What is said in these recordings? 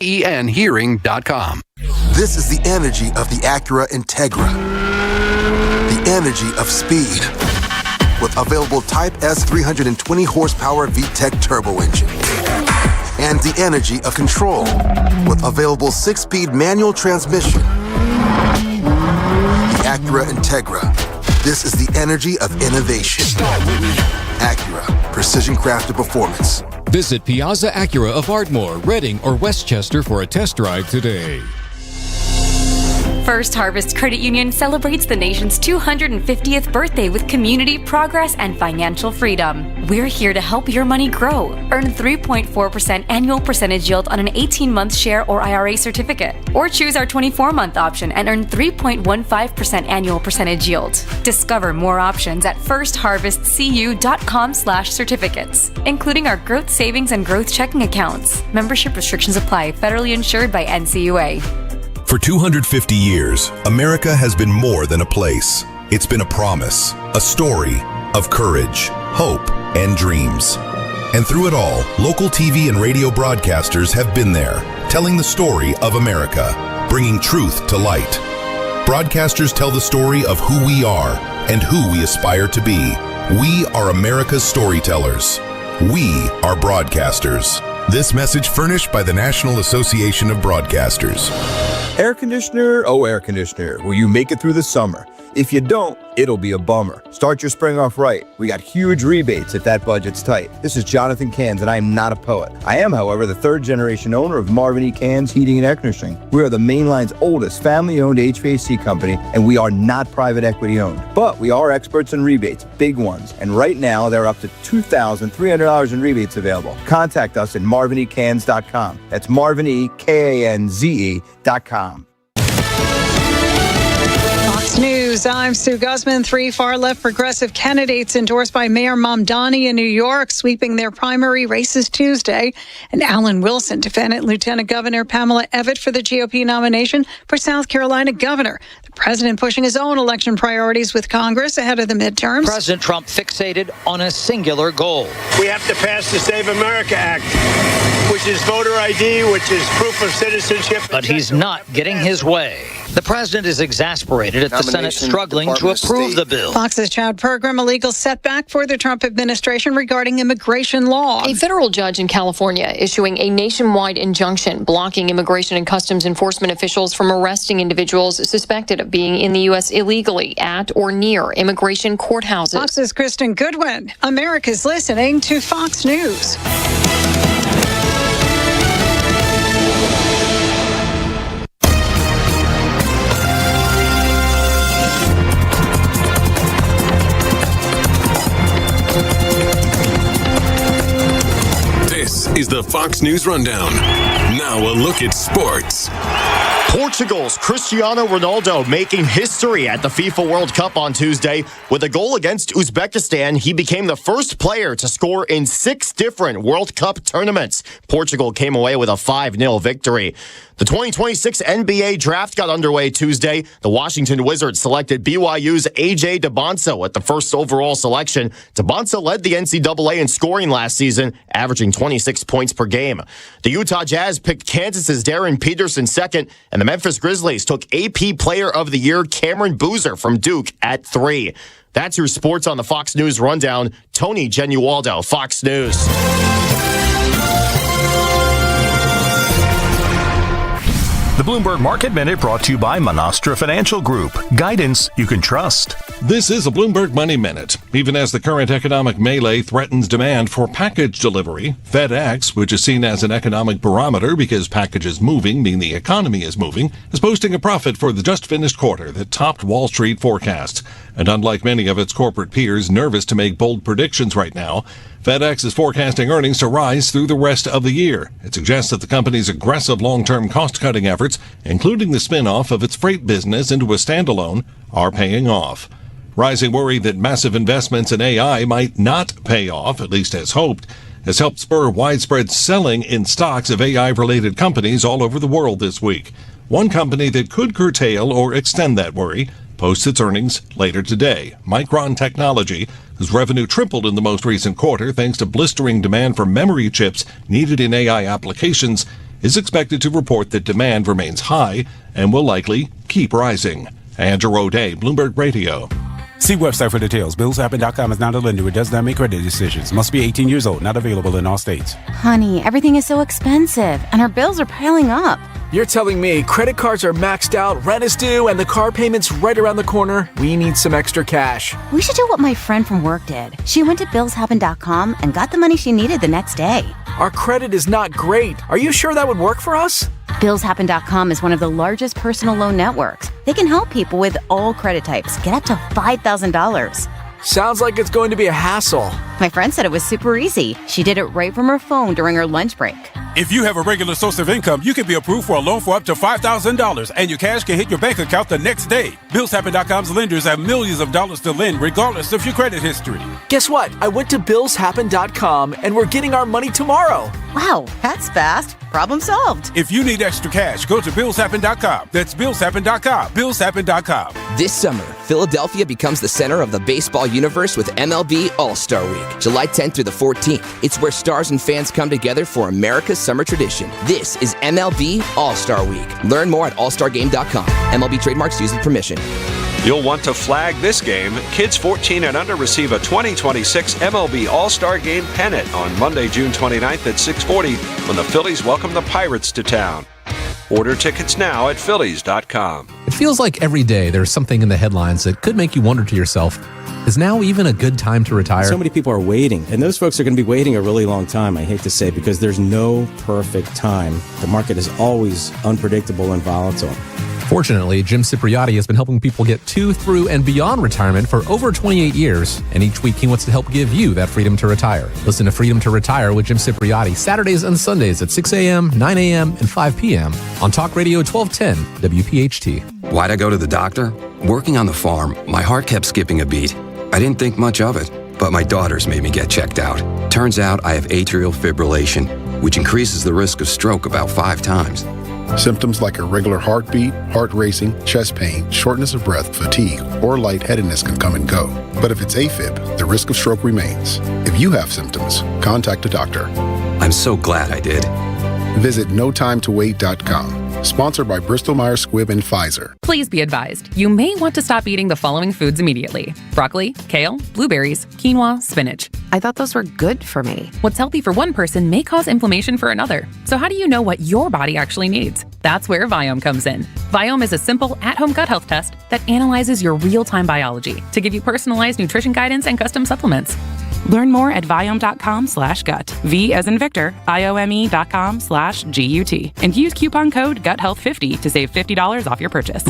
enhearing.com. This is the energy of the Acura Integra. The energy of speed. With available Type S 320 horsepower VTEC turbo engine. And the energy of control. With available 6-speed manual transmission. The Acura Integra. This is the energy of innovation. Acura. Precision crafted performance. Visit Piazza Acura of Ardmore, Reading, or Westchester for a test drive today. First Harvest Credit Union celebrates the nation's 250th birthday with community progress and financial freedom. We're here to help your money grow. Earn 3.4% annual percentage yield on an 18-month share or IRA certificate. Or choose our 24-month option and earn 3.15% annual percentage yield. Discover more options at firstharvestcu.com/certificates, including our growth savings and growth checking accounts. Membership restrictions apply. Federally insured by NCUA. For 250 years, America has been more than a place. It's been a promise, a story of courage, hope, and dreams. And through it all, local TV and radio broadcasters have been there, telling the story of America, bringing truth to light. Broadcasters tell the story of who we are and who we aspire to be. We are America's storytellers. We are broadcasters. This message furnished by the National Association of Broadcasters. Air conditioner, oh air conditioner, will you make it through the summer? If you don't, it'll be a bummer. Start your spring off right. We got huge rebates if that budget's tight. This is Jonathan Cans, and I am not a poet. I am, however, the third-generation owner of Marvin E. Cans Heating and Air Conditioning. We are the mainline's oldest family-owned HVAC company, and we are not private equity-owned. But we are experts in rebates, big ones. And right now, there are up to $2,300 in rebates available. Contact us at marvinecans.com. That's marvinekanze.com. News. I'm Sue Guzman. 3 far-left progressive candidates endorsed by Mayor Mamdani in New York sweeping their primary races Tuesday. And Alan Wilson defended Lieutenant Governor Pamela Evett for the GOP nomination for South Carolina governor. The president pushing his own election priorities with Congress ahead of the midterms. President Trump fixated on a singular goal. We have to pass the Save America Act, which is voter ID, which is proof of citizenship. But he's not getting his way. The president is exasperated at the Senate struggling to approve the bill. Fox's Chad Pergram, a legal setback for the Trump administration regarding immigration law. A federal judge in California issuing a nationwide injunction blocking immigration and customs enforcement officials from arresting individuals suspected of being in the U.S. illegally at or near immigration courthouses. Fox's Kristen Goodwin. America's listening to Fox News. This is the Fox News Rundown. Now a look at sports. Portugal's Cristiano Ronaldo making history at the FIFA World Cup on Tuesday. With a goal against Uzbekistan, he became the first player to score in 6 different World Cup tournaments. Portugal came away with a 5-0 victory. The 2026 NBA draft got underway Tuesday. The Washington Wizards selected BYU's A.J. DeBonso at the first overall selection. DeBonso led the NCAA in scoring last season, averaging 26 points per game. The Utah Jazz picked Kansas's Darren Peterson second, and the Memphis Grizzlies took AP Player of the Year Cameron Boozer from Duke at 3. That's your sports on the Fox News Rundown. Tony Genualdo, Fox News. The Bloomberg Market Minute brought to you by Monastra Financial Group. Guidance you can trust. This is a Bloomberg Money Minute. Even as the current economic melee threatens demand for package delivery, FedEx, which is seen as an economic barometer because packages moving mean the economy is moving, is posting a profit for the just finished quarter that topped Wall Street forecasts. And unlike many of its corporate peers nervous to make bold predictions right now, FedEx is forecasting earnings to rise through the rest of the year. It suggests that the company's aggressive long-term cost-cutting efforts, including the spin-off of its freight business into a standalone, are paying off. Rising worry that massive investments in AI might not pay off, at least as hoped, has helped spur widespread selling in stocks of AI-related companies all over the world this week. One company that could curtail or extend that worry posts its earnings later today. Micron Technology, whose revenue tripled in the most recent quarter thanks to blistering demand for memory chips needed in AI applications, is expected to report that demand remains high and will likely keep rising. Andrew O'Day, Bloomberg Radio. See website for details. BillsHappen.com is not a lender. It does not make credit decisions. Must be 18 years old. Not available in all states. Honey, everything is so expensive, and our bills are piling up. You're telling me credit cards are maxed out, rent is due, and the car payment's right around the corner? We need some extra cash. We should do what my friend from work did. She went to BillsHappen.com and got the money she needed the next day. Our credit is not great. Are you sure that would work for us? BillsHappen.com is one of the largest personal loan networks. They can help people with all credit types get up to $5,000. Sounds like it's going to be a hassle. My friend said it was super easy. She did it right from her phone during her lunch break. If you have a regular source of income, you can be approved for a loan for up to $5,000, and your cash can hit your bank account the next day. BillsHappen.com's lenders have millions of dollars to lend regardless of your credit history. Guess what? I went to BillsHappen.com, and we're getting our money tomorrow. Wow, that's fast. Problem solved. If you need extra cash, go to BillsHappen.com. That's BillsHappen.com. BillsHappen.com. This summer, Philadelphia becomes the center of the baseball universe with MLB All-Star Week, July 10th through the 14th. It's where stars and fans come together for America's summer tradition. This is MLB All-Star Week. Learn more at allstargame.com. MLB trademarks used with permission. You'll want to flag this game. Kids 14 and under receive a 2026 MLB All-Star Game pennant on Monday, June 29th at 6:40 when the Phillies welcome the Pirates to town. Order tickets now at phillies.com. It feels like every day there's something in the headlines that could make you wonder to yourself, is now even a good time to retire? So many people are waiting, and those folks are going to be waiting a really long time, I hate to say, because there's no perfect time. The market is always unpredictable and volatile. Fortunately, Jim Cipriotti has been helping people get to, through, and beyond retirement for over 28 years, and each week he wants to help give you that freedom to retire. Listen to Freedom to Retire with Jim Cipriotti Saturdays and Sundays at 6 a.m., 9 a.m., and 5 p.m. on Talk Radio 1210 WPHT. Why'd I go to the doctor? Working on the farm, my heart kept skipping a beat. I didn't think much of it, but my daughters made me get checked out. Turns out I have atrial fibrillation, which increases the risk of stroke about 5 times. Symptoms like irregular heartbeat, heart racing, chest pain, shortness of breath, fatigue, or lightheadedness can come and go. But if it's AFib, the risk of stroke remains. If you have symptoms, contact a doctor. I'm so glad I did. Visit notimetowait.com. Sponsored by Bristol-Myers Squibb and Pfizer. Please be advised, you may want to stop eating the following foods immediately: broccoli, kale, blueberries, quinoa, spinach. I thought those were good for me. What's healthy for one person may cause inflammation for another. So how do you know what your body actually needs? That's where Viome comes in. Viome is a simple, at-home gut health test that analyzes your real-time biology to give you personalized nutrition guidance and custom supplements. Learn more at Viome.com/gut. V as in Victor, IOME.com/GUT. And use coupon code GUTHEALTH50 to save $50 off your purchase.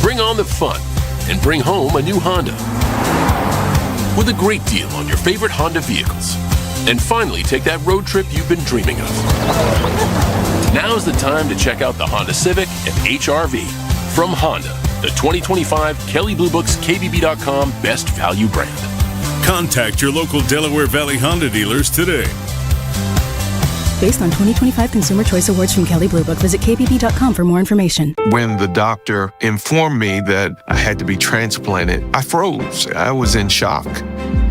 Bring on the fun and bring home a new Honda with a great deal on your favorite Honda vehicles. And finally take that road trip you've been dreaming of. Now's the time to check out the Honda Civic and HR-V from Honda, the 2025 Kelley Blue Book's KBB.com Best Value Brand. Contact your local Delaware Valley Honda dealers today. Based on 2025 Consumer Choice Awards from Kelley Blue Book, visit kbb.com for more information. When the doctor informed me that I had to be transplanted, I froze. I was in shock.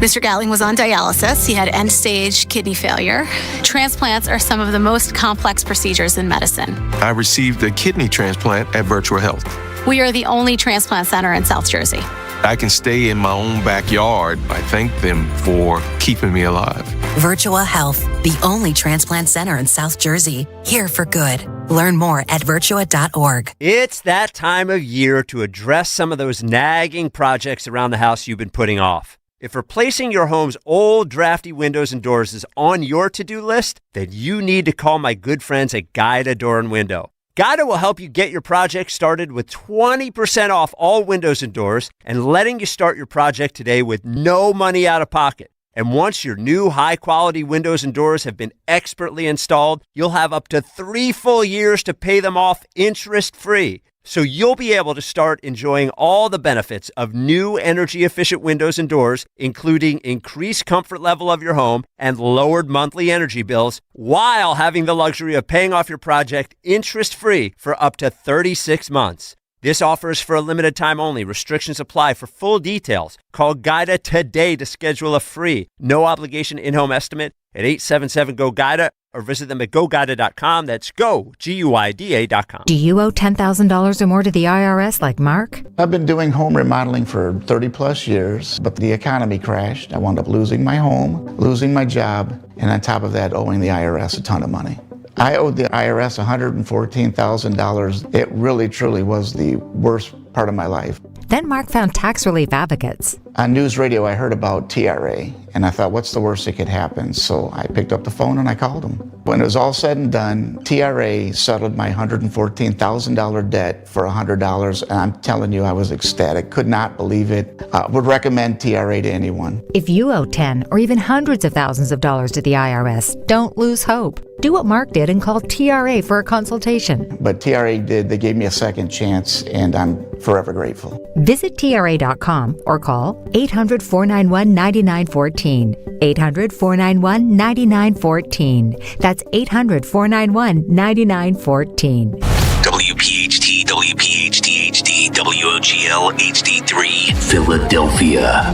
Mr. Gatling was on dialysis. He had end-stage kidney failure. Transplants are some of the most complex procedures in medicine. I received a kidney transplant at Virtual Health. We are the only transplant center in South Jersey. I can stay in my own backyard. I thank them for keeping me alive. Virtua Health, the only transplant center in South Jersey. Here for good. Learn more at virtua.org. It's that time of year to address some of those nagging projects around the house you've been putting off. If replacing your home's old drafty windows and doors is on your to-do list, then you need to call my good friends at Guida Door and Window. Guida will help you get your project started with 20% off all windows and doors and letting you start your project today with no money out of pocket. And once your new high-quality windows and doors have been expertly installed, you'll have up to 3 full years to pay them off interest-free. So you'll be able to start enjoying all the benefits of new energy-efficient windows and doors, including increased comfort level of your home and lowered monthly energy bills, while having the luxury of paying off your project interest-free for up to 36 months. This offer is for a limited time only. Restrictions apply. For full details, call Guida today to schedule a free, no-obligation in-home estimate at 877-GO-GUIDA or visit them at GoGuida.com. That's go, GUIDA.com. Do you owe $10,000 or more to the IRS like Mark? I've been doing home remodeling for 30 plus years, but the economy crashed. I wound up losing my home, losing my job, and on top of that, owing the IRS a ton of money. I owed the IRS $114,000. It really, truly was the worst part of my life. Then Mark found tax relief advocates. On news radio, I heard about TRA, and I thought, what's the worst that could happen? So I picked up the phone and I called them. When it was all said and done, TRA settled my $114,000 debt for $100, and I'm telling you, I was ecstatic. Could not believe it. Would recommend TRA to anyone. If you owe 10 or even hundreds of thousands of dollars to the IRS, don't lose hope. Do what Mark did and call TRA for a consultation. But TRA did. They gave me a second chance, and I'm forever grateful. Visit TRA.com or call 800-491-9914. 800-491-9914. That's 800-491-9914. WPHT, WPHT HD, WOGL HD3, Philadelphia.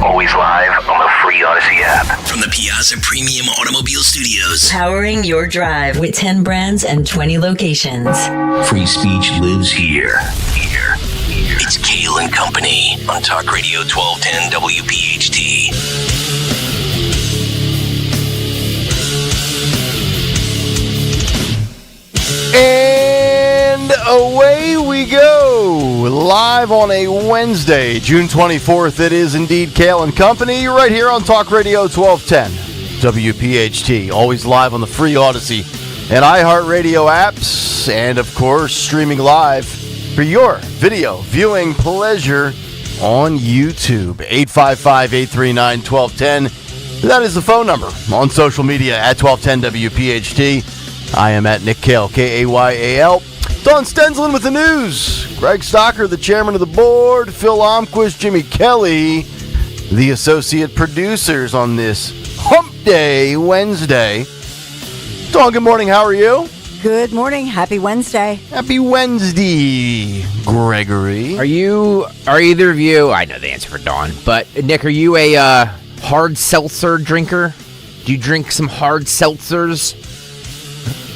Always live on the free Odyssey app. From the Piazza Premium Automobile Studios. Powering your drive with 10 brands and 20 locations. Free speech lives here. It's Kayal and Company on Talk Radio 1210 WPHT. And away we go, live on a Wednesday, June 24th. It is indeed Kayal and Company, right here on Talk Radio 1210 WPHT. Always live on the free Odyssey and iHeartRadio apps, and of course, streaming live for your video viewing pleasure on YouTube. 855-839-1210. That is the phone number. On social media at 1210 WPHT. I am at Nick Kayal, Kayal. Don Stenslin with the news. Greg Stocker, the chairman of the board. Phil Omquist, Jimmy Kelly, the associate producers on this Hump Day Wednesday. Don, good morning. How are you? Good morning. Happy Wednesday. Happy Wednesday, Gregory. Are either of you, I know the answer for Dawn, but Nick, are you a hard seltzer drinker? Do you drink some hard seltzers?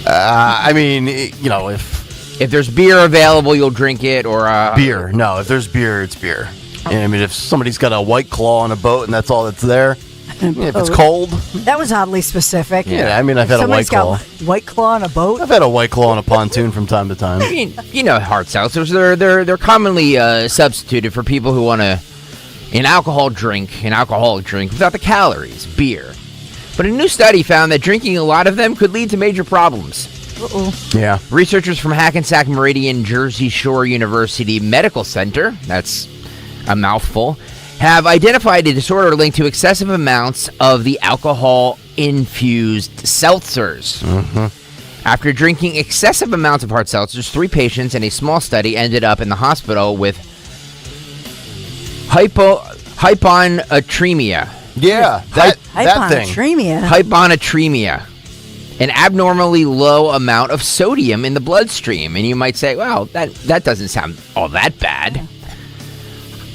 I mean, you know, if there's beer available, you'll drink it, or beer. No, if there's beer, it's beer. Oh. I mean, if somebody's got a White Claw on a boat and that's all that's there, if it's cold. That was oddly specific. Yeah, I mean, I've had a White Claw. White Claw on a boat? I've had a White Claw on a pontoon from time to time. I mean, you know, hard seltzers, they're commonly substituted for people who want an alcoholic drink without the calories, beer. But a new study found that drinking a lot of them could lead to major problems. Uh-oh. Yeah. Researchers from Hackensack Meridian Jersey Shore University Medical Center, that's a mouthful, have identified a disorder linked to excessive amounts of the alcohol-infused seltzers. Mm-hmm. After drinking excessive amounts of hard seltzers, 3 patients in a small study ended up in the hospital with hyponatremia. Yeah, that thing. Hyponatremia. An abnormally low amount of sodium in the bloodstream. And you might say, well, that doesn't sound all that bad.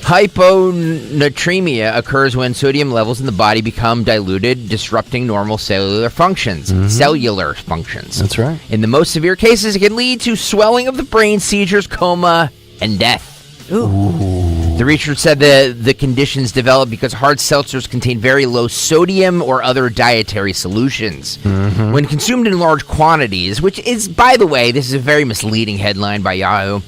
Hyponatremia occurs when sodium levels in the body become diluted, disrupting normal cellular functions. That's right. In the most severe cases, it can lead to swelling of the brain, seizures, coma, and death. Ooh. The research said the conditions develop because hard seltzers contain very low sodium or other dietary solutions. Mm-hmm. When consumed in large quantities, which is, by the way, this is a very misleading headline by Yahoo.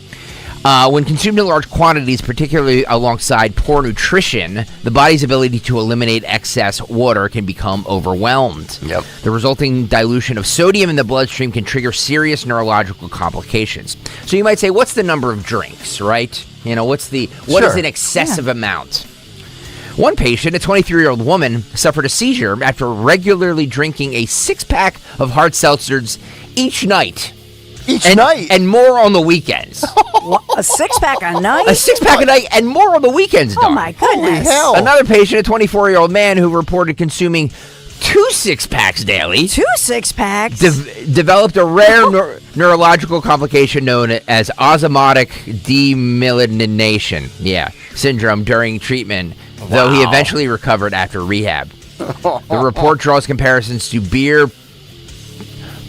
When consumed in large quantities, particularly alongside poor nutrition, the body's ability to eliminate excess water can become overwhelmed. Yep. The resulting dilution of sodium in the bloodstream can trigger serious neurological complications. So you might say, what's the number of drinks, right? You know, what is an excessive amount? One patient, a 23-year-old woman, suffered a seizure after regularly drinking a 6-pack of hard seltzers each night. And more on the weekends. A 6-pack a night? A 6-pack a night and more on the weekends, Dawn. Oh, my goodness. Holy hell. Another patient, a 24-year-old man who reported consuming 2 6-packs daily. 2 6-packs? Developed a rare neurological complication known as osmotic demyelination syndrome during treatment, though he eventually recovered after rehab. The report draws comparisons to beer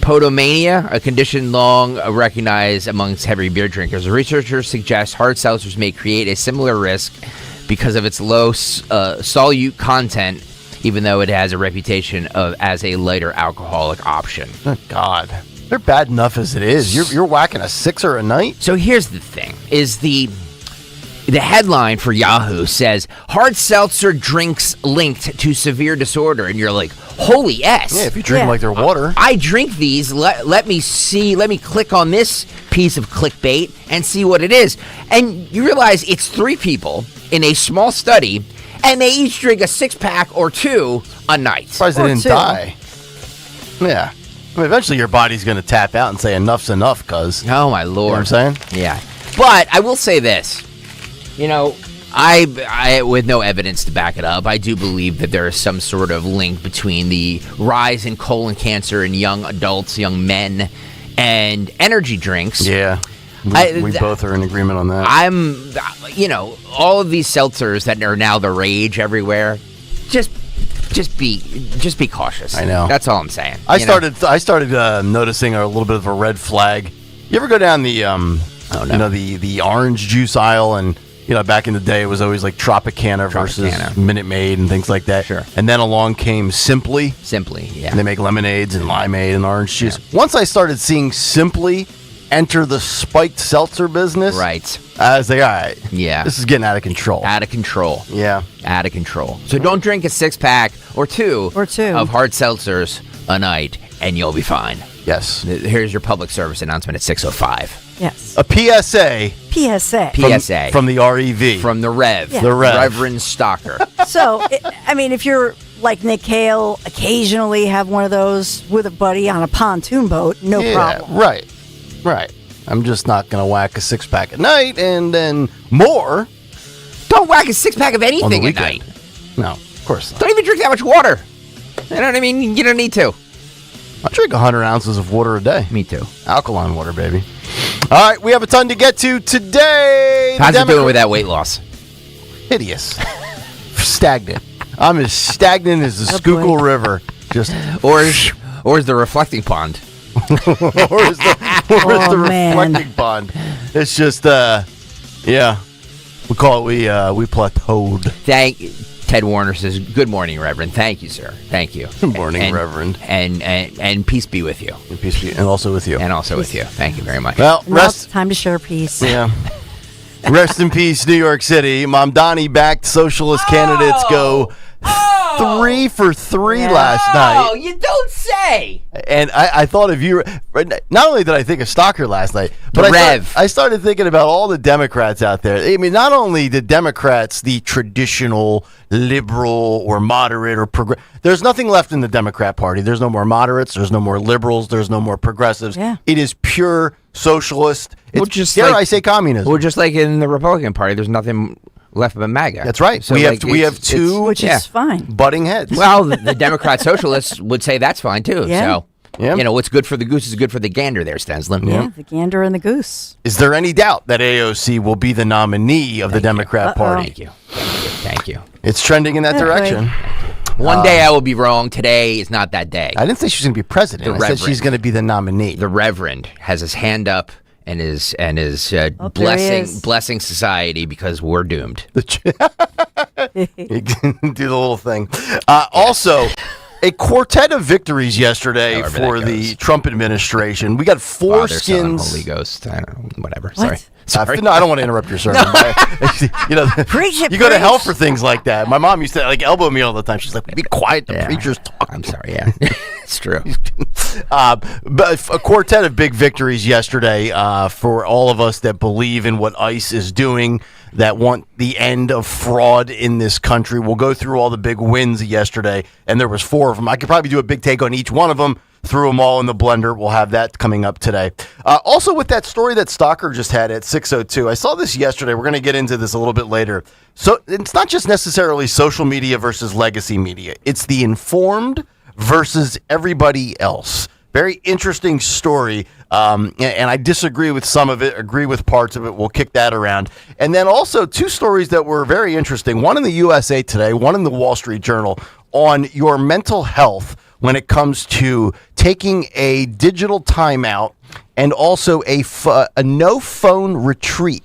Podomania, a condition long recognized amongst heavy beer drinkers. Researchers suggest hard seltzers may create a similar risk because of its low solute content, even though it has a reputation as a lighter alcoholic option. Oh, God. They're bad enough as it is. You're whacking a sixer a night? So here's the thing, is the headline for Yahoo says, hard seltzer drinks linked to severe disorder. And you're like, holy S. Yeah, if you drink them like they're water. I drink these. Let me click on this piece of clickbait and see what it is. And you realize it's 3 people in a small study, and they each drink a 6-pack or 2 a night. Surprised they didn't die. Yeah. I mean, eventually your body's going to tap out and say enough's enough, cuz. Oh, my Lord. You know what I'm saying? Yeah. But I will say this. You know, I with no evidence to back it up, I do believe that there is some sort of link between the rise in colon cancer in young adults, young men, and energy drinks. Yeah. We both are in agreement on that. All of these seltzers that are now the rage everywhere, just be cautious. I know. That's all I'm saying. I started noticing a little bit of a red flag. You ever go down the the orange juice aisle, and back in the day it was always like Tropicana versus Minute Maid and things like that. Sure. And then along came Simply. Yeah. And they make lemonades and limeade and orange juice. Yeah. Once I started seeing Simply enter the spiked seltzer business, right? I was like, all right, yeah, this is getting out of control. Out of control. Yeah, out of control. So don't drink a 6-pack or two of hard seltzers a night, and you'll be fine. Yes. Here's your public service announcement at 6:05. Yes. A PSA. PSA. From the REV. From the Rev. Yeah. The Rev. Reverend Stalker. So, if you're like Nick Kayal, occasionally have one of those with a buddy on a pontoon boat, no problem. Right. I'm just not going to whack a 6-pack at night and then more. Don't whack a 6-pack of anything at night. No, of course not. Don't even drink that much water. You know what I mean? You don't need to. I drink 100 ounces of water a day. Me too. Alkaline water, baby. All right, we have a ton to get to today. How's it doing with that weight loss? Hideous. Stagnant. I'm as stagnant as the Schuylkill River. Or is the reflecting pond. or is the reflecting pond. It's just, we call it, we plateaued. Ted Warner says, good morning, Reverend. Thank you, sir. Thank you. Good morning, Reverend. And peace be with you. And also with you. And also with you. Thank you very much. Well, now it's time to share peace. Yeah. Rest in peace, New York City. Momdani backed socialist candidates go 3 for 3 last night. Oh, you don't say. And I thought of you. Not only did I think of Stalker last night, but I started thinking about all the Democrats out there. I mean, not only the Democrats, the traditional liberal or moderate or progressive. There's nothing left in the Democrat Party. There's no more moderates. There's no more liberals. There's no more progressives. Yeah. It is pure socialist. Just I say communism. Well, just like in the Republican Party, there's nothing left of a MAGA. That's right. So we have two, which is fine, butting heads. Well, the Democrat socialists would say that's fine too. Yeah. So, what's good for the goose is good for the gander there, Stenslin. Yeah, the gander and the goose. Is there any doubt that AOC will be the nominee of the Democrat Party? Thank you. It's trending in that direction. One day I will be wrong. Today is not that day. I didn't say she's going to be president. I said she's going to be the nominee. The Reverend has his hand up and is blessing society because we're doomed. You can do the little thing. Also, a quartet of victories yesterday for the Trump administration. We got foreskins. Holy Ghost. I don't know, whatever. What? Sorry. No, I don't want to interrupt your sermon. Preach it, you go to hell for things like that. My mom used to elbow me all the time. She's like, "Be quiet, the preacher's talking." I'm sorry. Yeah, it's true. But a quartet of big victories yesterday for all of us that believe in what ICE is doing, that want the end of fraud in this country. We'll go through all the big wins yesterday, and there was 4 of them. I could probably do a big take on each one of them. Threw them all in the blender. We'll have that coming up today. Also, with that story that Stalker just had at 6:02, I saw this yesterday. We're going to get into this a little bit later. So it's not just necessarily social media versus legacy media. It's the informed versus everybody else. Very interesting story. And I disagree with some of it, agree with parts of it. We'll kick that around. And then also 2 stories that were very interesting. One in the USA Today, one in the Wall Street Journal on your mental health. when it comes to taking a digital timeout and also a no phone retreat.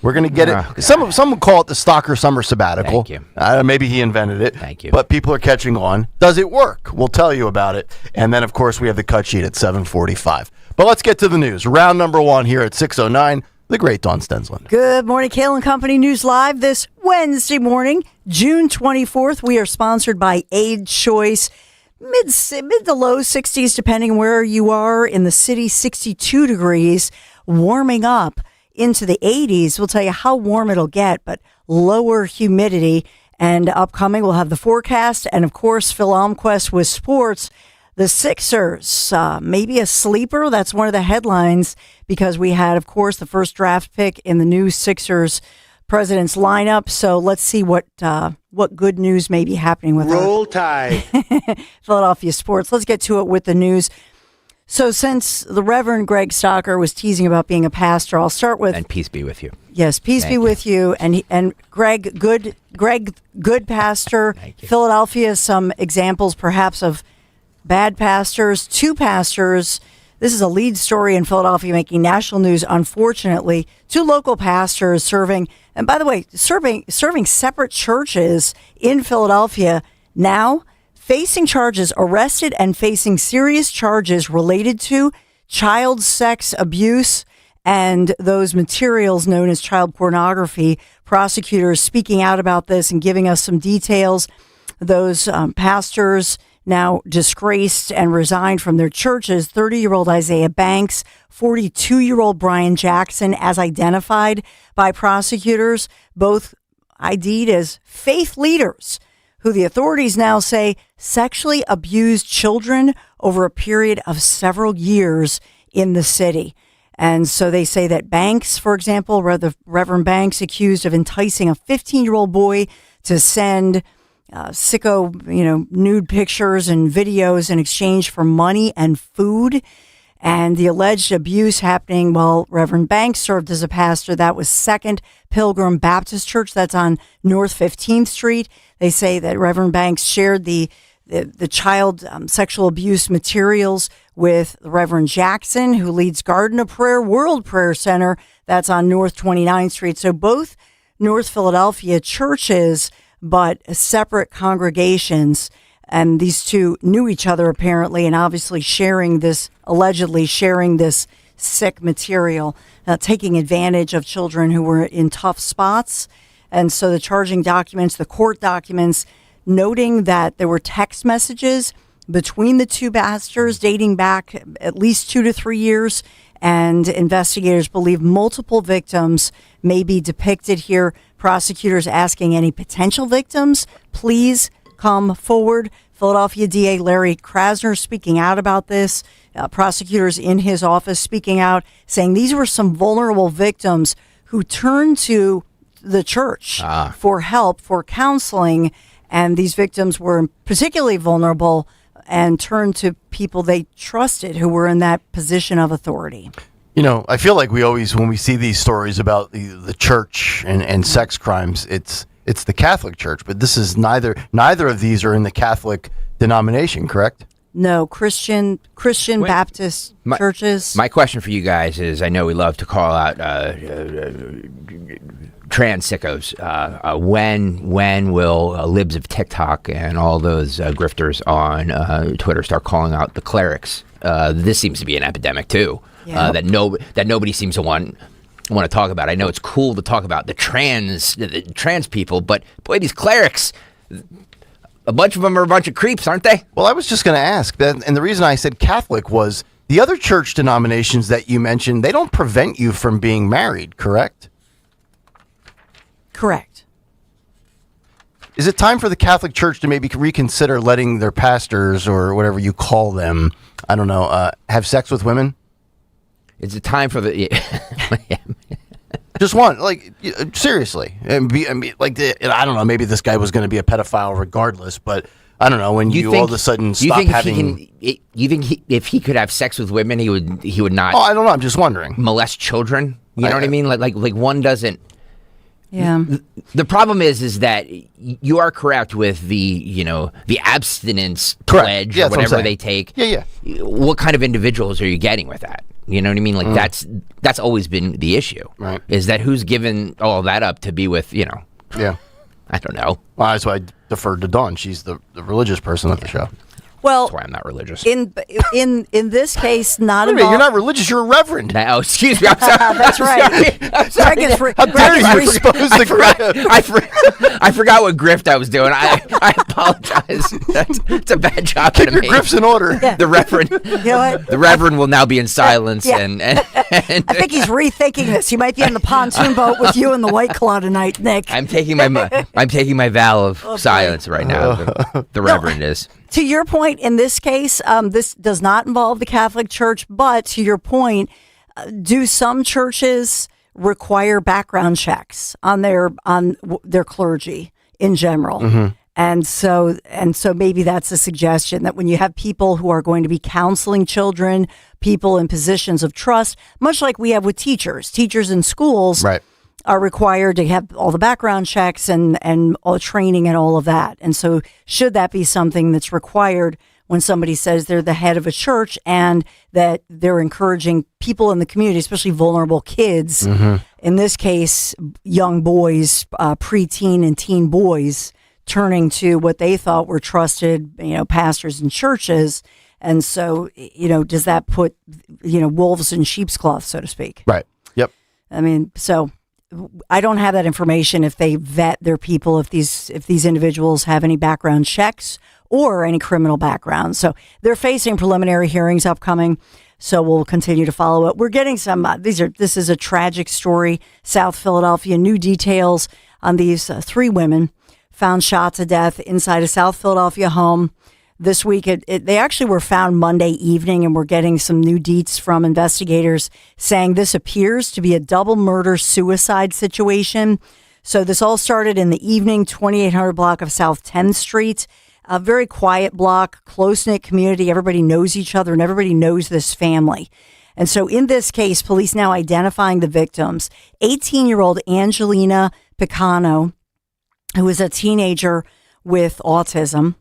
We're going to get it. Some would call it the Stalker Summer Sabbatical. Thank you. Maybe he invented it. Thank you. But people are catching on. Does it work? We'll tell you about it. And then, of course, we have the cut sheet at 7:45. But let's get to the news. Round number one here at 6:09. The great Dawn Stensland. Good morning, Kayal and Company News Live this Wednesday morning, June 24th. We are sponsored by Aid Choice. Mid to low 60s, depending where you are in the city, 62 degrees, warming up into the 80s. We'll tell you how warm it'll get, but lower humidity. And upcoming, we'll have the forecast. And, of course, Phil Almquist with sports. The Sixers, maybe a sleeper. That's one of the headlines because we had, of course, the first draft pick in the new Sixers president's lineup. So let's see what good news may be happening with Roll Tide. Philadelphia sports. Let's get to it with the news. So since the Reverend Greg Stocker was teasing about being a pastor, I'll start with... And peace be with you. Yes, peace be with you. And Greg, good pastor. Philadelphia, some examples perhaps of bad pastors, two pastors. This is a lead story in Philadelphia making national news, unfortunately. Two local pastors serving, and by the way, serving separate churches in Philadelphia now facing charges, arrested and facing serious charges related to child sex abuse and those materials known as child pornography. Prosecutors speaking out about this and giving us some details. Those pastors now disgraced and resigned from their churches. 30-year-old Isaiah Banks, 42-year-old Brian Jackson, as identified by prosecutors, both ID'd as faith leaders, who the authorities now say sexually abused children over a period of several years in the city. And so they say that Banks, for example, Reverend Banks, accused of enticing a 15-year-old boy to send sicko, nude pictures and videos in exchange for money and food. And the alleged abuse happening while Reverend Banks served as a pastor. That was Second Pilgrim Baptist Church. That's on North 15th Street. They say that Reverend Banks shared the child sexual abuse materials with Reverend Jackson, who leads Garden of Prayer World Prayer Center. That's on North 29th Street. So both North Philadelphia churches, but separate congregations, and these two knew each other apparently, and obviously allegedly sharing this sick material, taking advantage of children who were in tough spots. And so the charging documents, the court documents, noting that there were text messages between the two pastors dating back at least 2 to 3 years, and investigators believe multiple victims may be depicted here. Prosecutors asking any potential victims, please come forward. Philadelphia DA Larry Krasner speaking out about this. Prosecutors in his office speaking out, saying these were some vulnerable victims who turned to the church for help, for counseling, and these victims were particularly vulnerable and turned to people they trusted who were in that position of authority. I feel like we always, when we see these stories about the church and sex crimes, it's the Catholic Church, but this is neither of these are in the Catholic denomination, correct? No, Christian Baptist churches. My question for you guys is, I know we love to call out trans sickos. When will libs of TikTok and all those grifters on Twitter start calling out the clerics? This seems to be an epidemic too. Yeah. That nobody seems to want to talk about. I know it's cool to talk about the trans people, but boy, these clerics, a bunch of them are a bunch of creeps, aren't they? Well, I was just going to ask, and the reason I said Catholic was the other church denominations that you mentioned, they don't prevent you from being married, correct? Correct. Is it time for the Catholic Church to maybe reconsider letting their pastors, or whatever you call them, I don't know, have sex with women? Is it time for the... Just one, seriously. I don't know, maybe this guy was going to be a pedophile regardless, but I don't know, when you all of a sudden stop having... You think if he could have sex with women, he would not... Oh, I don't know, I'm just wondering. Molest children? You know what I mean? Like one doesn't... Yeah. The problem is that you are correct with the abstinence pledge, Yeah, or that's what I'm whatever saying. they take. Yeah. What kind of individuals are you getting with that? You know what I mean? Like that's always been the issue. Right. Is that who's given all that up to be with, Yeah. I don't know. Well, that's why I deferred to Dawn. She's the religious person at the show. Well, That's why I'm not religious. in this case, not Wait a minute, involved. you're not religious. You're a reverend. Oh, excuse me. I'm sorry. That's right. I'm sorry. How dare you expose the Griff? I forgot what grift I was doing. I apologize. That's a bad job. Keep your grifts in order. Yeah. The reverend. You know what? The reverend will now be in silence. Yeah. And I think he's rethinking this. He might be on the pontoon boat with you and the White Claw tonight, Nick. I'm taking my vow of silence right now. The reverend is. To your point, in this case, this does not involve the Catholic Church, but to your point, do some churches require background checks on their clergy in general? Mm-hmm. And so maybe that's a suggestion that when you have people who are going to be counseling children, people in positions of trust, much like we have with teachers in schools, Right. are required to have all the background checks and all training and all of that. And so should that be something that's required when somebody says they're the head of a church and that they're encouraging people in the community, especially vulnerable kids, in this case, young boys, preteen and teen boys, turning to what they thought were trusted, pastors and churches. And so, does that put, wolves in sheep's cloth, so to speak? Right. Yep. I mean, so I don't have that information if they vet their people, if these individuals have any background checks or any criminal background. So they're facing preliminary hearings upcoming. So we'll continue to follow it. We're getting some. This is a tragic story. South Philadelphia. New details on these 3 women found shot to death inside a South Philadelphia home. This week, they actually were found Monday evening, and we're getting some new deets from investigators saying this appears to be a double murder-suicide situation. So this all started in the evening, 2800 block of South 10th Street. A very quiet block, close-knit community. Everybody knows each other, and everybody knows this family. And so in this case, police now identifying the victims. 18-year-old Angelina Picano, who is a teenager with autism.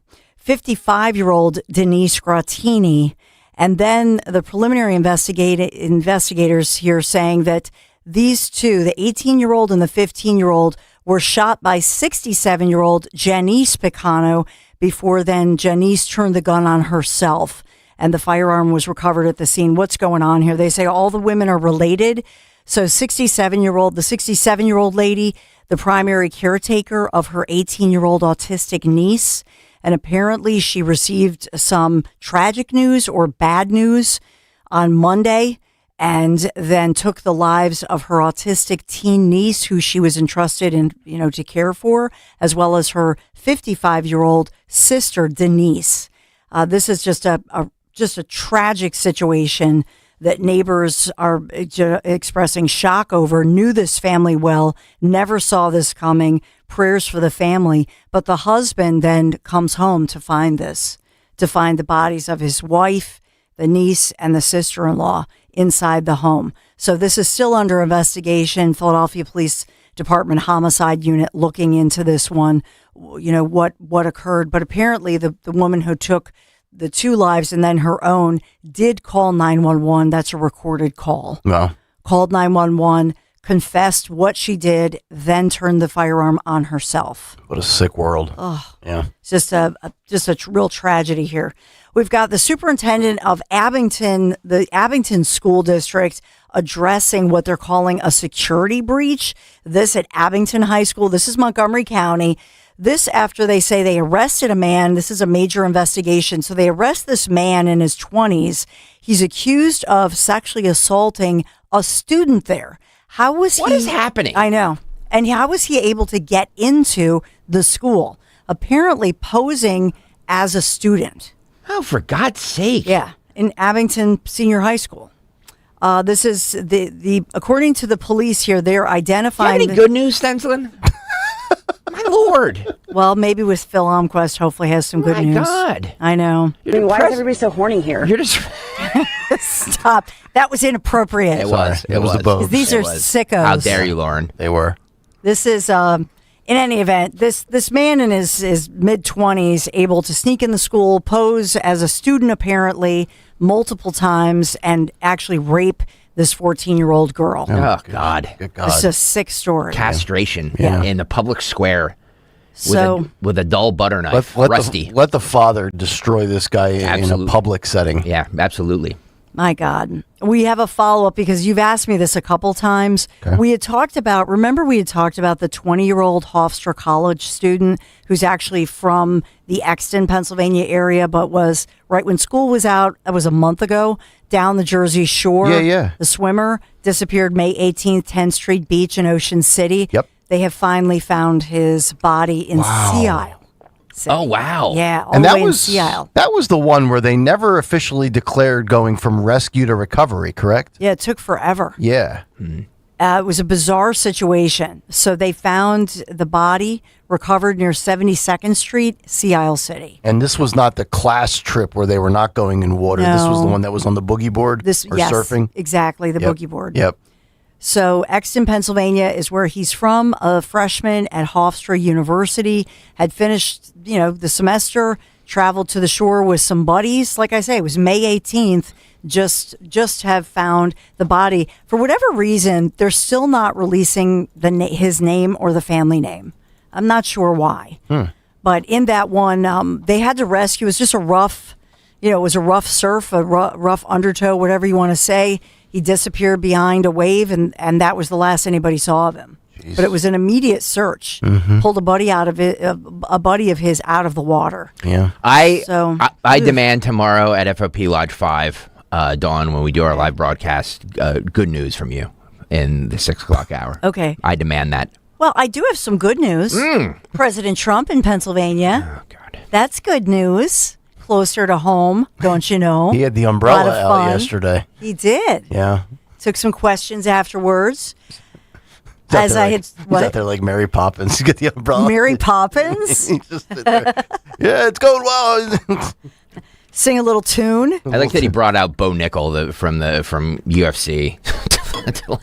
55-year-old Denise Grattini, and then the preliminary investigators here saying that these two, the 18-year-old and the 15-year-old, were shot by 67-year-old Janice Picano before then Janice turned the gun on herself, and the firearm was recovered at the scene. What's going on here? They say all the women are related. So the 67-year-old lady, the primary caretaker of her 18-year-old autistic niece. And apparently she received some tragic news or bad news on Monday and then took the lives of her autistic teen niece who she was entrusted in, to care for, as well as her 55-year-old sister, Denise. This is just a tragic situation that neighbors are expressing shock over, knew this family well, never saw this coming, prayers for the family. But the husband then comes home to find the bodies of his wife, the niece, and the sister-in-law inside the home. So this is still under investigation. Philadelphia Police Department Homicide Unit looking into this one, what occurred. But apparently the woman who took the 2 lives and then her own did call 911. That's a recorded call. No. Called 911, confessed what she did, then turned the firearm on herself. What a sick world. Oh, yeah. It's just a real tragedy here. We've got the superintendent of Abington, the Abington School District, addressing what they're calling a security breach. This at Abington High School. This is Montgomery County. This after they say they arrested a man. This is a major investigation. So they arrest this man in his 20s. He's accused of sexually assaulting a student there. What is happening? I know. And how was he able to get into the school? Apparently posing as a student. Oh, for God's sake. Yeah, in Abington Senior High School. This is the according to the police here, they're identifying. Do you have any good news, Stenslin? My Lord. Well, maybe with Phil Almquist, hopefully has some good news. My God. I know. Why is everybody so horny here? You're just stop. That was inappropriate. It was the Bobes. These are sickos. How dare you, Lauren? They were. This is, in any event, this man in his mid-20s able to sneak in the school, pose as a student apparently multiple times, and actually rape this 14-year-old girl. Oh, God. Good God. It's a sick story. Castration in the public square with a dull butter knife, rusty. Let the father destroy this guy in a public setting. Yeah, absolutely. My God. We have a follow-up because you've asked me this a couple times. Okay. We had talked about the 20-year-old Hofstra College student who's actually from the Exton, Pennsylvania area, but was right when school was out, that was a month ago, down the Jersey Shore. Yeah. The swimmer disappeared May 18th, 10th Street Beach in Ocean City. Yep. They have finally found his body in Sea Isle. Oh, wow. Yeah, And the that way was in Sea Isle. that was the one where they never officially declared going from rescue to recovery, correct? Yeah, it took forever. Yeah. It was a bizarre situation. So they found the body recovered near 72nd Street, Sea Isle City. And this was not the class trip where they were not going in water. This was the No. one that was on the boogie board or surfing. Exactly, the Yep. boogie board. Yep. So Exton, Pennsylvania is where he's from, a freshman at Hofstra University, had finished, the semester, traveled to the shore with some buddies. Like I say, it was May 18th, just have found the body. For whatever reason, they're still not releasing his name or the family name. I'm not sure why. But in that one, they had to rescue. It was just a rough, it was a rough surf, a rough undertow, whatever you want to say. He disappeared behind a wave, and that was the last anybody saw of him. Jeez. But it was an immediate search. Pulled a buddy of his out of the water. Yeah. I demand tomorrow at FOP Lodge 5, Dawn, when we do our live broadcast, good news from you in the 6 o'clock hour. Okay. I demand that. Well, I do have some good news. President Trump in Pennsylvania. Oh, God. That's good news. Closer to home, don't you know? He had the A lot umbrella of out fun. yesterday. He did. Yeah. Took some questions afterwards. He's out there like Mary Poppins. Get the umbrella. Mary Poppins? He's just sitting there. Yeah, it's going well. Sing a little tune. I like that he brought out Bo Nickel from UFC. Oh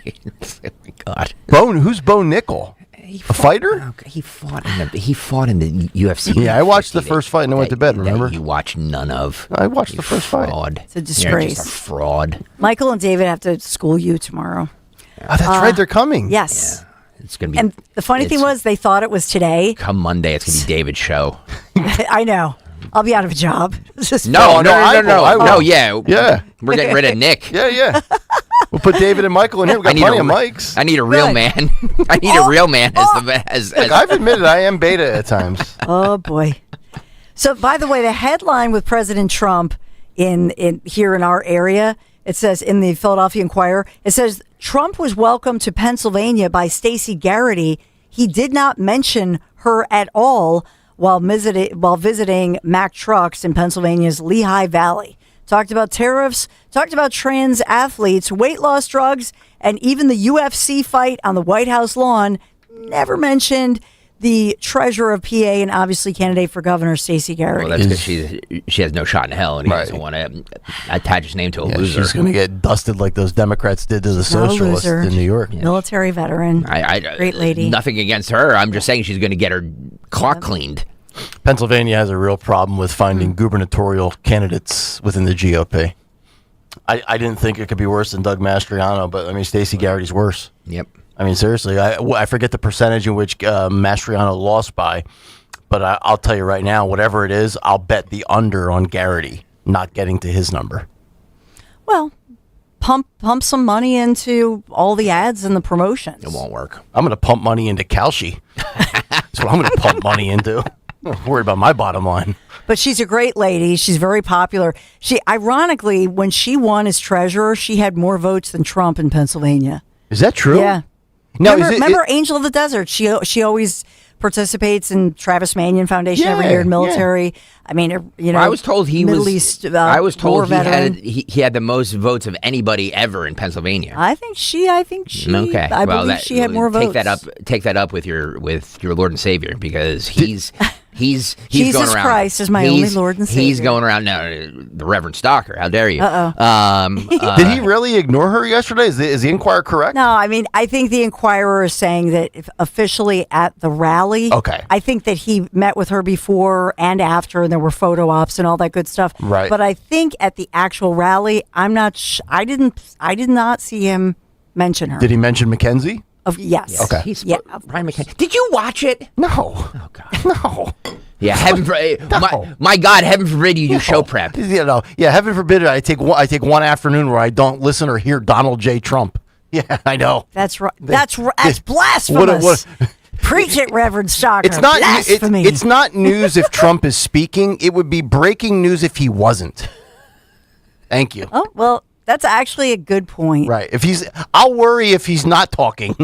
my God. Who's Bo Nickel? A fighter? He fought in the UFC. Yeah, I watched the first fight and I went to bed, remember? You watched none of. I watched the first fight. It's a disgrace. You're just a fraud. Michael and David have to school you tomorrow. Oh, that's right. They're coming. Yes. Yeah, it's going to be. And the funny thing was, they thought it was today. Come Monday, it's going to be David's show. I know. I'll be out of a job. No. Yeah. We're getting rid of Nick. Yeah. We'll put David and Michael in here. We've got plenty of mics. I need a real man. I need a real man as Look, I've admitted I am beta at times. Oh, boy. So, by the way, the headline with President Trump in here in our area, it says in the Philadelphia Inquirer, it says Trump was welcomed to Pennsylvania by Stacey Garrity. He did not mention her at all while visiting Mack Trucks in Pennsylvania's Lehigh Valley. Talked about tariffs, talked about trans athletes, weight loss drugs, and even the UFC fight on the White House lawn. Never mentioned the treasurer of PA and obviously candidate for governor, Stacey Garrity. Well, that's because she has no shot in hell, and he doesn't want to attach his name to a loser. She's going to get dusted like those Democrats did to the socialists in New York. Military veteran. Great lady. Nothing against her. I'm just saying she's going to get her clock cleaned. Pennsylvania has a real problem with finding gubernatorial candidates within the GOP. I didn't think it could be worse than Doug Mastriano, but I mean, Stacey Garrity's worse. Yep. I mean, seriously, I forget the percentage in which Mastriano lost by, but I'll tell you right now, whatever it is, I'll bet the under on Garrity not getting to his number. Well, pump some money into all the ads and the promotions. It won't work. I'm going to pump money into Kalshi. That's what I'm going to pump money into. I'm not worried about my bottom line. But she's a great lady. She's very popular. Ironically, when she won as treasurer, she had more votes than Trump in Pennsylvania. Is that true? Yeah. No, remember Angel of the Desert? She always participates in Travis Manion Foundation every year in military. I mean, I was told he Middle was. East, I was told he had the most votes of anybody ever in Pennsylvania. I think she. Okay. I believe she had more votes. Take that up with your Lord and Savior, because he's He's Jesus going around. Christ is my only Lord and Savior. He's going around now. The Reverend Stalker. How dare you? Did he really ignore her yesterday? Is the Inquirer correct? No, I mean, I think the Inquirer is saying that if officially at the rally. Okay. I think that he met with her before and after, and there were photo ops and all that good stuff. Right. But I think at the actual rally, I'm not. I did not see him mention her. Did he mention Mackenzie? Yes. Okay. Ryan McKenzie. Did you watch it? No. Oh God. No. Yeah. Heaven for my God. Heaven forbid you do show prep. Heaven forbid it. I take one afternoon where I don't listen or hear Donald J. Trump. Yeah, I know. That's right. That's blasphemous. Preach it, Reverend Stalker. It's not. Blasphemy. It's not news if Trump is speaking. It would be breaking news if he wasn't. Thank you. Oh well. That's actually a good point. Right. I'll worry if he's not talking.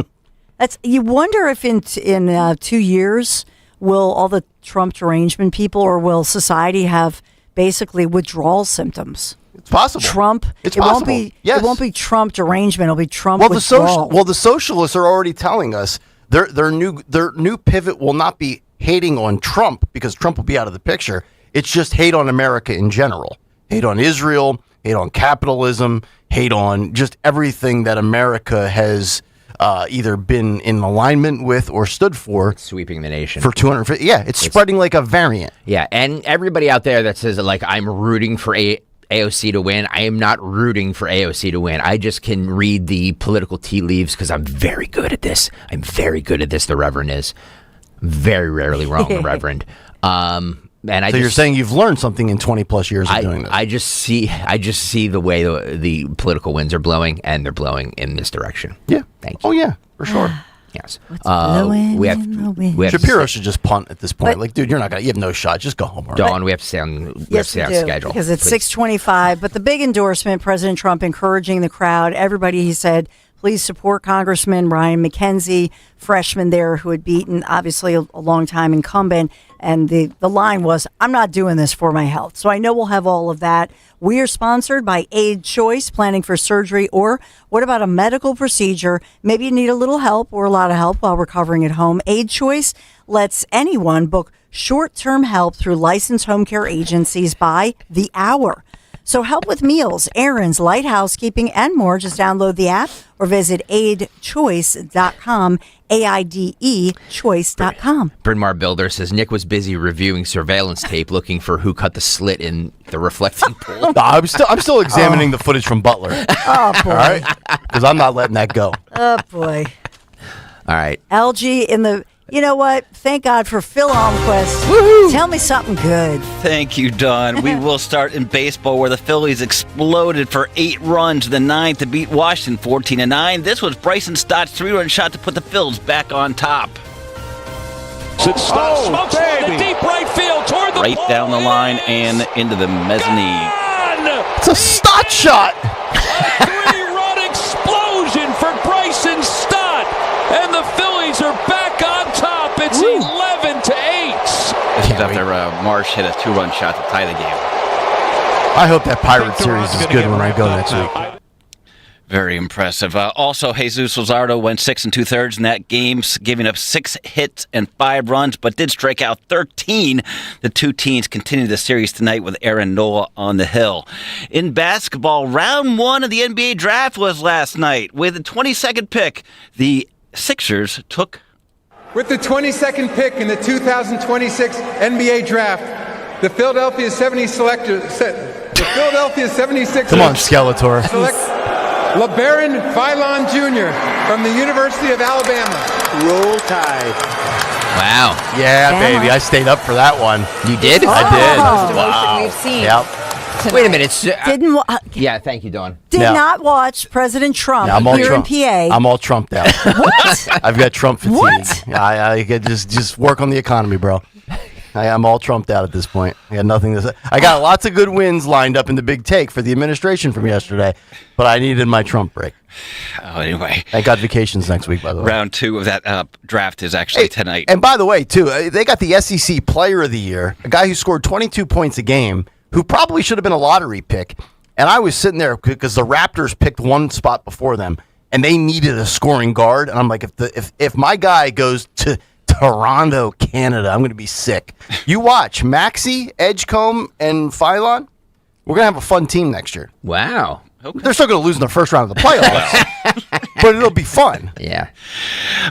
You wonder if in 2 years will all the Trump derangement people, or will society have basically withdrawal symptoms? It's possible. Trump. It's it possible. It won't be Trump derangement. It'll be Trump withdrawal. The socialists are already telling us their new pivot will not be hating on Trump because Trump will be out of the picture. It's just hate on America in general. Hate on Israel. Hate on capitalism, hate on just everything that America has either been in alignment with or stood for. It's sweeping the nation. For 250. Yeah, it's spreading like a variant. Yeah, and everybody out there that says that, like, I'm rooting for AOC to win, I am not rooting for AOC to win. I just can read the political tea leaves because I'm very good at this. The Reverend is. Very rarely wrong, the Reverend. So you're saying you've learned something in 20 plus years of doing this? I just see the way the political winds are blowing, and they're blowing in this direction. Yeah. Thank you. Oh yeah, for sure. Yes. Blowing in the wind. Shapiro should just punt at this point. Dude, you have no shot. Just go home. Dawn, we have to stay on. Schedule because it's 6:25. But the big endorsement, President Trump encouraging the crowd. Everybody, he said, please support Congressman Ryan McKenzie, freshman there who had beaten, obviously, a long-time incumbent. And the line was, I'm not doing this for my health. So I know we'll have all of that. We are sponsored by Aid Choice, planning for surgery, or what about a medical procedure? Maybe you need a little help or a lot of help while recovering at home. Aid Choice lets anyone book short-term help through licensed home care agencies by the hour. So help with meals, errands, light housekeeping, and more. Just download the app or visit aidchoice.com, AIDE choice.com. Bryn Mawr Builder says Nick was busy reviewing surveillance tape looking for who cut the slit in the reflecting pool. I'm still examining the footage from Butler. Oh, boy. All right? Because I'm not letting that go. Oh, boy. All right. LG in the... You know what? Thank God for Phil Almquist. Woohoo! Tell me something good. Thank you, Don. We will start in baseball, where the Phillies exploded for 8 runs in the 9th to beat Washington 14-9. This was Bryson Stott's 3-run shot to put the Phils back on top. Stott smokes one to deep right field toward the right down the line and into the mezzanine. It's a Stott shot. A 3-run explosion for Bryson Stott, and the Phillies are back on top. It's 11-8. This is after Marsh hit a 2-run shot to tie the game. I hope that Pirate series is good when I go next week. Very impressive. Also, Jesus Luzardo went 6 2/3 in that game, giving up 6 hits and 5 runs, but did strike out 13. The two teams continue the series tonight with Aaron Nola on the hill. In basketball, round 1 of the NBA draft was last night. With the 22nd pick, the Sixers took... With the 22nd pick in the 2026 NBA draft, the Philadelphia 76ers Come on, Skeletor. select LeBaron Philon Jr. from the University of Alabama. Roll Tide. Wow. Yeah, baby. I stayed up for that one. You did? I did. Most Wow. we've seen. Yep. Wait a minute. Didn't yeah, thank you, Dawn. Did not watch President Trump I'm all here Trump. in PA. I'm all Trumped out. What? I've got Trump fatigue. What? I could just work on the economy, bro. I'm all Trumped out at this point. I got nothing to say. I got lots of good wins lined up in the big take for the administration from yesterday, but I needed my Trump break. Oh, anyway. Thank God vacation's next week, by the way. Round 2 of that draft is actually tonight. And by the way, too, they got the SEC Player of the Year, a guy who scored 22 points a game, who probably should have been a lottery pick. And I was sitting there because the Raptors picked one spot before them, and they needed a scoring guard. And I'm like, if my guy goes to Toronto, Canada. I'm going to be sick. You watch. Maxey, Edgecombe, and Phylon. We're going to have a fun team next year. Wow. Okay. They're still going to lose in the first round of the playoffs, but it'll be fun. Yeah.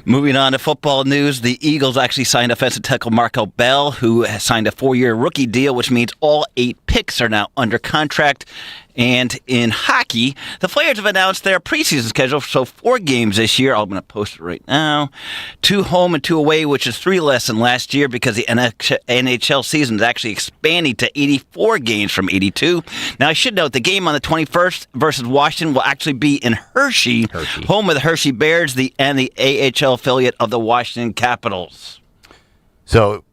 Moving on to football news, the Eagles actually signed offensive tackle Markel Bell, who has signed a 4-year rookie deal, which means all 8 picks are now under contract. And in hockey, the Flyers have announced their preseason schedule, so 4 games this year. I'm going to post it right now. 2 home and 2 away, which is 3 less than last year because the NHL season is actually expanding to 84 games from 82. Now, I should note the game on the 21st versus Washington will actually be in Hershey. Home of the Hershey Bears and the AHL affiliate of the Washington Capitals. So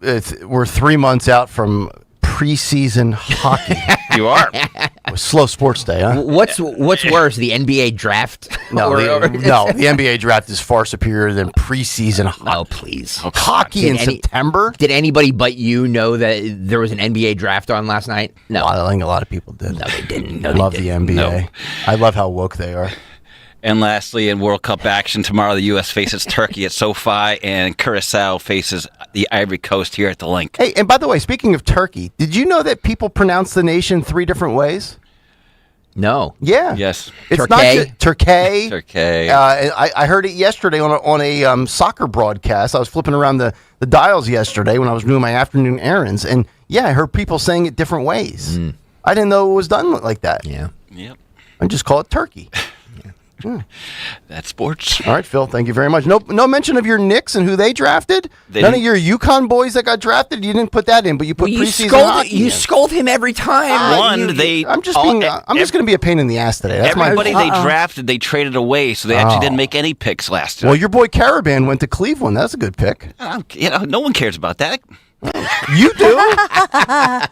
we're 3 months out from preseason hockey. You are. Slow sports day, huh? What's worse, the NBA draft? No, the NBA draft is far superior than preseason hockey. Oh, please. Hockey in September? Did anybody but you know that there was an NBA draft on last night? No. I think a lot of people did. No, they didn't. I love the NBA. No. I love how woke they are. And lastly, in World Cup action, tomorrow the U.S. faces Turkey at SoFi, and Curacao faces the Ivory Coast here at the Link. Hey, and by the way, speaking of Turkey, did you know that people pronounce the nation 3 different ways? No. Yeah. Yes. It's Turkey. not just Turkey. Turkey. I heard it yesterday on a soccer broadcast. I was flipping around the dials yesterday when I was doing my afternoon errands, and I heard people saying it different ways. I didn't know it was done like that. Yeah. Yep. I just call it Turkey. That's sports. All right, Phil, thank you very much. No mention of your Knicks and who they drafted? None of your UConn boys that got drafted? You didn't put that in, but you put preseason hockey You in. scold him every time. I'm just going to be a pain in the ass today. That's everybody they drafted, they traded away, so they actually didn't make any picks last time. Well, your boy Caravan went to Cleveland. That's a good pick. No one cares about that. You do?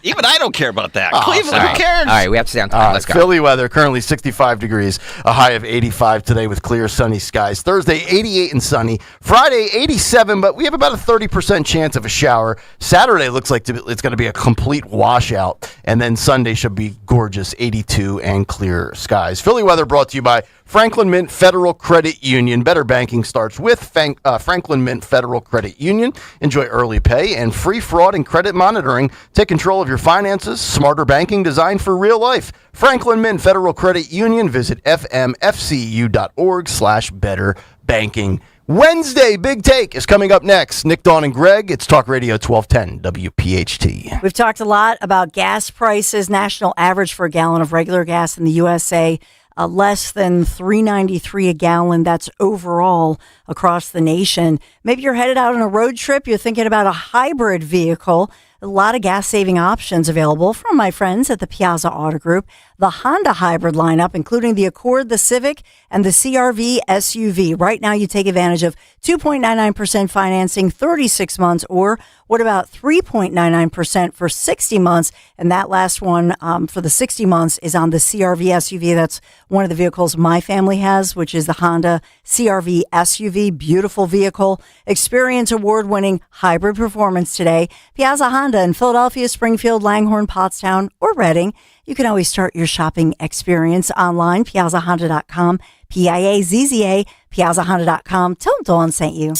Even I don't care about that. Cleveland, who cares? All right, we have to stay on time. Let's go. Philly weather, currently 65 degrees, a high of 85 today with clear sunny skies. Thursday, 88 and sunny. Friday, 87, but we have about a 30% chance of a shower. Saturday looks like it's going to be a complete washout. And then Sunday should be gorgeous, 82 and clear skies. Philly weather brought to you by Franklin Mint Federal Credit Union. Better banking starts with Franklin Mint Federal Credit Union. Enjoy early pay and free fraud and credit monitoring. Take control of your finances. Smarter banking designed for real life. Franklin Mint Federal Credit Union. Visit fmfcu.org/better banking. Wednesday, Big Take is coming up next. Nick, Dawn, and Greg. It's Talk Radio 1210 WPHT. We've talked a lot about gas prices. National average for a gallon of regular gas in the USA, less than $3.93 a gallon. That's overall across the nation. Maybe you're headed out on a road trip. You're thinking about a hybrid vehicle. A lot of gas-saving options available from my friends at the Piazza Auto Group. The Honda hybrid lineup, including the Accord, the Civic, and the CR-V SUV. Right now, you take advantage of 2.99% financing, 36 months, or what about 3.99% for 60 months? And that last one for the 60 months is on the CR-V SUV. That's one of the vehicles my family has, which is the Honda CR-V SUV. Beautiful vehicle. Experience award-winning hybrid performance today. Piazza Honda in Philadelphia, Springfield, Langhorne, Pottstown, or Reading. You can always start your shopping experience online, piazzahonda.com, Piazza, piazzahonda.com. Tell them Dawn sent you.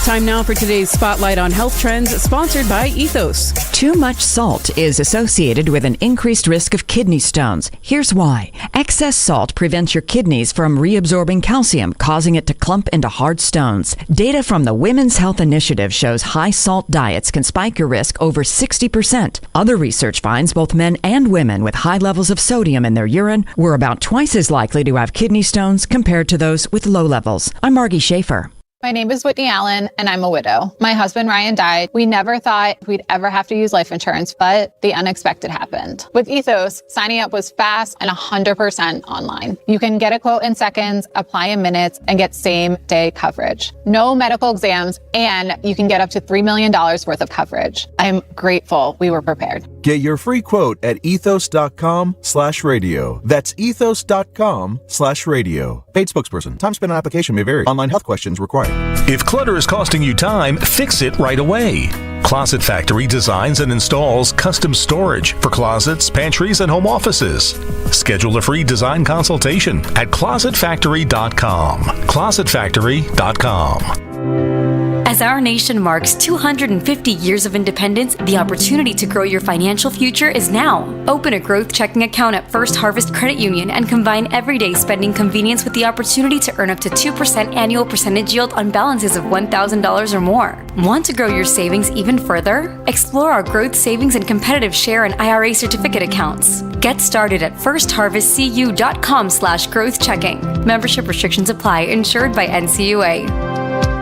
Time now for today's Spotlight on Health Trends, sponsored by Ethos. Too much salt is associated with an increased risk of kidney stones. Here's why. Excess salt prevents your kidneys from reabsorbing calcium, causing it to clump into hard stones. Data from the Women's Health Initiative shows high salt diets can spike your risk over 60%. Other research finds both men and women with high levels of sodium in their urine were about twice as likely to have kidney stones compared to those with low levels. I'm Margie Schaefer. My name is Whitney Allen, and I'm a widow. My husband, Ryan, died. We never thought we'd ever have to use life insurance, but the unexpected happened. With Ethos, signing up was fast and 100% online. You can get a quote in seconds, apply in minutes, and get same-day coverage. No medical exams, and you can get up to $3 million worth of coverage. I'm grateful we were prepared. Get your free quote at ethos.com/radio. That's ethos.com/radio. Paid spokesperson. Time spent on application may vary. Online health questions required. If clutter is costing you time, fix it right away. Closet Factory designs and installs custom storage for closets, pantries, and home offices. Schedule a free design consultation at closetfactory.com. Closetfactory.com. As As our nation marks 250 years of independence, the opportunity to grow your financial future is now. Open a growth checking account at First Harvest Credit Union and combine everyday spending convenience with the opportunity to earn up to 2% annual percentage yield on balances of $1,000 or more. Want to grow your savings even further? Explore our growth savings and competitive share and IRA certificate accounts. Get started at firstharvestcu.com/growth checking. Membership restrictions apply. Insured by NCUA.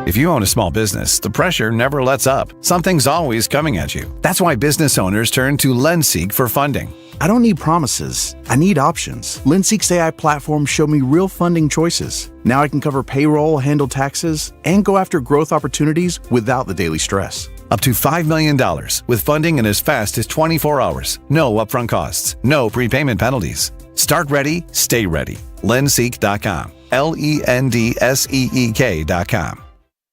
If you own a small business, the pressure never lets up. Something's always coming at you. That's why business owners turn to LendSeek for funding. I don't need promises. I need options. LendSeek's AI platform showed me real funding choices. Now I can cover payroll, handle taxes, and go after growth opportunities without the daily stress. Up to $5 million with funding in as fast as 24 hours. No upfront costs. No prepayment penalties. Start ready, stay ready. LendSeek.com. LendSeek.com.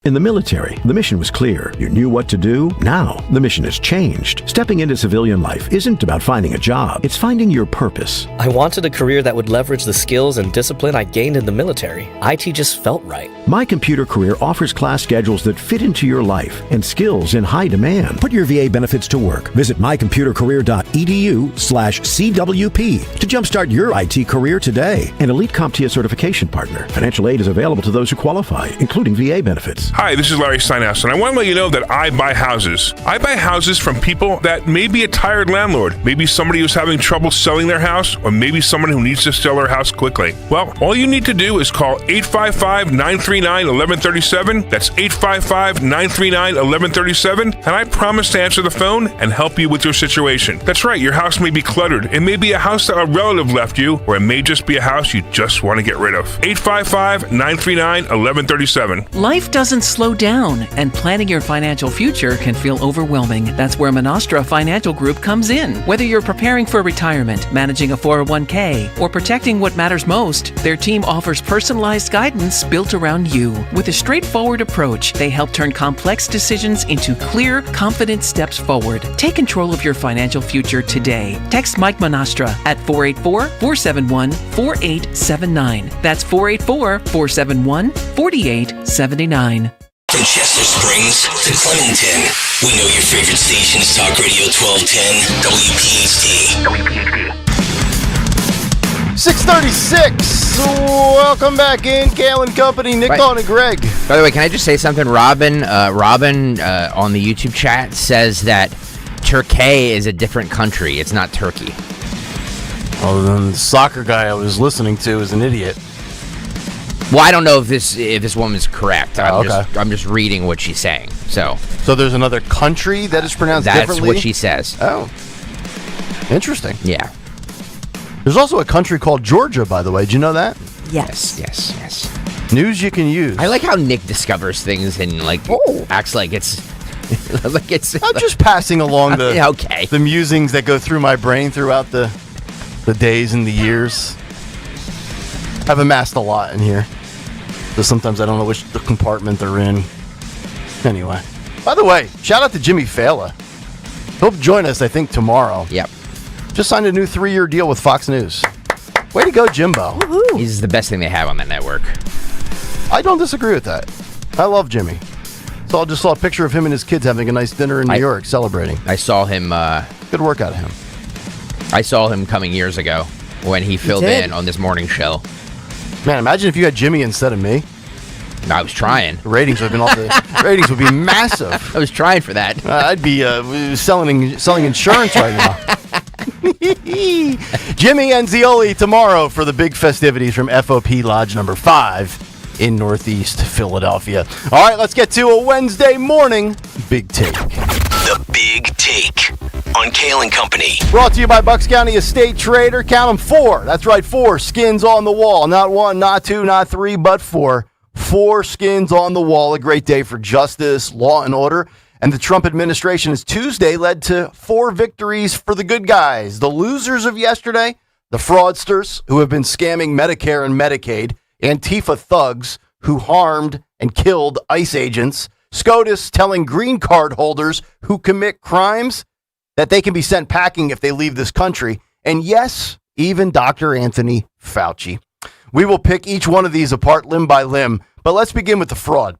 In the military, the mission was clear. You knew what to do. Now, the mission has changed. Stepping into civilian life isn't about finding a job. It's finding your purpose. I wanted a career that would leverage the skills and discipline I gained in the military. IT just felt right. My Computer Career offers class schedules that fit into your life and skills in high demand. Put your VA benefits to work. Visit mycomputercareer.edu/CWP to jumpstart your IT career today. An elite CompTIA certification partner. Financial aid is available to those who qualify, including VA benefits. Hi, this is Larry Steinhaus, and I want to let you know that I buy houses. I buy houses from people that may be a tired landlord, maybe somebody who's having trouble selling their house, or maybe someone who needs to sell their house quickly. Well, all you need to do is call 855-939-1137. That's 855-939-1137, and I promise to answer the phone and help you with your situation. That's right, your house may be cluttered. It may be a house that a relative left you, or it may just be a house you just want to get rid of. 855-939-1137. Life doesn't slow down, and planning your financial future can feel overwhelming. That's where Monastra Financial Group comes in. Whether you're preparing for retirement, managing a 401k, or protecting what matters most, their team offers personalized guidance built around you. With a straightforward approach, they help turn complex decisions into clear, confident steps forward. Take control of your financial future today. Text Mike Monastra at 484-471-4879. That's 484-471-4879. From Chester Springs to Clementon, we know your favorite station is Talk Radio 1210, WPHT. 636. Welcome back in. Kayal and Company, Nick, Dawn, and Greg. By the way, can I just say something? Robin on the YouTube chat says that Turkey is a different country. It's not Turkey. Oh, then the soccer guy I was listening to is an idiot. Well, I don't know if this woman's correct. Okay. I'm just reading what she's saying. So there's another country that is pronounced differently? That's what she says. Oh. Interesting. Yeah. There's also a country called Georgia, by the way. Did you know that? Yes. Yes. News you can use. I like how Nick discovers things and acts like it's I'm just passing along okay. the musings that go through my brain throughout the days and the years. I've amassed a lot in here. So sometimes I don't know which compartment they're in. Anyway. By the way, shout out to Jimmy Fallon. He'll join us, I think, tomorrow. Yep. Just signed a new 3-year deal with Fox News. Way to go, Jimbo. Woo-hoo. He's the best thing they have on that network. I don't disagree with that. I love Jimmy. So I just saw a picture of him and his kids having a nice dinner in New York, celebrating. I saw him. Good work out of him. I saw him coming years ago when he filled in on this morning show. Man, imagine if you had Jimmy instead of me. I was trying. The ratings would have been ratings would be massive. I was trying for that. I'd be selling insurance right now. Jimmy Enzioli tomorrow for the big festivities from FOP Lodge number 5 in Northeast Philadelphia. All right, let's get to a Wednesday morning Big Take. The Big Take on Kayal and Company. Brought to you by Bucks County Estate Trader. Count them 4. That's right, 4 skins on the wall. Not 1, not 2, not 3, but 4. 4 skins on the wall. A great day for justice, law, and order. And the Trump administration's Tuesday led to 4 victories for the good guys. The losers of yesterday, the fraudsters who have been scamming Medicare and Medicaid, Antifa thugs who harmed and killed ICE agents, SCOTUS telling green card holders who commit crimes that they can be sent packing if they leave this country, and yes, even Dr. Anthony Fauci. We will pick each one of these apart limb by limb, but let's begin with the fraud.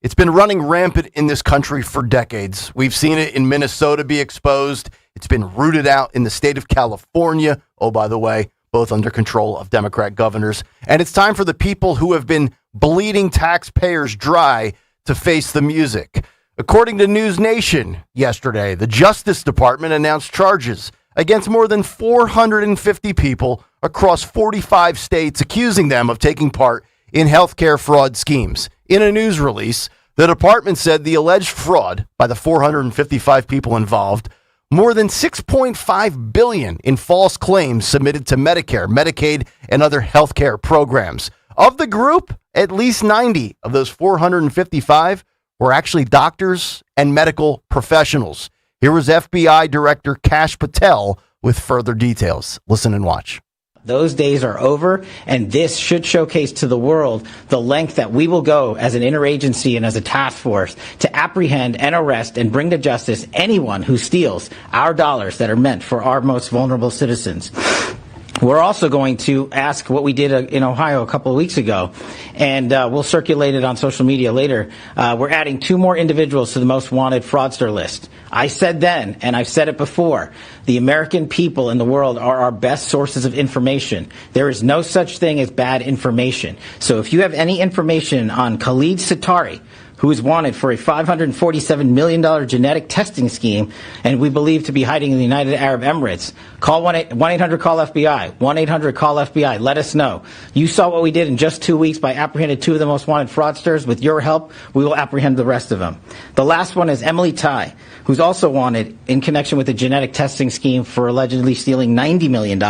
It's been running rampant in this country for decades. We've seen it in Minnesota be exposed. It's been rooted out in the state of California. Oh, by the way, both under control of Democrat governors. And it's time for the people who have been bleeding taxpayers dry to face the music. According to News Nation yesterday, the Justice Department announced charges against more than 450 people across 45 states, accusing them of taking part in healthcare fraud schemes. In a news release, the department said the alleged fraud by the 455 people involved, more than $6.5 billion in false claims submitted to Medicare, Medicaid, and other healthcare programs. Of the group, at least 90 of those 455 were actually doctors and medical professionals. Here was FBI Director Kash Patel with further details. Listen and watch. Those days are over, and this should showcase to the world the length that we will go as an interagency and as a task force to apprehend and arrest and bring to justice anyone who steals our dollars that are meant for our most vulnerable citizens. We're also going to ask what we did in Ohio a couple of weeks ago, and we'll circulate it on social media later. We're adding 2 more individuals to the most wanted fraudster list. I said then, and I've said it before, the American people in the world are our best sources of information. There is no such thing as bad information. So if you have any information on Khalid Sittari, who is wanted for a $547 million genetic testing scheme and we believe to be hiding in the United Arab Emirates, call 1-800-CALL-FBI, 1-800-CALL-FBI. Let us know. You saw what we did in just 2 weeks by apprehending 2 of the most wanted fraudsters. With your help, we will apprehend the rest of them. The last one is Emily Tai, who's also wanted in connection with the genetic testing scheme for allegedly stealing $90 million.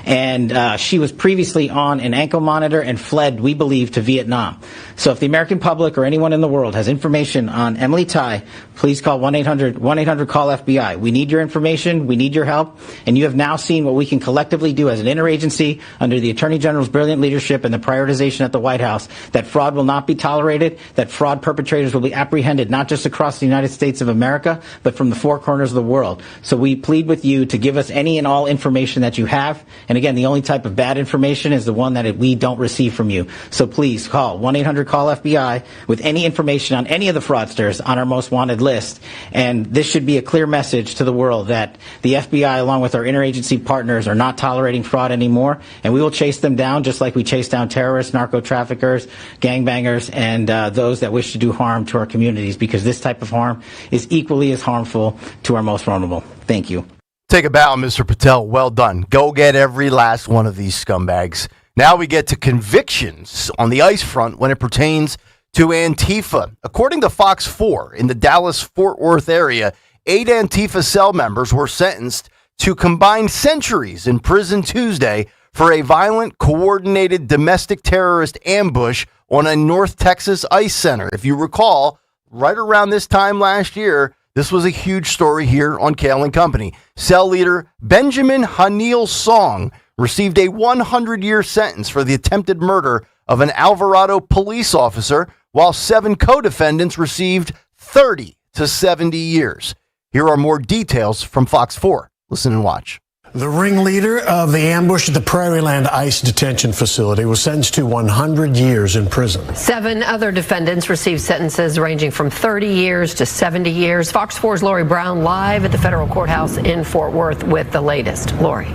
And she was previously on an ankle monitor and fled, we believe, to Vietnam. So if the American public or anyone in the world has information on Emily Tai, please call 1-800-CALL-FBI. We need your information. We need your help. And you have now seen what we can collectively do as an interagency under the Attorney General's brilliant leadership and the prioritization at the White House, that fraud will not be tolerated, that fraud perpetrators will be apprehended not just across the United States of America, but from the 4 corners of the world. So we plead with you to give us any and all information that you have. And again, the only type of bad information is the one that we don't receive from you. So please call 1-800-CALL-FBI with any information on any of the fraudsters on our most wanted list. And this should be a clear message to the world that the FBI, along with our interagency partners, are not tolerating fraud anymore. And we will chase them down just like we chase down terrorists, narco traffickers, gangbangers, and those that wish to do harm to our communities, because this type of harm is equally as harmful to our most vulnerable. Thank you. Take a bow, Mr. Patel. Well done. Go get every last one of these scumbags. Now we get to convictions on the ICE front when it pertains to Antifa. According to Fox 4, in the Dallas-Fort Worth area, 8 Antifa cell members were sentenced to combined centuries in prison Tuesday for a violent, coordinated domestic terrorist ambush on a North Texas ICE center. If you recall, right around this time last year, this was a huge story here on Kayal and Company. Cell leader Benjamin Hanil Song received a 100-year sentence for the attempted murder of an Alvarado police officer, while 7 co-defendants received 30 to 70 years. Here are more details from Fox 4. Listen and watch. The ringleader of the ambush at the Prairieland ICE detention facility was sentenced to 100 years in prison. 7 other defendants received sentences ranging from 30 years to 70 years. Fox 4's Lori Brown live at the federal courthouse in Fort Worth with the latest. Lori.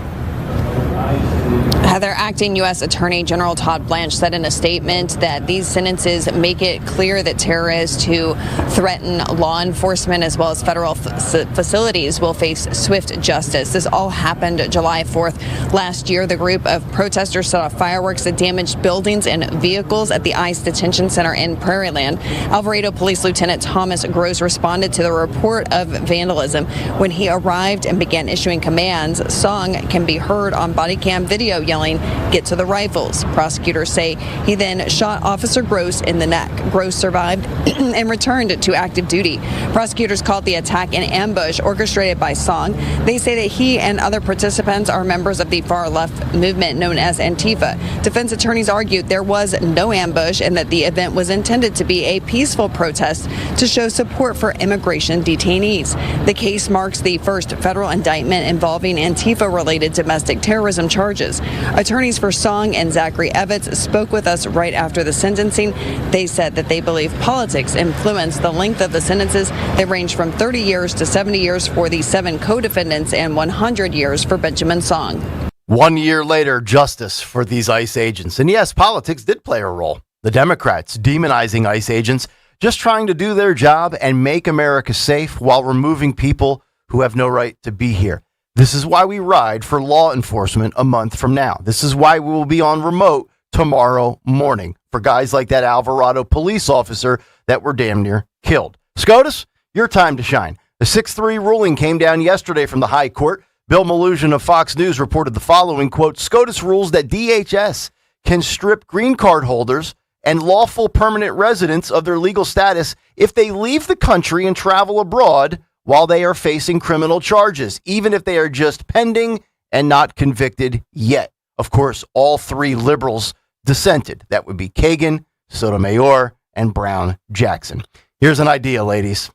Heather, Acting U.S. Attorney General Todd Blanche said in a statement that these sentences make it clear that terrorists who threaten law enforcement as well as federal facilities will face swift justice. This all happened July 4th last year. The group of protesters set off fireworks that damaged buildings and vehicles at the ICE detention center in Prairieland. Alvarado Police Lieutenant Thomas Gross responded to the report of vandalism. When he arrived and began issuing commands, Song can be heard on body cam video yelling, "Get to the rifles." Prosecutors say he then shot Officer Gross in the neck. Gross survived and returned to active duty. Prosecutors called the attack an ambush orchestrated by Song. They say that he and other participants are members of the far-left movement known as Antifa. Defense attorneys argued there was no ambush and that the event was intended to be a peaceful protest to show support for immigration detainees. The case marks the first federal indictment involving Antifa-related domestic terrorism charges. Attorneys for Song and Zachary Evans spoke with us right after the sentencing. They said that they believe politics influenced the length of the sentences. They range from 30 years to 70 years for the 7 co-defendants and 100 years for Benjamin Song. 1 year later, justice for these ICE agents. And yes, politics did play a role. The Democrats demonizing ICE agents, just trying to do their job and make America safe while removing people who have no right to be here. This is why we ride for law enforcement a month from now. This is why we will be on remote tomorrow morning for guys like that Alvarado police officer that were damn near killed. SCOTUS, your time to shine. The 6-3 ruling came down yesterday from the High Court. Bill Maloogian of Fox News reported the following, quote, SCOTUS rules that DHS can strip green card holders and lawful permanent residents of their legal status if they leave the country and travel abroad while they are facing criminal charges, even if they are just pending and not convicted yet. Of course, all 3 liberals dissented. That would be Kagan, Sotomayor, and Brown Jackson. Here's an idea, ladies.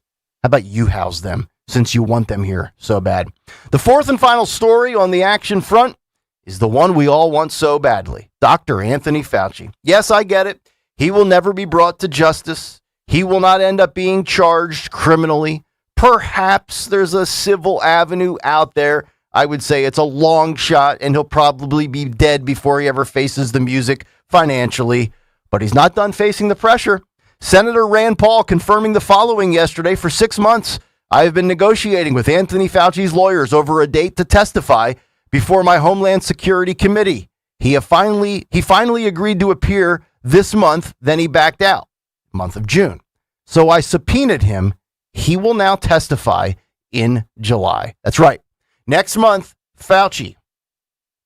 How about you house them, since you want them here so bad? The fourth and final story on the action front is the one we all want so badly. Dr. Anthony Fauci. Yes, I get it. He will never be brought to justice. He will not end up being charged criminally. Perhaps there's a civil avenue out there. I would say it's a long shot, and he'll probably be dead before he ever faces the music financially. But he's not done facing the pressure. Senator Rand Paul confirming the following yesterday: for 6 months, I have been negotiating with Anthony Fauci's lawyers over a date to testify before my Homeland Security Committee. He finally agreed to appear this month, then he backed out, month of June. So I subpoenaed him. He will now testify in July. That's right. Next month, Fauci,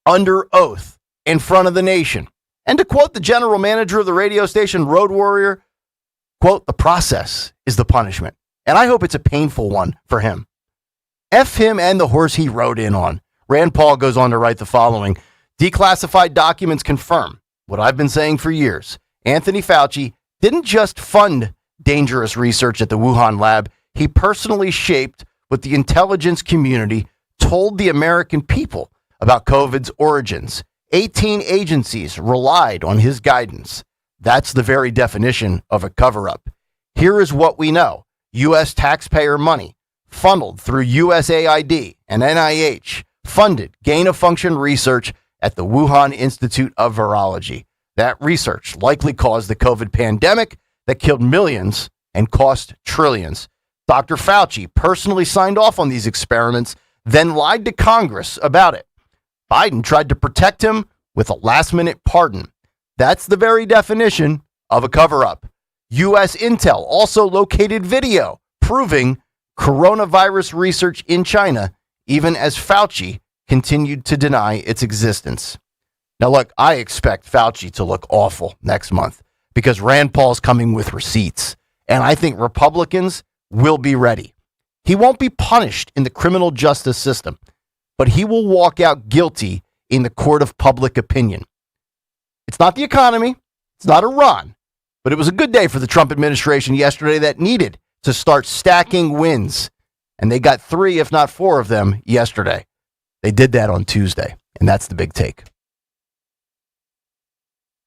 under oath, in front of the nation. And to quote the general manager of the radio station Road Warrior, quote, the process is the punishment. And I hope it's a painful one for him. F him and the horse he rode in on. Rand Paul goes on to write the following: declassified documents confirm what I've been saying for years. Anthony Fauci didn't just fund dangerous research at the Wuhan lab. He personally shaped what the intelligence community told the American people about COVID's origins. 18 agencies relied on his guidance. That's the very definition of a cover-up. Here is what we know. U.S. taxpayer money funneled through USAID and NIH funded gain-of-function research at the Wuhan Institute of Virology. That research likely caused the COVID pandemic that killed millions and cost trillions. Dr. Fauci personally signed off on these experiments, then lied to Congress about it. Biden tried to protect him with a last-minute pardon. That's the very definition of a cover-up. U.S. Intel also located video proving coronavirus research in China, even as Fauci continued to deny its existence. Now, look, I expect Fauci to look awful next month because Rand Paul's coming with receipts, and I think Republicans will be ready. He won't be punished in the criminal justice system, but he will walk out guilty in the court of public opinion. It's not the economy. It's not Iran. But it was a good day for the Trump administration yesterday that needed to start stacking wins. And they got 3, if not 4 of them yesterday. They did that on Tuesday. And that's the big take.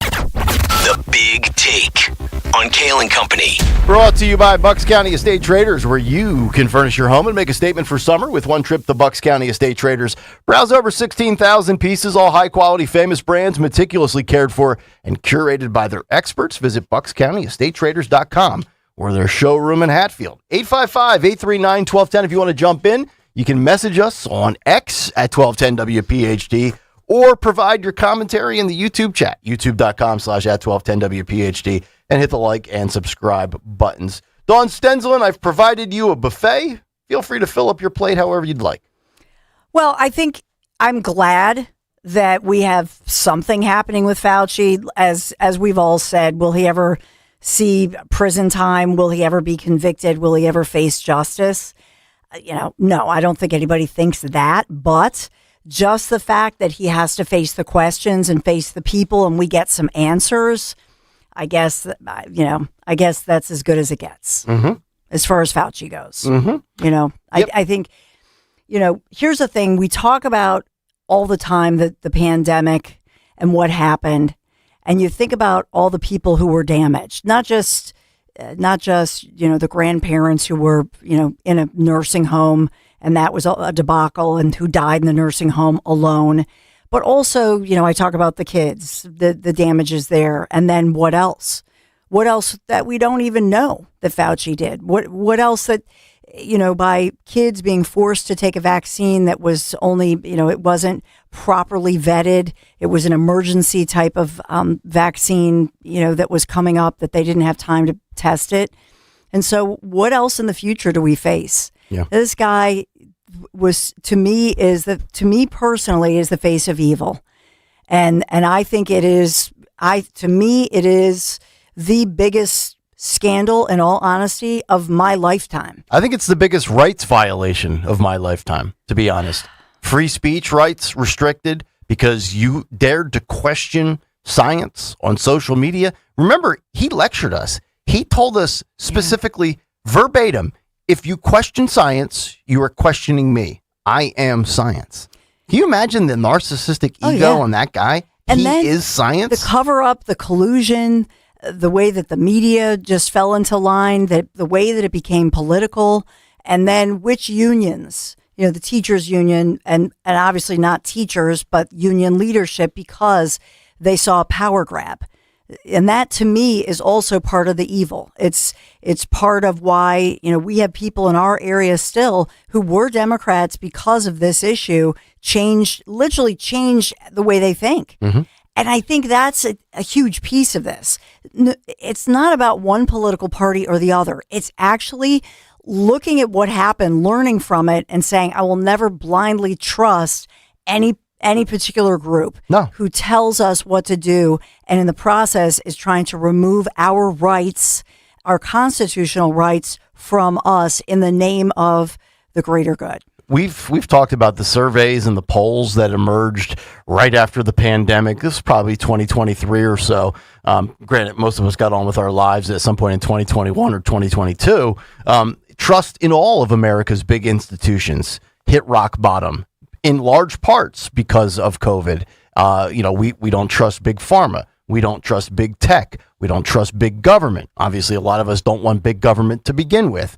The Big Take on Kayal and Company. Brought to you by Bucks County Estate Traders, where you can furnish your home and make a statement for summer with one trip to Bucks County Estate Traders. Browse over 16,000 pieces, all high-quality, famous brands, meticulously cared for and curated by their experts. Visit BucksCountyEstateTraders.com or their showroom in Hatfield. 855-839-1210 if you want to jump in. You can message us on X at 1210WPHT. Or provide your commentary in the YouTube chat, youtube.com/@1210WPHT, and hit the like and subscribe buttons. Dawn Stenzlin, I've provided you a buffet. Feel free to fill up your plate however you'd like. Well, I think I'm glad that we have something happening with Fauci. As we've all said, will he ever see prison time? Will he ever be convicted? Will he ever face justice? No, I don't think anybody thinks that, but just the fact that he has to face the questions and face the people and we get some answers, I guess that's as good as it gets as far as Fauci goes. I think, here's the thing. We talk about all the time that the pandemic and what happened, and you think about all the people who were damaged, not just the grandparents who were in a nursing home and that was a debacle and who died in the nursing home alone, but also I talk about the kids, the damages there, and then what else that we don't even know that Fauci did, what else that by kids being forced to take a vaccine that was only, it wasn't properly vetted. It was an emergency type of vaccine, that was coming up that they didn't have time to test it. And so what else in the future do we face? Yeah. This guy to me personally is the face of evil. And I think it is the biggest scandal, in all honesty, of my lifetime. I think it's the biggest rights violation of my lifetime, to be honest. Free speech rights restricted because you dared to question science on social media. Remember, he lectured us. He told us specifically, verbatim, if you question science, you are questioning me. I am science. Can you imagine the narcissistic ego on that guy? And he is science. The cover up, the collusion, the way that the media just fell into line, that the way that it became political, and then which unions, the teachers union, and obviously not teachers, but union leadership, because they saw a power grab. And that to me is also part of the evil. It's part of why, we have people in our area still who were Democrats because of this issue, literally changed the way they think. Mm-hmm. And I think that's a huge piece of this. It's not about one political party or the other. It's actually looking at what happened, learning from it, and saying, I will never blindly trust any particular group who tells us what to do, and in the process is trying to remove our rights, our constitutional rights, from us in the name of the greater good. We've talked about the surveys and the polls that emerged right after the pandemic. This is probably 2023 or so. Granted, most of us got on with our lives at some point in 2021 or 2022. Trust in all of America's big institutions hit rock bottom in large parts because of COVID. We don't trust big pharma. We don't trust big tech. We don't trust big government. Obviously, a lot of us don't want big government to begin with.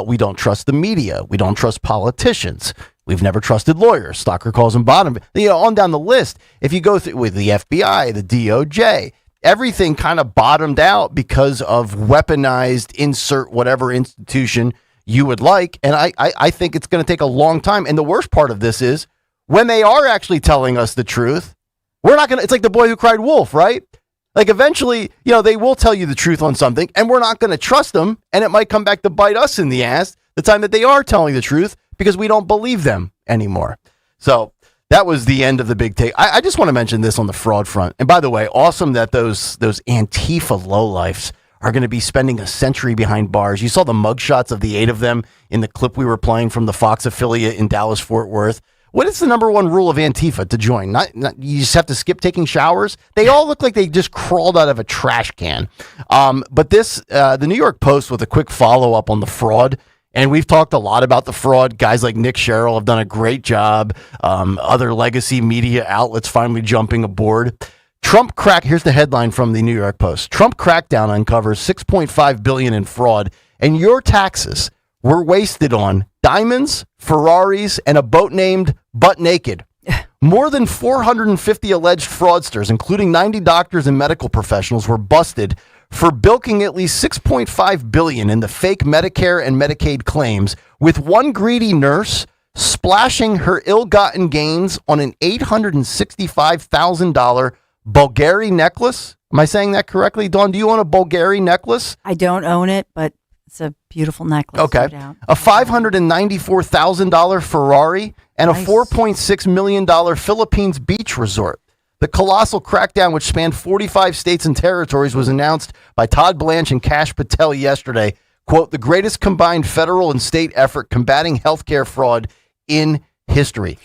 We don't trust the media. We don't trust politicians. We've never trusted lawyers. Stocker calls them bottom. On down the list, if you go through with the FBI, the DOJ, everything kind of bottomed out because of weaponized insert whatever institution you would like. And I think it's going to take a long time. And the worst part of this is when they are actually telling us the truth, we're not going to, it's like the boy who cried wolf, right? Like eventually, they will tell you the truth on something and we're not going to trust them. And it might come back to bite us in the ass the time that they are telling the truth because we don't believe them anymore. So that was the end of the big take. I just want to mention this on the fraud front. And by the way, awesome that those Antifa lowlifes are going to be spending a century behind bars. You saw the mugshots of the 8 of them in the clip we were playing from the Fox affiliate in Dallas, Fort Worth. What is the number one rule of Antifa to join? Not you just have to skip taking showers. They all look like they just crawled out of a trash can. But the New York Post with a quick follow-up on the fraud. And we've talked a lot about the fraud. Guys like Nick Sherrill have done a great job. Other legacy media outlets finally jumping aboard. Here's the headline from the New York Post. Trump crackdown uncovers $6.5 billion in fraud, and your taxes were wasted on diamonds, Ferraris, and a boat named Butt Naked. More than 450 alleged fraudsters, including 90 doctors and medical professionals, were busted for bilking at least $6.5 billion in the fake Medicare and Medicaid claims, with one greedy nurse splashing her ill-gotten gains on an $865,000 Bulgari necklace. Am I saying that correctly? Dawn, do you own a Bulgari necklace? I don't own it, but it's a beautiful necklace. Okay. No, a $594,000 Ferrari and nice. A $4.6 million Philippines beach resort. The colossal crackdown, which spanned 45 states and territories, was announced by Todd Blanche and Kash Patel yesterday. Quote, the greatest combined federal and state effort combating healthcare fraud in history.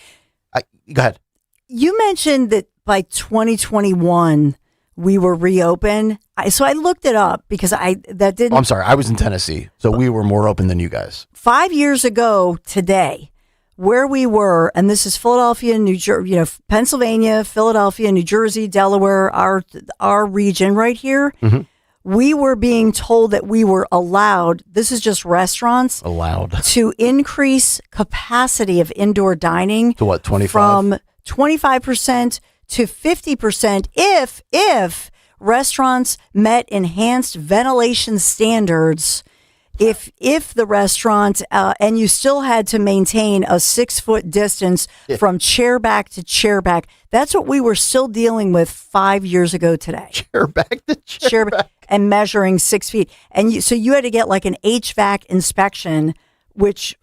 Go ahead. You mentioned that by 2021, we were reopened. So I looked it up because I'm sorry, I was in Tennessee, so we were more open than you guys. 5 years ago today, where we were, and this is Philadelphia, New Jersey, Pennsylvania, Philadelphia, New Jersey, Delaware, our region right here. Mm-hmm. We were being told that we were allowed, this is just restaurants, to increase capacity of indoor dining. To what, 25? From 25% to 50% if restaurants met enhanced ventilation standards. If the restaurant, and you still had to maintain a 6-foot distance from chair back to chair back. That's what we were still dealing with 5 years ago today. Chair back to chair back. And measuring 6 feet. And so you had to get like an HVAC inspection, which,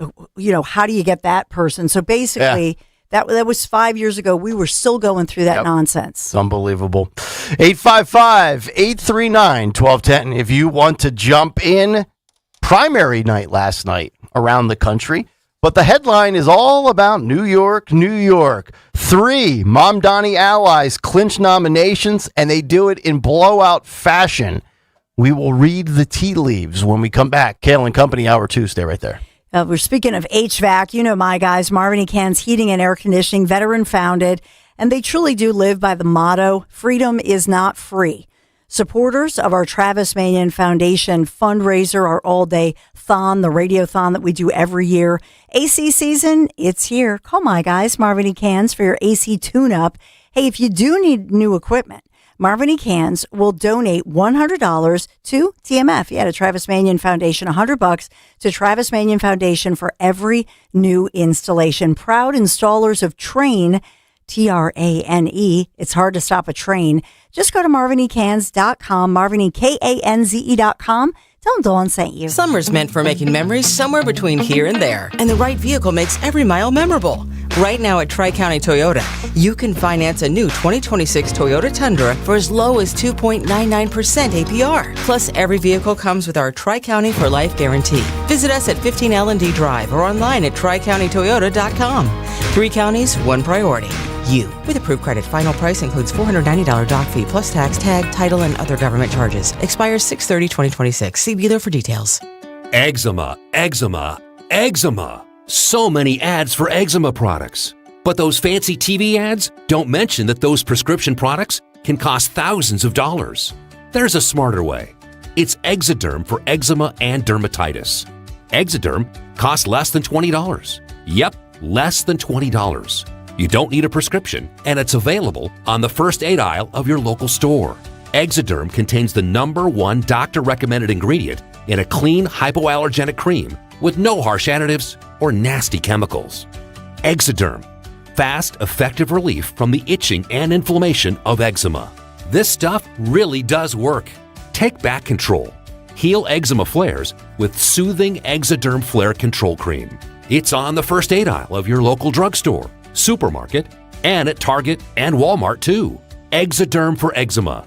how do you get that person? So basically, that was 5 years ago. We were still going through that nonsense. It's unbelievable. 855-839-1210. If you want to jump in, primary night last night around the country. But the headline is all about New York, New York. 3 Mamdani allies clinch nominations, and they do it in blowout fashion. We will read the tea leaves when we come back. Kayal and Company, Hour 2. Stay right there. We're speaking of HVAC. You know my guys, Mamdani Cans Heating and Air Conditioning, veteran founded, and they truly do live by the motto, freedom is not free. Supporters of our Travis Manion Foundation fundraiser, our all-day thon, the radiothon that we do every year. AC season, it's here. Call my guys, Mamdani Cans, for your AC tune-up. Hey, if you do need new equipment, Mamdani Cans will donate $100 to TMF. Yeah, to Travis Manion Foundation, $100 to Travis Manion Foundation for every new installation. Proud installers of Trane, Trane. It's hard to stop a train. Just go to MarviniCans.com, MarviniKanze.com. Tell them Dawn sent you. Summer's meant for making memories somewhere between here and there. And the right vehicle makes every mile memorable. Right now at Tri-County Toyota, you can finance a new 2026 Toyota Tundra for as low as 2.99% APR. Plus, every vehicle comes with our Tri-County for Life guarantee. Visit us at 15 L&D Drive or online at TriCountyToyota.com. 3 counties, 1 priority. You. With approved credit, final price includes $490 doc fee plus tax, tag, title, and other government charges. Expires 6/30/2026. See dealer for details. Eczema, eczema, eczema. So many ads for eczema products. But those fancy TV ads don't mention that those prescription products can cost thousands of dollars. There's a smarter way. It's Exoderm for eczema and dermatitis. Exoderm costs less than $20. Yep, less than $20. You don't need a prescription, and it's available on the first aid aisle of your local store. Exoderm contains the #1 doctor-recommended ingredient in a clean, hypoallergenic cream with no harsh additives or nasty chemicals. Exoderm, fast, effective relief from the itching and inflammation of eczema. This stuff really does work. Take back control. Heal eczema flares with soothing Exoderm Flare Control Cream. It's on the first aid aisle of your local drugstore, supermarket, and at Target and Walmart too. Exoderm for eczema.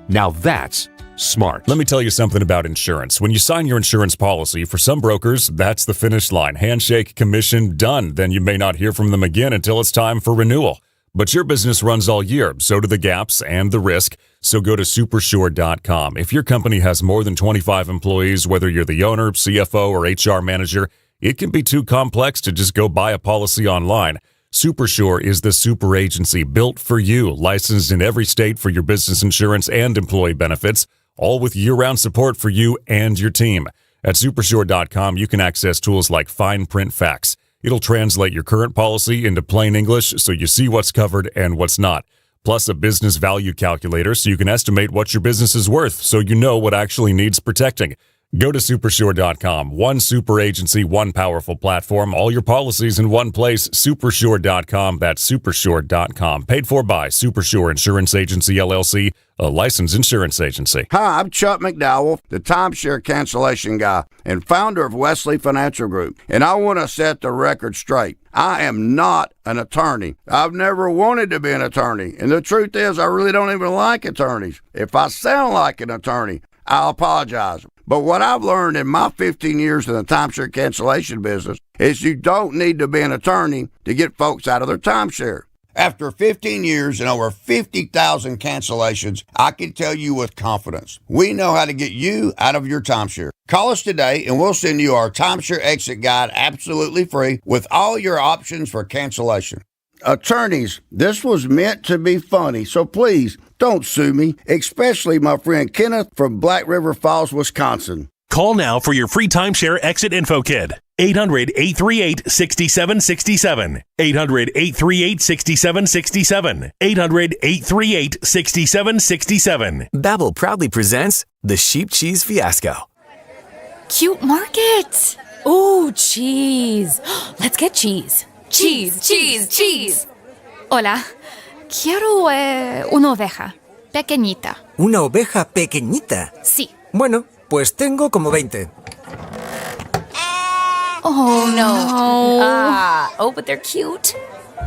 Now that's smart. Let me tell you something about insurance. When you sign your insurance policy, for some brokers, that's the finish line. Handshake, commission, done. Then you may not hear from them again until it's time for renewal. But your business runs all year, so do the gaps and the risk. So go to Supersure.com. If your company has more than 25 employees, whether you're the owner, CFO, or HR manager, it can be too complex to just go buy a policy online. Supersure is the super agency built for you, licensed in every state for your business insurance and employee benefits, all with year-round support for you and your team. At Supersure.com, you can access tools like fine print facts. It'll translate your current policy into plain English so you see what's covered and what's not. Plus a business value calculator so you can estimate what your business is worth so you know what actually needs protecting. Go to Supersure.com. One super agency, one powerful platform. All your policies in one place. Supersure.com. That's Supersure.com. Paid for by Supersure Insurance Agency, LLC, a licensed insurance agency. Hi, I'm Chuck McDowell, the timeshare cancellation guy and founder of Wesley Financial Group. And I want to set the record straight. I am not an attorney. I've never wanted to be an attorney. And the truth is, I really don't even like attorneys. If I sound like an attorney, I'll apologize. But what I've learned in my 15 years in the timeshare cancellation business is you don't need to be an attorney to get folks out of their timeshare. After 15 years and over 50,000 cancellations, I can tell you with confidence, we know how to get you out of your timeshare. Call us today and we'll send you our timeshare exit guide absolutely free with all your options for cancellation. Attorneys, this was meant to be funny, so please don't sue me, especially my friend Kenneth from Black River Falls, Wisconsin. Call now for your free timeshare exit info kit. 800-838-6767. 800-838-6767. 800-838-6767. Babbel proudly presents the Sheep Cheese Fiasco. Cute market. Ooh, cheese. Let's get cheese. Cheese, cheese, cheese. Hola. Quiero una oveja. Pequeñita. ¿Una oveja pequeñita? Sí. Bueno, pues tengo como 20. Oh, no. But they're cute.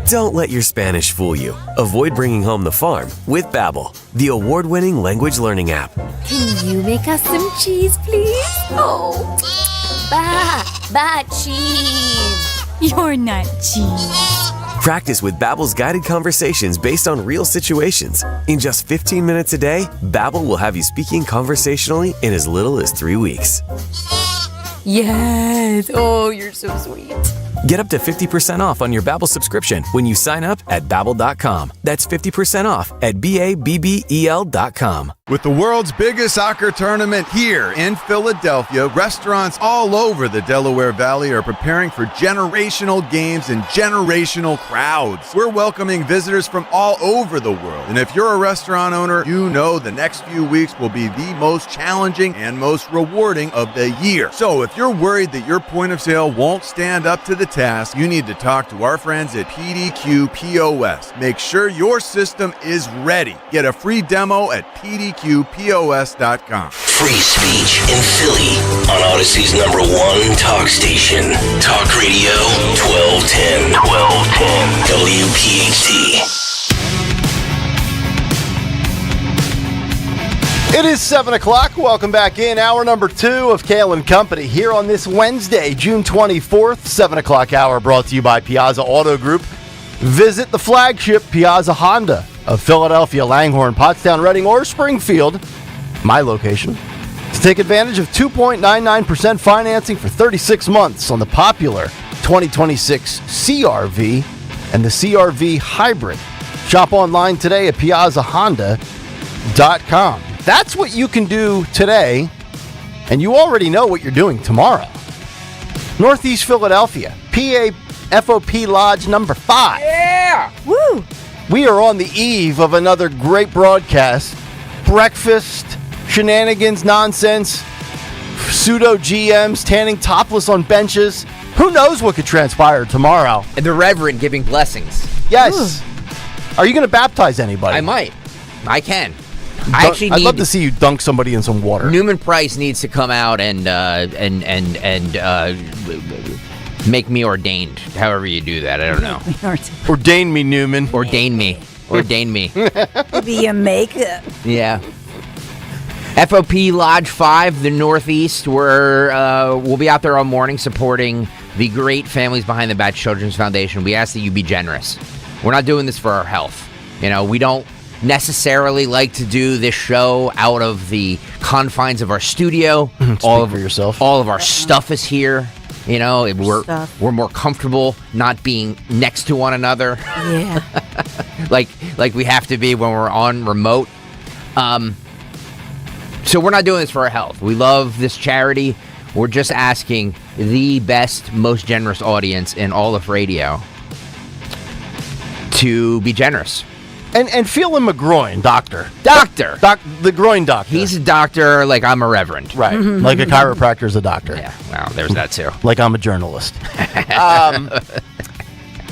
Don't let your Spanish fool you. Avoid bringing home the farm with Babbel, the award-winning language learning app. Can you make us some cheese, please? Oh, cheese. You're not cheese. Practice with Babbel's guided conversations based on real situations. In just 15 minutes a day, Babbel will have you speaking conversationally in as little as 3 weeks. Yes. Oh, you're so sweet. Get up to 50% off on your Babbel subscription when you sign up at Babbel.com. That's 50% off at Babbel.com. With the world's biggest soccer tournament here in Philadelphia, restaurants all over the Delaware Valley are preparing for generational games and generational crowds. We're welcoming visitors from all over the world. And if you're a restaurant owner, you know the next few weeks will be the most challenging and most rewarding of the year. So if you're worried that your point of sale won't stand up to the task, you need to talk to our friends at PDQ POS. Make sure your system is ready. Get a free demo at PDQPOS.com. Free speech in Philly on Odyssey's #1 talk station. Talk Radio 1210. WPHT. It is 7 o'clock. Welcome back in. Hour number 2 of Kayal and Company here on this Wednesday, June 24th, 7 o'clock hour, brought to you by Piazza Auto Group. Visit the flagship Piazza Honda of Philadelphia, Langhorne, Pottstown, Reading, or Springfield, my location, to take advantage of 2.99% financing for 36 months on the popular 2026 CRV and the CRV Hybrid. Shop online today at piazzahonda.com. That's what you can do today, and you already know what you're doing tomorrow. Northeast Philadelphia, PA FOP Lodge number 5. Yeah! Woo! We are on the eve of another great broadcast. Breakfast, shenanigans, nonsense, pseudo GMs tanning topless on benches. Who knows what could transpire tomorrow? And the Reverend giving blessings. Yes. Ooh. Are you going to baptize anybody? I might. I can. I'd love to see you dunk somebody in some water. Newman Price needs to come out and make me ordained. However you do that, I don't know. Ordain me, Newman. Ordain me. Ordain me. Maybe you make it. Yeah. FOP Lodge 5, the Northeast. We'll be out there all morning supporting the great families behind the Bad Children's Foundation. We ask that you be generous. We're not doing this for our health. You know, we don't necessarily like to do this show out of the confines of our studio. All for yourself. All of our stuff is here. You know, we're more comfortable not being next to one another. Yeah. like we have to be when we're on remote. So we're not doing this for our health. We love this charity. We're just asking the best, most generous audience in all of radio to be generous. And feel in my groin, doctor. The groin doctor. He's a doctor like I'm a reverend. Right. Mm-hmm. Like a chiropractor's a doctor. Yeah, well, there's that too. Like I'm a journalist.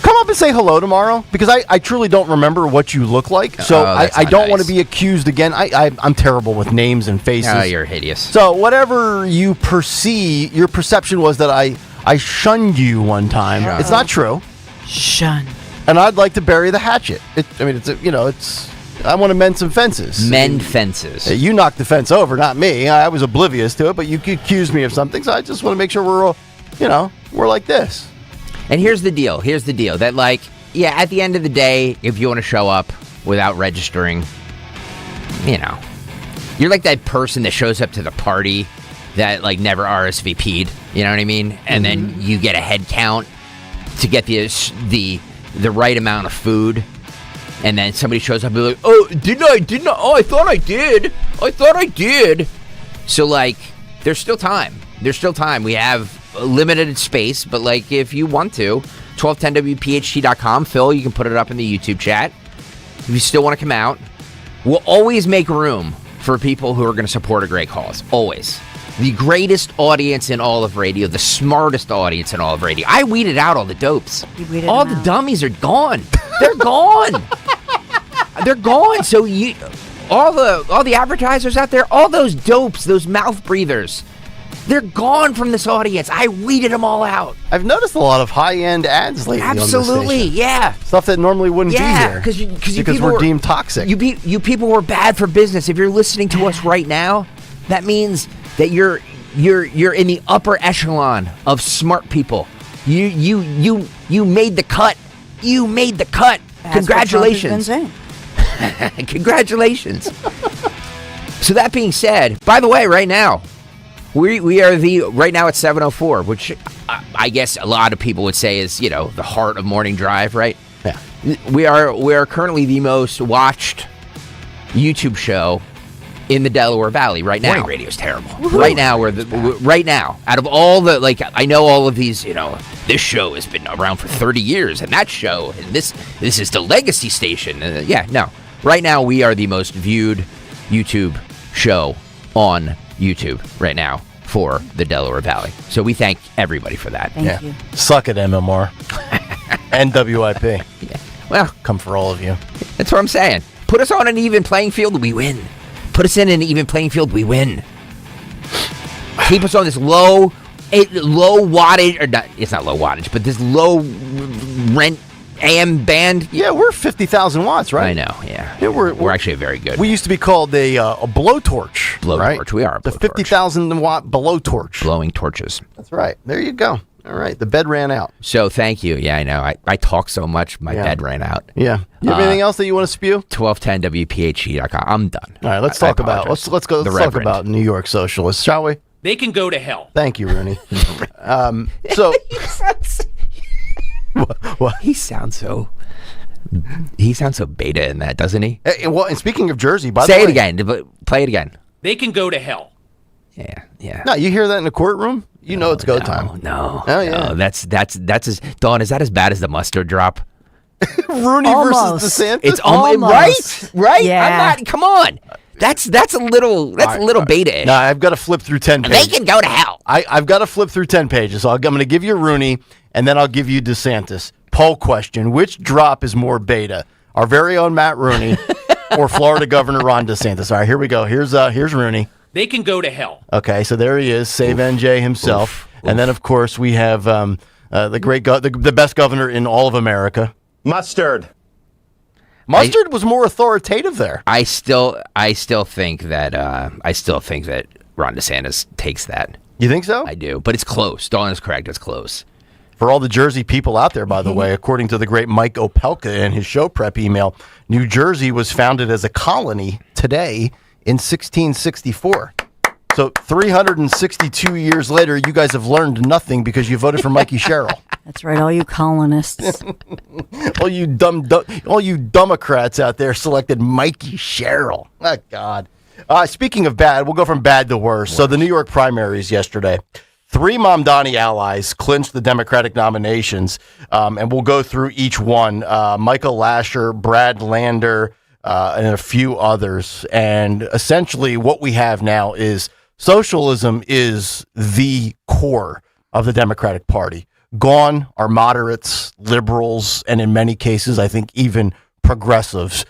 Come up and say hello tomorrow, because I truly don't remember what you look like. So I don't want to be accused again. I'm terrible with names and faces. Oh, you're hideous. So whatever you perceive, your perception was that I shunned you one time. Shun. It's not true. Shun. And I'd like to bury the hatchet. I want to mend some fences. Mend fences. You knocked the fence over, not me. I was oblivious to it, but you accused me of something, so I just want to make sure we're like this. And here's the deal. That, like, Yeah, at the end of the day, if you want to show up without registering, you're like that person that shows up to the party that like never RSVP'd. You know what I mean? And then you get a head count to get the right amount of food. And then somebody shows up and be like, oh, didn't I? Oh, I thought I did. So, like, there's still time. We have a limited space, but, like, if you want to, 1210WPHT.com. Phil, you can put it up in the YouTube chat. If you still want to come out, we'll always make room for people who are going to support a great cause. Always. The greatest audience in all of radio, the smartest audience in all of radio. I weeded out all the dopes. All the dummies are gone. They're gone. They're gone. So all the advertisers out there, all those dopes, those mouth breathers, they're gone from this audience. I weeded them all out. I've noticed a lot of high-end ads lately. Absolutely, on this station. yeah. Stuff that normally wouldn't be here. Because we're deemed toxic. You people were bad for business. If you're listening to us right now, that means that you're in the upper echelon of smart people. You made the cut. You made the cut. That's Congratulations. what Trump has been saying. Congratulations. So that being said, by the way, right now, we are right now at 7:04, which I guess a lot of people would say is, the heart of morning drive, right? Yeah. We are currently the most watched YouTube show in the Delaware Valley right now. Morning radio is terrible. Woo-hoo. Right now, right now, out of all the, like, I know all of these, this show has been around for 30 years, and that show, and this is the legacy station. Right now, we are the most viewed YouTube show on YouTube right now for the Delaware Valley. So we thank everybody for that. Thank you. Suck it, MMR. and WIP. Yeah. Well, come for all of you. That's what I'm saying. Put us on an even playing field, we win. Put us in an even playing field, we win. Keep us on this low wattage, or not, it's not low wattage, but this low rent AM band. Yeah, we're 50,000 watts, right? I know, yeah. We're actually very good. We used to be called a blowtorch. Blowtorch, right? We are a blowtorch. The 50,000 watt blowtorch. Blowing torches. That's right. There you go. All right, the bed ran out. So thank you. Yeah, I know. I talk so much, my bed ran out. Yeah. You have anything else that you want to spew? 1210WPHT.com. I'm done. All right, let's talk about New York Socialists, shall we? They can go to hell. Thank you, Rooney. What? He sounds so beta in that, doesn't he? And speaking of Jersey, by the way, say it again. Play it again. They can go to hell. Yeah. No, you hear that in the courtroom? It's go time. No. Oh yeah. No, that's Dawn, is that as bad as the mustard drop? Rooney Almost. versus DeSantis? It's almost right. Yeah. I'm not. Come on. That's a little beta-ish. No, I've got to flip through 10 pages. They can go to hell. I've got to flip through 10 pages. So I'm going to give you Rooney, and then I'll give you DeSantis. Poll question: which drop is more beta? Our very own Matt Rooney or Florida Governor Ron DeSantis? All right, here we go. Here's Rooney. They can go to hell. Okay, so there he is, Save NJ himself. And then, of course, we have the best governor in all of America. Mustard was more authoritative there. I still think that Ron DeSantis takes that. You think so? I do, but it's close. Dawn is correct. It's close. For all the Jersey people out there, by the way, according to the great Mike Opelka in his show prep email, New Jersey was founded as a colony today in 1664. So 362 years later, you guys have learned nothing because you voted for Mikey Sherrill. That's right, all you colonists. all you Democrats out there selected Mikey Sherrill. Oh, God. Speaking of bad, we'll go from bad to worse. So the New York primaries yesterday. 3 Mamdani allies clinched the Democratic nominations, and we'll go through each one. Michael Lasher, Brad Lander, and a few others. And essentially what we have now is socialism is the core of the Democratic Party. Gone are moderates, liberals, and in many cases, I think even progressives.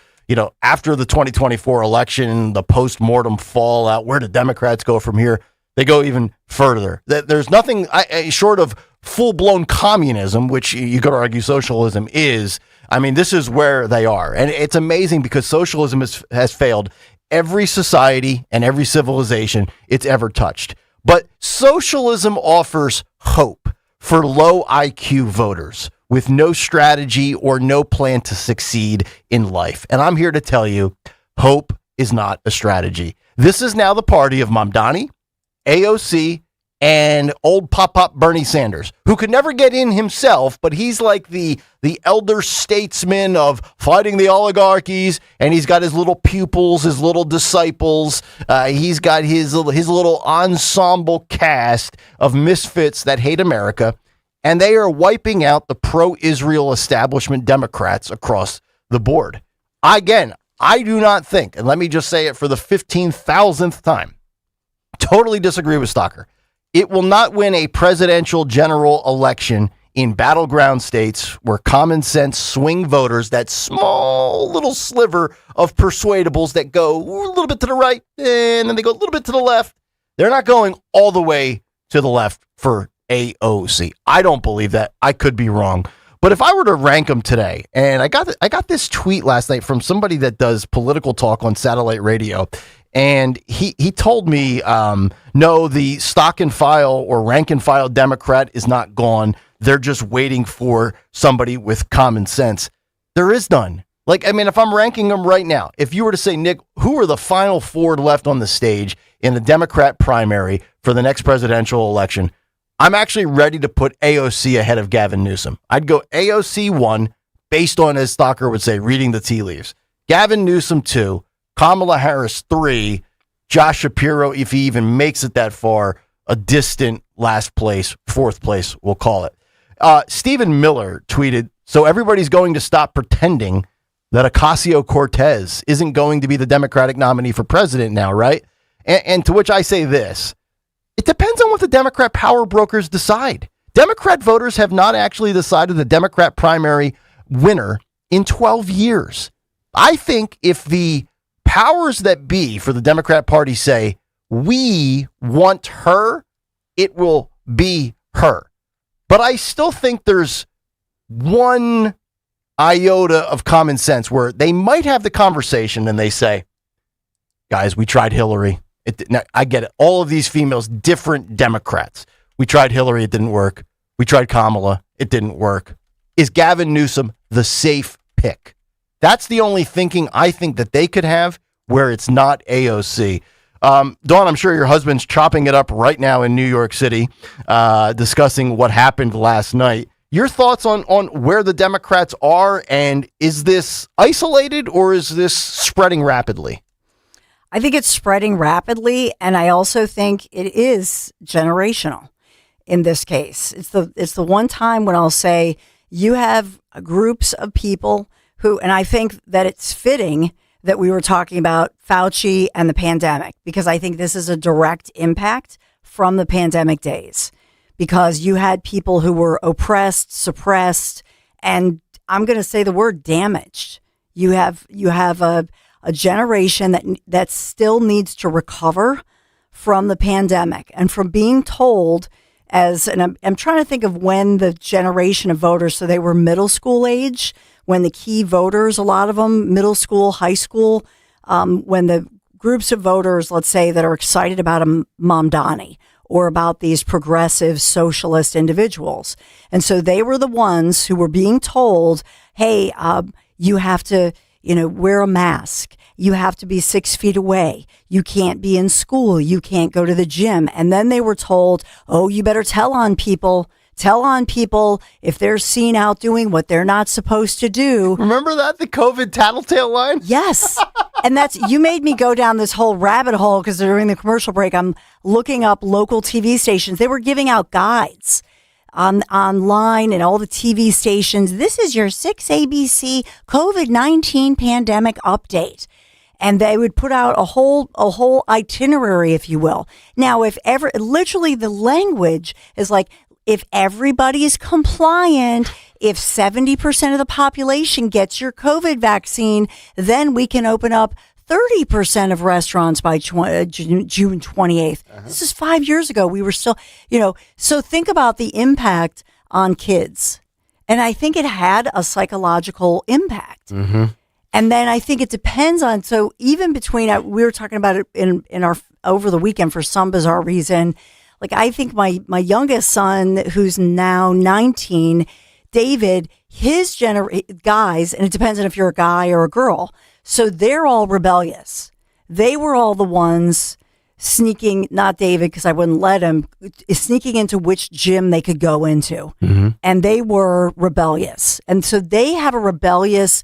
After the 2024 election, the post-mortem fallout, where do Democrats go from here? They go even further. There's nothing short of full-blown communism, which you could argue socialism is. I mean, this is where they are. And it's amazing because socialism has failed every society and every civilization it's ever touched. But socialism offers hope for low IQ voters. with no strategy or no plan to succeed in life. And I'm here to tell you, hope is not a strategy. This is now the party of Mamdani, AOC, and old Pop Bernie Sanders, who could never get in himself, but he's like the elder statesman of fighting the oligarchies, and he's got his little pupils, his little disciples. He's got his little ensemble cast of misfits that hate America, and they are wiping out the pro-Israel establishment Democrats across the board. I do not think, and let me just say it for the 15,000th time, totally disagree with Stocker. It will not win a presidential general election in battleground states where common sense swing voters, that small little sliver of persuadables that go a little bit to the right and then they go a little bit to the left. They're not going all the way to the left for AOC. I don't believe that. I could be wrong. But if I were to rank them today, and I got this tweet last night from somebody that does political talk on satellite radio, and he told me, no, the stock and file or rank and file Democrat is not gone. They're just waiting for somebody with common sense. There is none. If I'm ranking them right now, if you were to say, Nick, who are the final four left on the stage in the Democrat primary for the next presidential election, I'm actually ready to put AOC ahead of Gavin Newsom. I'd go AOC 1, based on, as Stocker would say, reading the tea leaves. Gavin Newsom 2, Kamala Harris 3, Josh Shapiro, if he even makes it that far, a distant last place, fourth place, we'll call it. Stephen Miller tweeted, so everybody's going to stop pretending that Ocasio-Cortez isn't going to be the Democratic nominee for president now, right? And to which I say this, it depends on what the Democrat power brokers decide. Democrat voters have not actually decided the Democrat primary winner in 12 years. I think if the powers that be for the Democrat Party say, we want her, it will be her. But I still think there's one iota of common sense where they might have the conversation and they say, guys, we tried Hillary. Now, I get it. All of these females, different Democrats. We tried Hillary. It didn't work. We tried Kamala. It didn't work. Is Gavin Newsom the safe pick? That's the only thinking I think that they could have where it's not AOC. Dawn, I'm sure your husband's chopping it up right now in New York City, discussing what happened last night. Your thoughts on where the Democrats are, and is this isolated or is this spreading rapidly? I think it's spreading rapidly, and I also think it is generational in this case. It's the one time when I'll say you have groups of people who, and I think that it's fitting that we were talking about Fauci and the pandemic, because I think this is a direct impact from the pandemic days, because you had people who were oppressed, suppressed, and I'm going to say the word damaged. You have a generation that still needs to recover from the pandemic and from being told and I'm trying to think of when the generation of voters, so they were middle school age, when the key voters, a lot of them, middle school, high school, when the groups of voters, let's say, that are excited about a Mamdani or about these progressive socialist individuals. And so they were the ones who were being told, hey, you have to, wear a mask. You have to be 6 feet away. You can't be in school. You can't go to the gym. And then they were told, oh, you better tell on people if they're seen out doing what they're not supposed to do. Remember that? The COVID tattletale line? Yes. And you made me go down this whole rabbit hole because during the commercial break, I'm looking up local TV stations. They were giving out guides online and all the TV stations. This is your 6 ABC COVID-19 pandemic update. And they would put out a whole itinerary, if you will. Now, literally the language is like, if everybody is compliant, if 70% of the population gets your COVID vaccine, then we can open up 30% of restaurants by June 28th. This is 5 years ago. We were still, so think about the impact on kids. And I think it had a psychological impact. Mm-hmm. And then I think it depends on, so even between, we were talking about it in our, over the weekend for some bizarre reason. Like, I think my youngest son, who's now 19, David, his guys, and it depends on if you're a guy or a girl. So they're all rebellious. They were all the ones sneaking, not David, because I wouldn't let him, sneaking into which gym they could go into. And they were rebellious. And so they have a rebellious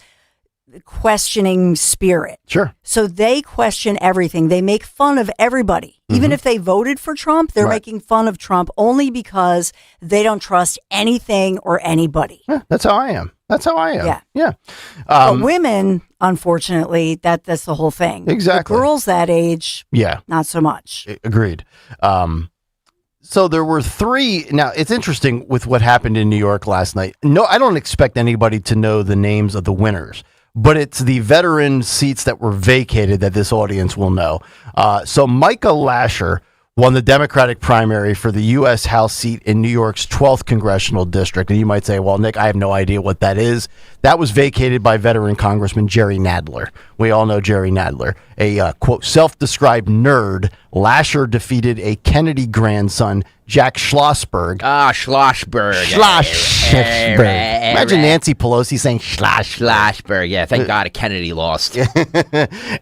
questioning spirit. Sure. So they question everything. They make fun of everybody. Even if they voted for Trump, they're making fun of Trump only because they don't trust anything or anybody. Yeah, that's how I am. Yeah. But women, unfortunately, that's the whole thing. Exactly. The girls that age, Yeah. not so much. Agreed. So there were 3. Now, it's interesting with what happened in New York last night. No, I don't expect anybody to know the names of the winners, but it's the veteran seats that were vacated that this audience will know. So Micah Lasher won the Democratic primary for the U.S. House seat in New York's 12th congressional district. And you might say, well, Nick, I have no idea what that is. That was vacated by veteran Congressman Jerry Nadler. We all know Jerry Nadler. A, quote, self-described nerd, Lasher defeated a Kennedy grandson, Jack Schlossberg. Schlossberg. Schlossberg. Imagine Nancy Pelosi saying Schlossberg. Yeah, thank God Kennedy lost.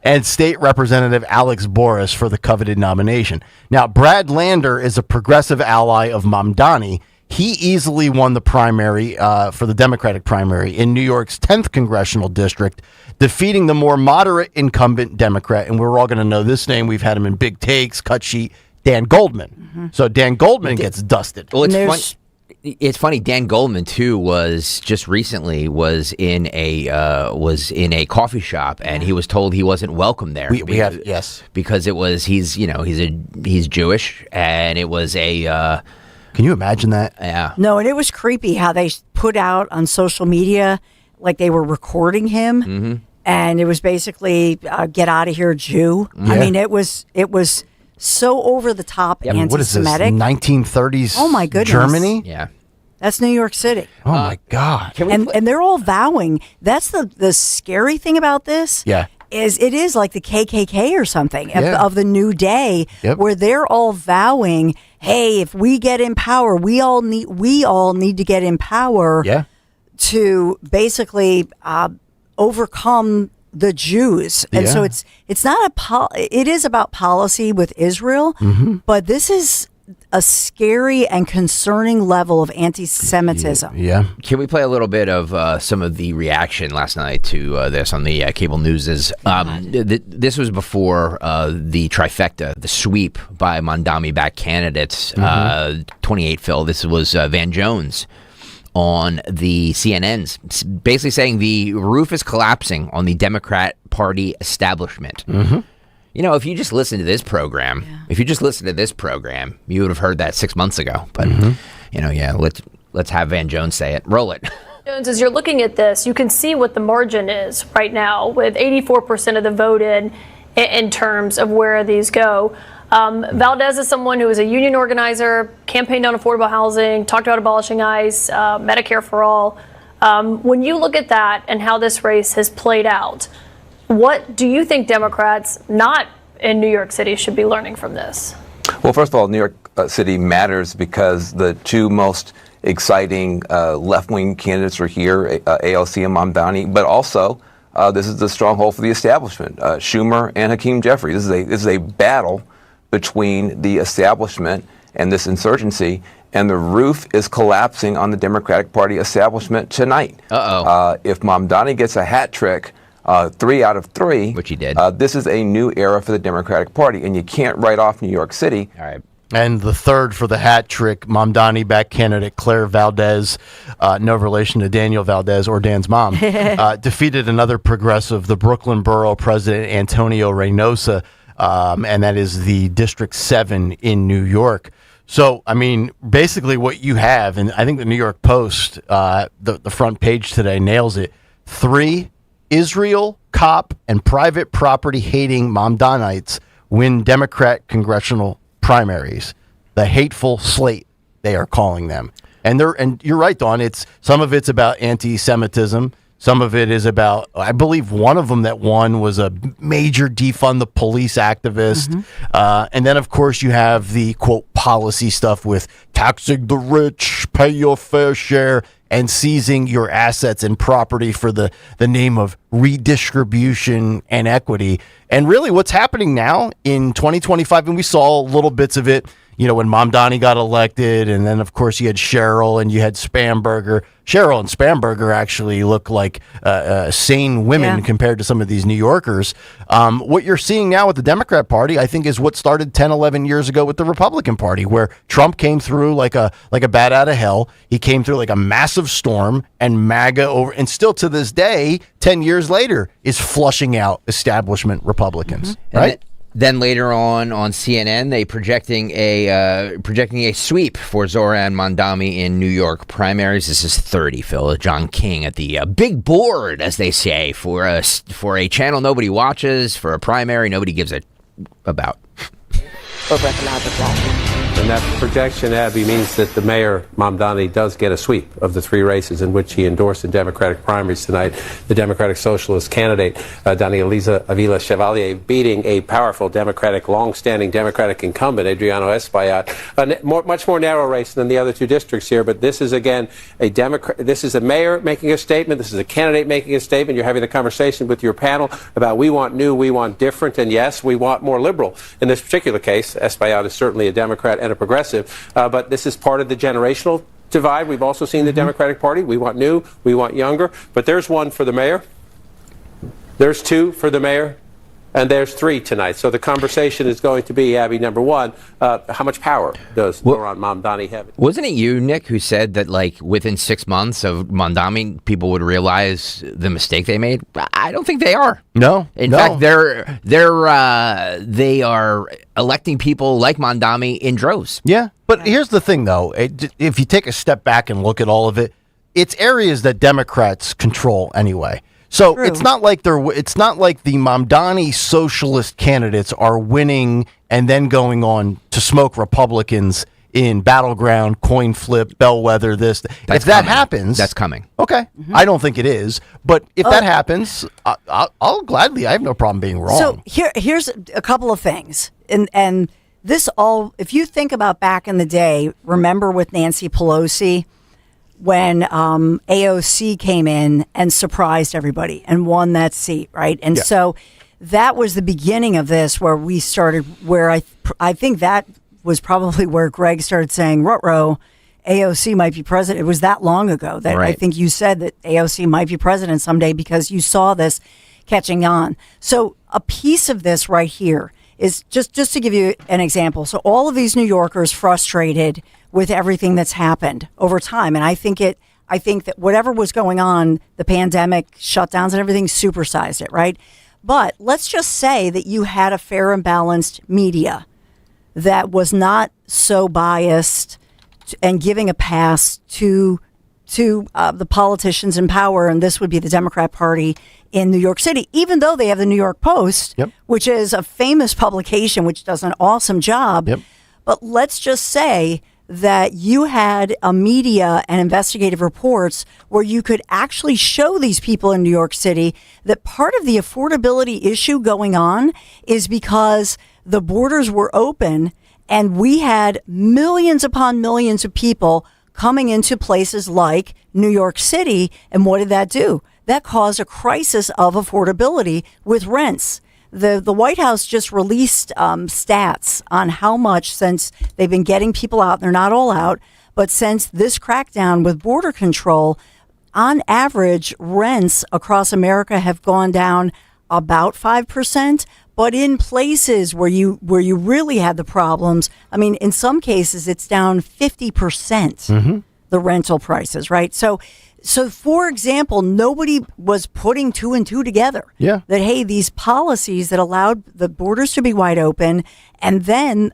And State Representative Alex Boris for the coveted nomination. Now, Brad Lander is a progressive ally of Mamdani. He easily won the primary for the Democratic primary in New York's 10th congressional district, defeating the more moderate incumbent Democrat. And we're all going to know this name. We've had him in Big Takes, Cut Sheet, Dan Goldman. So Dan Goldman gets dusted. Well, it's funny. Dan Goldman too was just recently was in a coffee shop, and he was told he wasn't welcome there. Because it was he's Jewish, and it was a. Can you imagine that? Yeah. No, and it was creepy how they put out on social media like they were recording him, and it was basically "Get out of here, Jew." Yeah. I mean, it was so over the top anti-Semitic. What is this? 1930s? Oh my goodness! Germany? Yeah. That's New York City. Oh my God! And they're all vowing. That's the scary thing about this. Yeah. It is like the KKK or something Yeah. of the new day, where they're all vowing, hey, if we get in power, we all need to get in power to basically overcome the Jews. And so it's not it is about policy with Israel, but this is a scary and concerning level of anti-Semitism. Yeah. Can we play a little bit of some of the reaction last night to this on the cable news? This was before the trifecta, the sweep by Mamdani-backed candidates, 28 Phil. This was Van Jones on the CNN's, basically saying the roof is collapsing on the Democrat Party establishment. You know, if you just listen to this program, you would have heard that 6 months ago. But let's have Van Jones say it. Roll it. Jones, as you're looking at this, you can see what the margin is right now, with 84% of the vote in terms of where these go. Valdez is someone who is a union organizer, campaigned on affordable housing, talked about abolishing ICE, Medicare for all. When you look at that and how this race has played out, what do you think Democrats not in New York City should be learning from this? Well, first of all, New York City matters because the two most exciting left-wing candidates are here, AOC and Mamdani, but also this is the stronghold for the establishment, Schumer and Hakeem Jeffrey. This is a battle between the establishment and this insurgency, and the roof is collapsing on the Democratic Party establishment tonight. If Mamdani gets a hat trick, 3 out of 3, which he did, this is a new era for the Democratic Party, and you can't write off New York City. All right. And the third for the hat trick, Mamdani-backed candidate Claire Valdez, no relation to Daniel Valdez or Dan's mom, defeated another progressive, the Brooklyn Borough President Antonio Reynosa, and that is the District 7 in New York. So, I mean, basically what you have, and I think the New York Post, the front page today nails it, 3 Israel, cop, and private property hating Mamdanites win Democrat congressional primaries. The hateful slate, they are calling them. And you're right, Dawn, some of it's about anti-Semitism. Some of it is about, I believe one of them that won was a major defund the police activist. And then, of course, you have the, quote, policy stuff with taxing the rich, pay your fair share, and seizing your assets and property for the name of redistribution and equity. And really what's happening now in 2025, and we saw little bits of it, when Mamdani got elected, and then, of course, you had Cheryl and you had Spamberger. Cheryl and Spamberger actually look like sane women compared to some of these New Yorkers. What you're seeing now with the Democrat Party, I think, is what started 10, 11 years ago with the Republican Party, where Trump came through like a bat out of hell. He came through like a massive storm, and MAGA over, and still to this day, 10 years later, is flushing out establishment Republicans, right? Then later on CNN, they projecting a sweep for Zohran Mamdani in New York primaries. This is 30, Phil. John King at the big board, as they say, for a channel nobody watches, for a primary nobody gives a about. Over at the Magic Wall. And that projection, Abby, means that the mayor, Mamdani, does get a sweep of the 3 races in which he endorsed the Democratic primaries tonight. The Democratic Socialist candidate, Danielisa Avila Chevalier, beating a powerful Democratic, long-standing Democratic incumbent, Adriano Espaillat. Much more narrow race than the other 2 districts here, but this is, again, this is a mayor making a statement. This is a candidate making a statement. You're having a conversation with your panel about we want new, we want different, and yes, we want more liberal. In this particular case, Espaillat is certainly a Democrat and a progressive, but this is part of the generational divide. We've also seen the Democratic Party. We want new, we want younger, but there's 1 for the mayor, there's 2 for the mayor, and there's 3 tonight. So the conversation is going to be, Abby, number 1, how much power does Zohran Mamdani have? Wasn't it you, Nick, who said that within 6 months of Mamdani, people would realize the mistake they made? I don't think they are. No. In fact, they are electing people like Mamdani in droves. Yeah, but here's the thing, though. If you take a step back and look at all of it, it's areas that Democrats control anyway. So it's not like the Mamdani socialist candidates are winning and then going on to smoke Republicans in battleground, coin flip, bellwether. If that happens, that's coming. Okay, I don't think it is, but if that happens, I'll gladly. I have no problem being wrong. So here's a couple of things, and this all. If you think about back in the day, remember with Nancy Pelosi, when AOC came in and surprised everybody and won that seat, right? And so that was the beginning of this, where we started, where I think that was probably where Greg started saying, ruh-roh, AOC might be president. It was that long ago that I think you said that AOC might be president someday because you saw this catching on. So a piece of this right here is just to give you an example. So all of these New Yorkers frustrated with everything that's happened over time. And I think that whatever was going on, the pandemic, shutdowns and everything supersized it, right? But let's just say that you had a fair and balanced media that was not so biased and giving a pass to the politicians in power, and this would be the Democrat Party in New York City, even though they have the New York Post, which is a famous publication, which does an awesome job. But let's just say that you had a media and investigative reports where you could actually show these people in New York City that part of the affordability issue going on is because the borders were open and we had millions upon millions of people coming into places like New York City. And what did that do? That caused a crisis of affordability with rents. The White House just released stats on how much, since they've been getting people out, they're not all out, but since this crackdown with border control, on average, rents across America have gone down about 5%. But in places where you really had the problems, I mean, in some cases, it's down 50%, the rental prices, right? So for example, nobody was putting 2 and 2 together. That, hey, these policies that allowed the borders to be wide open, and then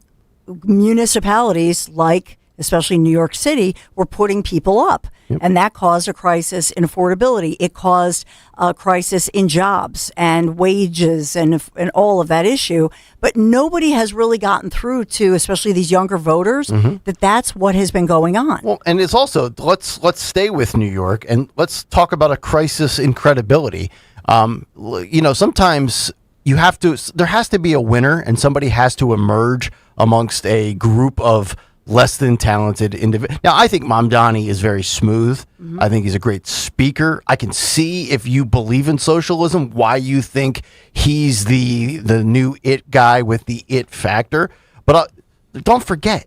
municipalities like, especially New York City, were putting people up. And that caused a crisis in affordability. It caused a crisis in jobs and wages and all of that issue. But nobody has really gotten through to, especially these younger voters, that's what has been going on. Well, and it's also, let's stay with New York and let's talk about a crisis in credibility. Sometimes there has to be a winner and somebody has to emerge amongst a group of less than talented individual. Now, I think Mamdani is very smooth. I think he's a great speaker. I can see, if you believe in socialism, why you think he's the new it guy with the it factor. But don't forget,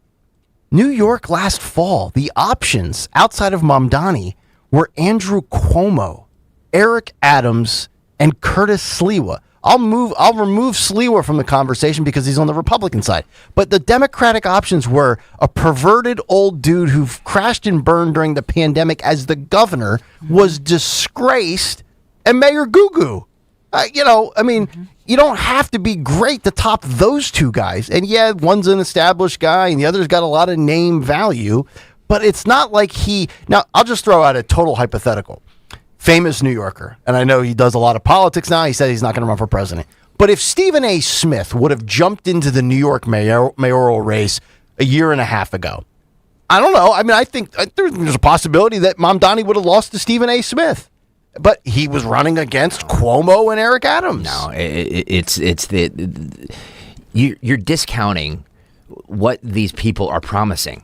New York last fall, the options outside of Mamdani were Andrew Cuomo, Eric Adams, and Curtis Sliwa. I'll remove Sliwa from the conversation because he's on the Republican side. But the Democratic options were a perverted old dude who crashed and burned during the pandemic as the governor, was disgraced, and Mayor Gugu. You don't have to be great to top those two guys. And yeah, one's an established guy and the other's got a lot of name value. But it's not like now, I'll just throw out a total hypothetical. Famous New Yorker, and I know he does a lot of politics now. He said he's not going to run for president. But if Stephen A. Smith would have jumped into the New York mayoral race a year and a half ago, I don't know. I mean, I think there's a possibility that Mamdani would have lost to Stephen A. Smith. But he was running against Cuomo and Eric Adams. No, you're discounting what these people are promising.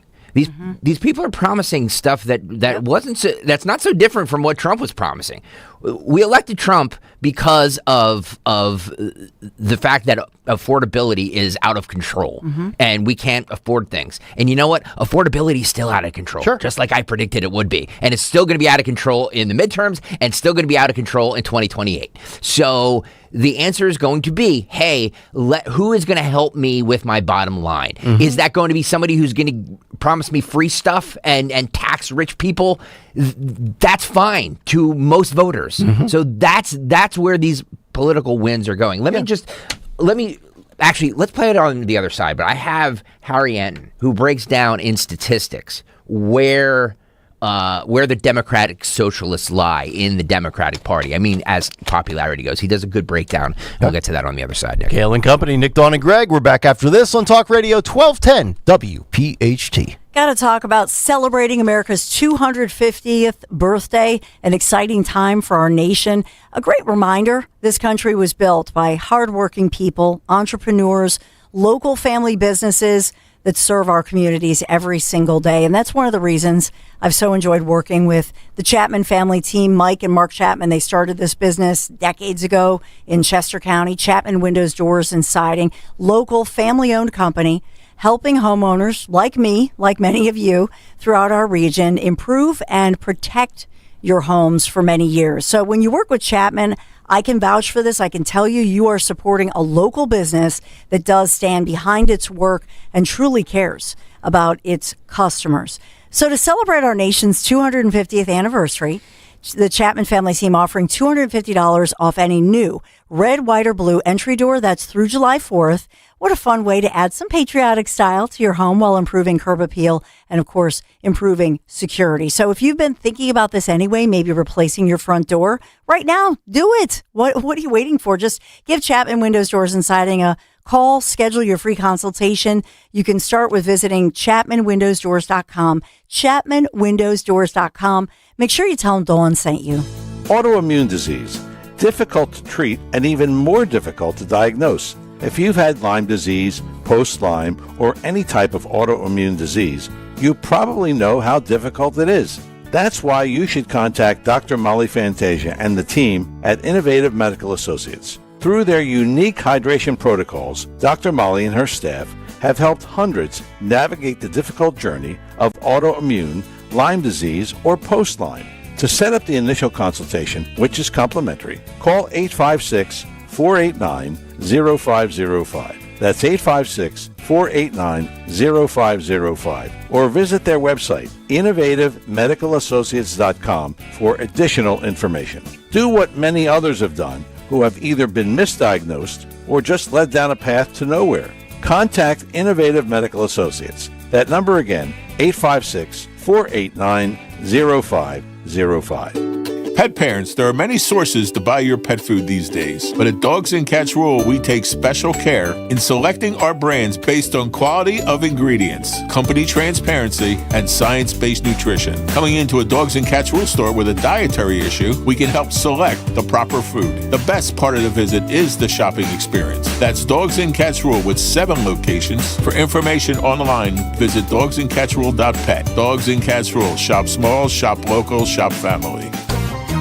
These people are promising stuff that's not so different from what Trump was promising. We elected Trump because of the fact that affordability is out of control and we can't afford things. And you know what? Affordability is still out of control, just like I predicted it would be. And it's still going to be out of control in the midterms and still going to be out of control in 2028. So the answer is going to be, hey, who is going to help me with my bottom line? Is that going to be somebody who's going to promise me free stuff and tax rich people? That's fine to most voters. So that's where these political wins are going. Let's play it on the other side. But I have Harry Anton, who breaks down in statistics where the Democratic Socialists lie in the Democratic Party. I mean, as popularity goes. He does a good breakdown. We'll get to that on the other side, Nick. Kayal and Company, Nick, Dawn, and Greg. We're back after this on Talk Radio 1210 WPHT. Got to talk about celebrating America's 250th birthday, an exciting time for our nation. A great reminder, this country was built by hardworking people, entrepreneurs, local family businesses that serve our communities every single day. And that's one of the reasons I've so enjoyed working with the Chapman family team. Mike and Mark Chapman, they started this business decades ago in Chester County. Chapman Windows, Doors, and Siding, local family-owned company, helping homeowners like me, like many of you, throughout our region, improve and protect your homes for many years. So when you work with Chapman, I can vouch for this. I can tell you, you are supporting a local business that does stand behind its work and truly cares about its customers. So to celebrate our nation's 250th anniversary, the Chapman family team offering $250 off any new red, white, or blue entry door. That's through July 4th. What a fun way to add some patriotic style to your home while improving curb appeal and, of course, improving security. So if you've been thinking about this anyway, maybe replacing your front door, right now, do it. What are you waiting for? Just give Chapman Windows, Doors, and Siding a call, schedule your free consultation. You can start with visiting ChapmanWindowsDoors.com, ChapmanWindowsDoors.com. Make sure you tell them Dawn sent you. Autoimmune disease, difficult to treat and even more difficult to diagnose. If you've had Lyme disease, post-Lyme, or any type of autoimmune disease, you probably know how difficult it is. That's why you should contact Dr. Molly Fantasia and the team at Innovative Medical Associates. Through their unique hydration protocols, Dr. Molly and her staff have helped hundreds navigate the difficult journey of autoimmune, Lyme disease, or post-Lyme. To set up the initial consultation, which is complimentary, call 856-489-0505. That's 856-489-0505. Or visit their website, innovativemedicalassociates.com, for additional information. Do what many others have done who have either been misdiagnosed or just led down a path to nowhere. Contact Innovative Medical Associates. That number again, 856-489-0505. Pet parents, there are many sources to buy your pet food these days, but at Dogs and Cats Rule, we take special care in selecting our brands based on quality of ingredients, company transparency, and science-based nutrition. Coming into a Dogs and Cats Rule store with a dietary issue, we can help select the proper food. The best part of the visit is the shopping experience. That's Dogs and Cats Rule with 7 locations. For information online, visit dogsandcatsrule.pet. Dogs and Cats Rule. Shop small, shop local, shop family.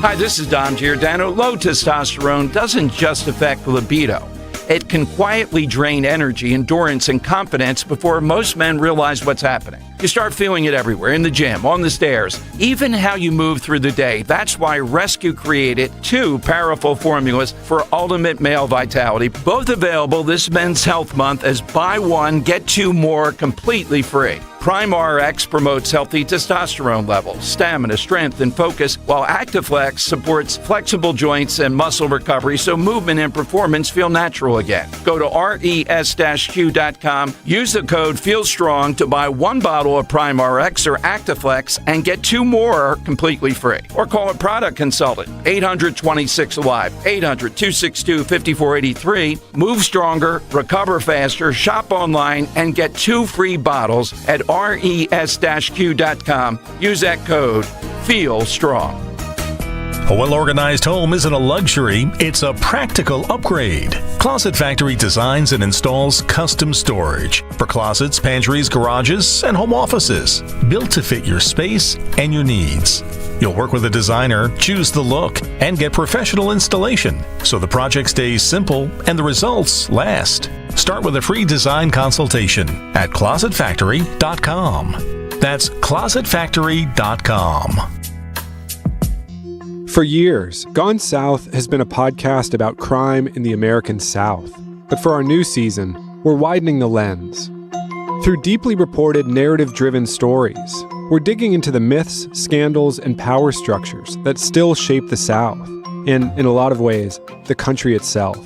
Hi, this is Dom Giordano. Low testosterone doesn't just affect libido. It can quietly drain energy, endurance, and confidence before most men realize what's happening. You start feeling it everywhere, in the gym, on the stairs, even how you move through the day. That's why Rescue created 2 powerful formulas for ultimate male vitality, both available this Men's Health Month as buy one, get 2 more completely free. Prime RX promotes healthy testosterone levels, stamina, strength, and focus, while ActiFlex supports flexible joints and muscle recovery so movement and performance feel natural again. Go to res-q.com, use the code FEELSTRONG to buy 1 bottle of Prime RX or ActiFlex and get 2 more completely free. Or call a product consultant, 800-26-ALIVE, 800-262-5483. Move stronger, recover faster, shop online, and get 2 free bottles at res-q.com. Use that code FEELSTRONG. A well-organized home isn't a luxury, it's a practical upgrade. Closet Factory designs and installs custom storage for closets, pantries, garages, and home offices, built to fit your space and your needs. You'll work with a designer, choose the look, and get professional installation, so the project stays simple and the results last. Start with a free design consultation at closetfactory.com. That's closetfactory.com. For years, Gone South has been a podcast about crime in the American South. But for our new season, we're widening the lens. Through deeply reported, narrative-driven stories, we're digging into the myths, scandals, and power structures that still shape the South, and, in a lot of ways, the country itself.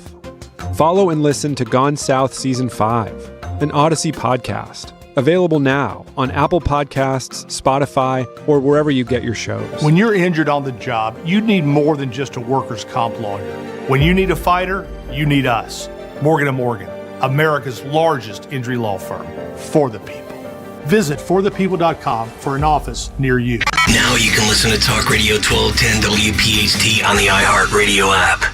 Follow and listen to Gone South Season 5, an Odyssey podcast. Available now on Apple Podcasts, Spotify, or wherever you get your shows. When you're injured on the job, you need more than just a workers' comp lawyer. When you need a fighter, you need us. Morgan & Morgan, America's largest injury law firm. For the people. Visit forthepeople.com for an office near you. Now you can listen to Talk Radio 1210 WPHT on the iHeartRadio app.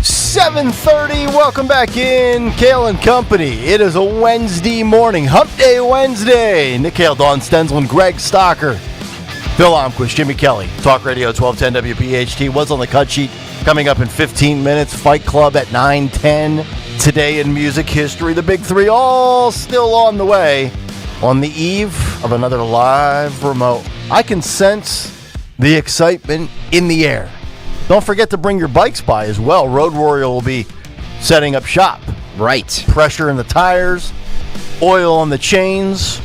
7:30. Welcome back in, Kayal and Company. It is a Wednesday morning, Hump Day Wednesday. Nick Kale, Dawn Stenzel, Greg Stocker, Phil Omquist, Jimmy Kelly. Talk Radio 1210 WPHT. What's on the cut sheet? Coming up in 15 minutes. Fight Club at 9:10. Today in music history, the big 3 all still on the way. On the eve of another live remote, I can sense the excitement in the air. Don't forget to bring your bikes by as well. Road Warrior will be setting up shop. Right. Pressure in the tires, oil on the chains,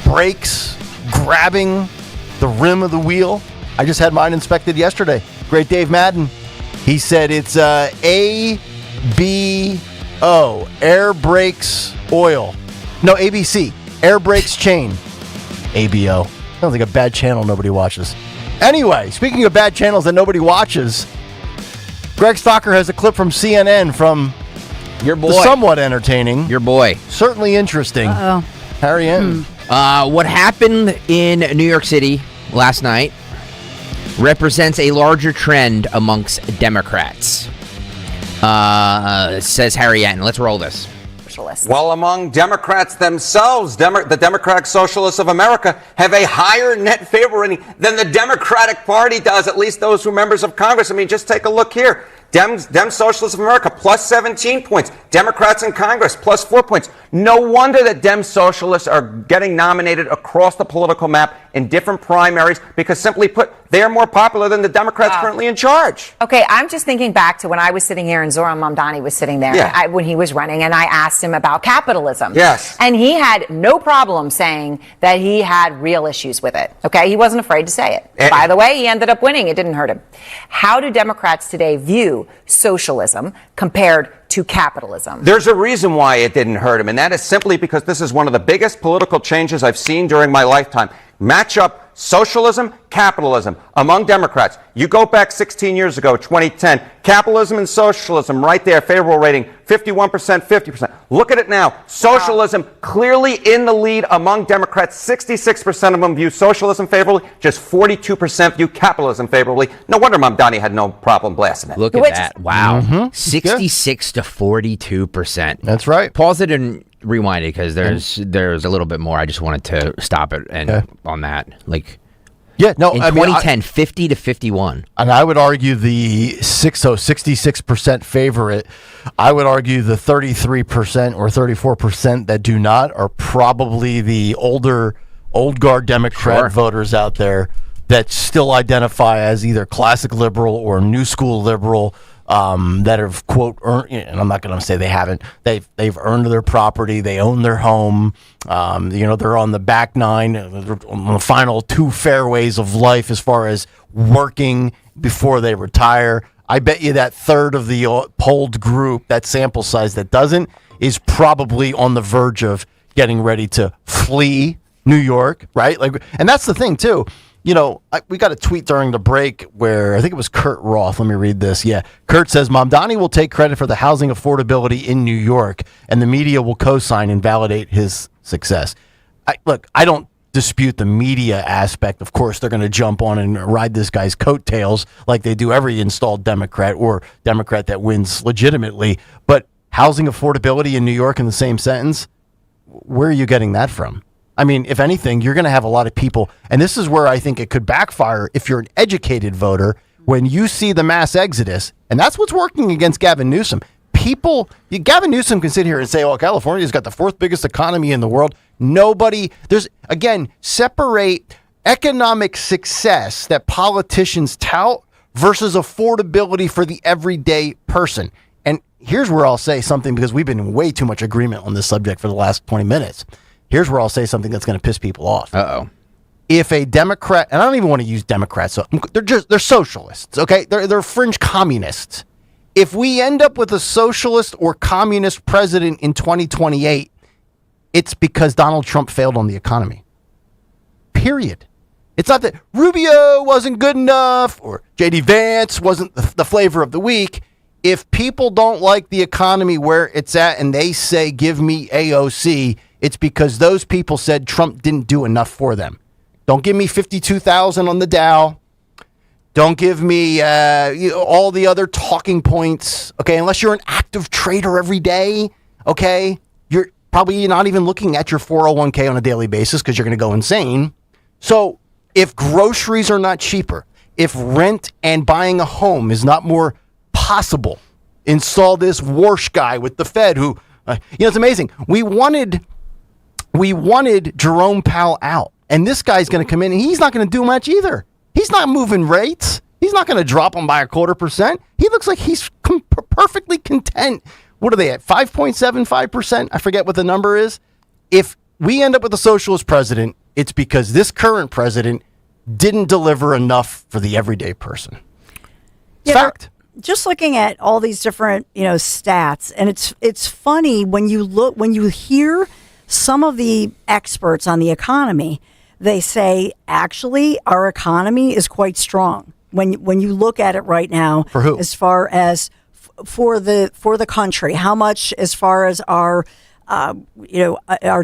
brakes, grabbing the rim of the wheel. I just had mine inspected yesterday. Great Dave Madden. He said it's ABO, air brakes oil. No, ABC, air brakes chain. ABO. Sounds like a bad channel nobody watches. Anyway, speaking of bad channels that nobody watches, Greg Stocker has a clip from CNN from your boy. Somewhat entertaining. Your boy. Certainly interesting. Uh-oh. Harry N. What happened in New York City last night represents a larger trend amongst Democrats, says Harry N. Let's roll this. While among Democrats themselves, the Democratic Socialists of America have a higher net favor rating than the Democratic Party does, at least those who are members of Congress. I mean, just take a look here. Dem Socialists of America, plus 17 points. Democrats in Congress, plus 4 points. No wonder that Dem Socialists are getting nominated across the political map in different primaries, because simply put, they are more popular than the Democrats currently in charge. Okay, I'm just thinking back to when I was sitting here and Zoran Mamdani was sitting there when he was running, and I asked him about capitalism. Yes. And he had no problem saying that he had real issues with it. Okay, he wasn't afraid to say it. By the way, he ended up winning. It didn't hurt him. How do Democrats today view socialism compared to capitalism? There's a reason why it didn't hurt him, and that is simply because this is one of the biggest political changes I've seen during my lifetime. match up socialism, capitalism among Democrats. You go back 16 years ago, 2010, capitalism and socialism right there, favorable rating, 51%, 50%. Look at it now. Socialism clearly in the lead among Democrats. 66% of them view socialism favorably, just 42% view capitalism favorably. No wonder Mamdani had no problem blasting it. Look at that. Wow. 66 to 42%. That's right. Pause it and rewind it because there's a little bit more. I just wanted to stop it and on that. Like, yeah, no, in I mean, 2010, 50 to 51. And I would argue the 66% favorite, I would argue the 33% or 34% that do not are probably the old guard Democrat voters out there that still identify as either classic liberal or new school liberal, that have, quote, earned, and I'm not going to say they haven't, they've earned their property, they own their home, they're on the back nine, on the final two fairways of life as far as working before they retire. I bet you that third of the polled group, that sample size that doesn't, is probably on the verge of getting ready to flee New York, right? Like, and that's the thing too. We got a tweet during the break where I think it was Kurt Roth. Let me read this. Yeah. Kurt says, Mamdani will take credit for the housing affordability in New York, and the media will co-sign and validate his success. I don't dispute the media aspect. Of course, they're going to jump on and ride this guy's coattails like they do every installed Democrat or Democrat that wins legitimately. But housing affordability in New York in the same sentence, where are you getting that from? I mean, if anything, you're going to have a lot of people, and this is where I think it could backfire if you're an educated voter, when you see the mass exodus, and that's what's working against Gavin Newsom. Gavin Newsom can sit here and say, oh, California's got the fourth biggest economy in the world. Separate economic success that politicians tout versus affordability for the everyday person. And here's where I'll say something, because we've been in way too much agreement on this subject for the last 20 minutes. Here's where I'll say something that's going to piss people off. If a Democrat, and I don't even want to use Democrats, so they're socialists, okay? They're fringe communists. If we end up with a socialist or communist president in 2028, it's because Donald Trump failed on the economy. Period. It's not that Rubio wasn't good enough or J.D. Vance wasn't the flavor of the week. If people don't like the economy where it's at and they say, give me AOC, it's because those people said Trump didn't do enough for them. Don't give me 52,000 on the Dow. Don't give me all the other talking points. Okay, unless you're an active trader every day. Okay, you're probably not even looking at your 401k on a daily basis because you're going to go insane. So if groceries are not cheaper, if rent and buying a home is not more possible, install this Warsh guy with the Fed who, it's amazing. We wanted Jerome Powell out, and this guy's going to come in, and he's not going to do much either. He's not moving rates. He's not going to drop them by 0.25%. He looks like he's perfectly content. What are they at? 5.75%? I forget what the number is. If we end up with a socialist president, it's because this current president didn't deliver enough for the everyday person. Fact. Just looking at all these different, stats, and it's funny when you hear some of the experts on the economy, they say, actually, our economy is quite strong. When you look at it right now, for who? As far as for the country, how much as far as our our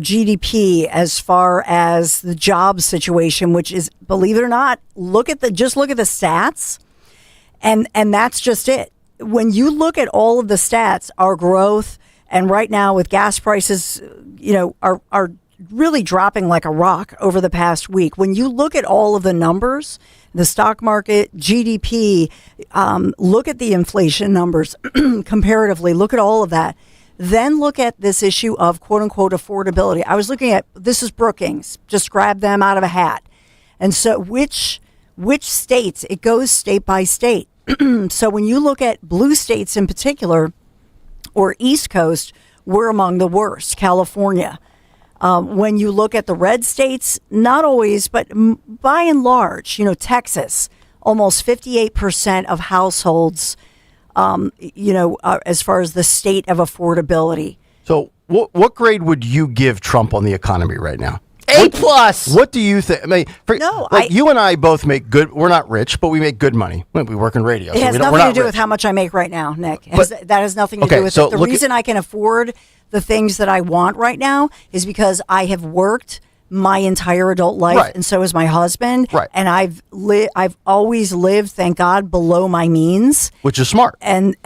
GDP, as far as the job situation, which is, believe it or not, look at the stats, and that's just it. When you look at all of the stats, our growth, and right now with gas prices, are really dropping like a rock over the past week. When you look at all of the numbers, the stock market, GDP, look at the inflation numbers comparatively, look at all of that. Then look at this issue of quote unquote affordability. I was looking at, this is Brookings, just grab them out of a hat. And so which states, it goes state by state. So when you look at blue states in particular, or East Coast, we're among the worst. California. When you look at the red states, not always, but by and large, Texas, almost 58% of households, as far as the state of affordability. So what grade would you give Trump on the economy right now? A+. What do you think? I mean, you and I both make good. We're not rich, but we make good money. We work in radio. It has nothing to do with how much I make right now, Nick. That has nothing to do with it. The reason I can afford the things that I want right now is because I have worked my entire adult life, and so has my husband. Right. And I've always lived, thank God, below my means, which is smart. And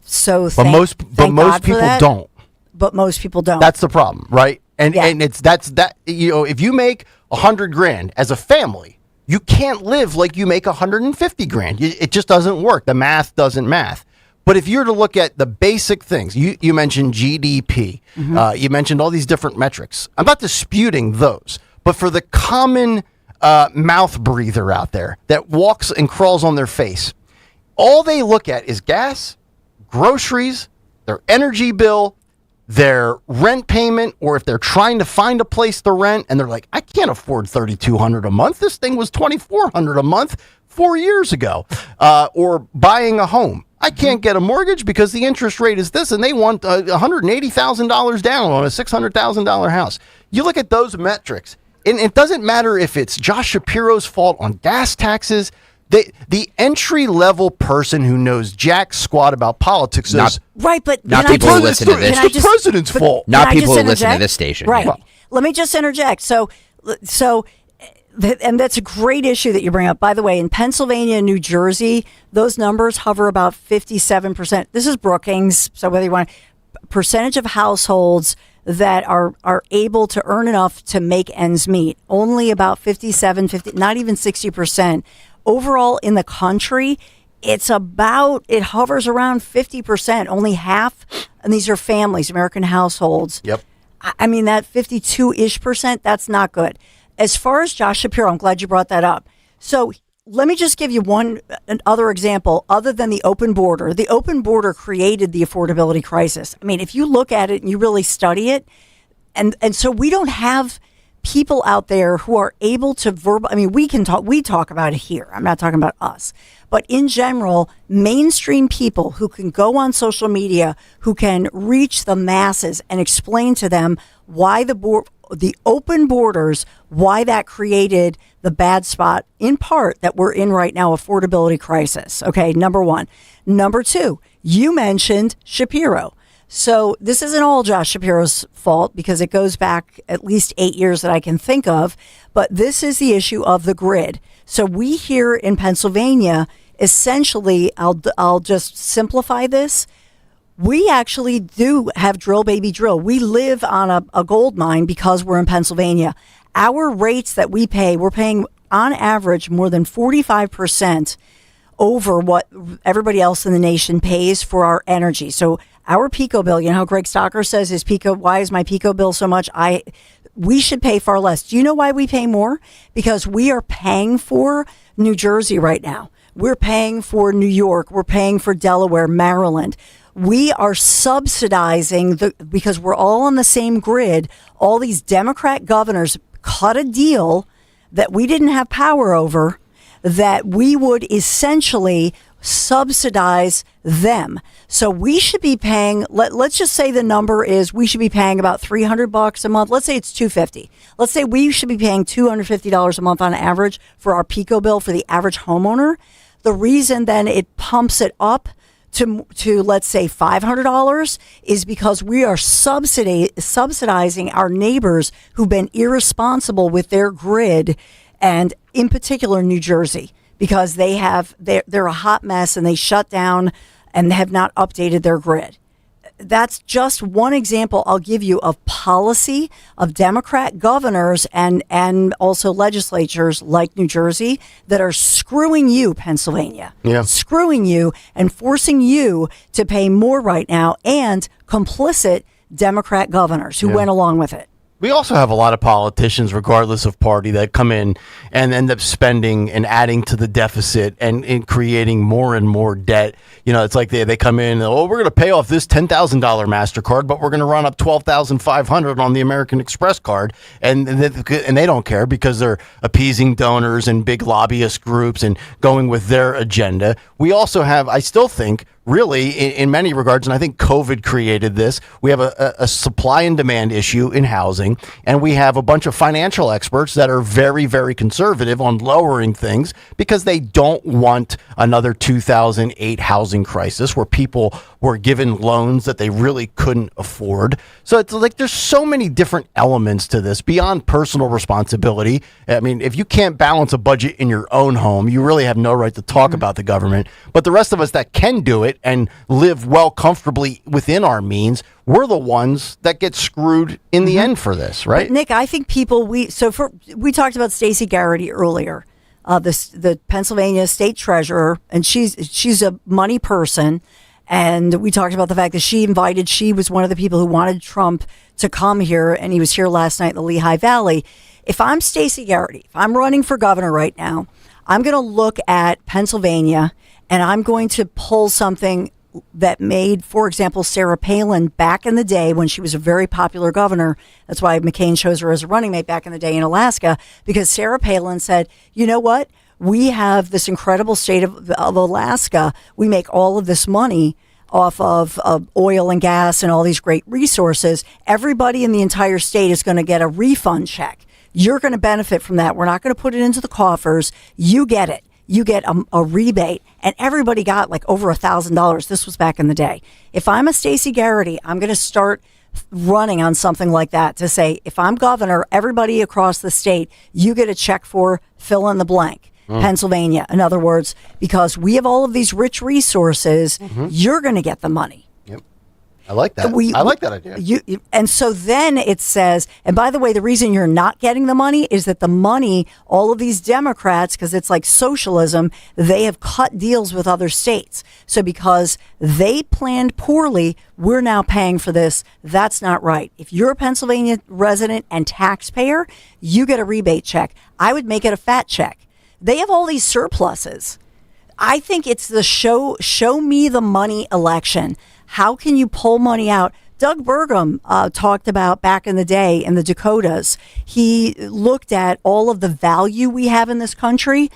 so, most people don't. But most people don't. That's the problem, right? And if you make $100,000 as a family, you can't live like you make $150,000. It just doesn't work. The math doesn't math. But if you're to look at the basic things, you mentioned GDP, you mentioned all these different metrics. I'm not disputing those, but for the common mouth breather out there that walks and crawls on their face, all they look at is gas, groceries, their energy bill, their rent payment, or if they're trying to find a place to rent and they're like, I can't afford $3,200 a month. This thing was $2,400 a month 4 years ago. Or buying a home. I can't get a mortgage because the interest rate is this, and they want $180,000 down on a $600,000 house. You look at those metrics, and it doesn't matter if it's Josh Shapiro's fault on gas taxes. The entry-level person who knows jack squat about politics is right, but not people who listen to this. It's the president's fault. Not people who listen to this station. Right. Yeah. Let me just interject. So, and that's a great issue that you bring up. By the way, in Pennsylvania and New Jersey, those numbers hover about 57%. This is Brookings, so whether you want percentage of households that are able to earn enough to make ends meet, only about 50, not even 60%. Overall in the country, it hovers around 50%, only half, and these are families, American households. Yep. I mean, that 52-ish%, that's not good. As far as Josh Shapiro, I'm glad you brought that up. So let me just give you another example other than the open border. The open border created the affordability crisis. I mean, if you look at it and you really study it, and so we don't have people out there who are able to we talk about it here. I'm not talking about us. But in general, mainstream people who can go on social media, who can reach the masses and explain to them why the open borders, why that created the bad spot, in part, that we're in right now, affordability crisis. Okay, number one. Number two, you mentioned Shapiro. So this isn't all Josh Shapiro's fault because it goes back at least 8 years that I can think of, but this is the issue of the grid. So we here in Pennsylvania, essentially, I'll just simplify this. We actually do have drill, baby, drill. We live on a gold mine because we're in Pennsylvania. Our rates that we pay, we're paying on average more than 45% over what everybody else in the nation pays for our energy. So our PICO bill, you know how Greg Stocker says why is my PICO bill so much? We should pay far less. Do you know why we pay more? Because we are paying for New Jersey right now. We're paying for New York. We're paying for Delaware, Maryland. We are subsidizing because we're all on the same grid. All these Democrat governors cut a deal that we didn't have power over, that we would essentially subsidize them. So we should be paying, let's just say the number is we should be paying about $300 a month. Let's say it's $250. Let's say we should be paying $250 a month on average for our PICO bill for the average homeowner. The reason then it pumps it up to let's say $500 is because we are subsidizing our neighbors who've been irresponsible with their grid, and in particular New Jersey, because they're a hot mess and they shut down and have not updated their grid. That's just one example I'll give you of policy of Democrat governors and also legislatures like New Jersey that are screwing you, Pennsylvania. Yeah. Screwing you and forcing you to pay more right now, and complicit Democrat governors who went along with it. We also have a lot of politicians, regardless of party, that come in and end up spending and adding to the deficit and creating more and more debt. You know, it's like they come in, we're going to pay off this $10,000 MasterCard, but we're going to run up $12,500 on the American Express card. And they don't care because they're appeasing donors and big lobbyist groups and going with their agenda. We also have, I still think, really, in many regards, and I think COVID created this, we have a supply and demand issue in housing, and we have a bunch of financial experts that are very, very conservative on lowering things because they don't want another 2008 housing crisis where people were given loans that they really couldn't afford. So it's like there's so many different elements to this beyond personal responsibility. I mean, if you can't balance a budget in your own home, you really have no right to talk about the government. But the rest of us that can do it and live well comfortably within our means, we're the ones that get screwed in the end for this, right? But Nick, I think we talked about Stacey Garrity earlier, the Pennsylvania state treasurer, and she's a money person. And we talked about the fact that she was one of the people who wanted Trump to come here, and he was here last night in the Lehigh Valley. If I'm Stacey Garrity, if I'm running for governor right now, I'm going to look at Pennsylvania, and I'm going to pull something that made, for example, Sarah Palin back in the day when she was a very popular governor. That's why McCain chose her as a running mate back in the day in Alaska, because Sarah Palin said, you know what? We have this incredible state of Alaska. We make all of this money off of oil and gas and all these great resources. Everybody in the entire state is going to get a refund check. You're going to benefit from that. We're not going to put it into the coffers. You get it. You get a rebate. And everybody got like over $1,000. This was back in the day. If I'm a Stacey Garrity, I'm going to start running on something like that to say, if I'm governor, everybody across the state, you get a check for fill in the blank. Pennsylvania, in other words, because we have all of these rich resources, you're going to get the money. Yep. I like that. I like that idea. And so then it says, and by the way, the reason you're not getting the money is that the money, all of these Democrats, because it's like socialism, they have cut deals with other states. So because they planned poorly, we're now paying for this. That's not right. If you're a Pennsylvania resident and taxpayer, you get a rebate check. I would make it a fat check. They have all these surpluses. I think it's the show me the money election. How can you pull money out? Doug Burgum talked about back in the day in the Dakotas. He looked at all of the value we have in this country.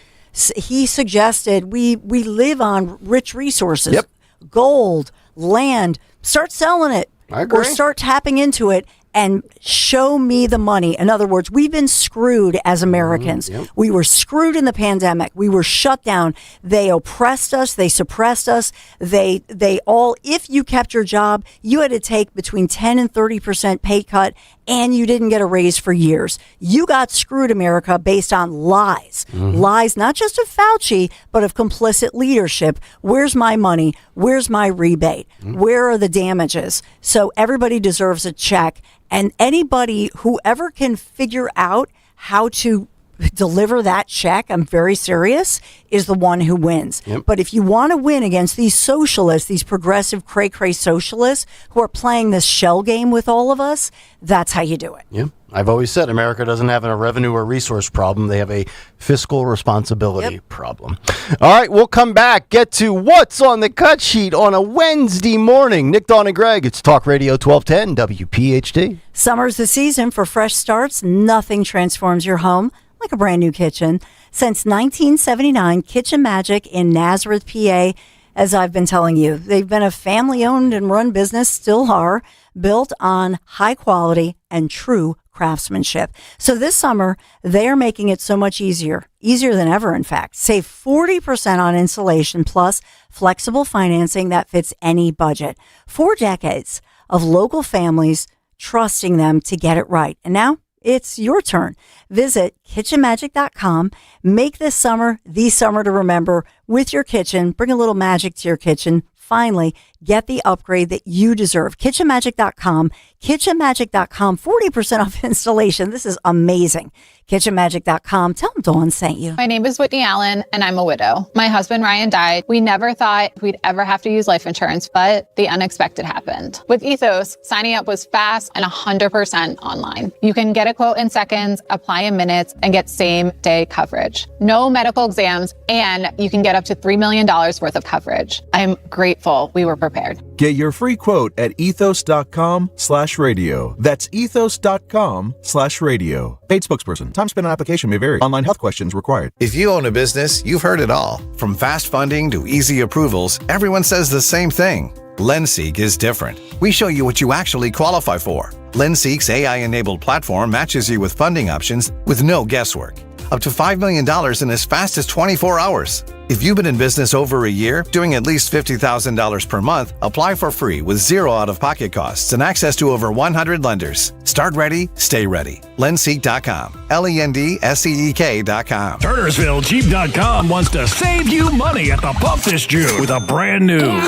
He suggested we live on rich resources, gold, land. Start selling it. I agree. Or start tapping into it. And show me the money. In other words, we've been screwed as Americans. We were screwed in the pandemic. We were shut down. They oppressed us. They suppressed us. They all, if you kept your job, you had to take between 10 and 30% pay cut, and you didn't get a raise for years. You got screwed, America, based on lies. Lies, not just of Fauci, but of complicit leadership. Where's my money? Where's my rebate? Where are the damages? So everybody deserves a check. And anybody, whoever can figure out how to deliver that check, I'm very serious, is the one who wins. But if you want to win against these socialists, these progressive cray-cray socialists who are playing this shell game with all of us, that's how you do it. Yeah. I've always said America doesn't have a revenue or resource problem. They have a fiscal responsibility problem. All right, we'll come back, get to what's on the cut sheet on a Wednesday morning. Nick, Dawn, and Greg, it's Talk Radio 1210 WPHT. Summer's the season for fresh starts. Nothing transforms your home like a brand new kitchen. Since 1979, Kitchen Magic in Nazareth, PA, as I've been telling you, they've been a family-owned and run business, still are, built on high quality and true craftsmanship. So this summer, they are making it so much easier than ever, in fact. Save 40% on installation plus flexible financing that fits any budget. 4 decades of local families trusting them to get it right. And now it's your turn. Visit kitchenmagic.com. Make this summer the summer to remember with your kitchen. Bring a little magic to your kitchen. Finally, get the upgrade that you deserve. Kitchenmagic.com. Kitchenmagic.com. 40% off installation. This is amazing. Kitchenmagic.com. Tell them Dawn sent you. My name is Whitney Allen, and I'm a widow. My husband, Ryan, died. We never thought we'd ever have to use life insurance, but the unexpected happened. With Ethos, signing up was fast and 100% online. You can get a quote in seconds, apply in minutes, and get same-day coverage. No medical exams, and you can get up to $3 million worth of coverage. I'm grateful grateful we were prepared. Get your free quote at ethos.com/radio. That's ethos.com/radio. Paid spokesperson. Time spent on application may vary. Online health questions required. If you own a business, you've heard it all. From fast funding to easy approvals, everyone says the same thing. LendSeek is different. We show you what you actually qualify for. LendSeek's AI-enabled platform matches you with funding options with no guesswork. Up to $5 million in as fast as 24 hours. If you've been in business over a year, doing at least $50,000 per month, apply for free with zero out-of-pocket costs and access to over 100 lenders. Start ready, stay ready. Lendseek.com. LENDSEEK.com. TurnersvilleJeep.com wants to save you money at the pump this June with a brand new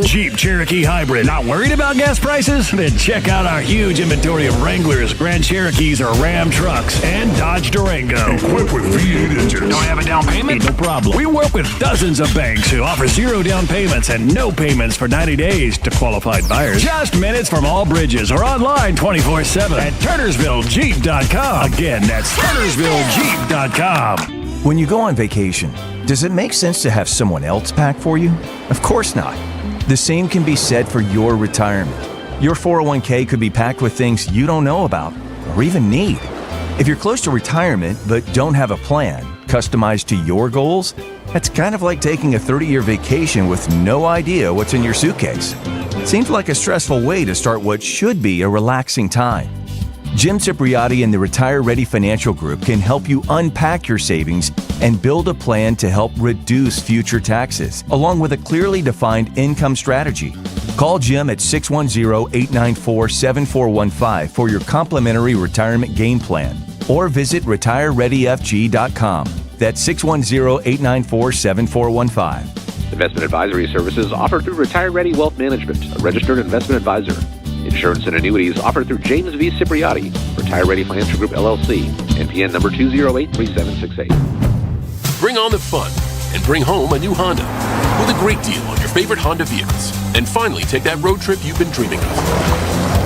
Jeep Cherokee Hybrid. Not worried about gas prices? Then check out our huge inventory of Wranglers, Grand Cherokees, or Ram trucks, and Dodge Durango. Equipped with V8 engines. Don't have a down payment? No problem. We work with dozens of banks who offer zero down payments and no payments for 90 days to qualified buyers. Just minutes from all bridges or online 24/7 at TurnersvilleJeep.com. Again, that's TurnersvilleJeep.com. When you go on vacation, does it make sense to have someone else pack for you? Of course not. The same can be said for your retirement. Your 401k could be packed with things you don't know about or even need. If you're close to retirement but don't have a plan customized to your goals, that's kind of like taking a 30-year vacation with no idea what's in your suitcase. Seems like a stressful way to start what should be a relaxing time. Jim Cipriotti and the Retire Ready Financial Group can help you unpack your savings and build a plan to help reduce future taxes, along with a clearly defined income strategy. Call Jim at 610-894-7415 for your complimentary retirement game plan, or visit retirereadyfg.com. That's 610-894-7415. Investment advisory services offered through Retire Ready Wealth Management, a registered investment advisor. Insurance and annuities offered through James V. Cipriotti, Retire Ready Financial Group, LLC, NPN number 2083768. Bring on the fun and bring home a new Honda with a great deal on your favorite Honda vehicles, and finally take that road trip you've been dreaming of.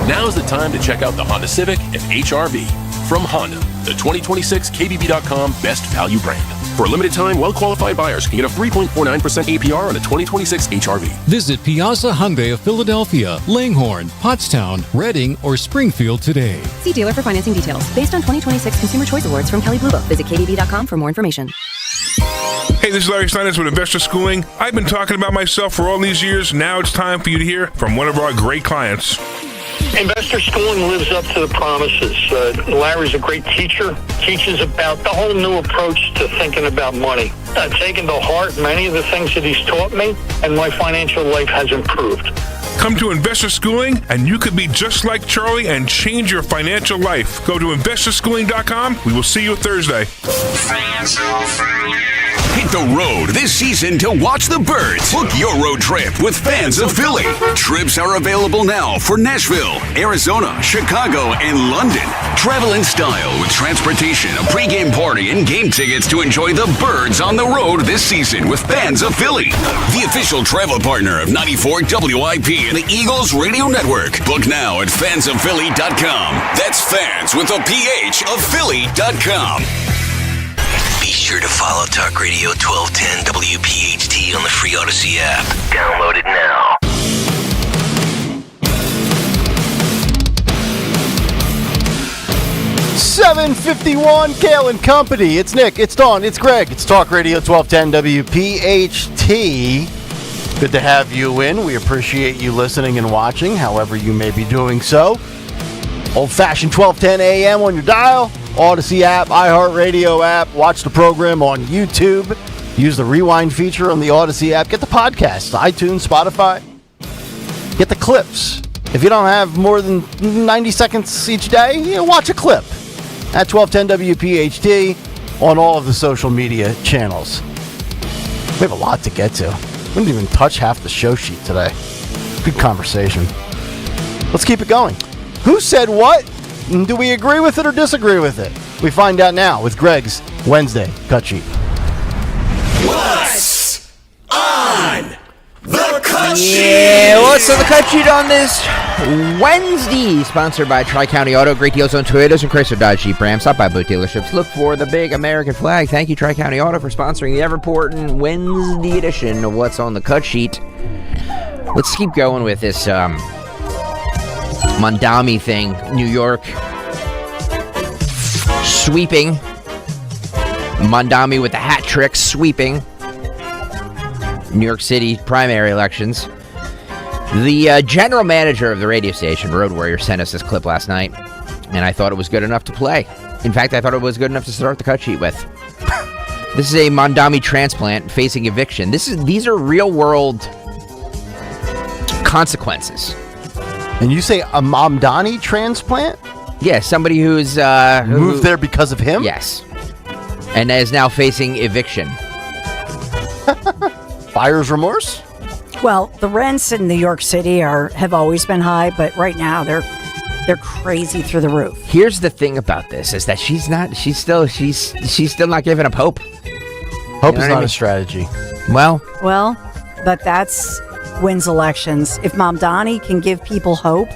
Now's the time to check out the Honda Civic and HR-V from Honda, the 2026 KBB.com best value brand. For a limited time, well-qualified buyers can get a 3.49% APR on a 2026 HR-V. Visit Piazza Hyundai of Philadelphia, Langhorne, Pottstown, Reading, or Springfield today. See dealer for financing details. Based on 2026 Consumer Choice Awards from Kelley Blue Book. Visit KBB.com for more information. Hey, this is Larry Steinitz with Investor Schooling. I've been talking about myself for all these years. Now it's time for you to hear from one of our great clients. Investor Schooling lives up to the promises. Larry's a great teacher, teaches about the whole new approach to thinking about money. I've taken to heart many of the things that he's taught me, and my financial life has improved. Come to Investor Schooling, and you could be just like Charlie and change your financial life. Go to investorschooling.com. We will see you Thursday. Hit the road this season to watch the birds. Book your road trip with Fans of Philly. Trips are available now for Nashville, Arizona, Chicago, and London. Travel in style with transportation, a pregame party, and game tickets to enjoy the birds on the road this season with Fans of Philly, the official travel partner of 94 WIP and the Eagles Radio Network. Book now at fansofphilly.com. That's fans with a PH of Philly.com. Be sure to follow Talk Radio 1210 WPHT on the free Odyssey app. Download it now. $7:51, Kayal and Company. It's Nick, it's Dawn, it's Greg. It's Talk Radio 1210 WPHT. Good to have you in. We appreciate you listening and watching, however you may be doing so. Old-fashioned 1210 AM on your dial. Odyssey app, iHeartRadio app. Watch the program on YouTube. Use the rewind feature on the Odyssey app. Get the podcast, iTunes, Spotify. Get the clips. If you don't have more than 90 seconds each day, watch a clip at 1210 WPHT on all of the social media channels. We have a lot to get to. We didn't even touch half the show sheet today. Good conversation. Let's keep it going. Who said what? Do we agree with it or disagree with it? We find out now with Greg's Wednesday Cut Sheet. What's on the cut Yeah, what's on the cut sheet on this Wednesday? Sponsored by Tri-County Auto. Great deals on Toyotas and Chrysler, Dodge, Jeep, Ram. Stop by both dealerships. Look for the big American flag. Thank you, Tri-County Auto, for sponsoring the ever-important Wednesday edition of What's on the Cut Sheet. Let's keep going with this Mamdani thing. New York sweeping. Mamdani with the hat trick sweeping New York City primary elections. The general manager of the radio station, Road Warrior, sent us this clip last night, and I thought it was good enough to play. In fact, I thought it was good enough to start the cut sheet with. This is a Mamdani transplant facing eviction. These are real-world consequences. And you say a Mamdani transplant? Yeah, somebody who's moved there because of him? Yes. And is now facing eviction. Buyer's remorse? Well, the rents in New York City have always been high, but right now they're crazy through the roof. Here's the thing about this is that she's still not giving up hope. Hope is not a strategy. Well, but that's wins elections. If Mamdani can give people hope,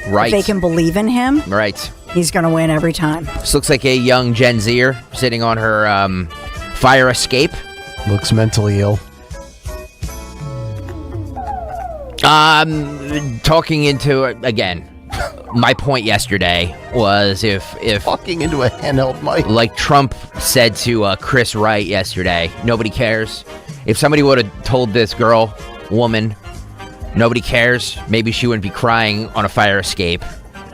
right, if they can believe in him, right, he's going to win every time. This looks like a young Gen Zer sitting on her fire escape. Looks mentally ill. Talking into again. My point yesterday was if talking into a handheld mic, like Trump said to Chris Wright yesterday, nobody cares. If somebody would have told this woman, nobody cares, maybe she wouldn't be crying on a fire escape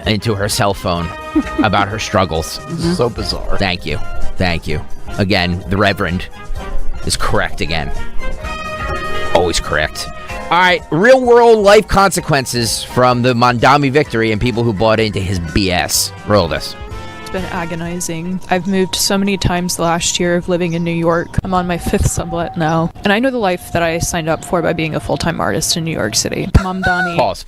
into her cell phone about her struggles. So bizarre. Thank you. Again, the Reverend is correct again. Always correct. All right, real-world life consequences from the Mamdani victory and people who bought into his BS. Roll this. It's been agonizing. I've moved so many times the last year of living in New York. I'm on my 5th sublet now. And I know the life that I signed up for by being a full-time artist in New York City. Mamdani. Pause.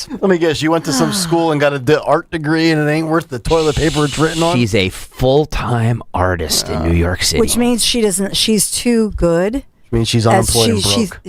Let me guess, you went to some school and got a art degree and it ain't worth the toilet paper it's written on? She's a full-time artist in New York City. Which means she's too good. Which means she's unemployed and broke.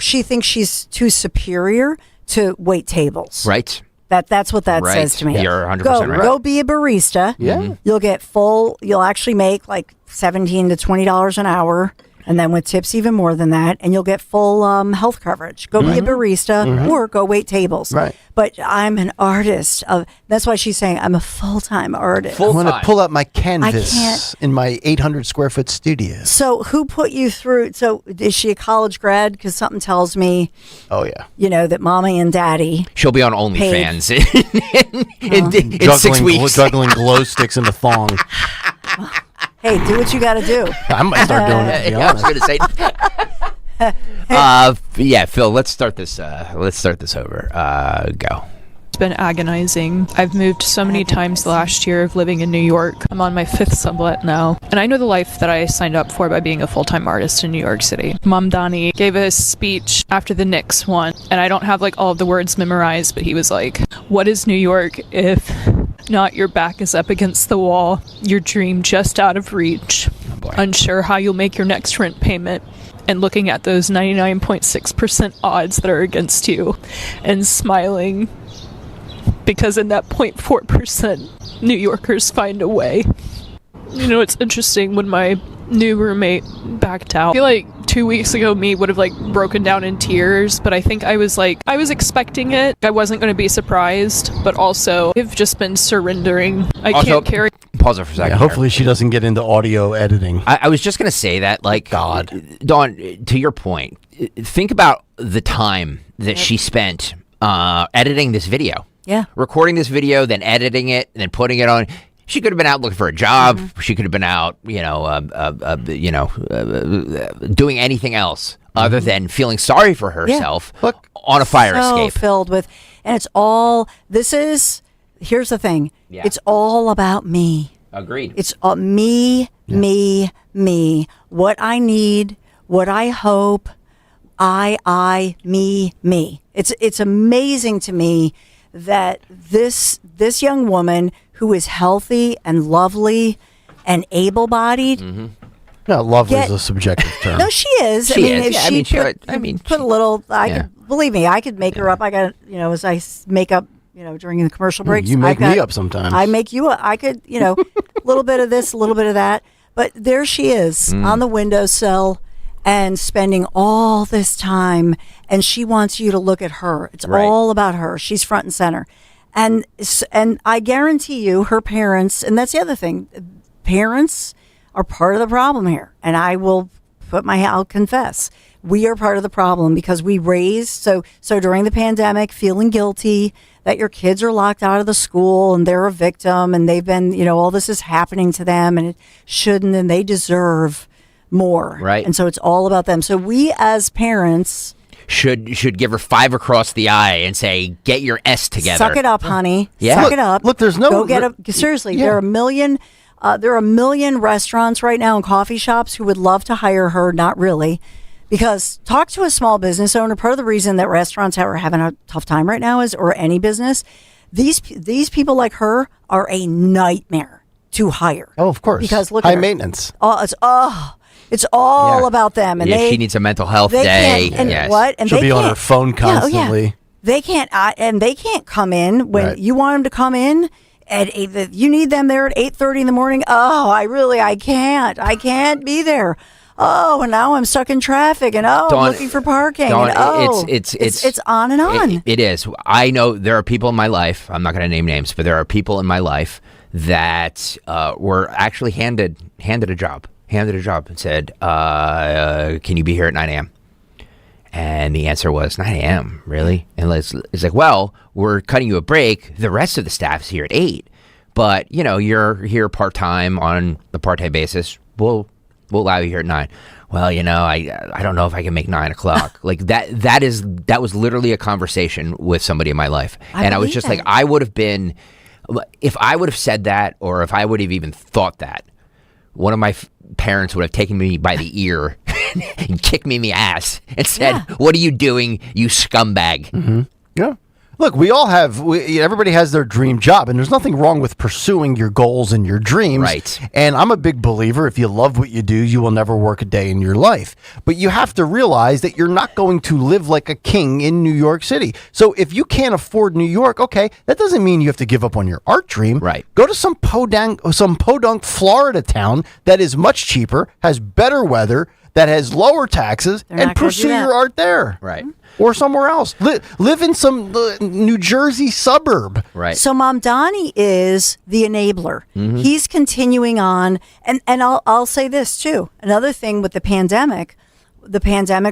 She thinks she's too superior to wait tables. Right. That's what that says to me. You're 100% right. Go be a barista. Yeah. You'll actually make like $17 to $20 an hour. And then with tips even more than that, and you'll get full health coverage. Go be a barista or go wait tables. Right. But I'm an artist. That's why she's saying I'm a full-time artist. I'm going to pull up my canvas in my 800 square foot studio. So who put you through? So is she a college grad? Because something tells me. Oh yeah. That mommy and daddy. She'll be on OnlyFans in 6 weeks. Juggling glow sticks in the thong. Hey, do what you got to do. I might start doing it, to be honest. I was going to say. Phil, let's start this over. Go. It's been agonizing. I've moved so many times the last year of living in New York. I'm on my 5th sublet now. And I know the life that I signed up for by being a full-time artist in New York City. Mamdani gave a speech after the Knicks won. And I don't have all of the words memorized, but he was like, "What is New York if not your back is up against the wall, your dream just out of reach, unsure how you'll make your next rent payment, and looking at those 99.6% odds that are against you and smiling because in that 0.4% New Yorkers find a way." It's interesting when my new roommate backed out. I feel like 2 weeks ago me would have broken down in tears, but I think I was expecting it. I wasn't going to be surprised, but also I've just been surrendering. I can't carry. Pause it for a second. Yeah, hopefully she doesn't get into audio editing. I was just going to say that, God, Dawn, to your point, think about the time that she spent editing this video. Yeah. Recording this video, then editing it, and then putting it on. She could have been out looking for a job. She could have been out, doing anything else other than feeling sorry for herself on a fire escape. Filled with, and it's all. Here's the thing. Yeah. It's all about me. Agreed. It's me. What I need, what I hope, me. It's amazing to me that this young woman who is healthy and lovely and able-bodied No, lovely is a subjective term. No, she is. She is. Yeah, put a little. Believe me, I could make her up. I got as I make up. During the commercial breaks, you make me up sometimes. I make you up. I could, a little bit of this, a little bit of that. But there she is on the windowsill and spending all this time, and she wants you to look at her. It's all about her. She's front and center. And I guarantee you, her parents, and that's the other thing, parents are part of the problem here. And I will I'll confess, we are part of the problem because we raised, so during the pandemic, feeling guilty that your kids are locked out of the school and they're a victim and they've been, all this is happening to them and it shouldn't, and they deserve more. Right. And so it's all about them. So we as parents should give her 5 across the eye and say, get your S together. Suck it up, honey. Yeah. Suck it up. Look, there's no... Go get seriously, there are a million restaurants right now and coffee shops who would love to hire her, not really. Because talk to a small business owner. Part of the reason that restaurants are having a tough time right now is, or any business, these people like her are a nightmare to hire. Oh, of course. Because look high at her. maintenance. It's all about them. And she needs a mental health day. And yes. what? And she'll they be on her phone constantly. They can't, and they can't come in when you want them to come in. You need them there at 8:30 in the morning. Oh, I can't be there. Oh, and now I'm stuck in traffic, and I'm looking for parking. It's on and on. It is. I know there are people in my life. I'm not going to name names, but there are people in my life that were actually handed a job and said, "Can you be here at 9 a.m.?" And the answer was 9 a.m. Really? And it's like, well, we're cutting you a break. The rest of the staff's here at 8, but you're here part time on the part-time basis. We'll allow you here at 9. Well, I don't know if I can make 9 o'clock. Like that was literally a conversation with somebody in my life, and I was just like, I would have been, if I would have said that, or if I would have even thought that, one of my parents would have taken me by the ear and kicked me in the ass and said, "What are you doing, you scumbag?" Mm-hmm. Yeah. Look, we all have, everybody has their dream job, and there's nothing wrong with pursuing your goals and your dreams. Right. And I'm a big believer, if you love what you do, you will never work a day in your life. But you have to realize that you're not going to live like a king in New York City. So if you can't afford New York, okay, that doesn't mean you have to give up on your art dream. Right. Go to some podunk Florida town that is much cheaper, has better weather, that has lower taxes, and pursue your art there. Right. Or somewhere else. Live in some New Jersey suburb. Right. So Mamdani is the enabler. Mm-hmm. He's continuing on. And I'll say this too. Another thing with the pandemic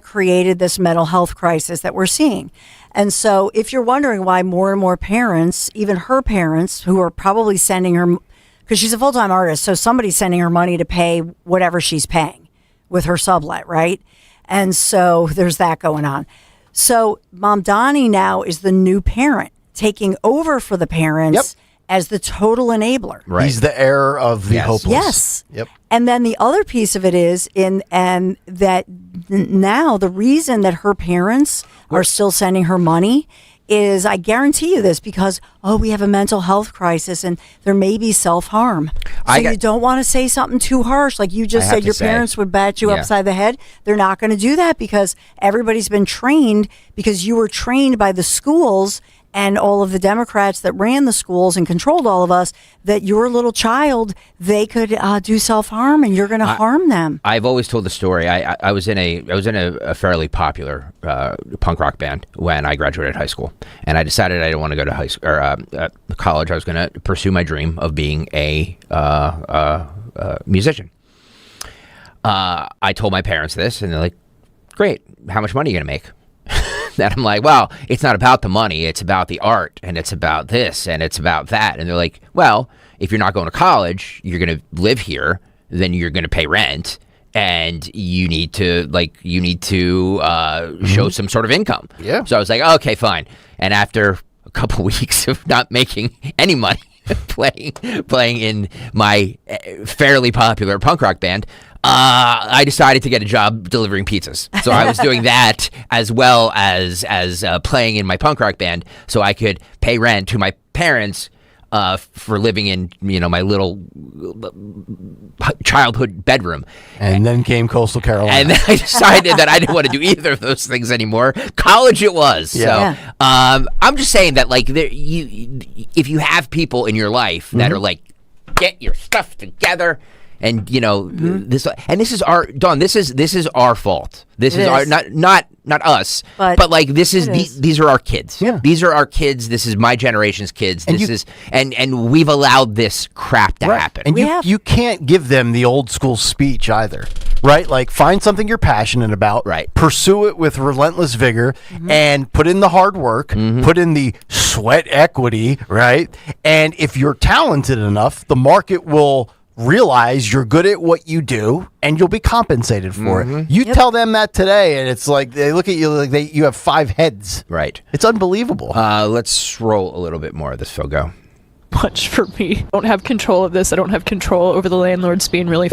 created this mental health crisis that we're seeing. And so if you're wondering why more and more parents, even her parents, who are probably sending her, because she's a full-time artist, so somebody's sending her money to pay whatever she's paying with her sublet, right? And so there's that going on. So Mamdani now is the new parent, taking over for the parents as the total enabler. Right. He's the heir of the hopeless. Yes. Yep. And then the other piece of it is that now the reason that her parents are still sending her money is, I guarantee you this, because, we have a mental health crisis and there may be self-harm. So you don't want to say something too harsh. Like you just said, your parents would bat you upside the head. They're not going to do that because everybody's been trained, because you were trained by the schools and all of the Democrats that ran the schools and controlled all of us, that your little child, they could do self-harm and you're going to harm them. I've always told the story. I was in a fairly popular punk rock band when I graduated high school, and I decided I didn't want to go to high school or college. I was going to pursue my dream of being a musician. I told my parents this, and they're like, "Great, how much money are you going to make?" And I'm like, well, it's not about the money. It's about the art, and it's about this, and it's about that. And they're like, well, if you're not going to college, you're going to live here, then you're going to pay rent, and you need to show some sort of income. Yeah. So I was like, okay, fine. And after a couple weeks of not making any money playing in my fairly popular punk rock band, I decided to get a job delivering pizzas. So I was doing that as well as playing in my punk rock band, so I could pay rent to my parents for living in, my little childhood bedroom. And then came Coastal Carolina. And then I decided that I didn't want to do either of those things anymore. College it was. Yeah. So I'm just saying that, like, if you have people in your life that are like, get your stuff together. And this is our Dawn. This is our fault. This is our not us, but like these are our kids. Yeah. These are our kids. This is my generation's kids. And we've allowed this crap to happen. And you can't give them the old school speech either, right? Like, find something you're passionate about, right? Pursue it with relentless vigor, and put in the hard work, put in the sweat equity, right? And if you're talented enough, the market will realize you're good at what you do, and you'll be compensated for it. You tell them that today, and it's like they look at you like you have 5 heads. Right. It's unbelievable. Let's roll a little bit more of this, Phil. Go. Much for me. I don't have control of this. I don't have control over the landlords being really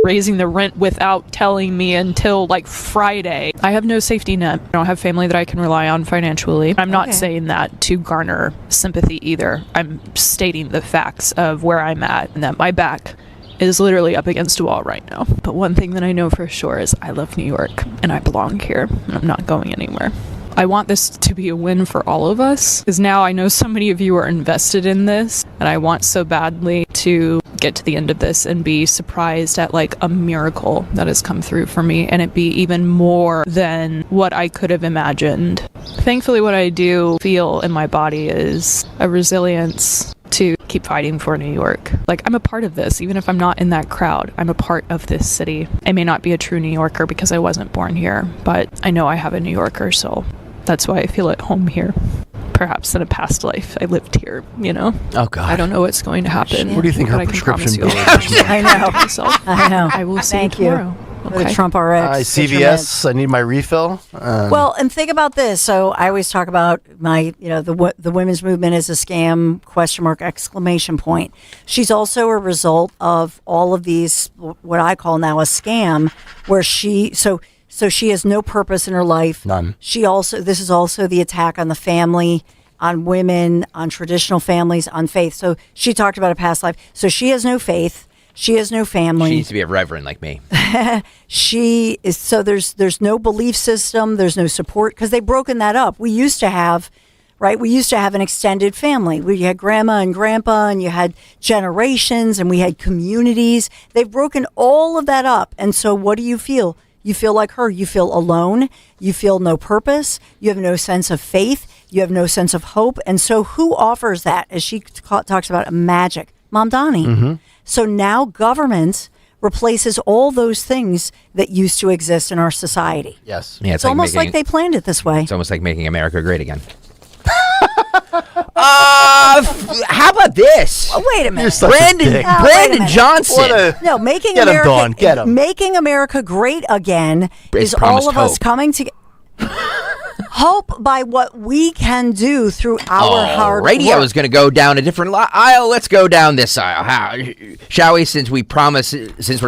raising the rent without telling me until like Friday. I have no safety net. I don't have family that I can rely on financially. I'm not saying that to garner sympathy either. I'm stating the facts of where I'm at, and that my back is literally up against a wall right now. But one thing that I know for sure is I love New York, and I belong here, and I'm not going anywhere. I want this to be a win for all of us, because now I know so many of you are invested in this, and I want so badly to get to the end of this and be surprised at like a miracle that has come through for me, and it be even more than what I could have imagined. Thankfully, what I do feel in my body is a resilience to keep fighting for New York. Like, I'm a part of this, even if I'm not in that crowd. I'm a part of this city. I may not be a true New Yorker because I wasn't born here, but I know I have a New Yorker soul. That's why I feel at home here. Perhaps in a past life I lived here, Oh, God. I don't know what's going to happen. What do you think her but I can prescription promise you bill is? I know. I know. I will see Thank you tomorrow. The Trump RX. CVS, I need my refill. Well, and think about this. So I always talk about the women's movement is a scam, ? Exclamation point. She's also a result of all of these, what I call now a scam, where so she has no purpose in her life. None. This is also the attack on the family, on women, on traditional families, on faith. So she talked about a past life. So she has no faith. She has no family. She needs to be a reverend like me. She is. So there's no belief system. There's no support, because they've broken that up. We used to have, right? We used to have an extended family. We had grandma and grandpa, and you had generations, and we had communities. They've broken all of that up. And so what do you feel? You feel like her. You feel alone. You feel no purpose. You have no sense of faith. You have no sense of hope. And so who offers that? As she talks about magic, Mamdani. So now government replaces all those things that used to exist in our society. Yes. Yeah, it's almost like they planned it this way. It's almost like making America great again. How about this? Oh, wait a minute. Brandon Johnson. No, making Get him, America Dawn, get him. Making America great again It's is all of us hope. coming together. Hope by what we can do through our hard work. I was going to go down a different aisle. Let's go down this aisle. Shall we? Since we're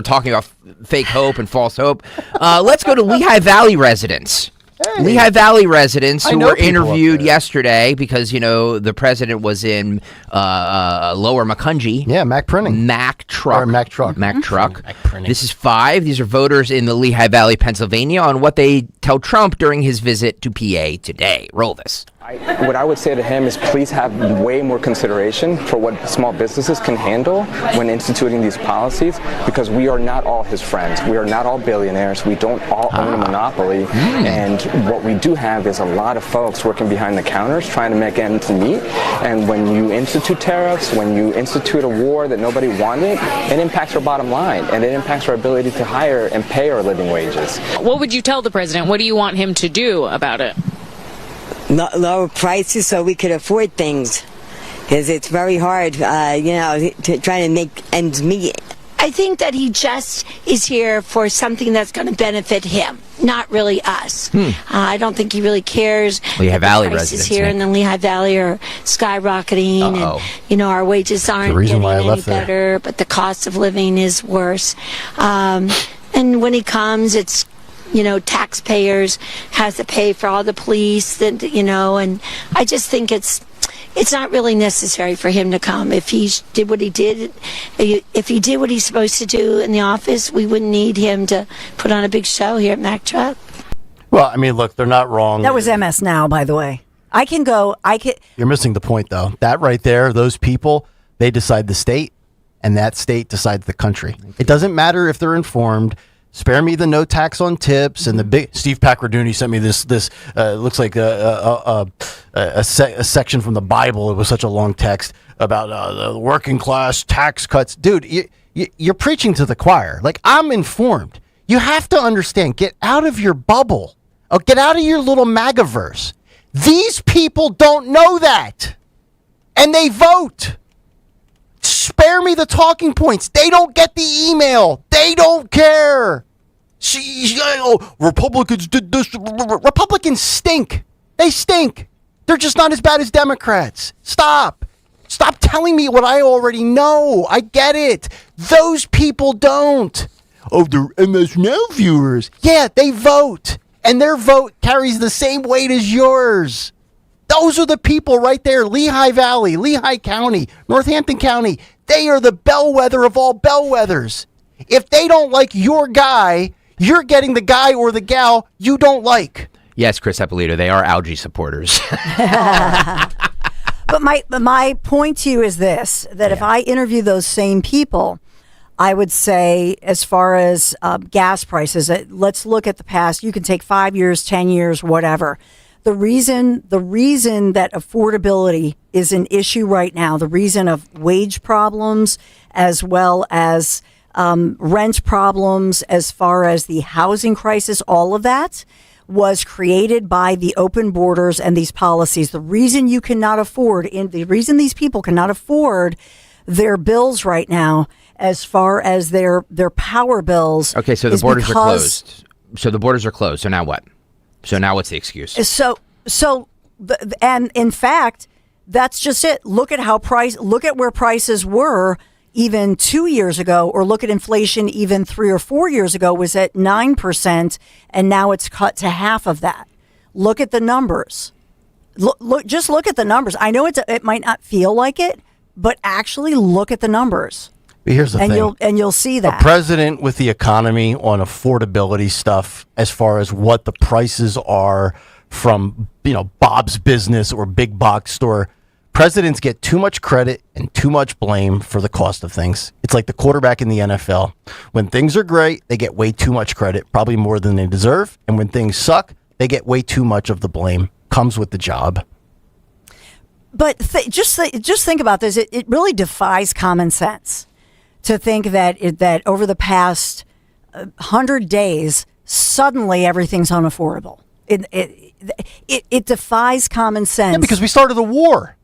talking about fake hope and false hope, let's go to Lehigh Valley residents. Hey. Lehigh Valley residents who were people interviewed yesterday because, the president was in Lower Macungie. Yeah, Mac Printing. Mac Truck. Mac Truck. This is 5. These are voters in the Lehigh Valley, Pennsylvania, on what they tell Trump during his visit to PA today. Roll this. What I would say to him is please have way more consideration for what small businesses can handle when instituting these policies, because we are not all his friends. We are not all billionaires. We don't all own a monopoly. And what we do have is a lot of folks working behind the counters trying to make ends meet. And when you institute tariffs, when you institute a war that nobody wanted, it impacts our bottom line, and it impacts our ability to hire and pay our living wages. What would you tell the president? What do you want him to do about it? Lower prices so we could afford things, because it's very hard, to try to make ends meet. I think that he just is here for something that's going to benefit him, not really us. I don't think he really cares. Lehigh Valley prices residents here in the Lehigh Valley are skyrocketing, and our wages aren't getting any better, but the cost of living is worse. And when he comes, it's taxpayers has to pay for all the police, and I just think it's it's not really necessary for him to come. If he did what he did, if he did what he's supposed to do in the office, we wouldn't need him to put on a big show here at Mack Truck. Well, I mean, look, they're not wrong. That was MS Now, by the way. You're missing the point, though. That right there, those people, they decide the state, and that state decides the country. It doesn't matter if they're informed. Spare me the no tax on tips and the big. Steve Pacarduni sent me this looks like a section from the Bible. It was such a long text about the working class tax cuts. Dude, you're preaching to the choir. Like, I'm informed. You have to understand. Get out of your bubble. Oh, get out of your little MAGAverse. These people don't know that, and they vote. Spare me the talking points. They don't get the email. They don't care. Republicans did this. Republicans stink. They stink. They're just not as bad as Democrats. Stop telling me what I already know. I get it. Those people don't. Oh, they're MS Now viewers. Yeah, they vote. And their vote carries the same weight as yours. Those are the people right there. Lehigh Valley, Lehigh County, Northampton County. They are the bellwether of all bellwethers. If they don't like your guy, you're getting the guy or the gal you don't like. Yes, Chris Eppolito, they are algae supporters. But my point to you is this, that if I interview those same people, I would say, as far as gas prices, let's look at the past. You can take 5 years, 10 years, whatever. The reason that affordability is an issue right now, the reason of wage problems as well as rent problems, as far as the housing crisis, all of that was created by the open borders and these policies. The reason you cannot afford, the reason these people cannot afford their bills right now, as far as their power bills. Okay, so the borders are closed. So the borders are closed. So now what? So now what's the excuse? And in fact, that's just it. Look at where prices were even 2 years ago, or look at inflation even 3 or 4 years ago was at 9%, and now it's cut to half of that. Look at the numbers. Just look at the numbers. I know it might not feel like it, but actually look at the numbers. But here's the thing. You'll see that. A president with the economy on affordability stuff, as far as what the prices are from, Bob's Business or big box store, presidents get too much credit and too much blame for the cost of things. It's like the quarterback in the NFL. When things are great, they get way too much credit, probably more than they deserve. And when things suck, they get way too much of the blame. Comes with the job. But just think about this. It really defies common sense to think that over the past 100 days, suddenly everything's unaffordable. It defies common sense. Yeah, because we started a war.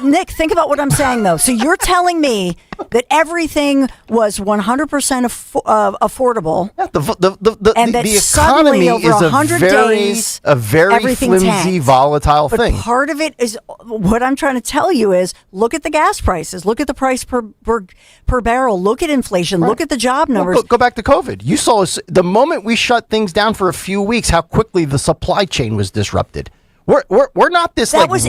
Nick, think about what I'm saying, though. So you're telling me that everything was 100% affordable, and that suddenly over 100 days, a very flimsy, tanked. Volatile but thing. Part of it is what I'm trying to tell you is look at the gas prices, look at the price per barrel, look at inflation, look at the job numbers. Well, go back to COVID. You saw the moment we shut things down for a few weeks, how quickly the supply chain was disrupted. We're not this that was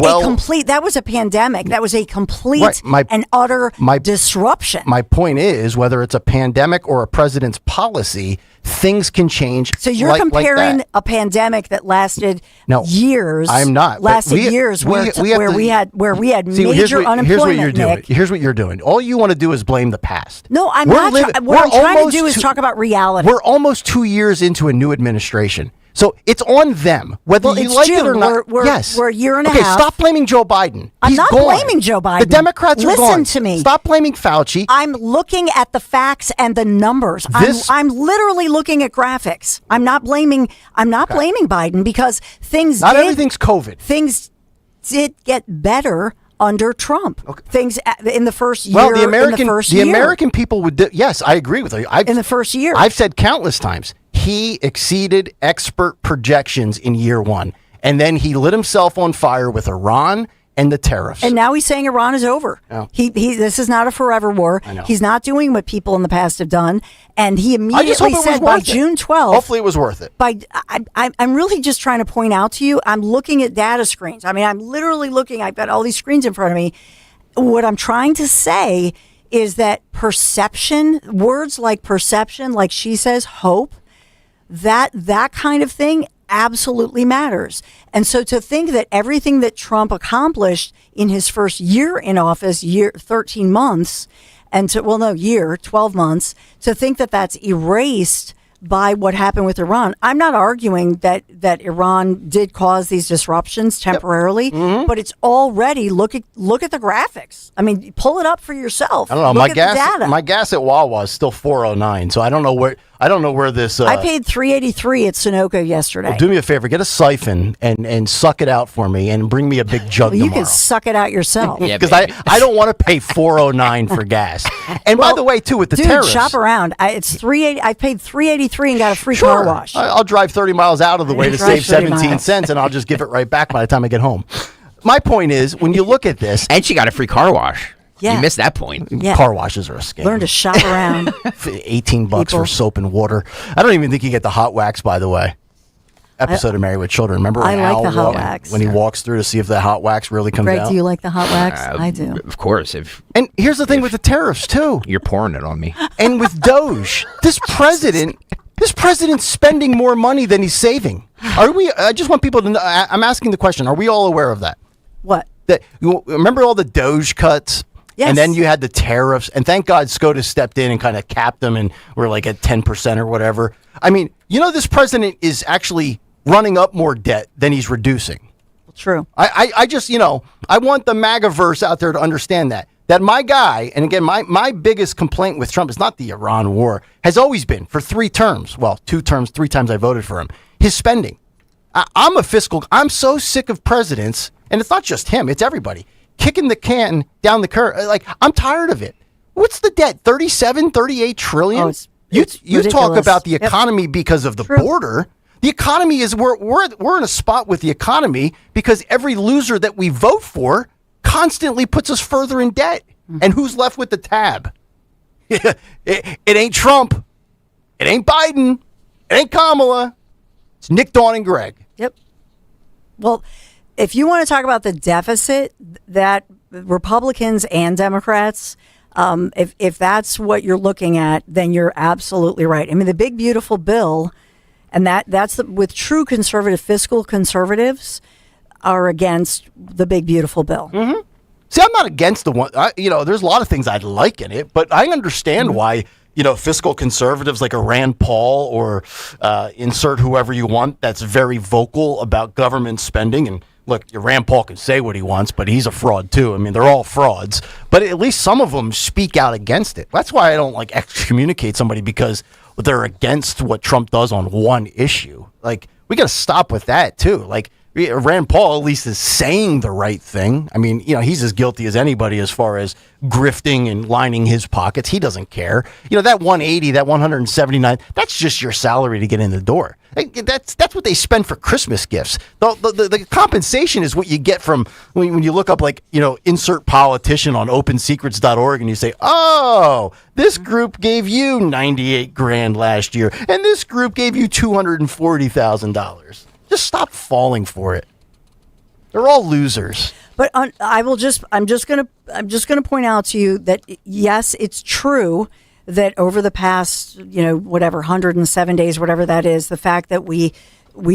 a pandemic. That was a complete and utter disruption. My point is, whether it's a pandemic or a president's policy, things can change. So you're comparing a pandemic that lasted years. I'm not. Years where we had major unemployment. Here's what you're doing. Here's what you're doing. All you want to do is blame the past. No, I'm not. What I'm trying to do is talk about reality. We're almost 2 years into a new administration. So it's on them, whether you like it or not. We're a year and a half. Okay, stop blaming Joe Biden. I'm not blaming Joe Biden. The Democrats are gone. Listen to me. Stop blaming Fauci. I'm looking at the facts and the numbers. I'm literally looking at graphics. I'm not blaming Biden because not everything's COVID. Things did get better under Trump. Okay. Things in the first year. Well, the American people would. Yes, I agree with you. In the first year, I've said countless times. He exceeded expert projections in year one. And then he lit himself on fire with Iran and the tariffs. And now he's saying Iran is over. Oh. He this is not a forever war. I know. He's not doing what people in the past have done. And he I just hope immediately it was said by worth it. June 12th. Hopefully it was worth it. I'm really just trying to point out to you, I'm looking at data screens. I mean, I'm literally looking, I've got all these screens in front of me. What I'm trying to say is that perception, words like perception, like she says, hope, that kind of thing absolutely matters. And so to think that everything that Trump accomplished in his first year in office, 13 months, and 12 months, to think that that's erased by what happened with Iran. I'm not arguing that Iran did cause these disruptions temporarily, but it's already, look at the graphics. I mean, pull it up for yourself. I don't know. Look at the data. My gas at Wawa is still $4.09, so I don't know where this. I paid $3.83 at Sunoco yesterday. Well, do me a favor, get a siphon and suck it out for me, and bring me a big jug You tomorrow. can suck it out yourself. Because I don't want to pay $4.09 for gas. And by the way, too, with the tariffs, shop around. It's $3.80. I paid $3.83 and got a free car wash. I'll drive 30 miles out of the way to save 17 cents, and I'll just give it right back by the time I get home. My point is, when you look at this, and she got a free car wash. Yeah. You missed that point. Yeah. Car washes are a scam. Learn to shop around. $18 for soap and water. I don't even think you get the hot wax, by the way. Episode of Married with Children. Remember when I like Al the hot wax. when he walks through to see if the hot wax really comes Greg, out? do you like the hot wax? I do. Of course. And here's the thing with the tariffs, too. You're pouring it on me. And with Doge, this president's spending more money than he's saving. Are we? I just want people to know. I'm asking the question. Are we all aware of that? What? That remember all the Doge cuts? Yes. And then you had the tariffs, and thank God SCOTUS stepped in and kind of capped them, and we're like at 10% or whatever. I mean, this president is actually running up more debt than he's reducing. True. I just, I want the MAGA-verse out there to understand that my guy, and again, my biggest complaint with Trump is not the Iran war, has always been for 3 terms. Well, 2 terms, 3 times I voted for him. His spending. I'm so sick of presidents, and it's not just him, it's everybody, kicking the can down the curb. Like, I'm tired of it. What's the debt? 38 trillion? Oh, you ridiculous. talk about the economy because of the border. The economy is we're in a spot with the economy because every loser that we vote for constantly puts us further in debt. And who's left with the tab? it ain't Trump. It ain't Biden. It ain't Kamala. It's Nick, Dawn, and Greg. Yep. Well, if you want to talk about the deficit that Republicans and Democrats, if that's what you're looking at, then you're absolutely right. I mean, the big, beautiful bill, and that's with true conservative, fiscal conservatives are against the big, beautiful bill. Mm-hmm. See, I'm not against the one. There's a lot of things I'd like in it, but I understand why, fiscal conservatives like a Rand Paul or insert whoever you want that's very vocal about government spending. And look, Rand Paul can say what he wants, but he's a fraud too. I mean, they're all frauds, but at least some of them speak out against it. That's why I don't like excommunicate somebody because they're against what Trump does on one issue. Like, we got to stop with that too. Like, Rand Paul at least is saying the right thing. I mean, he's as guilty as anybody as far as grifting and lining his pockets. He doesn't care. That 180, that 179, that's just your salary to get in the door. That's what they spend for Christmas gifts. The compensation is what you get from when you look up insert politician on opensecrets.org and you say, oh, this group gave you $98,000 last year and this group gave you $240,000. Just stop falling for it. They're all losers. But I'm just going to point out to you that yes, it's true that over the past 107 days, whatever that is, the fact that we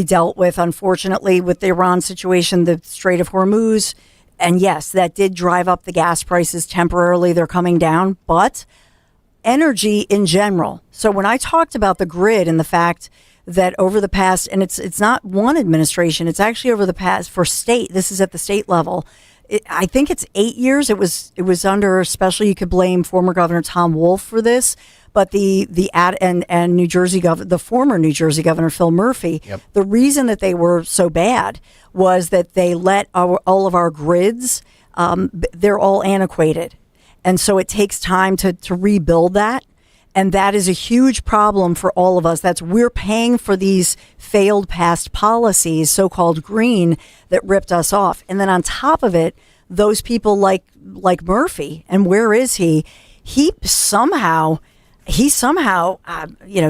dealt with, unfortunately, with the Iran situation, the Strait of Hormuz, and yes, that did drive up the gas prices temporarily. They're coming down, but energy in general. So when I talked about the grid and the fact that over the past, and it's not one administration, it's actually over the past for state. This is at the state level. I think it's 8 years. It was under, especially you could blame former Governor Tom Wolf for this, but the New Jersey the former New Jersey Governor Phil Murphy. Yep. The reason that they were so bad was that they let all of our grids. They're all antiquated, and so it takes time to rebuild that. And that is a huge problem for all of us. We're paying for these failed past policies, so-called green, that ripped us off. And then on top of it, those people like Murphy. And where is he? He somehow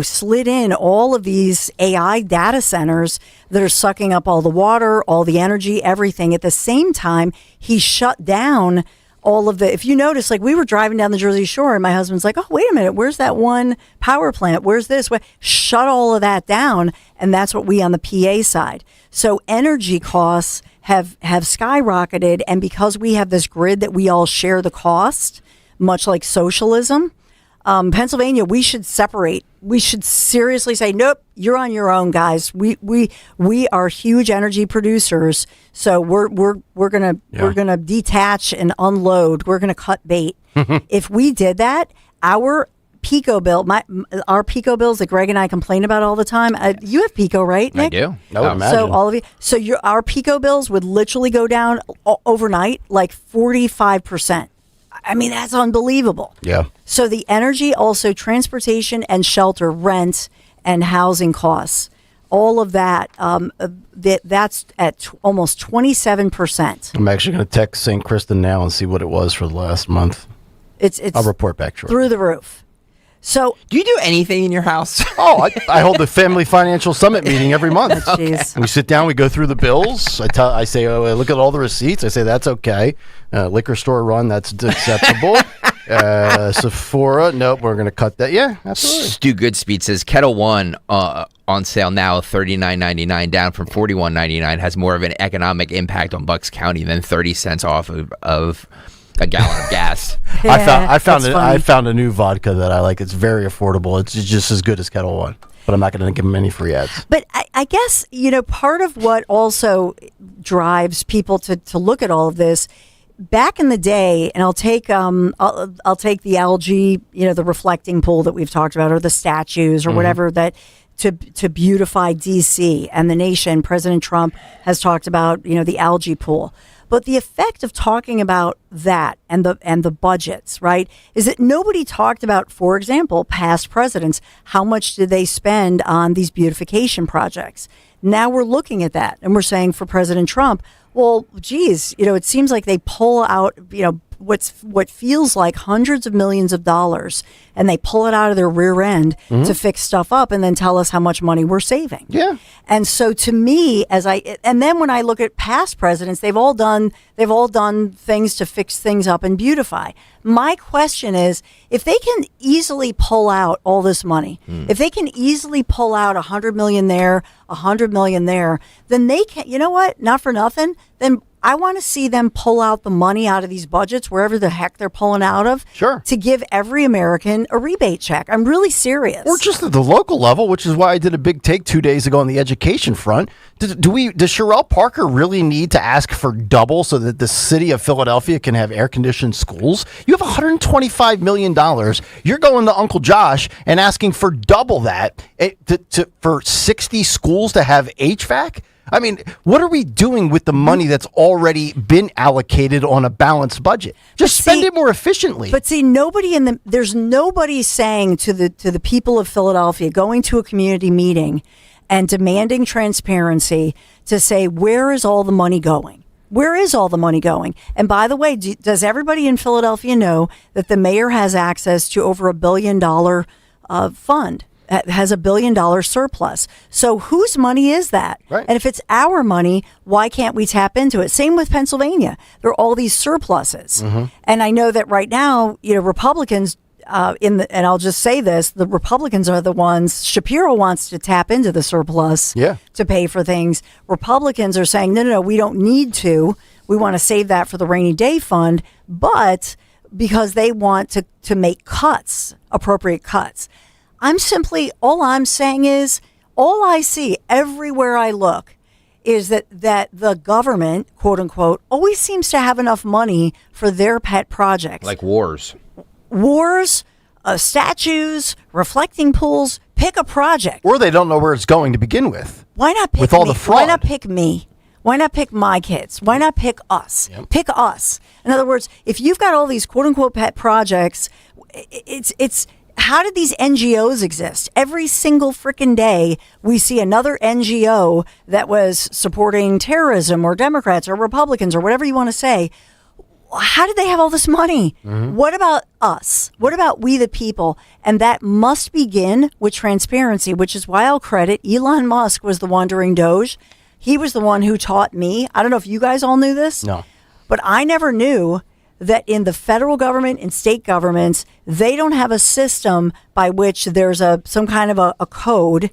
slid in all of these AI data centers that are sucking up all the water, all the energy, everything. At the same time, he shut down all of the, if you notice, like we were driving down the Jersey Shore and my husband's like, oh, wait a minute, where's that one power plant? Where's this? Shut all of that down. And that's what we on the PA side. So energy costs have skyrocketed. And because we have this grid that we all share the cost, much like socialism, Pennsylvania, we should separate. We should seriously say, nope, you're on your own, guys. We are huge energy producers, so we're gonna detach and unload. We're gonna cut bait. If we did that, our Pico bill, our Pico bills that Greg and I complain about all the time. You have Pico, right, Nick? I do. So all of you, our Pico bills would literally go down overnight, like 45%. I mean, that's unbelievable. Yeah. So the energy, also transportation and shelter, rent and housing costs, all of that, that's at almost 27%. I'm actually going to text St. Kristen now and see what it was for the last month. I'll report back shortly. Through the roof. So, do you do anything in your house? Oh, I hold the Family Financial Summit meeting every month. Okay. We sit down, we go through the bills. I say, I look at all the receipts. I say that's okay. Liquor store run, that's acceptable. Sephora, nope, we're going to cut that. Yeah, absolutely. Stu Goodspeed says Kettle One on sale now, $39.99, down from $41.99. Has more of an economic impact on Bucks County than 30 cents off of a gallon of gas. Yeah, I found a new vodka that I like. It's very affordable. It's just as good as Kettle One, but I'm not going to give them any free ads. But I guess, part of what also drives people to look at all of this, back in the day, and I'll take the algae, the reflecting pool that we've talked about, or the statues, or whatever, that to beautify DC and the nation. President Trump has talked about, the algae pool. But the effect of talking about that and the budgets, right, is that nobody talked about, for example, past presidents. How much did they spend on these beautification projects? Now we're looking at that and we're saying for President Trump, well, geez, it seems like they pull out, what feels like hundreds of millions of dollars, and they pull it out of their rear end to fix stuff up and then tell us how much money we're saving. Yeah. And so to me, and then when I look at past presidents, they've all done things to fix things up and beautify. My question is, if they can easily pull out all this money, if they can easily pull out $100 million there, $100 million there, then they can, you know what? Not for nothing. Then I want to see them pull out the money out of these budgets, wherever the heck they're pulling out of, to give every American a rebate check. I'm really serious. Or just at the local level, which is why I did a big take 2 days ago on the education front. Does Sherelle Parker really need to ask for double so that the city of Philadelphia can have air-conditioned schools? You have $125 million. You're going to Uncle Josh and asking for double that for 60 schools to have HVAC? I mean, what are we doing with the money that's already been allocated on a balanced budget? Just spend it more efficiently. But see, there's nobody saying to the people of Philadelphia, going to a community meeting and demanding transparency, to say, where is all the money going? Where is all the money going? And by the way, does everybody in Philadelphia know that the mayor has access to over $1 billion fund? Has $1 billion surplus. So whose money is that? Right. And if it's our money, why can't we tap into it? Same with Pennsylvania. There are all these surpluses. And I know that right now, Republicans and I'll just say this, the Republicans are the ones, Shapiro wants to tap into the surplus to pay for things. Republicans are saying, no, we don't need to. We want to save that for the rainy day fund, but because they want to make cuts, appropriate cuts. All I'm saying is, all I see everywhere I look is that the government, quote unquote, always seems to have enough money for their pet projects. Like wars, statues, reflecting pools, pick a project. Or they don't know where it's going to begin with. Why not pick with all the fraud? Why not pick me? Why not pick my kids? Why not pick us? Pick us. In other words, if you've got all these quote unquote pet projects, it's how did these NGOs exist? Every single freaking day, we see another NGO that was supporting terrorism or Democrats or Republicans or whatever you want to say. how did they have all this money? What about us? What about we the people? And that must begin with transparency, which is why I'll credit Elon Musk was the wandering Doge. He was the one who taught me. I don't know if you guys all knew this. No. But I never knew that in the federal government and state governments, they don't have a system by which there's some kind of a code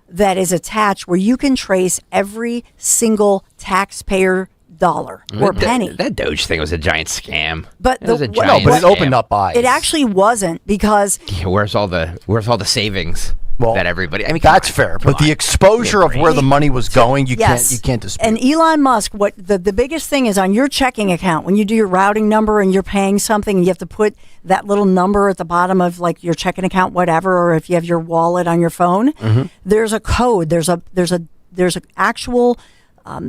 that is attached where you can trace every single taxpayer dollar or penny. That Doge thing was a giant scam. But it opened up eyes. It actually wasn't, because where's all the savings that everybody? I mean, that's fair. But the exposure of where the money was going, you can't dispute. And Elon Musk, what the biggest thing is on your checking account, when you do your routing number and you're paying something, and you have to put that little number at the bottom of like your checking account, whatever, or if you have your wallet on your phone, there's a code. There's an actual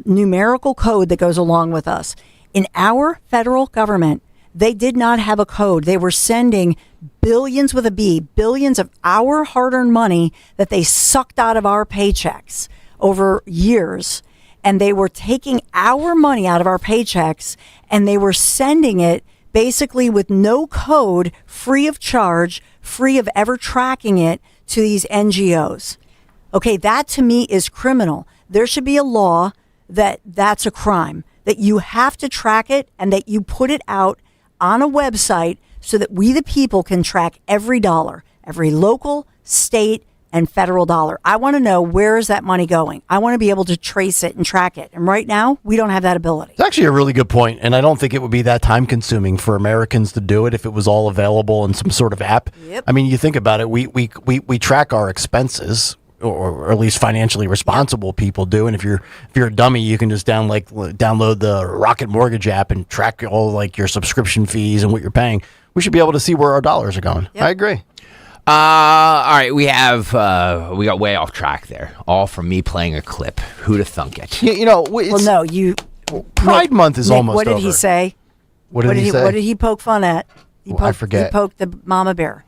numerical code that goes along with us. In our federal government, they did not have a code. They were sending billions with a B, billions of our hard-earned money that they sucked out of our paychecks over years. And they were taking our money out of our paychecks, and they were sending it basically with no code, free of charge, free of ever tracking it to these NGOs. Okay, that to me is criminal. There should be a law that's a crime, that you have to track it and that you put it out on a website so that we the people can track every dollar, every local, state, and federal dollar. I want to know, where is that money going? I want to be able to trace it and track it. And right now, we don't have that ability. It's actually a really good point, and I don't think it would be that time consuming for Americans to do it if it was all available in some sort of app. Yep. I mean, you think about it, we track our expenses, or at least financially responsible people do. And if you're a dummy, you can just download the Rocket Mortgage app and track all like your subscription fees and what you're paying. We should be able to see where our dollars are going. Yep. I agree. All right, we got way off track there. All from me playing a clip. Who'd have thunk it? Pride Month is Nick, almost what did over. he say? What did he say? What did he poke fun at? I forget. He poked the mama bear.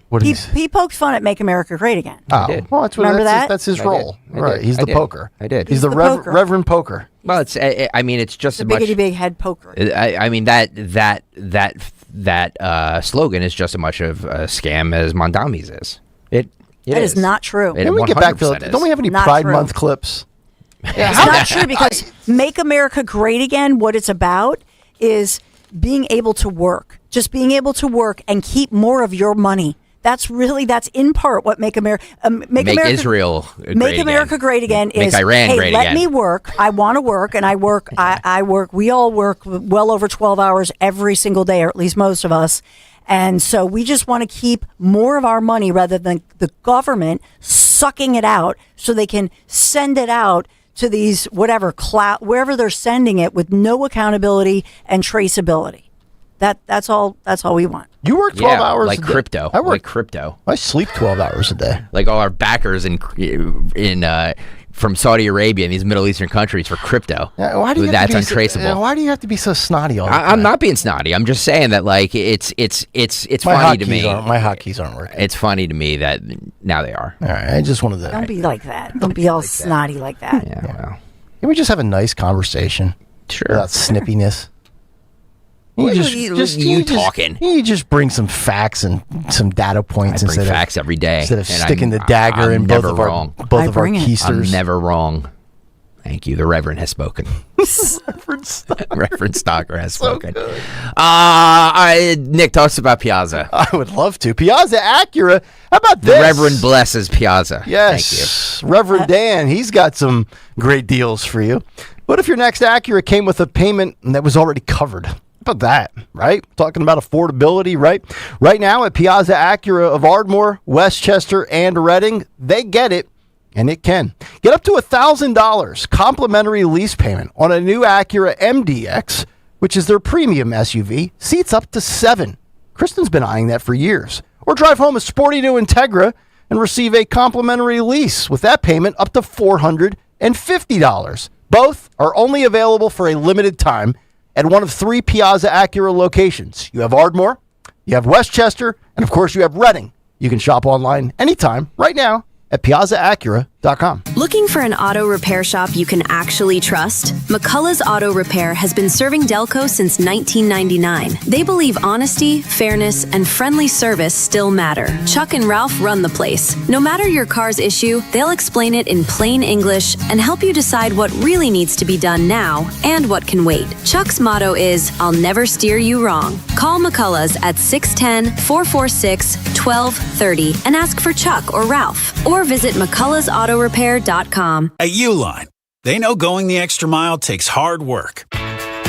What did he say? He poked fun at Make America Great Again. Oh, well, Remember that? That's his role. I Right, did. he's I the did. poker. I did. He's the poker. Reverend Poker. Well, it's just The as much. biggity big head poker. I mean that slogan is just as much of a scam as Mamdani's is. That is not true. It Can we get back to 100% is. don't we have any Not Pride true. Month clips? It's not true, because Make America Great Again, what it's about is being able to work. Just being able to work and keep more of your money. That's in part what Make America Israel great Make again. America Great Again Make is, Iran hey, great let again. me work. I want to work, and I work. I work. We all work well over 12 hours every single day, or at least most of us. And so we just want to keep more of our money rather than the government sucking it out so they can send it out to these wherever they're sending it with no accountability and traceability. That's all we want. You work 12 hours like a day. crypto. I work like crypto. I sleep 12 hours a day. Like all our backers in from Saudi Arabia and these Middle Eastern countries for crypto. Why do you That's have to be untraceable. why do you have to be so snotty all the time? I'm not being snotty. I'm just saying that like it's My funny to me. My hotkeys aren't working. It's funny to me that now they are. All right, I just wanted to. Don't be like that. Don't be all snotty like that. Yeah, well. Can we just have a nice conversation? Sure. Without snippiness. You talking. You just bring some facts and some data points I bring instead facts every day. Instead of and sticking the dagger in both of our keisters. I'm never wrong. Thank you. The Reverend has spoken. Reverend Stocker has spoken. Nick, tell us about Piazza. I would love to. Piazza Acura. How about The this? Reverend blesses Piazza. Yes. Thank you. Reverend Dan, he's got some great deals for you. What if your next Acura came with a payment that was already covered? How about that, right? Talking about affordability, right? Right now at Piazza Acura of Ardmore, Westchester, and Reading, they get it. And it can. Get up to $1,000 complimentary lease payment on a new Acura MDX, which is their premium SUV. Seats up to 7. Kristen's been eyeing that for years. Or drive home a sporty new Integra and receive a complimentary lease with that payment up to $450. Both are only available for a limited time at one of 3 Piazza Acura locations. You have Ardmore, you have Westchester, and of course you have Reading. You can shop online anytime right now at piazzaacura.com. Looking for an auto repair shop you can actually trust? McCullough's Auto Repair has been serving Delco since 1999. They believe honesty, fairness, and friendly service still matter. Chuck and Ralph run the place. No matter your car's issue, they'll explain it in plain English and help you decide what really needs to be done now and what can wait. Chuck's motto is, I'll never steer you wrong. Call McCullough's at 610-446-1230 and ask for Chuck or Ralph. Or visit McCullough'sAutorepair.com. At Uline, they know going the extra mile takes hard work.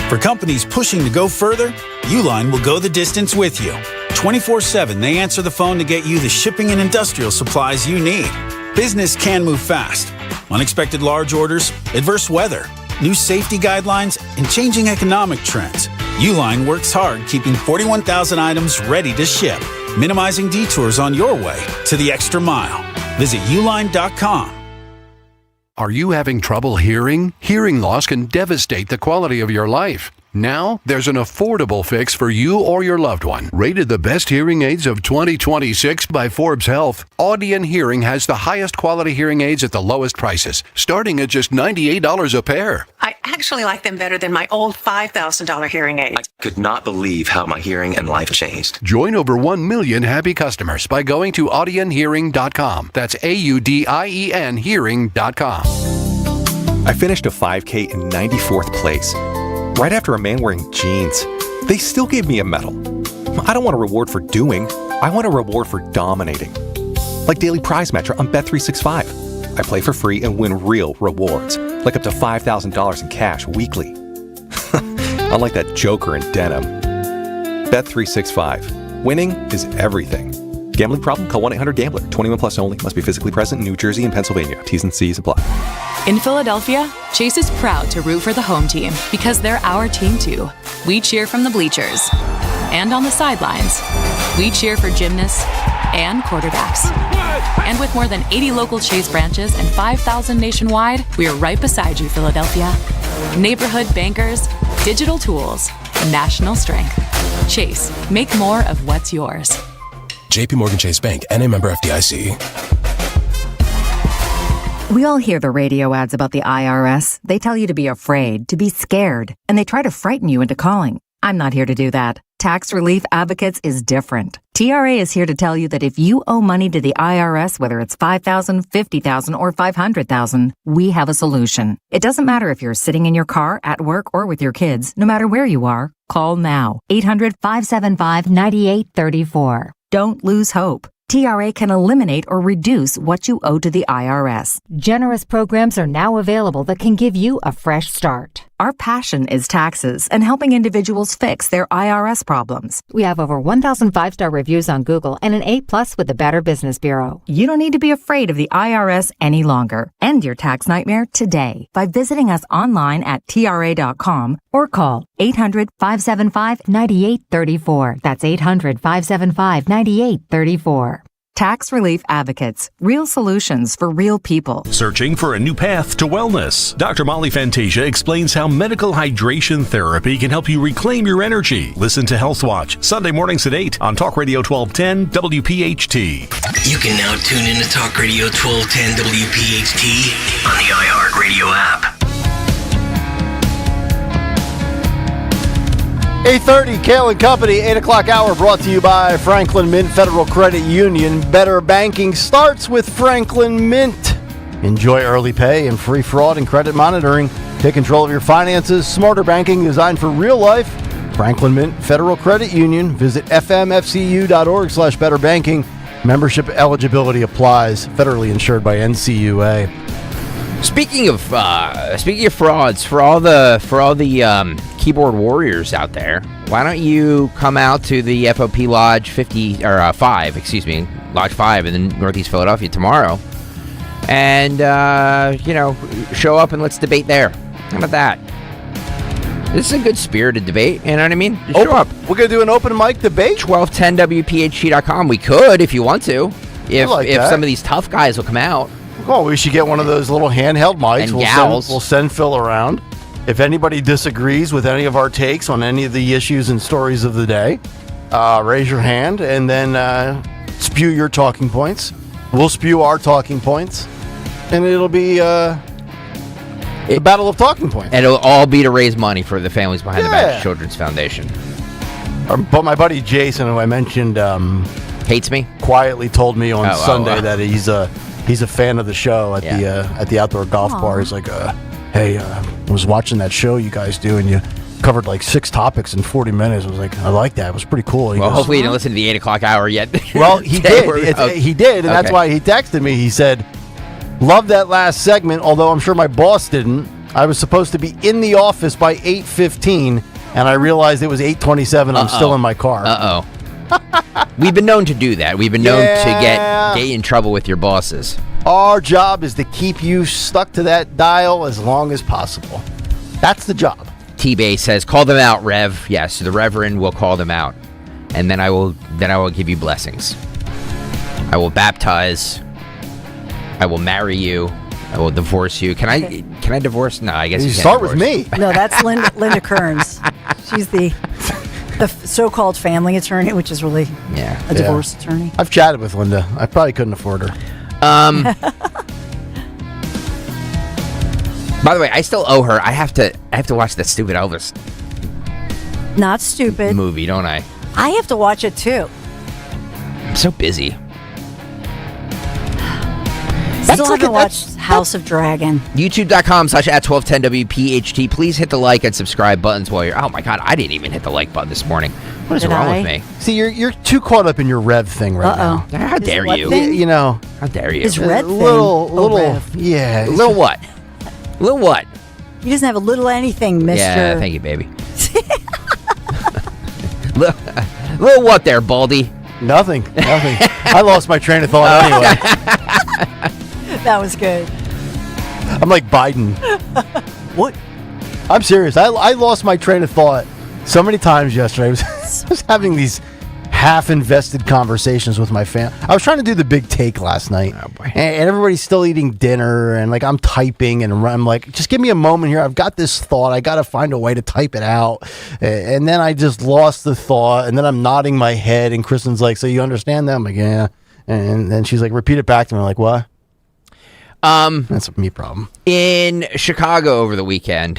For companies pushing to go further, Uline will go the distance with you. 24/7, they answer the phone to get you the shipping and industrial supplies you need. Business can move fast. Unexpected large orders, adverse weather, new safety guidelines, and changing economic trends. Uline works hard keeping 41,000 items ready to ship, minimizing detours on your way to the extra mile. Visit uline.com. Are you having trouble hearing? Hearing loss can devastate the quality of your life. Now, there's an affordable fix for you or your loved one. Rated the best hearing aids of 2026 by Forbes Health, Audion Hearing has the highest quality hearing aids at the lowest prices, starting at just $98 a pair. I actually like them better than my old $5,000 hearing aid. I could not believe how my hearing and life changed. Join over 1 million happy customers by going to audionhearing.com. That's AUDIEN hearing.com. I finished a 5K in 94th place. Right after a man wearing jeans. They still gave me a medal. I don't want a reward for doing. I want a reward for dominating. Like daily prize match on Bet365. I play for free and win real rewards, like up to $5,000 in cash weekly. Unlike that joker in denim. Bet365. Winning is everything. Gambling problem? Call 1-800-GAMBLER. 21 plus only. Must be physically present in New Jersey and Pennsylvania. T's and C's apply. In Philadelphia, Chase is proud to root for the home team because they're our team too. We cheer from the bleachers and on the sidelines. We cheer for gymnasts and quarterbacks. And with more than 80 local Chase branches and 5,000 nationwide, we are right beside you, Philadelphia. Neighborhood bankers, digital tools, national strength. Chase, make more of what's yours. JP Morgan Chase Bank, N.A. member FDIC. We all hear the radio ads about the IRS. They tell you to be afraid, to be scared, and they try to frighten you into calling. I'm not here to do that. Tax Relief Advocates is different. TRA is here to tell you that if you owe money to the IRS, whether it's $5,000, $50,000, or $500,000, we have a solution. It doesn't matter if you're sitting in your car, at work, or with your kids. No matter where you are, call now. 800-575-9834. Don't lose hope. TRA can eliminate or reduce what you owe to the IRS. Generous programs are now available that can give you a fresh start. Our passion is taxes and helping individuals fix their IRS problems. We have over 1,000 5-star reviews on Google and an A+ with the Better Business Bureau. You don't need to be afraid of the IRS any longer. End your tax nightmare today by visiting us online at TRA.com or call 800-575-9834. That's 800-575-9834. Tax Relief Advocates. Real solutions for real people. Searching for a new path to wellness. Dr. Molly Fantasia explains how medical hydration therapy can help you reclaim your energy. Listen to Health Watch, Sunday mornings at 8 on Talk Radio 1210 WPHT. You can now tune in to Talk Radio 1210 WPHT on the iHeartRadio app. 8:30, Kayal and Company, 8 o'clock hour, brought to you by Franklin Mint Federal Credit Union. Better banking starts with Franklin Mint. Enjoy early pay and free fraud and credit monitoring. Take control of your finances. Smarter banking designed for real life. Franklin Mint Federal Credit Union. Visit fmfcu.org/betterbanking. Membership eligibility applies. Federally insured by NCUA. Speaking of frauds, for all the keyboard warriors out there, why don't you come out to the FOP Lodge 5 in Northeast Philadelphia tomorrow, and show up and let's debate there. How about that? This is a good spirited debate. You know what I mean? Just show up. We're gonna do an open mic debate. 1210WPHT.com. We could if you want to. If some of these tough guys will come out. Oh, we should get one of those little handheld mics. And gals. We'll send Phil around. If anybody disagrees with any of our takes on any of the issues and stories of the day, raise your hand and then spew your talking points. We'll spew our talking points. and it'll be the Battle of Talking Points. And it'll all be to raise money for the families behind the Bad Children's Foundation. But my buddy Jason, who I mentioned, hates me. Quietly told me on Sunday that he's a fan of the show at the outdoor golf bar. He's like, "Hey, I was watching that show you guys do, and you covered like 6 topics in 40 minutes." I was like, "I like that. It was pretty cool." Hopefully you didn't listen to the 8 o'clock hour yet. Well, he did. He did, and that's why he texted me. He said, "Love that last segment, although I'm sure my boss didn't. I was supposed to be in the office by 8:15, and I realized it was 8:27. I'm still in my car." We've been known to do that. We've been known to get in trouble with your bosses. Our job is to keep you stuck to that dial as long as possible. That's the job. T-Bay says, "Call them out, Rev." Yes, the Reverend will call them out, and then I will give you blessings. I will baptize. I will marry you. I will divorce you. Can I divorce? No, I guess you can't start divorce. with me. No, that's Linda Kearns. She's the so-called family attorney, which is really a divorce attorney. I've chatted with Linda. I probably couldn't afford her. By the way, I still owe her. I have to watch that stupid Elvis Not stupid movie, don't I? I have to watch it too. I'm so busy. Still haven't watched House of Dragon. YouTube.com/@1210WPHT. Please hit the like and subscribe buttons while you're. Oh my God, I didn't even hit the like button this morning. What is wrong with me? See, you're too caught up in your Rev thing right now. How dare you? You know, how dare you? His Rev thing. Little, Rev. Little what? Little what? He doesn't have a little anything, Mister. Yeah, thank you, baby. Little what there, Baldy? Nothing. I lost my train of thought anyway. That was good. I'm like Biden. What? I'm serious. I lost my train of thought so many times yesterday. I was having these half-invested conversations with my family. I was trying to do the big take last night, and everybody's still eating dinner, and like I'm typing, and I'm like, just give me a moment here. I've got this thought. I got to find a way to type it out, and then I just lost the thought, and then I'm nodding my head, and Kristen's like, "So you understand that?" I'm like, "Yeah," and then she's like, "Repeat it back to me." I'm like, "What?" That's a me problem. In Chicago over the weekend,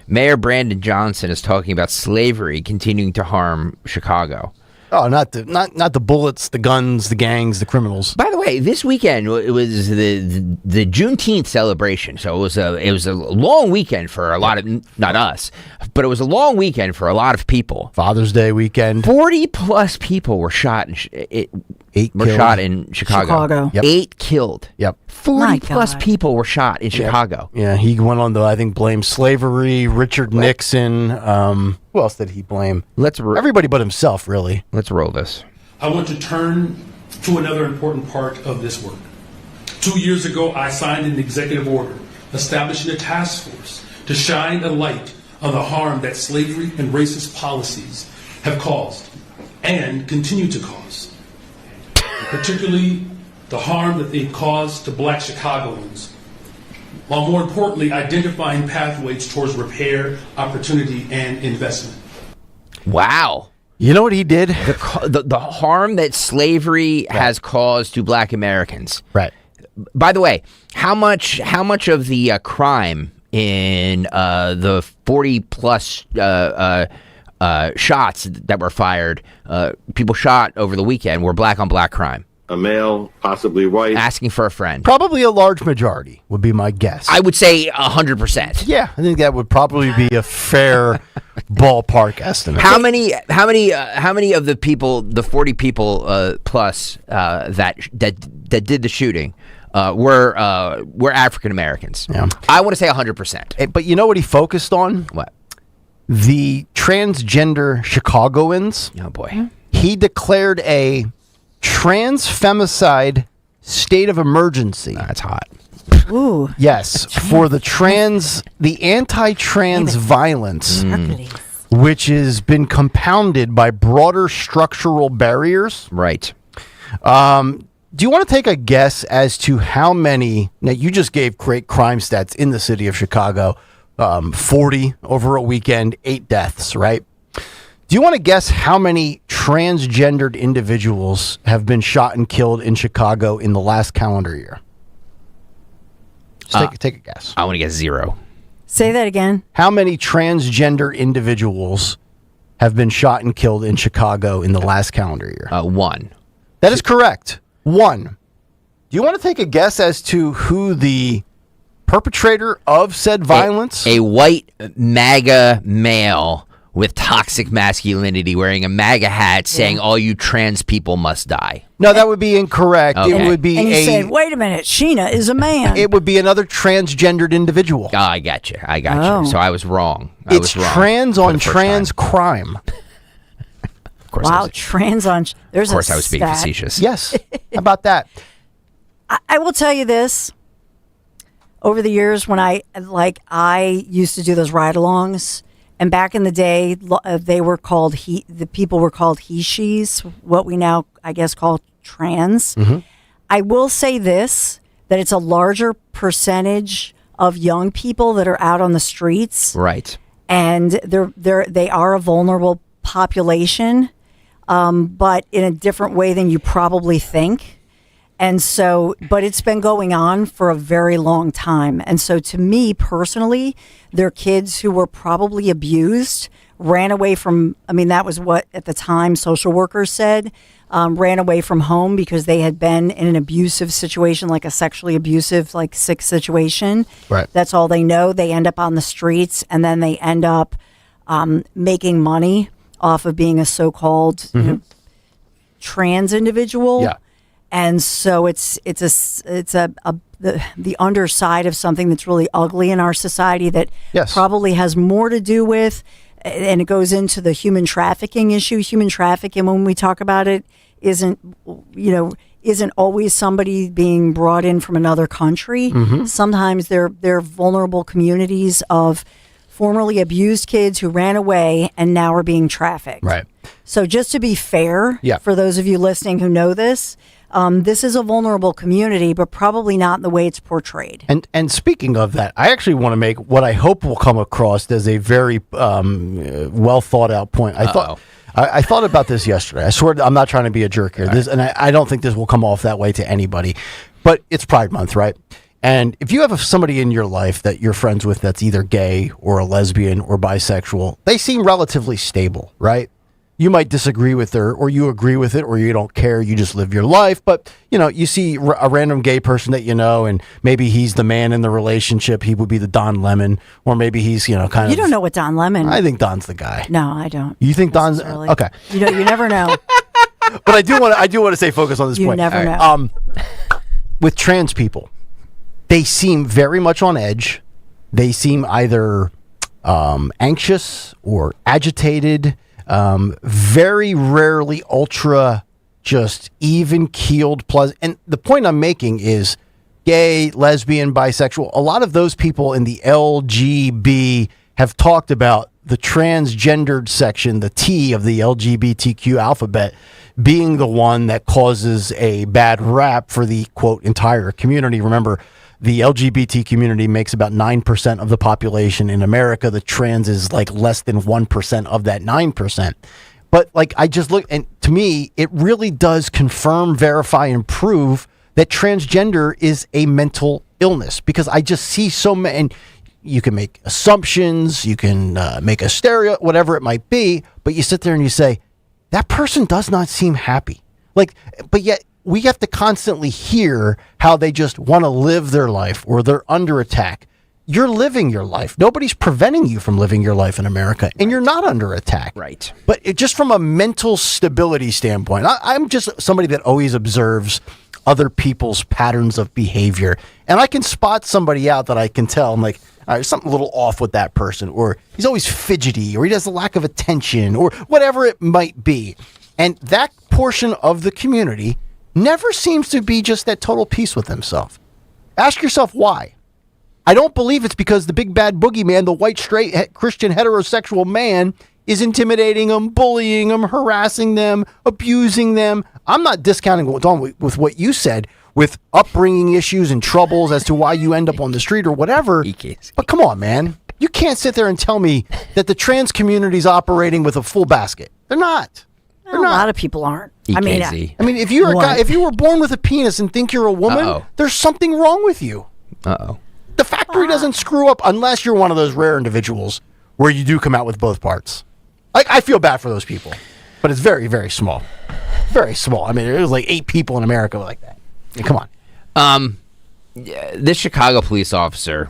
Mayor Brandon Johnson is talking about slavery continuing to harm Chicago. Oh, not the bullets, the guns, the gangs, the criminals. By the way, this weekend it was the Juneteenth celebration, so it was a long weekend for a lot of, not us, but it was a long weekend for a lot of people. Father's Day weekend. 40 plus people were shot in shot in Chicago. Yep. 8 killed. Yep. 40 plus people were shot in Chicago. Yeah, he went on to, I think, blame slavery, Richard Nixon. Who else did he blame? Everybody but himself, really. Let's roll this. I want to turn to another important part of this work. 2 years ago, I signed an executive order establishing a task force to shine a light on the harm that slavery and racist policies have caused and continue to cause, particularly the harm that they've caused to Black Chicagoans, while more importantly identifying pathways towards repair, opportunity, and investment. Wow. You know what he did? The harm that slavery has caused to Black Americans. Right. By the way, how much of the crime in the 40 plus shots that were fired, people shot over the weekend, were black on black crime? A male, possibly white. Asking for a friend. Probably a large majority would be my guess. I would say 100%. Yeah, I think that would probably be a fair ballpark estimate. How many of the people, the 40 people plus that did the shooting, were African Americans? Yeah. I want to say 100%. But you know what he focused on? What? The transgender Chicagoans. Oh boy. He declared a trans femicide state of emergency. That's hot. Ooh. Yes, for the anti-trans violence, which has been compounded by broader structural barriers. Right. Do you want to take a guess as to how many? Now, you just gave great crime stats in the city of Chicago. 40 over a weekend, 8 deaths, right? Do you want to guess how many transgendered individuals have been shot and killed in Chicago in the last calendar year? Just take a guess. I want to guess 0. Say that again. How many transgender individuals have been shot and killed in Chicago in the last calendar year? 1. That is correct. 1. Do you want to take a guess as to who the perpetrator of said violence? A white MAGA male with toxic masculinity wearing a MAGA hat saying all you trans people must die. No, that would be incorrect. Okay. It would be And you said, wait a minute, Sheena is a man. It would be another transgendered individual. Oh, I got you. Oh. So I was wrong. It's trans on trans crime. Of course wow, trans on... There's Of course, a I was being stat. facetious. Yes. How about that? I will tell you this. Over the years, when I used to do those ride-alongs, and back in the day, they were called the people were called he/she's, what we now, I guess, call trans. Mm-hmm. I will say this, that it's a larger percentage of young people that are out on the streets. Right. And they are a vulnerable population, but in a different way than you probably think. And so, but it's been going on for a very long time. And so to me personally, they're kids who were probably abused, ran away from, that was what at the time social workers said, ran away from home because they had been in an abusive situation, like a sexually abusive, like sick situation. Right. That's all they know. They end up on the streets, and then they end up making money off of being a so-called trans individual. Yeah. And so it's the underside of something that's really ugly in our society that probably has more to do with, and it goes into the human trafficking issue. Human trafficking, when we talk about it, isn't always somebody being brought in from another country. Mm-hmm. Sometimes they're vulnerable communities of formerly abused kids who ran away and now are being trafficked. Right. So just to be fair, for those of you listening who know this, this is a vulnerable community, but probably not in the way it's portrayed. And speaking of that, I actually want to make what I hope will come across as a very well thought out point. I thought about this yesterday. I swear I'm not trying to be a jerk here. And I don't think this will come off that way to anybody. But it's Pride Month, right? And if you have somebody in your life that you're friends with that's either gay or a lesbian or bisexual, they seem relatively stable, right? You might disagree with her, or you agree with it, or you don't care. You just live your life. But, you see a random gay person that you know, and maybe he's the man in the relationship. He would be the Don Lemon, or maybe he's, kind of... You don't know what Don Lemon... I think Don's the guy. No, I don't. You think Don's... Okay. You never know. But I do want to stay focused on this point. You never know. With trans people, they seem very much on edge. They seem either anxious or agitated. Very rarely ultra just even keeled pleasant. And the point I'm making is gay, lesbian, bisexual. A lot of those people in the LGB have talked about the transgendered section, the T of the LGBTQ alphabet, being the one that causes a bad rap for the quote entire community. Remember, the LGBT community makes about 9% of the population in America. The trans is like less than 1% of that 9%. But I just look, and to me, it really does confirm, verify, and prove that transgender is a mental illness, because I just see so many, and you can make assumptions, you can make a stereo, whatever it might be, but you sit there and you say, that person does not seem happy. But yet, we have to constantly hear how they just want to live their life, or they're under attack. You're living your life. Nobody's preventing you from living your life in America, and you're not under attack. Right. But just from a mental stability standpoint, I'm just somebody that always observes other people's patterns of behavior, and I can spot somebody out that I can tell. I'm like, all right, there's something a little off with that person, or he's always fidgety, or he has a lack of attention, or whatever it might be. And that portion of the community never seems to be just at total peace with himself. Ask yourself why. I don't believe it's because the big bad boogeyman, the white, straight, Christian, heterosexual man, is intimidating them, bullying them, harassing them, abusing them. I'm not discounting what's on with what you said, with upbringing issues and troubles as to why you end up on the street or whatever. But come on, man. You can't sit there and tell me that the trans community is operating with a full basket. They're not. A lot of people aren't. I mean, if you're a guy, if you were born with a penis and think you're a woman, there's something wrong with you. Uh-oh. the factory doesn't screw up unless you're one of those rare individuals where you do come out with both parts. I feel bad for those people, but it's very, very small. Very small. I mean, there's like 8 people in America like that. I mean, come on. This Chicago police officer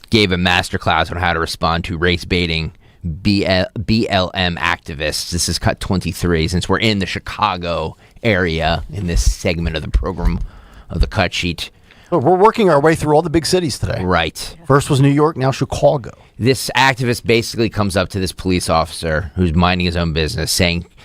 gave a masterclass on how to respond to race-baiting BLM activists. This is cut 23, since we're in the Chicago area in this segment of the program of the cut sheet. Well, we're working our way through all the big cities today. Right. First was New York, now Chicago. This activist basically comes up to this police officer who's minding his own business,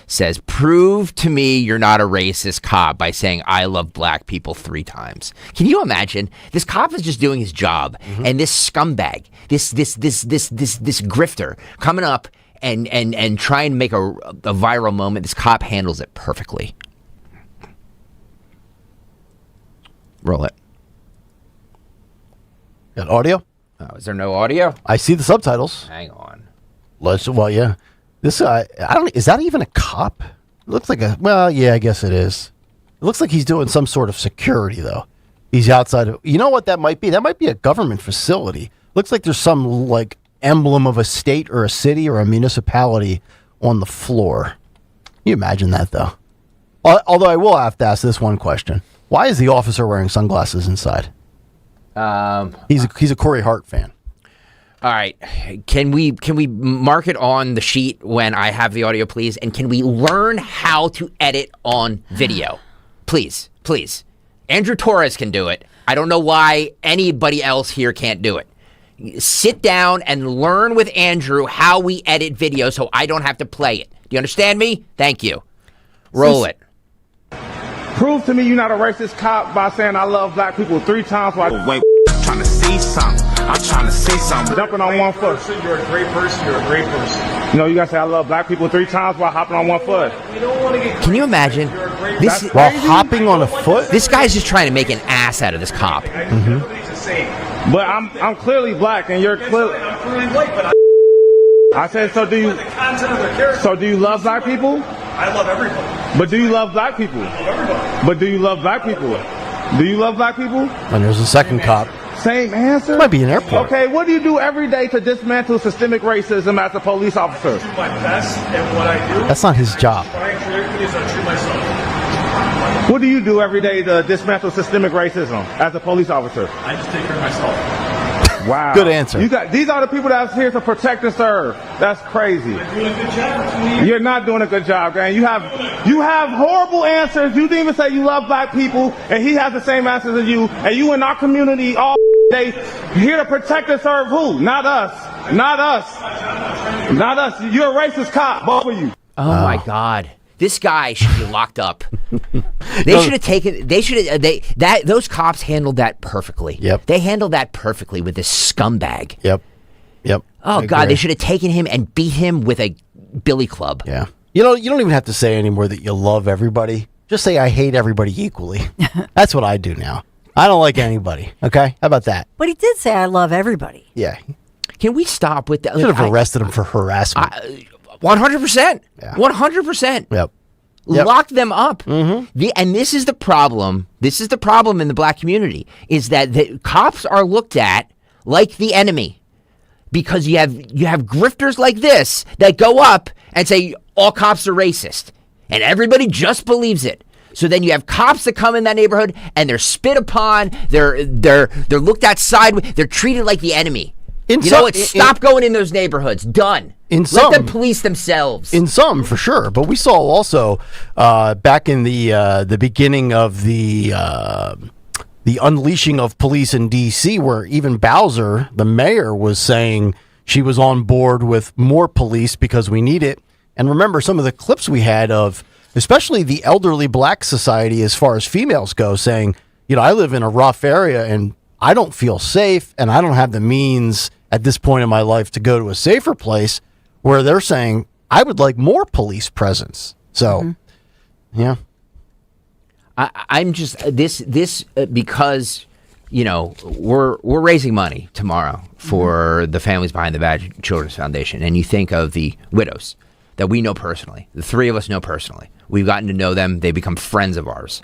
says, prove to me you're not a racist cop by saying I love black people 3 times. Can you imagine? This cop is just doing his job, and this scumbag, this grifter coming up and trying to make a viral moment. This cop handles it perfectly. Roll it. Got audio? Oh, is there no audio? I see the subtitles. Hang on. Well, yeah. This I don't. Is that even a cop? It looks like a. Well, yeah, I guess it is. It looks like he's doing some sort of security though. He's outside of. You know what that might be? That might be a government facility. Looks like there's some like emblem of a state or a city or a municipality on the floor. Can you imagine that though? Although I will have to ask this one question: why is the officer wearing sunglasses inside? He's a Corey Hart fan. All right. Can we mark it on the sheet when I have the audio, please? And can we learn how to edit on video? Please. Andrew Torres can do it. I don't know why anybody else here can't do it. Sit down and learn with Andrew how we edit video so I don't have to play it. Do you understand me? Thank you. Roll it. Prove to me you're not a racist cop by saying I love black people 3 times. Wait, I'm trying to see something. I'm trying to see something. Jumping on one foot. You're a great person. You're a great person. You know, you gotta say I love black people 3 times while hopping on one foot. We don't want to get. Can you imagine this? While hopping on a foot? This guy's just trying to make an ass out of this cop. Everybody's the same. But I'm clearly black and you're clearly. I'm clearly white, but I said, so do you? The content of their character. So do you love black people? I love everybody. But do you love black people? I love everybody. But do you love black people? Do you love black people? And there's a second cop. Same answer? Might be an airport. Okay, what do you do every day to dismantle systemic racism as a police officer? I do my best at what I do. That's not his job. What I treat is I treat myself. What do you do every day to dismantle systemic racism as a police officer? I just take care of myself. Wow. Good answer. These are the people that's here to protect and serve. That's crazy. You're doing a good job. You're not doing a good job, man. You have horrible answers. You didn't even say you love black people, and he has the same answers as you. And you in our community all day here to protect and serve who? Not us. Not us. Not us. You're a racist cop, both of you. Oh my God. This guy should be locked up. They should have taken. Those cops handled that perfectly. Yep. They handled that perfectly with this scumbag. Yep. Oh God, they should have taken him and beat him with a billy club. Yeah. You don't even have to say anymore that you love everybody. Just say I hate everybody equally. That's what I do now. I don't like anybody. Okay, how about that? But he did say I love everybody. Yeah. Can we stop with that? Should have arrested him for harassment. 100%. Yeah. 100%. Yep. Lock them up. Mm-hmm. And this is the problem. This is the problem in the black community is that the cops are looked at like the enemy because you have grifters like this that go up and say all cops are racist and everybody just believes it. So then you have cops that come in that neighborhood and they're spit upon. They're looked at sideways. They're treated like the enemy. Stop going in those neighborhoods. Done. Let them police themselves. In some, for sure. But we saw also back in the beginning of the unleashing of police in D.C., where even Bowser, the mayor, was saying she was on board with more police because we need it. And remember some of the clips we had of, especially the elderly black society as far as females go, saying, I live in a rough area and I don't feel safe and I don't have the means at this point in my life to go to a safer place, where they're saying, I would like more police presence. So, yeah. I'm just because we're raising money tomorrow for the families behind the Bad Children's Foundation, and you think of the widows that we know personally. The 3 of us know personally. We've gotten to know them. They become friends of ours,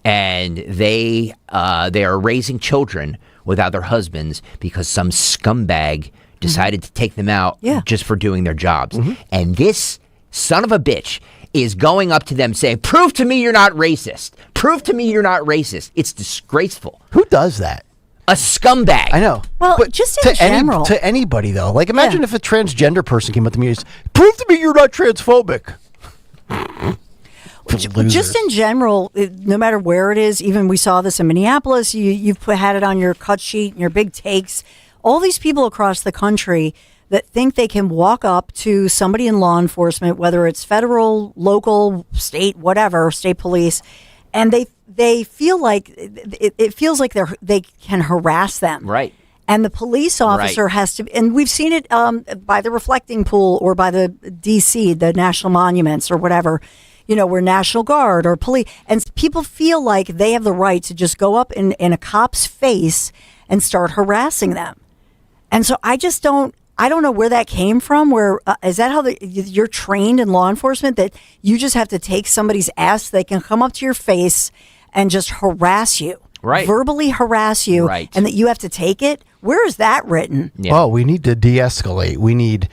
and they are raising children without their husbands because some scumbag decided to take them out just for doing their jobs. And this son of a bitch is going up to them saying, prove to me you're not racist. Prove to me you're not racist. It's disgraceful. Who does that? A scumbag. I know. Well, just in general. To anybody, though. Like, imagine if a transgender person came up to me and said, prove to me you're not transphobic. Just in general, no matter where it is, even we saw this in Minneapolis, you've had it on your cut sheet and your big takes. All these people across the country that think they can walk up to somebody in law enforcement, whether it's federal, local, state, whatever, state police, and they feel like it feels like they can harass them. Right. And the police officer has to, and we've seen it by the reflecting pool or by the DC, the national monuments or whatever, where National Guard or police, and people feel like they have the right to just go up in a cop's face and start harassing them. And so I don't know where that came from. Where is that how you're trained in law enforcement, that you just have to take somebody's ass? They can come up to your face and just harass you, verbally harass you, and that you have to take it. Where is that written? Yeah. Well, we need to de-escalate. We need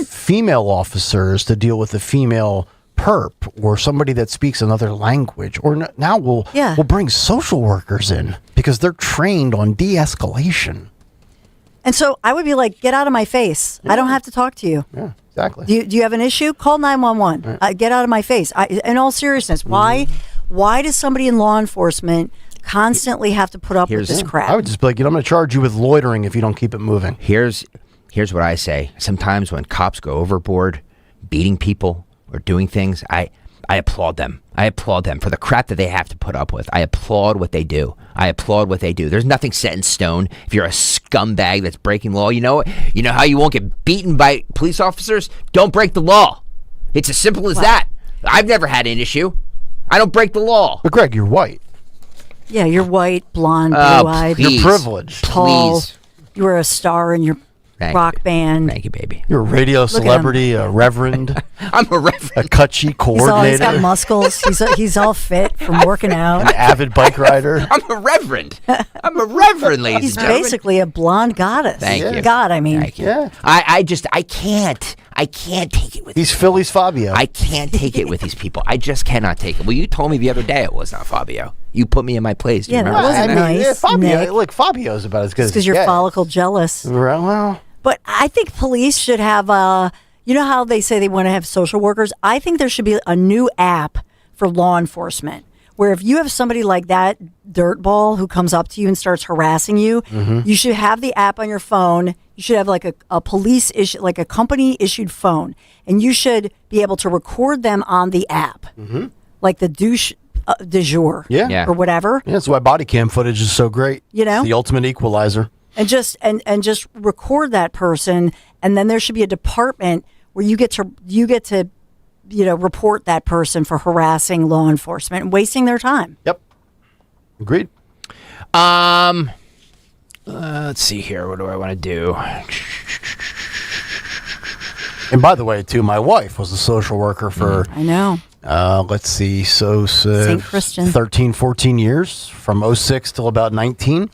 female officers to deal with the female perp or somebody that speaks another language. Or now we'll bring social workers in because they're trained on de-escalation. And so I would be like, get out of my face. I don't have to talk to you. Yeah, exactly. Do you have an issue? Call 911. Get out of my face. In all seriousness, why does somebody in law enforcement constantly have to put up with this crap? I would just be like, I'm going to charge you with loitering if you don't keep it moving. Here's what I say. Sometimes when cops go overboard, beating people or doing things, I applaud them. I applaud them for the crap that they have to put up with. I applaud what they do. There's nothing set in stone. If you're a scumbag that's breaking law, you know how you won't get beaten by police officers? Don't break the law. It's as simple as that. I've never had an issue. I don't break the law. But Greg, you're white. Yeah, you're white, blonde, blue-eyed. You're privileged. Tall. You were a star in your rock band. Thank you, baby. You're a radio celebrity, a reverend. I'm a reverend. A cut sheet coordinator. He's got muscles. He's all fit from working out. An avid bike rider. I'm a reverend. Ladies He's and gentlemen. basically a blonde goddess. Thank you. God, I mean. Thank you. Yeah. I can't take it with He's Philly's Fabio. I can't take it with these people. I just cannot take it. Well, you told me the other day it was not Fabio. You put me in my place. Do you remember? That wasn't nice. Fabio, look, Fabio's about as good as because you're follicle jealous. Well. But I think police should have, you know how they say they want to have social workers? I think there should be a new app for law enforcement where if you have somebody like that dirtball who comes up to you and starts harassing you, you should have the app on your phone. You should have like a police issue, like a company issued phone, and you should be able to record them on the app, like the douche du jour, or whatever. Yeah, that's why body cam footage is so great. It's the ultimate equalizer. And just record that person, and then there should be a department where you get to report that person for harassing law enforcement and wasting their time. Yep. Agreed. Let's see here. What do I want to do? And by the way, too, my wife was a social worker for I know. Let's see, St. Christian. 13, 14 years, from 06 till about 19.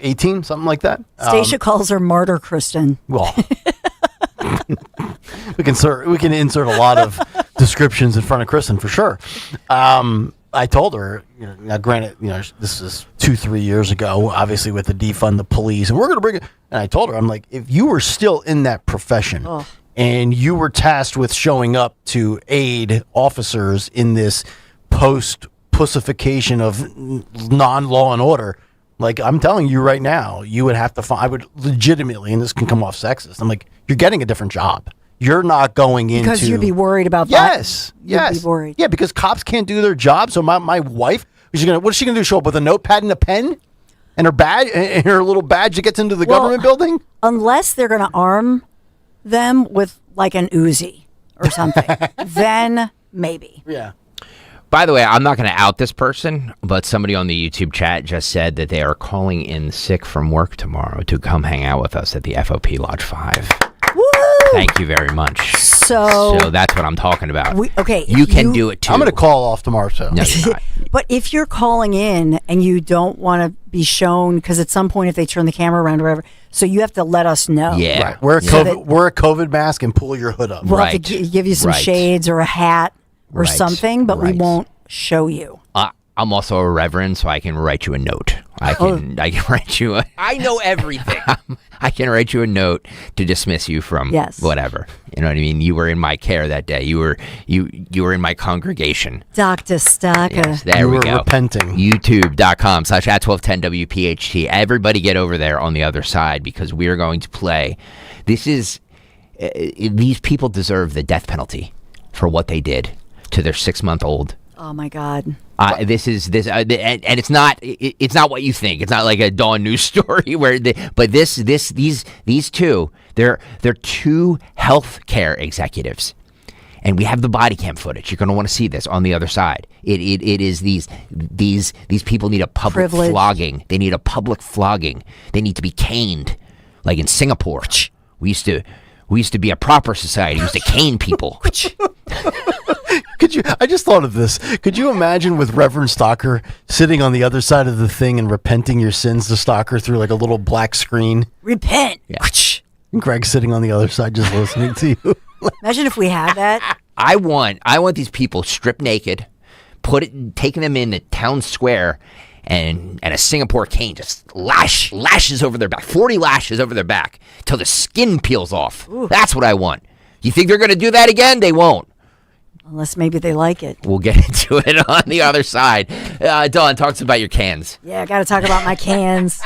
18, something like that. Stacia calls her Martyr Kristen. Well, we can insert a lot of descriptions in front of Kristen for sure. I told her, now granted, this is 2-3 years ago, obviously with the defund the police, and we're going to bring it. And I told her, I'm like, if you were still in that profession and you were tasked with showing up to aid officers in this post-pussification of non-law and order. Like, I'm telling you right now, you would have to I would legitimately, and this can come off sexist, I'm like, you're getting a different job. You're not going into... Because you'd be worried about that. Yes. You'd be worried. Yeah, because cops can't do their job, so my wife, what is she going to do, show up with a notepad and a pen? And her badge, and her little badge that gets into the government building? Unless they're going to arm them with, like, an Uzi or something. Then, maybe. Yeah. By the way, I'm not going to out this person, but somebody on the YouTube chat just said that they are calling in sick from work tomorrow to come hang out with us at the FOP Lodge 5. Woo! Thank you very much. So that's what I'm talking about. Okay. You can do it too. I'm going to call off tomorrow, so. No, you're not. But if you're calling in and you don't want to be shown, because at some point if they turn the camera around or whatever, so you have to let us know. Yeah. Right. Wear a COVID mask and pull your hood up. We'll have to give you some shades or a hat or something, but we won't show you. I'm also a reverend, so I can write you a note. I can write you I know everything. I can write you a note to dismiss you from whatever. You know what I mean? You were in my care that day. You were in my congregation. Dr. Stocker. Yes, there we go. Repenting. YouTube.com/@1210WPHT. Everybody get over there on the other side because we are going to play. These people deserve the death penalty for what they did to their 6-month-old. Oh my God. And it's not what you think. It's not like a Dawn News story but these two, they're two healthcare executives, and we have the body cam footage. You're going to want to see this on the other side. It is these people need a public flogging. They need a public flogging. They need to be caned, like in Singapore. We used to be a proper society. We used to cane people. I just thought of this. Could you imagine with Reverend Stocker sitting on the other side of the thing and repenting your sins to Stocker through like a little black screen? Repent. Yeah. And Greg sitting on the other side just listening to you. Imagine if we had that. I want these people stripped naked, taking them in the town square, and a Singapore cane just lashes over their back, 40 lashes over their back till the skin peels off. Ooh. That's what I want. You think they're going to do that again? They won't. Unless maybe they like it. We'll get into it on the other side. Dawn, talk to us about your cans. Yeah, I got to talk about my cans.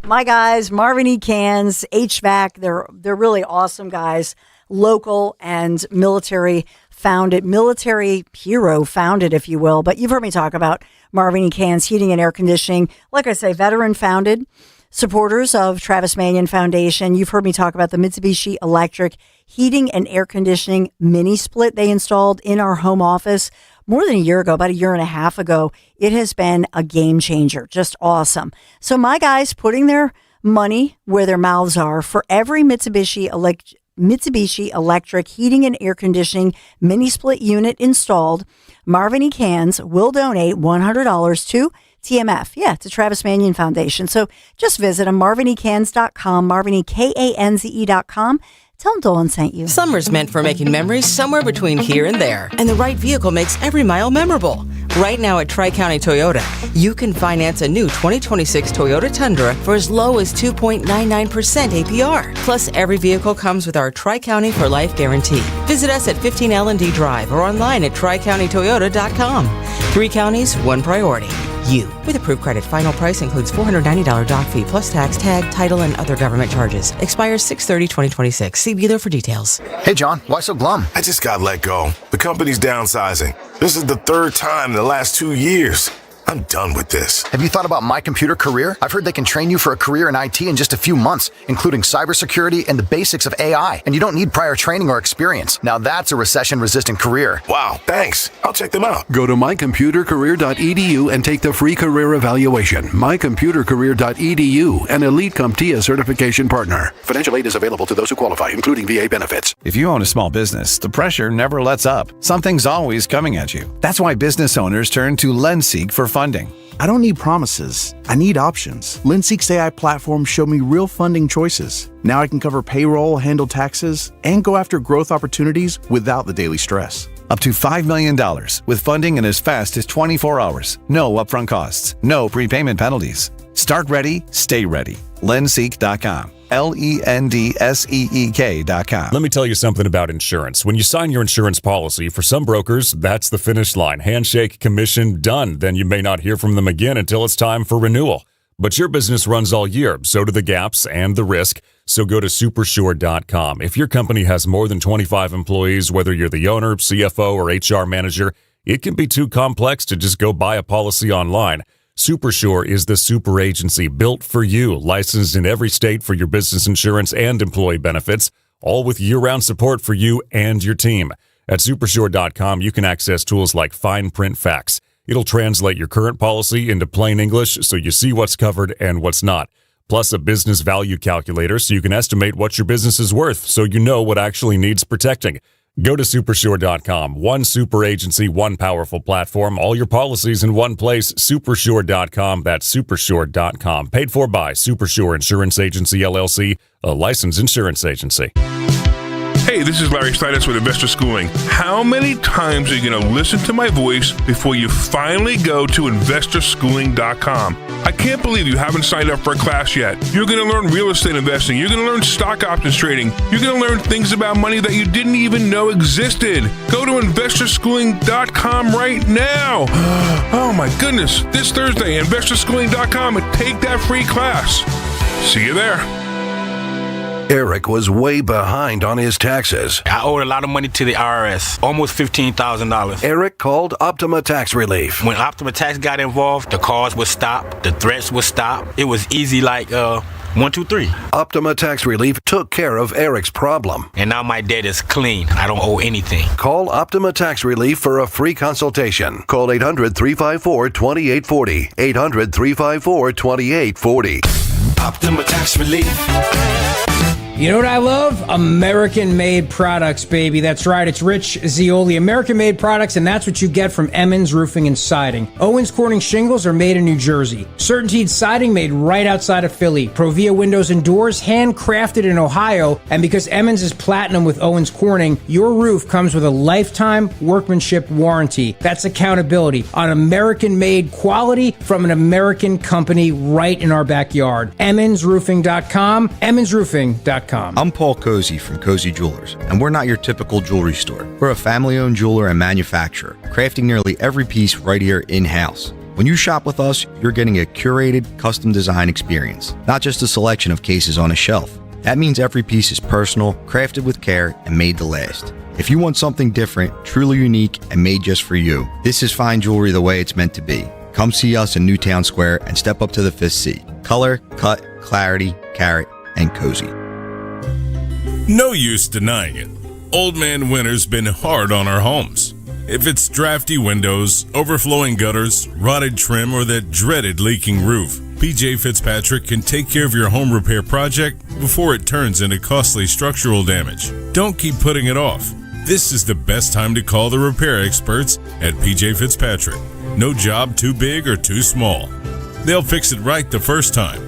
My guys, Marvin E. Cans, HVAC, they're really awesome guys. Local and military founded, military hero founded, if you will. But you've heard me talk about Marvin E. Cans Heating and Air Conditioning. Like I say, veteran founded. Supporters of Travis Manion Foundation. You've heard me talk about the Mitsubishi Electric heating and air conditioning mini split they installed in our home office more than a year ago, about a year and a half ago. It has been a game changer. Just awesome. So my guys putting their money where their mouths are. For every Mitsubishi Electric heating and air conditioning mini split unit installed, Marvin E. Cans will donate $100 to TMF, to Travis Manion Foundation. So just visit them, marvinecans.com, marvinekanze.com. Tell them Dolan sent you. Summer's meant for making memories somewhere between here and there. And the right vehicle makes every mile memorable. Right now at Tri-County Toyota, you can finance a new 2026 Toyota Tundra for as low as 2.99% APR. Plus, every vehicle comes with our Tri-County for Life guarantee. Visit us at 15 L&D Drive or online at tricountytoyota.com. 3 counties, 1 priority. You. With approved credit, final price includes $490 doc fee plus tax, tag, title, and other government charges. Expires 6/30/2026. See dealer for details. Hey, John, why so glum? I just got let go. The company's downsizing. This is the 3rd time in the last 2 years. I'm done with this. Have you thought about My Computer Career? I've heard they can train you for a career in IT in just a few months, including cybersecurity and the basics of AI. And you don't need prior training or experience. Now that's a recession-resistant career. Wow, thanks. I'll check them out. Go to mycomputercareer.edu and take the free career evaluation. mycomputercareer.edu, an Elite CompTIA certification partner. Financial aid is available to those who qualify, including VA benefits. If you own a small business, the pressure never lets up. Something's always coming at you. That's why business owners turn to LendSeek for funding. I don't need promises. I need options. LendSeek's AI platform showed me real funding choices. Now I can cover payroll, handle taxes, and go after growth opportunities without the daily stress. Up to $5 million with funding in as fast as 24 hours. No upfront costs. No prepayment penalties. Start ready, stay ready. LendSeek.com. LendSeek.com. Let me tell you something about insurance. When you sign your insurance policy, for some brokers, that's the finish line. Handshake, commission, done. Then you may not hear from them again until it's time for renewal. But your business runs all year, so do the gaps and the risk. So go to Supersure.com. If your company has more than 25 employees, whether you're the owner, CFO, or HR manager, it can be too complex to just go buy a policy online. Supersure is the super agency built for you, licensed in every state for your business insurance and employee benefits, all with year-round support for you and your team. At Supersure.com, you can access tools like Fine Print Facts. It'll translate your current policy into plain English so you see what's covered and what's not. plus a business value calculator so you can estimate what your business is worth so you know what actually needs protecting. Go to supersure.com. One super agency, one powerful platform, all your policies in one place. Supersure.com. That's supersure.com. Paid for by Supersure Insurance Agency, LLC, a licensed insurance agency. Hey, this is Larry Stitus with Investor Schooling. How many times are you going to listen to my voice before you finally go to investorschooling.com? I can't believe you haven't signed up for a class yet. You're going to learn real estate investing. You're going to learn stock options trading. You're going to learn things about money that you didn't even know existed. Go to investorschooling.com right now. Oh my goodness. This Thursday, investorschooling.com, and take that free class. See you there. Eric was way behind on his taxes. I owed a lot of money to the IRS, almost $15,000. Eric called Optima Tax Relief. When Optima Tax got involved, the calls would stop, the threats would stop. It was easy like 1, 2, 3. Optima Tax Relief took care of Eric's problem. And now my debt is clean. I don't owe anything. Call Optima Tax Relief for a free consultation. Call 800-354-2840. 800-354-2840. Optima Tax Relief. You know what I love? American-made products, baby. That's right. It's Rich Zioli. American-made products, and that's what you get from Emmons Roofing and Siding. Owens Corning shingles are made in New Jersey. Certainteed siding made right outside of Philly. Provia windows and doors handcrafted in Ohio. And because Emmons is platinum with Owens Corning, your roof comes with a lifetime workmanship warranty. That's accountability on American-made quality from an American company right in our backyard. EmmonsRoofing.com. EmmonsRoofing.com. I'm Paul Cozy from Cozy Jewelers, and we're not your typical jewelry store. We're a family-owned jeweler and manufacturer, crafting nearly every piece right here in-house. When you shop with us, you're getting a curated, custom design experience, not just a selection of cases on a shelf. That means every piece is personal, crafted with care, and made to last. If you want something different, truly unique, and made just for you, this is fine jewelry the way it's meant to be. Come see us in Newtown Square and step up to the 5th seat. Color, cut, clarity, carat, and cozy. No use denying it. Old Man Winter's been hard on our homes. If it's drafty windows, overflowing gutters, rotted trim, or that dreaded leaking roof, PJ Fitzpatrick can take care of your home repair project before it turns into costly structural damage. Don't keep putting it off. This is the best time to call the repair experts at PJ Fitzpatrick. No job too big or too small. They'll fix it right the first time.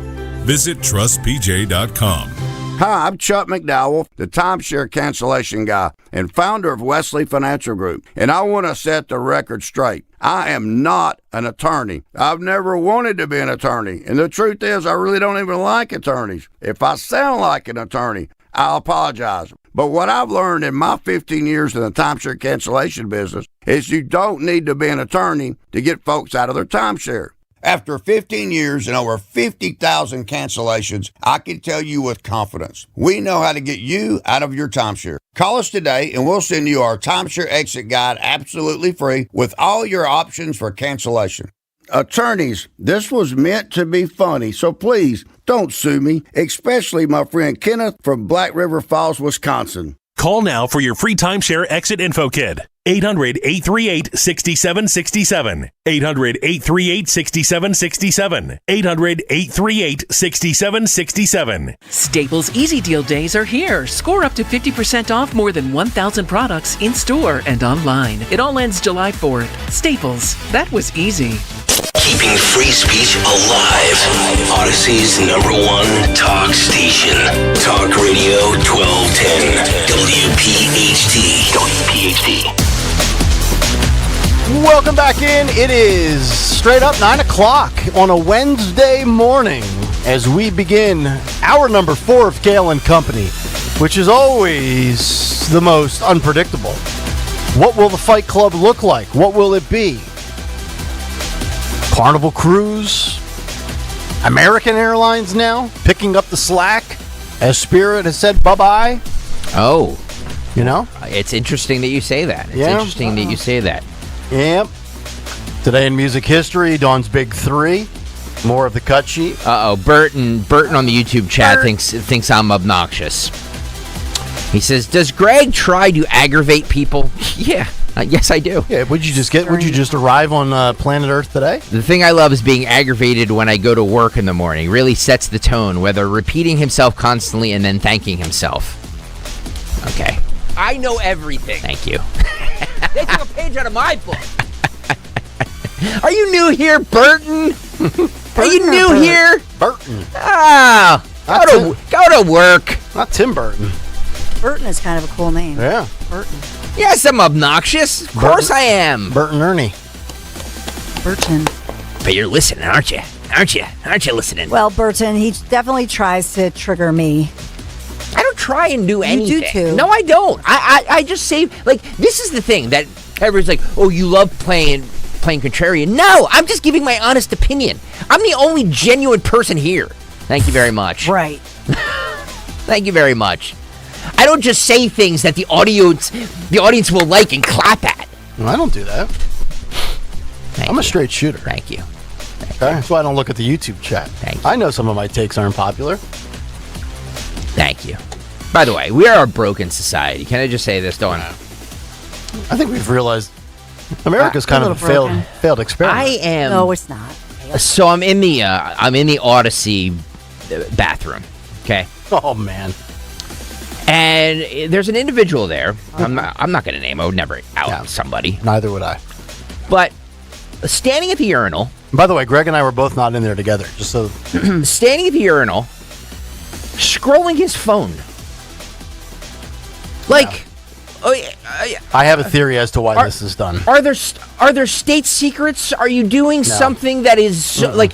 Visit trustpj.com. Hi, I'm Chuck McDowell, the timeshare cancellation guy and founder of Wesley Financial Group, and I want to set the record straight. I am not an attorney. I've never wanted to be an attorney, and the truth is I really don't even like attorneys. If I sound like an attorney, I'll apologize. But what I've learned in my 15 years in the timeshare cancellation business is you don't need to be an attorney to get folks out of their timeshare. After 15 years and over 50,000 cancellations, I can tell you with confidence, we know how to get you out of your timeshare. Call us today and we'll send you our timeshare exit guide absolutely free with all your options for cancellation. Attorneys, this was meant to be funny, so please don't sue me, especially my friend Kenneth from Black River Falls, Wisconsin. Call now for your free timeshare exit info kit. 800-838-6767. 800-838-6767. 800-838-6767. Staples Easy Deal Days are here. Score up to 50% off more than 1,000 products in store and online. It all ends July 4th. Staples. That was easy. Keeping free speech alive. Odyssey's #1 talk station. Talk Radio 1210. WPHT. Welcome back in. It is straight up 9 o'clock on a Wednesday morning as we begin hour number 4 of Kayal and Company, which is always the most unpredictable. What will the Fight Club look like? What will it be? Carnival Cruise? American Airlines now picking up the slack as Spirit has said bye-bye? Oh. You know? It's interesting that you say that. It's interesting that you say that. Yep. Today in music history, Dawn's Big 3. More of the cut sheet. Burton on the YouTube chat thinks I'm obnoxious. He says, does Greg try to aggravate people? Yeah. Yes, I do. Yeah, would you just arrive on planet Earth today? The thing I love is being aggravated when I go to work in the morning. Really sets the tone, whether repeating himself constantly and then thanking himself. Okay. I know everything. Thank you. They took a page out of my book. Are you new here, Burton? Are you new here? Burton. Ah, go to work. Not Tim Burton. Burton is kind of a cool name. Yeah. Burton. Yes, I'm obnoxious. Of course I am. Burton Ernie. Burton. But you're listening, aren't you? Aren't you? Aren't you listening? Well, Burton, he definitely tries to trigger me. I don't try and do anything. You do too. No, I don't. I just say, like, this is the thing that everybody's like, oh, you love playing contrarian. No, I'm just giving my honest opinion. I'm the only genuine person here. Thank you very much. Right. Thank you very much. I don't just say things that the audience will like and clap at. No, I don't do that. I'm a straight shooter. Thank you. That's why I don't look at the YouTube chat. I know some of my takes aren't popular. Thank you. By the way, we are a broken society. Can I just say this, don't I? I think we've realized America's kind of a failed experiment. I am. No, it's not. So I'm in the Odyssey bathroom. Okay. Oh man. And there's an individual there. I'm not going to name him. I would never out somebody. Neither would I. But standing at the urinal. By the way, Greg and I were both not in there together. Just so. Standing at the urinal, scrolling his phone. Like. I have a theory as to why this is done. Are there state secrets? Are you doing something that is like?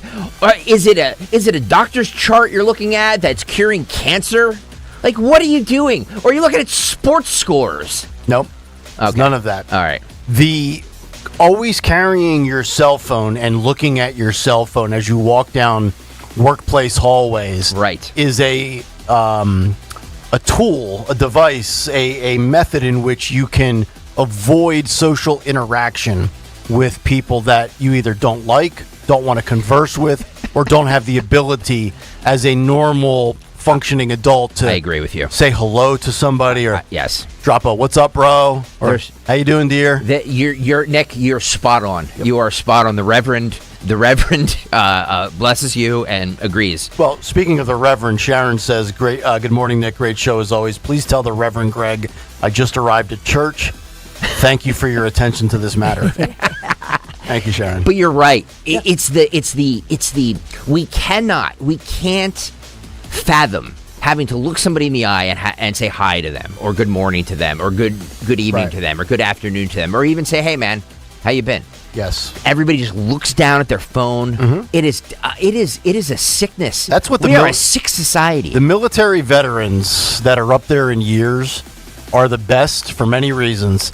Is it a doctor's chart you're looking at that's curing cancer? Like, what are you doing? Or are you looking at sports scores? Nope. Okay. None of that. All right. The always carrying your cell phone and looking at your cell phone as you walk down workplace hallways, right, is a tool, a device, a method in which you can avoid social interaction with people that you either don't like, don't want to converse with, or don't have the ability as a normal functioning adult to I agree with you. Say hello to somebody or yes, drop a "What's up, bro?" or "How you doing, dear?" You're Nick. You're spot on. Yep. You are spot on. The Reverend blesses you and agrees. Well, speaking of the Reverend, Sharon says, "Great, good morning, Nick. Great show as always. Please tell the Reverend Greg I just arrived at church. Thank you for your attention to this matter." Thank you, Sharon. But you're right. It's the we can't fathom having to look somebody in the eye and say hi to them or good morning to them or good evening to them or good afternoon to them or even say, hey man, how you been? Yes. Everybody just looks down at their phone. Mm-hmm. It is a sickness. That's what we are a sick society. The military veterans that are up there in years are the best for many reasons.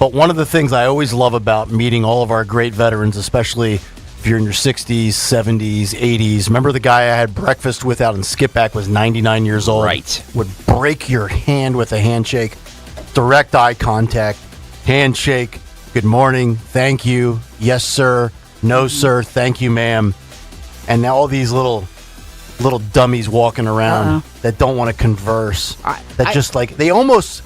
But one of the things I always love about meeting all of our great veterans, especially if you're in your 60s, 70s, 80s. Remember the guy I had breakfast with out in Skippack was 99 years old? Right. Would break your hand with a handshake, direct eye contact, handshake, good morning, thank you, yes sir, no sir, thank you ma'am. And now all these little dummies walking around that don't want to converse, they almost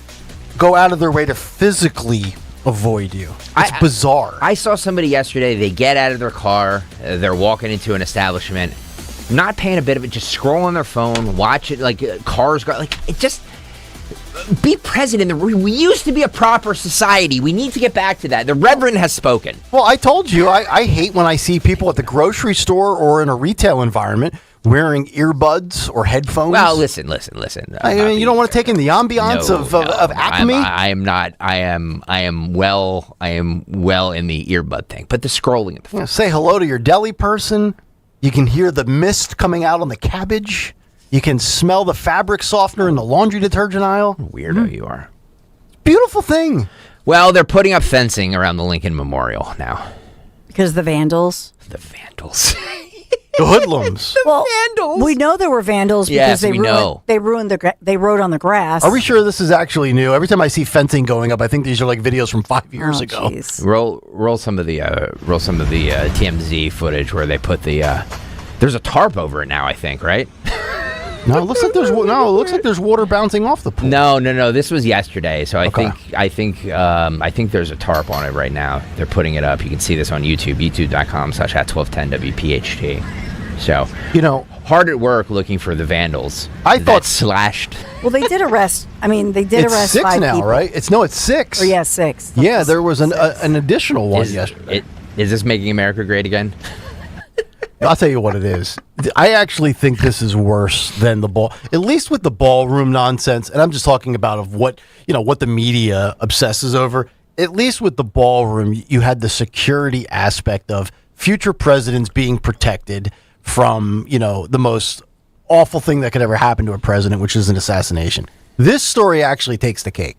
go out of their way to physically avoid you. It's bizarre. I saw somebody yesterday, they get out of their car, they're walking into an establishment, not paying a bit of it, just scrolling their phone, watch it, like cars go, like it just, be present in the room. We used to be a proper society. We need to get back to that. The Reverend has spoken. Well, I told you, I hate when I see people at the grocery store or in a retail environment wearing earbuds or headphones. Well, listen. I mean, you don't want to take in the ambiance of Acme? I am not. I am well in the earbud thing. But the scrolling. Say hello to your deli person. You can hear the mist coming out on the cabbage. You can smell the fabric softener in the laundry detergent aisle. Weirdo you are. Beautiful thing. Well, they're putting up fencing around the Lincoln Memorial now. Because the vandals? The vandals. The hoodlums. Vandals. We know there were vandals because they rode on the grass. Are we sure this is actually new? Every time I see fencing going up, I think these are like videos from 5 years ago. Geez. Roll some of the TMZ footage where they put the there's a tarp over it now, I think, right? No, it looks like there's water bouncing off the pool. No. This was yesterday, so I think there's a tarp on it right now. They're putting it up. You can see this on YouTube, youtube.com/@1210 WPHT. So hard at work looking for the vandals. I thought slashed. Well, they did arrest. They did it's arrest 6 5 now, people. right? It's 6. Oh, yeah, 6. Yeah, there was an additional one yesterday. Is this making America great again? I'll tell you what it is. I actually think this is worse than the ball, at least with the ballroom nonsense. And I'm just talking about what the media obsesses over. At least with the ballroom, you had the security aspect of future presidents being protected from, the most awful thing that could ever happen to a president, which is an assassination. This story actually takes the cake.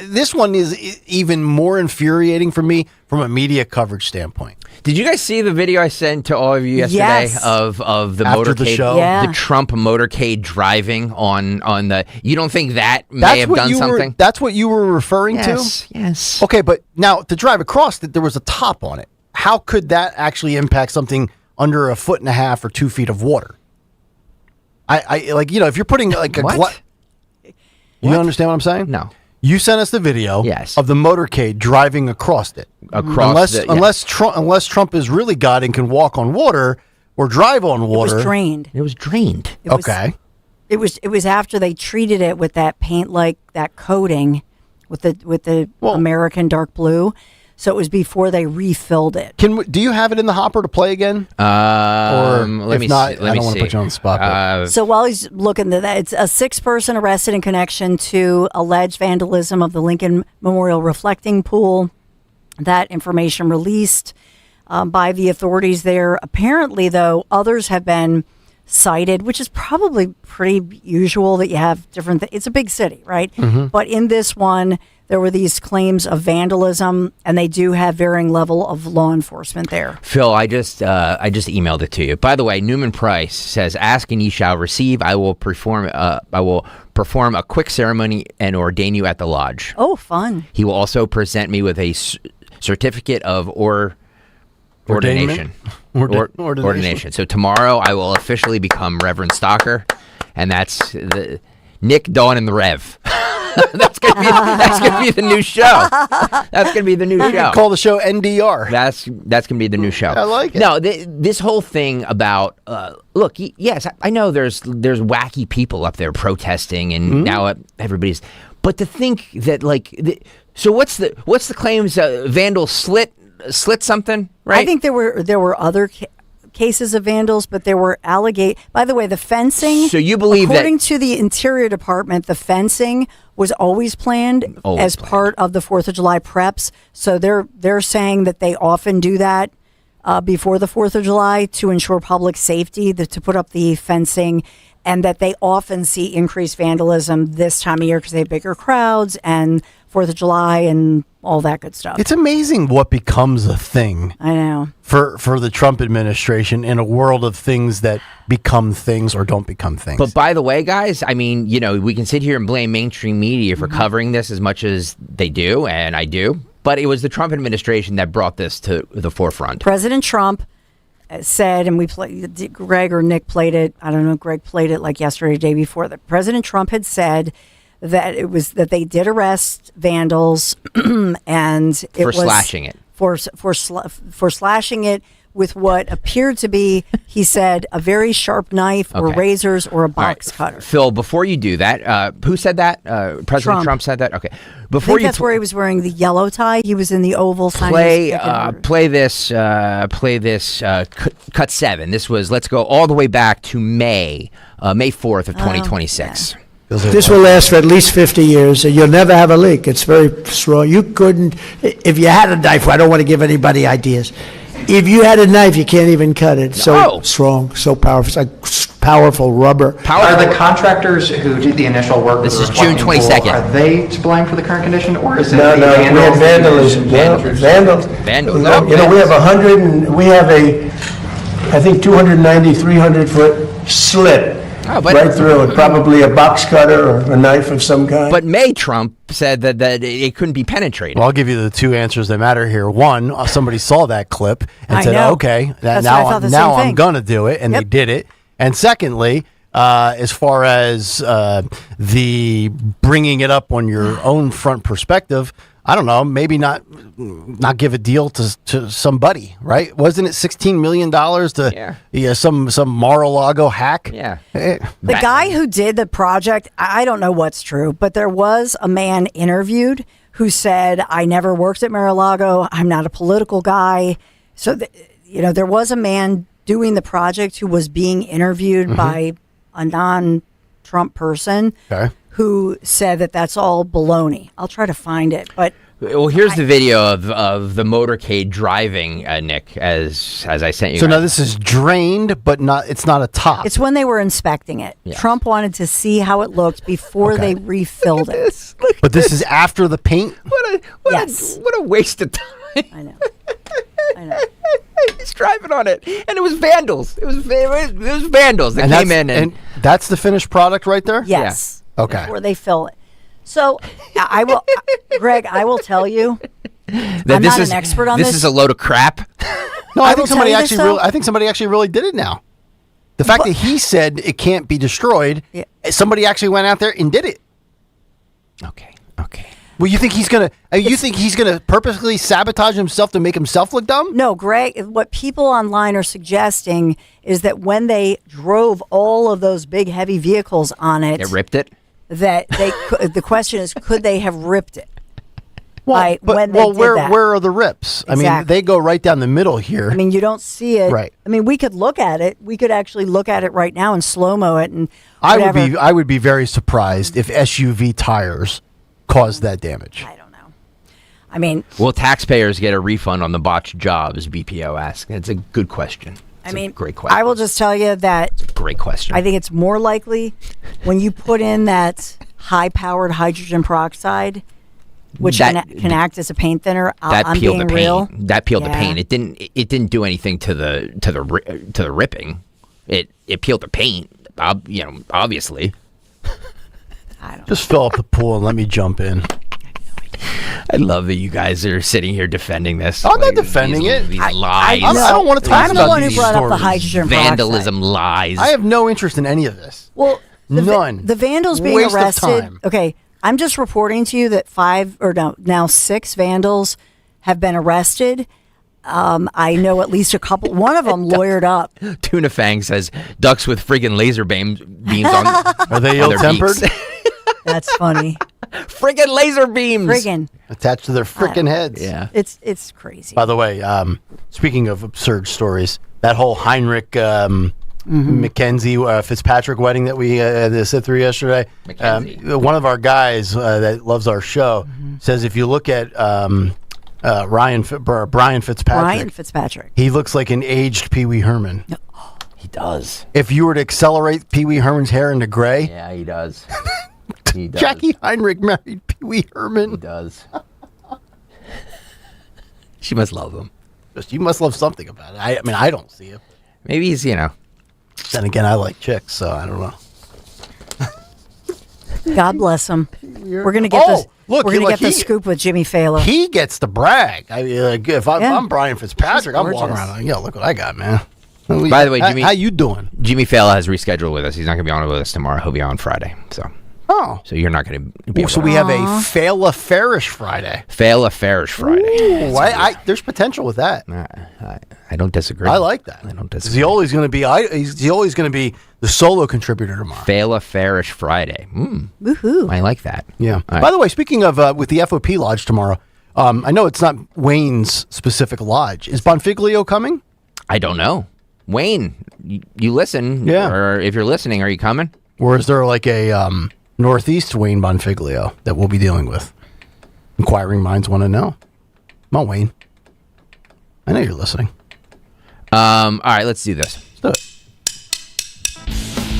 This one is even more infuriating for me from a media coverage standpoint. Did you guys see the video I sent to all of you yesterday of the After motorcade, the show? Yeah. the Trump motorcade driving on the? You don't think that may have done something? That's what you were referring to? Yes. Okay, but now to drive across, there was a top on it. How could that actually impact something under 1.5 feet or 2 feet of water? If you're putting a you understand what I'm saying? No. You sent us the video of the motorcade driving across it. Unless Trump is really God and can walk on water or drive on water. It was drained. It was drained. It was after they treated it with that paint, like that coating with the American dark blue. So it was before they refilled it. Do you have it in the hopper to play again? I don't want to put you on the spot. So while he's looking at that, it's a 6th person arrested in connection to alleged vandalism of the Lincoln Memorial reflecting pool. That information released by the authorities there. Apparently, though, others have been cited, which is probably pretty usual that you have different it's a big city, right? Mm-hmm. But in this one, there were these claims of vandalism, and they do have varying level of law enforcement there. Phil, I just emailed it to you. By the way, Newman Price says, "Ask and ye shall receive. I will perform a quick ceremony and ordain you at the lodge." Oh, fun! He will also present me with a certificate of ordination. Ordination. So tomorrow I will officially become Reverend Stalker, and that's the Nick, Dawn, and the Rev. That's gonna be the new show. That's gonna be the new show. Call the show NDR. That's gonna be the new show. I like it. No, this whole thing about look. Yes, I know there's wacky people up there protesting, and now everybody's. But to think that so what's the claims? Vandals slit something, right? I think there were other cases of vandals, but there were by the way, the fencing. So you believe according to the Interior Department, the fencing was always planned as part of the 4th of July preps. So they're saying that they often do that before the 4th of July to ensure public safety, to put up the fencing, and that they often see increased vandalism this time of year because they have bigger crowds and 4th of July and all that good stuff. It's amazing what becomes a thing. I know. For the Trump administration in a world of things that become things or don't become things. But by the way, guys, I mean, we can sit here and blame mainstream media for covering this as much as they do, and I do. But it was the Trump administration that brought this to the forefront. President Trump said, and Greg or Nick played it. I don't know. Greg played it like yesterday, or the day before. That President Trump had said that that they did arrest vandals, and it was slashing it for slashing it with what appeared to be, he said, a very sharp knife or razors or a box cutter. Phil, before you do that, who said that? President Trump said that? Okay. Before that's where he was wearing the yellow tie. He was in the Oval. Play this cut 7. This was, let's go all the way back to May 4th of 2026. This will last for at least 50 years, and you'll never have a leak. It's very strong. You couldn't, if you had a knife, I don't want to give anybody ideas. If you had a knife, you can't even cut it. So strong, so powerful. It's like powerful rubber. Are the contractors who did the initial work? This is June 22nd. Are they to blame for the current condition, or is it No, we have vandalism. Vandals. We have we have I think 290, 300-foot slit. Right through it, probably a box cutter or a knife of some kind. But May Trump said that it couldn't be penetrated. Well, I'll give you the two answers that matter here. One, somebody saw that clip and said, "Okay, now I'm going to do it," and they did it. And secondly, as far as the bringing it up on your own front perspective. I don't know, maybe not give a deal to somebody, right? Wasn't it $16 million to some Mar-a-Lago hack? Yeah. The guy who did the project, I don't know what's true, but there was a man interviewed who said, I never worked at Mar-a-Lago. I'm not a political guy. So, there was a man doing the project who was being interviewed by a non-Trump person. Okay. Who said that that's all baloney. I'll try to find it, but well, here's the video of the motorcade driving, Nick, as I sent you. So now this is drained, but it's not a top. it's when they were inspecting it. Yeah. Trump wanted to see how it looked before they refilled it. But this is after the paint? What a waste of time. I know. He's driving on it, and it was vandals. It was vandals that came in, and that's the finished product right there? Yes. Okay. Before they fill it. So I will, Greg, I will tell you, I'm not an expert on this. This is a load of crap. No, I think somebody actually really did it now. The fact that he said it can't be destroyed, somebody actually went out there and did it. Okay. Well, you think he's gonna purposely sabotage himself to make himself look dumb? No, Greg, what people online are suggesting is that when they drove all of those big heavy vehicles on it, They ripped it? that the question is, could they have ripped it? Where are the rips? I mean, Exactly. they go right down the middle here. I mean, you don't see it. Right. I mean, we could look at it. We could actually look at it right now and slow-mo it and whatever. I would be very surprised if SUV tires caused that damage. I mean, will taxpayers get a refund on the botched jobs? BPO asks. It's a good question. Great question. I will just tell you that Great question. I think it's more likely when you put in that high-powered hydrogen peroxide, which can act as a paint thinner. I'm peeled being the paint. real. That peeled the paint. It didn't do anything to the ripping. It peeled the paint. Obviously. Just fill up the pool and let me jump in. I love that you guys are sitting here defending this. I'm not defending it. These lies. I don't want to talk I'm about the one who these brought up the stories. hydrogen Vandalism, peroxide. lies. I have no interest in any of this. Well, none. The vandals being Waste of arrested. time. Okay, I'm just reporting to you that now 6 vandals have been arrested. I know at least a couple. One of them lawyered up. Tuna Fang says ducks with friggin' laser beams on. Are they on their ill-tempered? beaks. That's funny. Friggin' laser beams. Friggin'. Attached to their frickin' heads. Yeah. It's crazy. By the way, speaking of absurd stories, that whole Heinrich Mackenzie Fitzpatrick wedding that we had to sit through yesterday. One of our guys that loves our show says if you look at Brian Fitzpatrick, he looks like an aged Pee Wee Herman. He does. If you were to accelerate Pee Wee Herman's hair into gray, Yeah, he does. He does. Jackie Heinrich married Pee Wee Herman. He does. She must love him. You must love something about it. I mean, I don't see it. Maybe he's, Then again, I like chicks, so I don't know. God bless him. We're gonna get this. Look, we're gonna get the scoop with Jimmy Fallon. He gets to brag. If I'm Brian Fitzpatrick, I'm walking around like, look what I got, man. By the way, Jimmy, how you doing? Jimmy Fallon has rescheduled with us. He's not going to be on with us tomorrow. He'll be on Friday. So you're not going to be. So we have a fail-a-fairish Friday. Fail-a-fairish Friday. Ooh, there's potential with that. I don't disagree. I like that. I don't disagree. He's always going to be the solo contributor tomorrow. Fail-a-fairish Friday. Woohoo! I like that. Yeah. All right. By the way, speaking of with the FOP Lodge tomorrow, I know it's not Wayne's specific lodge. Is Bonfiglio coming? I don't know. Wayne, you listen. Yeah. Or if you're listening, are you coming? Or is there like a Northeast Wayne Bonfiglio that we'll be dealing with? Inquiring minds want to know. Come on, Wayne. I know you're listening. All right, let's do this. Let's do it.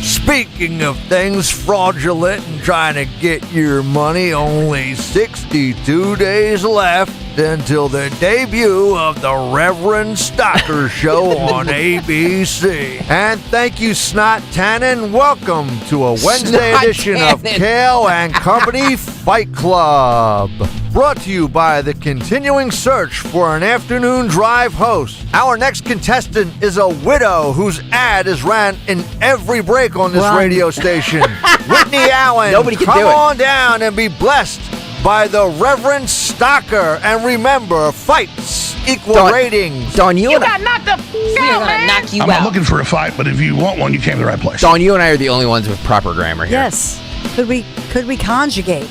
Speaking of things fraudulent and trying to get your money, only 62 days left until the debut of the Reverend Stocker Show on ABC. And thank you, Snot Tannen. Welcome to a Wednesday edition of Kayal and Company Fight Club. brought to you by the continuing search for an afternoon drive host. Our next contestant is a widow whose ad is ran in every break on this radio station. Whitney Allen, Nobody can come do it. on down and be blessed by the Reverend Stocker. And remember, fights equal ratings. Dawn, you and knocked the we're gonna knock you I'm out. not looking for a fight, but if you want one, you came to the right place. Dawn, you and I are the only ones with proper grammar here. Yes. Could we conjugate?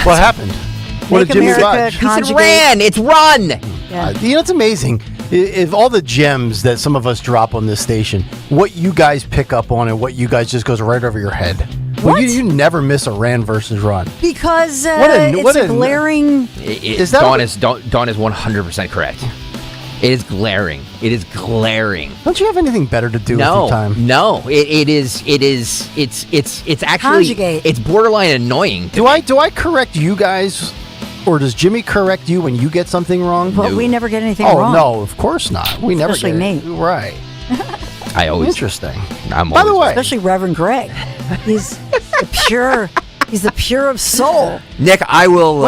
What happened? What Make did Jimmy America Fudge? He said conjugate. ran. It's run. Yeah. You know, it's amazing. If all the gems that some of us drop on this station, what you guys pick up on and what you guys just goes right over your head. Well, you never miss a ran versus run. Because what it's a- glaring. Is that Dawn what- Dawn is 100% correct. It is glaring. It is glaring. Don't you have anything better to do with No, your time? no. It's actually Conjugate. it's borderline annoying. Do I correct you guys, or does Jimmy correct you when you get something wrong? But we never get anything Oh wrong. no, of course not. We never Especially get me. Right. I always Interesting. I'm By the always way, Especially Reverend Greg. He's the pure. He's the pure of soul. Nick, I will.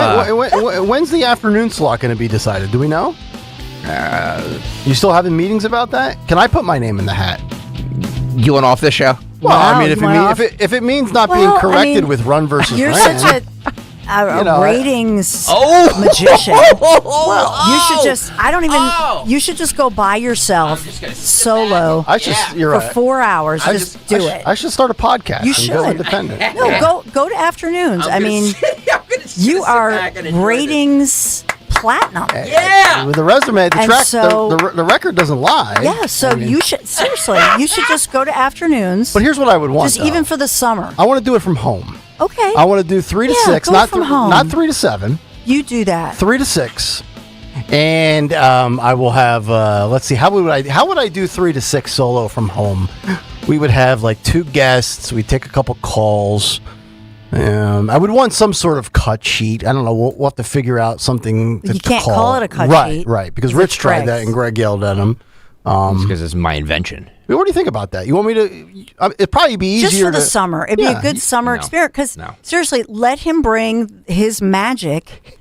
when's the afternoon slot going to be decided? Do we know? You still having meetings about that? Can I put my name in the hat? You want off the show? Well, Wow, I mean, you want off? if it means not Well, being I corrected mean, with run versus You're ran, such a You know, ratings Oh! magician. Well, You should just. I don't even. You should just go by yourself solo I should. You're for right. 4 hours. I Just should- do I should- it. I should start a podcast. You and go should. independent. No, go to afternoons. I mean, you are ratings platinum. With the resume, the And track, so- the record doesn't lie. Yeah, so I mean, you should seriously. You should just go to afternoons. But here's what I would want. Just even for the summer. I want to do it from home. Okay. I want to do 3 to Yeah, 6, go not from home. not 3 to 7. You do that. 3 to 6, and I will have. Let's see, how would I do 3 to 6 solo from home? We would have like 2 guests. We'd take a couple calls. I would want some sort of cut sheet. I don't know. We'll have to figure out something. You can't call it a cut sheet. Right. Because It's Rich tried that Greg's. and Greg yelled at him. Because it's my invention. What do you think about that? You want me to? It'd probably be easier Just for the to- summer. It'd be Yeah. a good summer No. experience. Because No. seriously, let him bring his magic,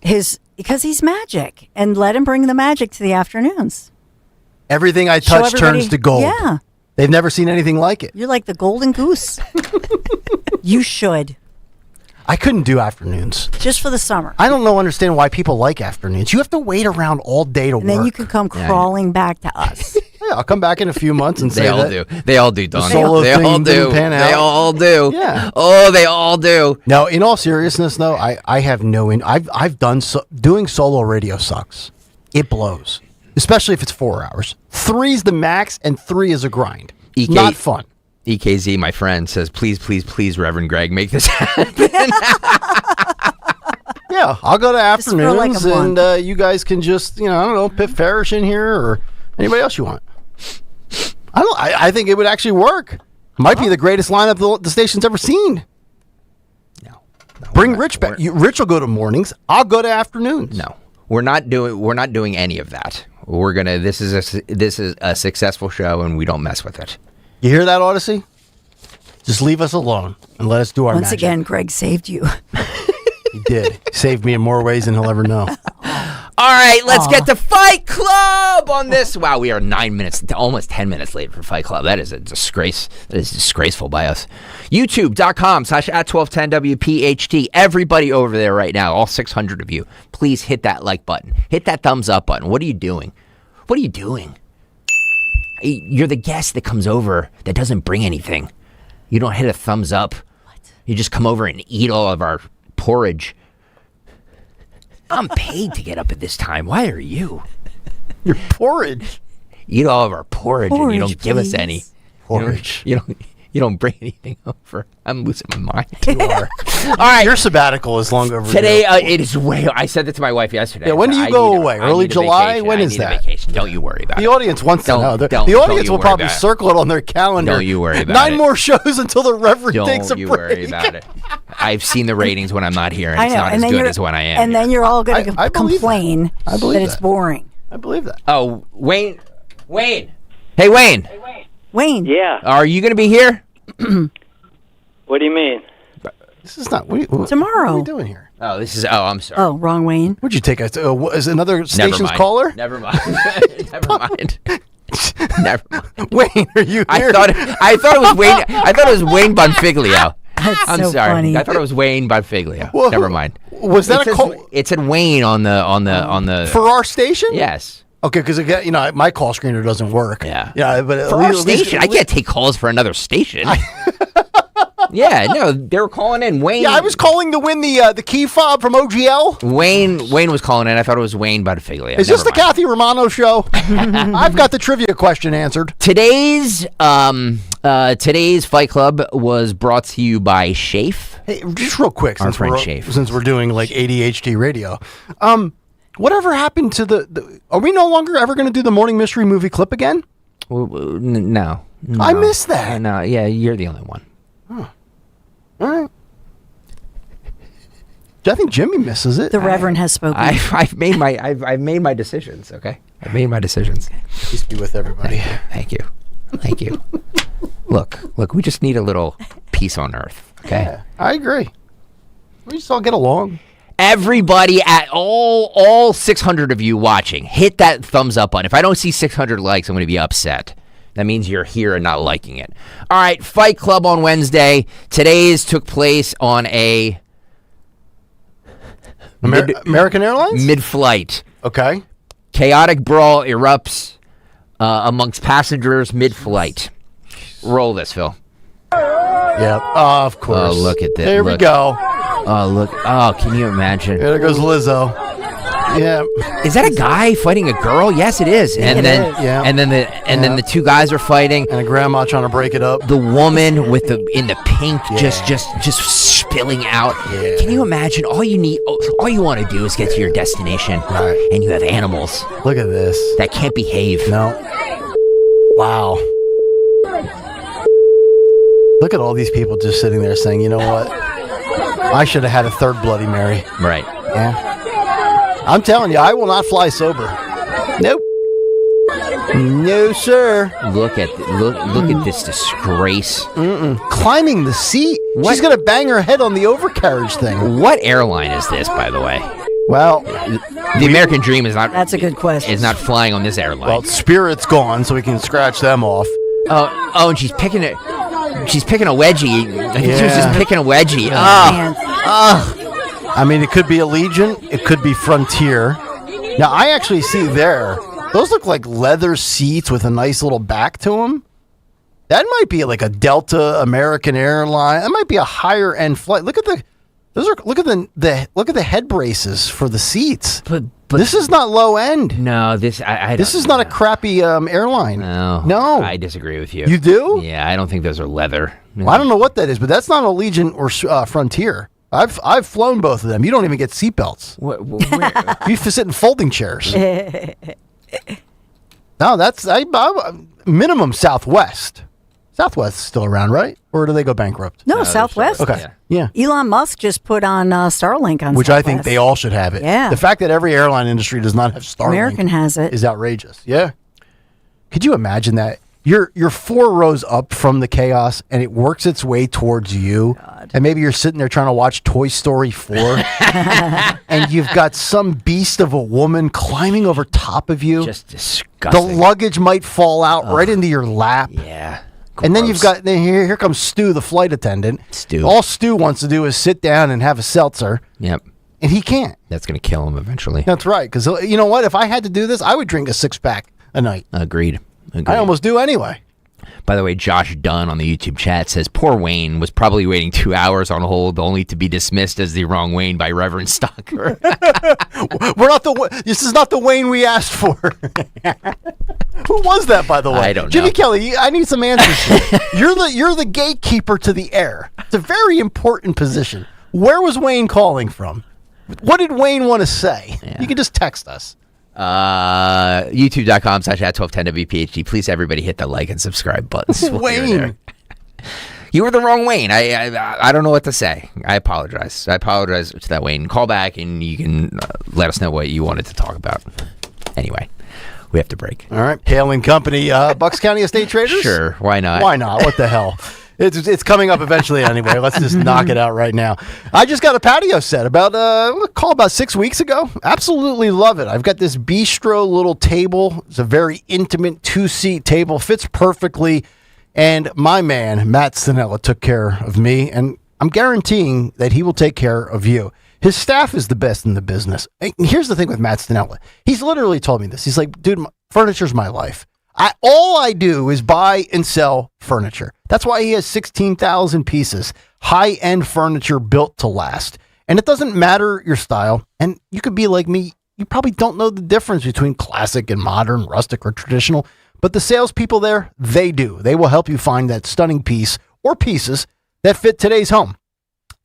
because he's magic, and let him bring the magic to the afternoons. Everything I Show touch everybody- turns to gold. Yeah, They've never seen anything like it. you're like the golden goose. You should, I couldn't do afternoons. just for the summer. I don't understand why people like afternoons. You have to wait around all day to And work. then you can come crawling back to us. Yeah, I'll come back in a few months and say They all that do. They all do, Don. solo They thing all didn't do. pan They out. all do. Yeah. Oh, they all do. Now, in all seriousness, though, I have no. I've done doing solo radio sucks. It blows, especially if it's 4 hours. 3's the max, and 3 is a grind. It's not fun. EKZ, my friend, says, please, please, please, Reverend Greg, make this happen. Yeah, I'll go to Just for like a afternoons, month. and you guys can just, I don't know, Pitt Farish in here or anybody else you want. I think it would actually work. Might be the greatest lineup the station's ever seen. No. Bring Rich back. Rich will go to mornings. I'll go to afternoons. No, we're not doing any of that. We're gonna. This is a successful show, and we don't mess with it. You hear that, Odyssey? Just leave us alone and let us do our Once magic. again, Greg saved you. He did. He saved me in more ways than he'll ever know. All right, let's get to Fight Club on this. Wow, we are 9 minutes, almost 10 minutes late for Fight Club. That is a disgrace. That is disgraceful by us. YouTube.com/@1210WPHT. Everybody over there right now, all 600 of you, please hit that like button. Hit that thumbs up button. What are you doing? What are you doing? You're the guest that comes over that doesn't bring anything. You don't hit a thumbs up. What? You just come over and eat all of our porridge. I'm paid to get up at this time. Why are you? Your porridge. Eat all of our porridge and you don't give us please. any. Porridge. You don't bring anything over. I'm losing my mind. You are. All right. Your sabbatical is long overdue. Today, it is way. I said that to my wife yesterday. Yeah, when do you I go need a- away? I Early need a July? vacation. When I is need that? A vacation. Don't you worry about The it. audience wants to know. The don't audience you will worry probably about it. circle it on their calendar. Don't you worry about 9 it. more shows until the Reverend takes a Don't you break. worry about it. I've seen the ratings when I'm not here, and I it's know, not and as then good you're- as when I am. And then you're all going to I believe complain that. I believe that it's that. boring. I believe that. Oh, Wayne. Hey, Wayne. Wayne. Yeah. Are you going to be here? What do you mean? This is not. Tomorrow. What are we doing here? Oh, this is. Oh, I'm sorry. Oh, wrong Wayne. Would you take us? Is another station's mind. caller? Never mind. Never mind. Never mind. Wayne, are you here? I thought it was Wayne. I thought it was Wayne Bonfiglio. I'm so sorry. funny. I thought it was Wayne Bonfiglio. Well, Never mind. Was that a call? It said Wayne on the For our station? Yes. Okay, because my call screener doesn't work. Yeah. Yeah, but For our station, I can't take calls for another station. Yeah, no, they were calling in. Wayne. Yeah, I was calling to win the key fob from OGL. Wayne was calling in. I thought it was Wayne Bonfiglio. Is this the Kathy Romano show? I've got the trivia question answered. Today's Fight Club was brought to you by Shafe. Hey, just real quick, Our friend Shafe. Since we're doing like ADHD radio, whatever happened to the? Are we no longer ever going to do the morning mystery movie clip again? No. I missed that. No, yeah, you're the only one. All right. I think Jimmy misses it. The Reverend has spoken. I've made my decisions. Okay, I've made my decisions. Peace be with everybody. Thank you. Look. We just need a little peace on earth. Okay. Yeah, I agree. We just all get along. Everybody at all 600 of you watching, hit that thumbs up button. If I don't see 600 likes, I'm going to be upset. That means you're here and not liking it. All right, Fight Club on Wednesday. Today's took place on a American Airlines? Mid-flight. Okay. Chaotic brawl erupts amongst passengers mid-flight. Roll this, Phil. Yep. Of course. Oh, look at this. There we go. Oh, look. Oh, can you imagine? There goes Lizzo. Yeah. Is that a guy fighting a girl? Yes, it is. And then the two guys are fighting. And a grandma trying to break it up. The woman in the pink just spilling out. Yeah. Can you imagine? All you want to do is get to your destination, and you have animals. Look at this. That can't behave. No. Wow. Look at all these people just sitting there saying, you know what? I should have had a third Bloody Mary. Right. Yeah. I'm telling you, I will not fly sober. Nope. No, sir. Look at this disgrace. Climbing the seat. What? She's going to bang her head on the overcarriage thing. What airline is this, by the way? Well, the American Dream is not. That's a good question. Is not flying on this airline. Well, Spirit's gone, so we can scratch them off. Oh, and she's picking it. She's picking a wedgie. I think she was just picking a wedgie. I mean, it could be Allegiant. It could be Frontier. Now, I actually see there. Those look like leather seats with a nice little back to them. That might be like a Delta, American Airlines. That might be a higher end flight. Look at the head braces for the seats. But this is not low end. No, this is not a crappy airline. No, I disagree with you. You do? Yeah, I don't think those are leather. Well, I don't know what that is, but that's not Allegiant or Frontier. I've flown both of them. You don't even get seatbelts. You sit in folding chairs. No, that's minimum Southwest. Southwest is still around, right? Or do they go bankrupt? No, Southwest. Okay. Yeah. Elon Musk just put on Starlink on Which Southwest. I think they all should have it. Yeah. The fact that every airline industry does not have Starlink American has it. is outrageous. Yeah. Could you imagine that? You're 4 rows up from the chaos, and it works its way towards you. God. And maybe you're sitting there trying to watch Toy Story 4, and you've got some beast of a woman climbing over top of you. Just disgusting. The luggage might fall out right into your lap. Yeah. Gross. And then you've got here comes Stu, the flight attendant. Stu. All Stu wants to do is sit down and have a seltzer. Yep. And he can't. That's going to kill him eventually. That's right. Because you know what? If I had to do this, I would drink a 6-pack a night. Agreed. I almost do anyway. By the way, Josh Dunn on the YouTube chat says, poor Wayne was probably waiting 2 hours on hold only to be dismissed as the wrong Wayne by Reverend Stocker. This is not the Wayne we asked for. Who was that, by the way? I don't know. Jimmy Kelly, I need some answers here. You're the gatekeeper to the air. It's a very important position. Where was Wayne calling from? What did Wayne want to say? Yeah. You can just text us. YouTube.com/@1210WPHT. Please, everybody, hit the like and subscribe buttons. Wayne, you were the wrong Wayne. I don't know what to say. I apologize. I apologize to that Wayne. Call back and you can let us know what you wanted to talk about. Anyway, we have to break. All right, Kayal and Company, Bucks County Estate Traders. Sure, why not? Why not? What the hell? It's coming up eventually anyway. Let's just knock it out right now. I just got a patio set about 6 weeks ago. Absolutely love it. I've got this bistro little table. It's a very intimate 2-seat table. Fits perfectly. And my man, Matt Stanella, took care of me. And I'm guaranteeing that he will take care of you. His staff is the best in the business. And here's the thing with Matt Stanella. He's literally told me this. He's like, dude, furniture's my life. All I do is buy and sell furniture. That's why he has 16,000 pieces, high-end furniture built to last. And it doesn't matter your style. And you could be like me. You probably don't know the difference between classic and modern, rustic or traditional. But the salespeople there, they do. They will help you find that stunning piece or pieces that fit today's home.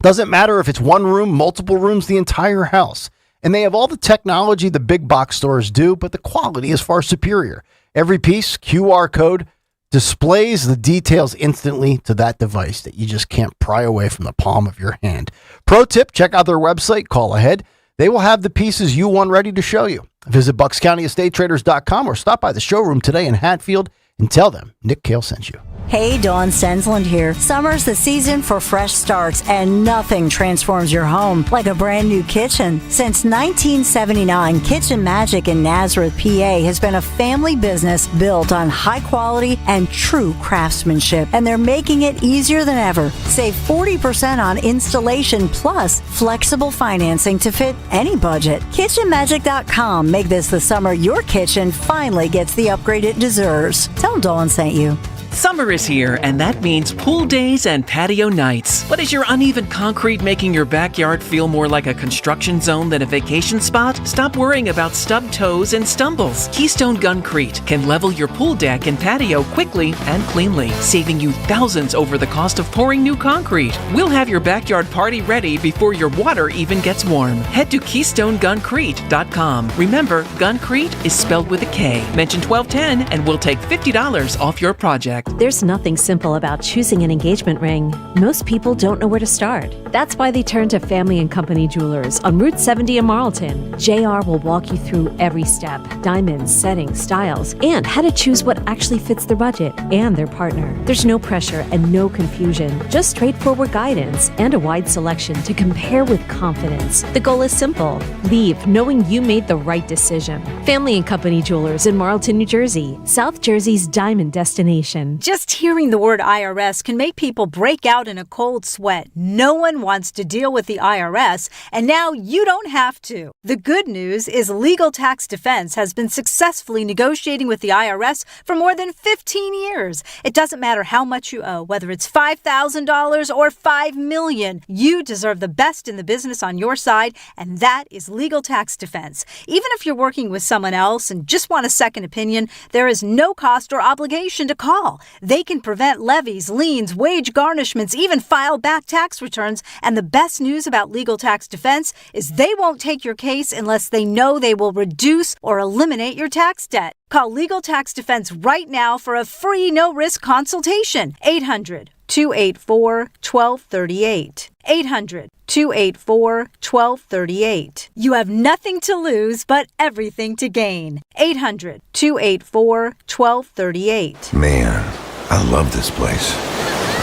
Doesn't matter if it's one room, multiple rooms, the entire house. And they have all the technology the big box stores do, but the quality is far superior. Every piece, QR code, displays the details instantly to that device that you just can't pry away from the palm of your hand. Pro tip, check out their website, call ahead. They will have the pieces you want ready to show you. Visit BucksCountyEstateTraders.com or stop by the showroom today in Hatfield and tell them Nick Kale sent you. Hey, Dawn Sensland here. Summer's the season for fresh starts, and nothing transforms your home like a brand new kitchen. Since 1979, Kitchen Magic in Nazareth, PA has been a family business built on high quality and true craftsmanship, and they're making it easier than ever. Save 40% on installation plus flexible financing to fit any budget. KitchenMagic.com. Make this the summer your kitchen finally gets the upgrade it deserves. Tell Dawn sent you. Summer is here, and that means pool days and patio nights. But is your uneven concrete making your backyard feel more like a construction zone than a vacation spot? Stop worrying about stubbed toes and stumbles. Keystone Guncrete can level your pool deck and patio quickly and cleanly, saving you thousands over the cost of pouring new concrete. We'll have your backyard party ready before your water even gets warm. Head to KeystoneGuncrete.com. Remember, Guncrete is spelled with a K. Mention 1210 and we'll take $50 off your project. There's nothing simple about choosing an engagement ring. Most people don't know where to start. That's why they turn to Family and Company Jewelers on Route 70 in Marlton. JR will walk you through every step: diamonds, settings, styles, and how to choose what actually fits their budget and their partner. There's no pressure and no confusion, just straightforward guidance and a wide selection to compare with confidence. The goal is simple: leave knowing you made the right decision. Family and Company Jewelers in Marlton, New Jersey, South Jersey's diamond destination. Just hearing the word IRS can make people break out in a cold sweat. No one wants to deal with the IRS, and now you don't have to. The good news is Legal Tax Defense has been successfully negotiating with the IRS for more than 15 years. It doesn't matter how much you owe, whether it's $5,000 or $5 million. You deserve the best in the business on your side, and that is Legal Tax Defense. Even if you're working with someone else and just want a second opinion, there is no cost or obligation to call. They can prevent levies, liens, wage garnishments, even file back tax returns. And the best news about Legal Tax Defense is they won't take your case unless they know they will reduce or eliminate your tax debt. Call Legal Tax Defense right now for a free no-risk consultation. 800-284-1238. 800-284-1238. You have nothing to lose but everything to gain. 800-284-1238. Man, I love this place.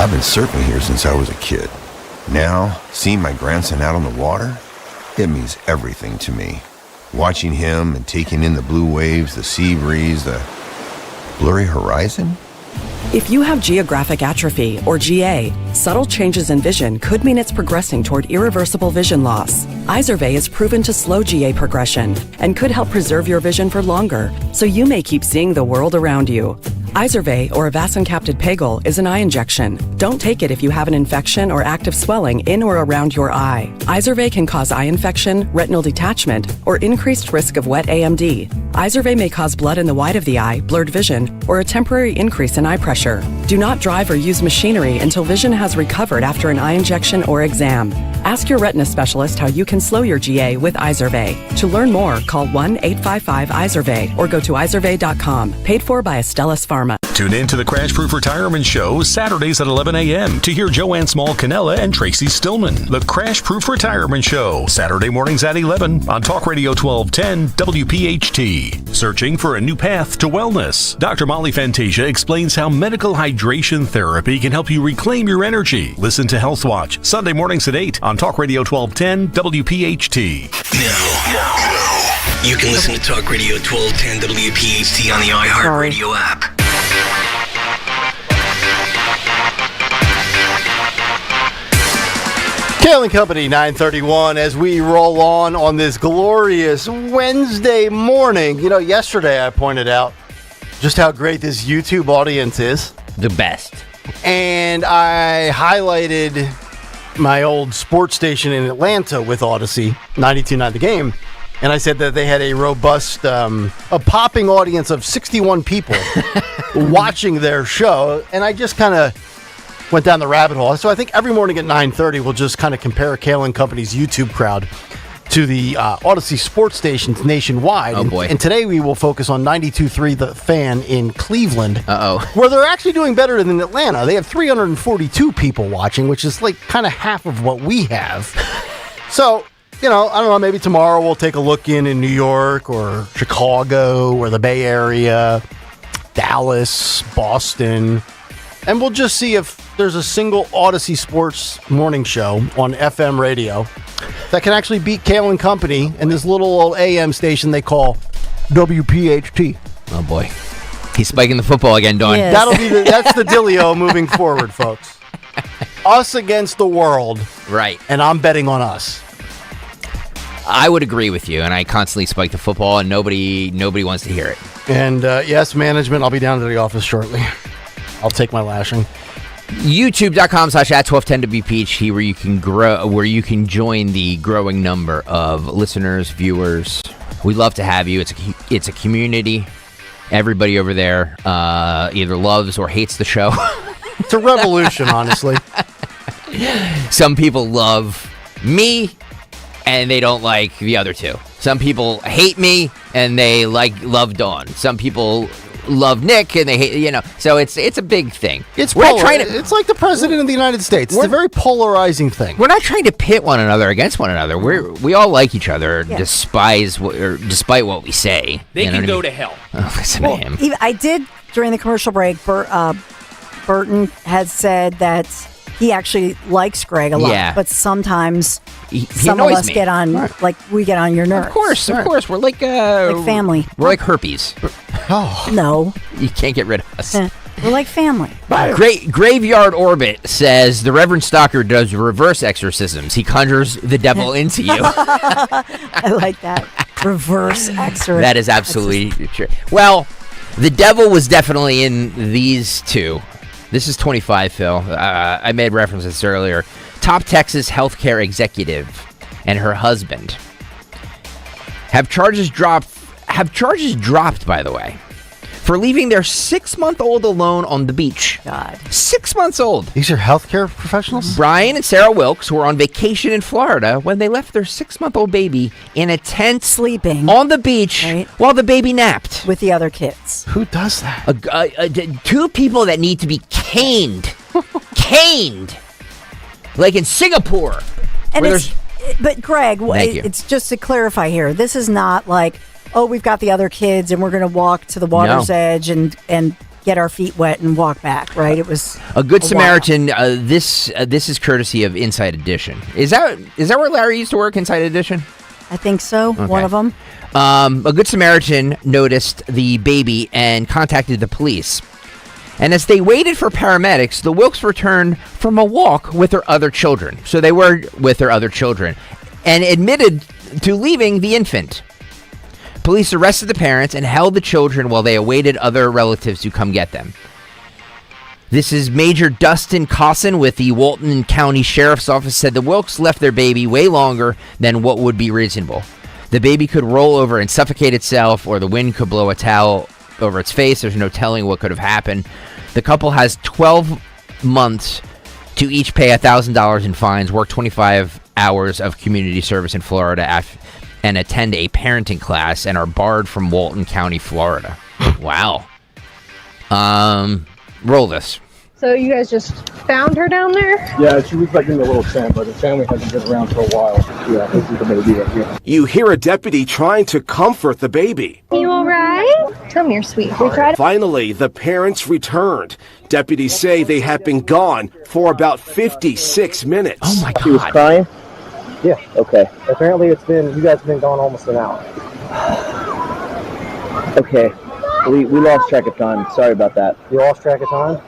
I've been surfing here since I was a kid. Now, seeing my grandson out on the water, it means everything to me. Watching him and taking in the blue waves, the sea breeze, the blurry horizon. If you have geographic atrophy, or GA, subtle changes in vision could mean it's progressing toward irreversible vision loss. Izervay is proven to slow GA progression and could help preserve your vision for longer, so you may keep seeing the world around you. Izervay, or avacincaptad pegol, is an eye injection. Don't take it if you have an infection or active swelling in or around your eye. Izervay can cause eye infection, retinal detachment, or increased risk of wet AMD. Izervay may cause blood in the white of the eye, blurred vision, or a temporary increase in eye pressure. Do not drive or use machinery until vision has recovered after an eye injection or exam. Ask your retina specialist how you can slow your GA with Izervay. To learn more, call 1-855-IZERVAY or go to izervay.com. Paid for by Astellas Pharma. Tune in to the Crash Proof Retirement Show Saturdays at 11 a.m. to hear Joanne Small-Canella and Tracy Stillman. The Crash Proof Retirement Show, Saturday mornings at 11 on Talk Radio 1210 WPHT. searching for a new path to wellness? Dr. Molly Fantasia explains how medical hydration therapy can help you reclaim your energy. Listen to Health Watch, Sunday mornings at 8 on Talk Radio 1210 WPHT. Now, you can listen to Talk Radio 1210 WPHT on the iHeartRadio app. Kayal and Company, 9:31, as we roll on this glorious Wednesday morning. You know, yesterday I pointed out just how great this YouTube audience is. The best. And I highlighted my old sports station in Atlanta with Odyssey, 92.9 The Game. And I said that they had a robust, a popping audience of 61 people watching their show. And I just kind of went down the rabbit hole. So I think every morning at 9:30, we'll just kind of compare Kayal and Company's YouTube crowd to the Odyssey sports stations nationwide. Oh, boy. And today we will focus on 92.3 The Fan in Cleveland. Uh-oh. Where they're actually doing better than Atlanta. They have 342 people watching, which is like kind of half of what we have. So, you know, I don't know, maybe tomorrow we'll take a look in New York or Chicago or the Bay Area, Dallas, Boston, and we'll just see if there's a single Odyssey Sports morning show on FM radio that can actually beat Kayal and Company and this little old AM station they call WPHT. Oh, boy. He's spiking the football again, Dawn. Yes. That's the dealio moving forward, folks. Us against the world. Right. And I'm betting on us. I would agree with you, and I constantly spike the football, and nobody wants to hear it. And yes, management, I'll be down to the office shortly. I'll take my lashing. YouTube.com/@1210WPHT, where you can join the growing number of listeners, viewers. We love to have you. It's a community. Everybody over there either loves or hates the show. It's a revolution, honestly. Some people love me, and they don't like the other two. Some people hate me, and they love Dawn. Some people love Nick, and they hate, so it's a big thing. It's like the president of the United States. It's a very polarizing thing. We're not trying to pit one another against one another. We all like each other, despite what we say. They can go to hell. Oh, listen to him. I did, during the commercial break, Burton had said that he actually likes Greg a lot, but sometimes he some of annoys us me. get on, we get on your nerves. Of course. We're like family. We're like herpes. Oh. No. You can't get rid of us. We're like family. Graveyard Orbit says the Reverend Stalker does reverse exorcisms. He conjures the devil into you. I like that. Reverse exorcism. That is absolutely true. Well, the devil was definitely in these two. This is 25, Phil. I made reference to this earlier. Top Texas healthcare executive and her husband have charges dropped, by the way, for leaving their 6-month-old alone on the beach. God. 6 months old. These are healthcare professionals? Brian and Sarah Wilkes were on vacation in Florida when they left their 6-month-old baby in a tent sleeping on the beach while the baby napped. With the other kids. Who does that? Two people that need to be caned. Caned. Like in Singapore. And but Greg, Thank you. it's just to clarify here. This is not like, oh, we've got the other kids and we're going to walk to the water's edge and get our feet wet and walk back, right? It was a Good Samaritan. This is courtesy of Inside Edition. Is that where Larry used to work? Inside Edition? I think so. Okay. One of them. A Good Samaritan noticed the baby and contacted the police. And as they waited for paramedics, the Wilkes returned from a walk with their other children. So they were with their other children and admitted to leaving the infant. Police arrested the parents and held the children while they awaited other relatives to come get them. This is Major Dustin Cosson with the Walton County Sheriff's Office said the Wilkes left their baby way longer than what would be reasonable. The baby could roll over and suffocate itself, or the wind could blow a towel over its face. There's no telling what could have happened. The couple has 12 months to each pay $1,000 in fines, work 25 hours of community service in Florida, and attend a parenting class, and are barred from Walton County, Florida. Wow. Roll this. So you guys just found her down there? Yeah, she was like in the little tent, but the family hasn't been around for a while. Yeah, this is the baby right here. You hear a deputy trying to comfort the baby. You all all right? Come here, sweetheart. Finally, the parents returned. Deputies say they have been gone for about 56 minutes. Oh my She was God. crying? Yeah. Okay. Apparently you guys have been gone almost an hour. Okay. We lost track of time. Sorry about that. You lost track of time?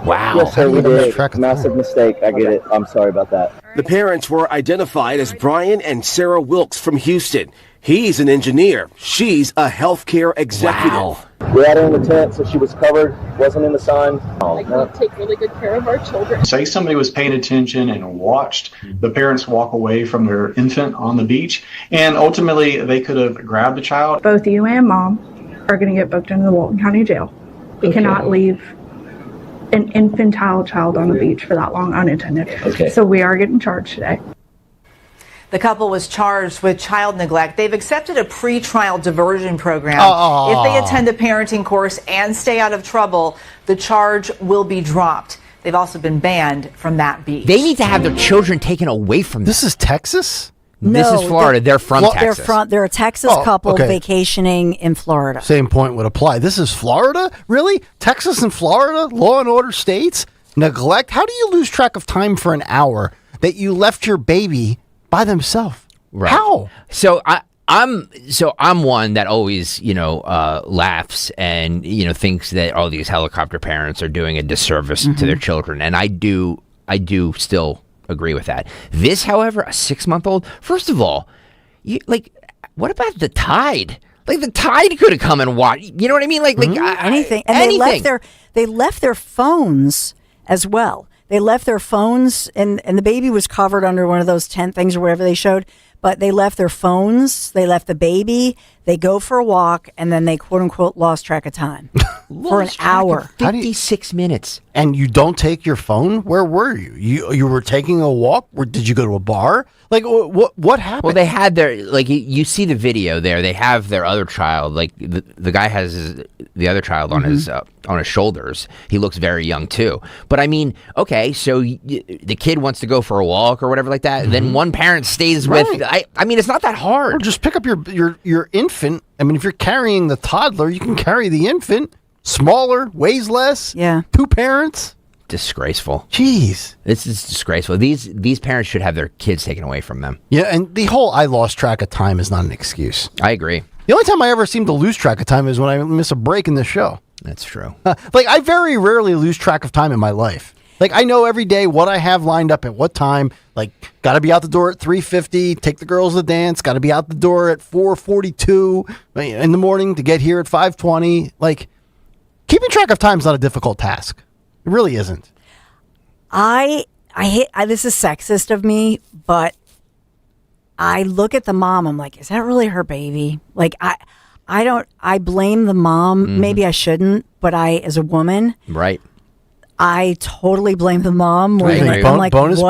Wow. Yes, sir, we did. Massive mistake. I get it. I'm sorry about that. The parents were identified as Brian and Sarah Wilkes from Houston. He's an engineer. She's a healthcare executive. Wow. We had her in the tent, so she was covered, wasn't in the sun. We take really good care of our children. Say somebody was paying attention and watched the parents walk away from their infant on the beach, and ultimately they could have grabbed the child. Both you and mom are going to get booked into the Walton County Jail. You cannot leave an infantile child on the beach for that long unattended. Okay. So we are getting charged today. The couple was charged with child neglect. They've accepted a pre-trial diversion program. If they attend a parenting course and stay out of trouble, the charge will be dropped. They've also been banned from that beach. They need to have their children taken away from them. This is Texas? This is Florida. They're from Texas. They're a Texas couple vacationing in Florida. Same point would apply. This is Florida? Really? Texas and Florida? Law and order states? Neglect? How do you lose track of time for an hour that you left your baby by themselves? Right. How? So I'm one that always, laughs and, thinks that these helicopter parents are doing a disservice to their children. And I do still agree with that. This, however, a 6-month-old, first of all, what about the tide? Like, the tide could have come and watched. You know what I mean? Anything. And anything. they left their phones as well. They left their phones, and the baby was covered under one of those tent things or whatever they showed. But they left their phones, they left the baby, they go for a walk, and then they quote unquote lost track of time for an hour. 56 minutes. And you don't take your phone? Where were you? You were taking a walk? Or did you go to a bar? Like, what happened? Well, they had their, you see the video there. They have their other child. Like, the guy has the other child on his shoulders. He looks very young, too. But, I mean, okay, so the kid wants to go for a walk or whatever like that. Then one parent stays with... I mean, it's not that hard. Or just pick up your infant. I mean, if you're carrying the toddler, you can carry the infant. Smaller, weighs less. Yeah. 2 parents. Disgraceful. Jeez. This is disgraceful. These parents should have their kids taken away from them. Yeah, and the whole I lost track of time is not an excuse. I agree. The only time I ever seem to lose track of time is when I miss a break in the show. That's true. I very rarely lose track of time in my life. I know every day what I have lined up at what time. Got to be out the door at 3:50, take the girls to dance. Got to be out the door at 4:42 in the morning to get here at 5:20. Keeping track of time is not a difficult task. It really isn't. This is sexist of me, but I look at the mom. I'm like, is that really her baby? I blame the mom. Mm-hmm. Maybe I shouldn't, but as a woman, right? I totally blame the mom. I'm like, bonus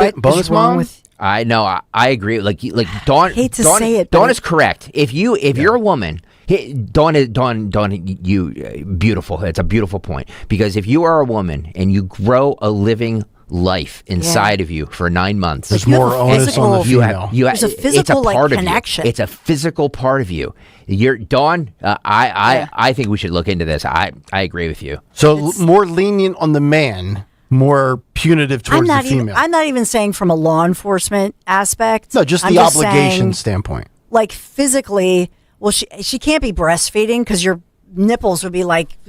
wrong mom? with? I know. I agree. Dawn. I hate to say it. Dawn is correct. If you're a woman, Dawn, you beautiful. It's a beautiful point, because if you are a woman and you grow a living life inside of you for 9 months, there's more onus on the female. There's a physical connection. It's a physical part of you. Dawn. I think we should look into this. I agree with you. So more lenient on the man, more punitive towards the female. I'm not even saying from a law enforcement aspect. No, just the obligation standpoint. Physically, well, she can't be breastfeeding because your nipples would be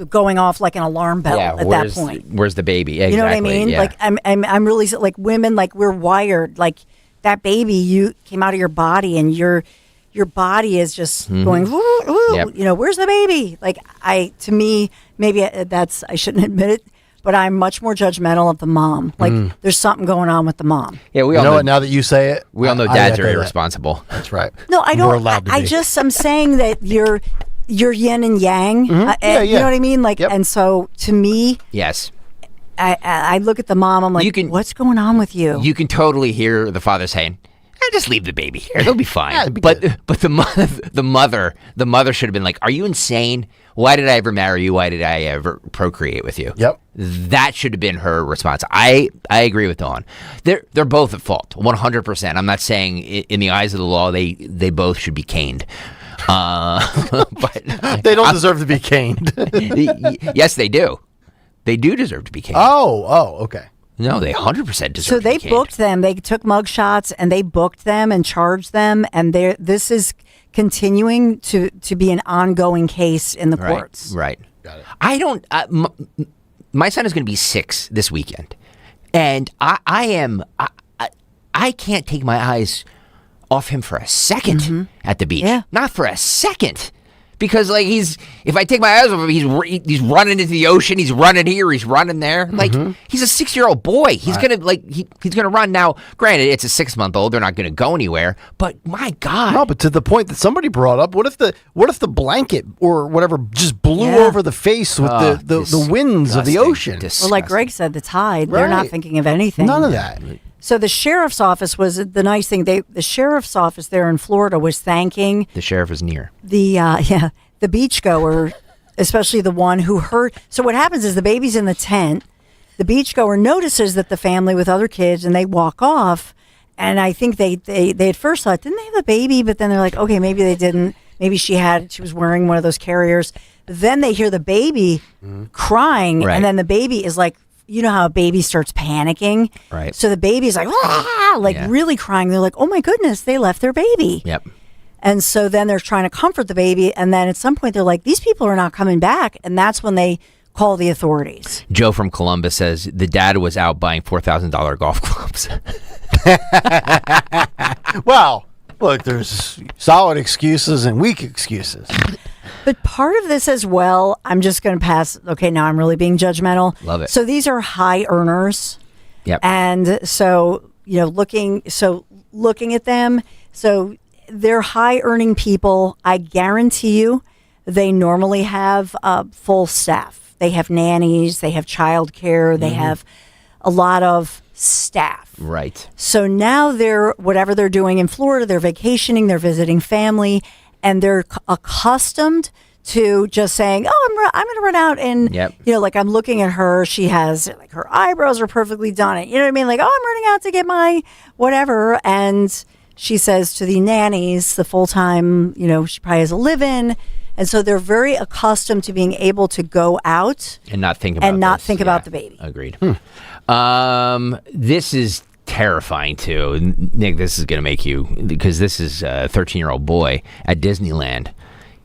going off like an alarm bell at that point. Where's the baby? Exactly, you know what I mean? Yeah. I'm really women, we're wired. That baby, you came out of your body, and your body is just going. Ooh, ooh, yep. Where's the baby? To me, maybe I shouldn't admit it, but I'm much more judgmental of the mom. There's something going on with the mom. Yeah, we all know it now that you say it. We all know dads are irresponsible. That's right. No, I don't. We're allowed to be. I'm saying that you're yin and yang. You know what I mean? And so to me, yes, I look at the mom. I'm like, what's going on with you? You can totally hear the father saying, just leave the baby here. They'll be fine. Yeah, but the mother should have been like, are you insane? Why did I ever marry you? Why did I ever procreate with you? Yep. That should have been her response. I agree with Dawn. They're both at fault, 100%. I'm not saying in the eyes of the law they both should be caned. But they don't deserve to be caned. Yes, they do. They do deserve to be caned. Oh, okay. No, they 100% deserve So to be they caned. booked them. They took mug shots and they booked them and charged them. And this is continuing to be an ongoing case in the courts. Right. Got it. I don't. My son is going to be 6 this weekend, and I can't take my eyes off him for a second at the beach. Yeah. Not for a second. Because if I take my eyes off him, he's running into the ocean. He's running here. He's running there. He's a 6-year-old boy. He's he's gonna run now. Granted, it's a 6-month-old. They're not gonna go anywhere. But my God, no. But to the point that somebody brought up, what if the blanket or whatever just blew over the face with the winds of the ocean? Well, like Greg said, the tide. They're not thinking of anything. None of that. So the sheriff's office was the nice thing. The sheriff's office there in Florida was thanking the sheriff is near the beachgoer, especially the one who heard. So what happens is the baby's in the tent. The beachgoer notices that the family with other kids, and they walk off. And I think they at first thought, didn't they have a baby? But then they're like, okay, maybe they didn't. Maybe she was wearing one of those carriers. Then they hear the baby crying, and then the baby is like, you know how a baby starts panicking? Right. So the baby's like, really crying. They're like, oh my goodness, they left their baby. Yep. And so then they're trying to comfort the baby. And then at some point they're like, these people are not coming back. And that's when they call the authorities. Joe from Columbus says the dad was out buying $4,000 golf clubs. Well, look, there's solid excuses and weak excuses. But part of this as well, I'm just going to pass. Okay, now I'm really being judgmental. Love it. So these are high earners. Yep. And so, looking at them, so they're high earning people. I guarantee you they normally have full staff. They have nannies, they have childcare, they have a lot of staff. Right. So now whatever they're doing in Florida, they're vacationing, they're visiting family, and they're accustomed to just saying, oh, I'm going to run out and, I'm looking at her. She has, her eyebrows are perfectly done. You know what I mean? Like, oh, I'm running out to get my whatever. And she says to the nannies, the full-time, she probably has a live-in. And so they're very accustomed to being able to go out and not think about the baby. Agreed. This is terrifying too. Nick, this is going to make you, because this is a 13-year-old boy at Disneyland.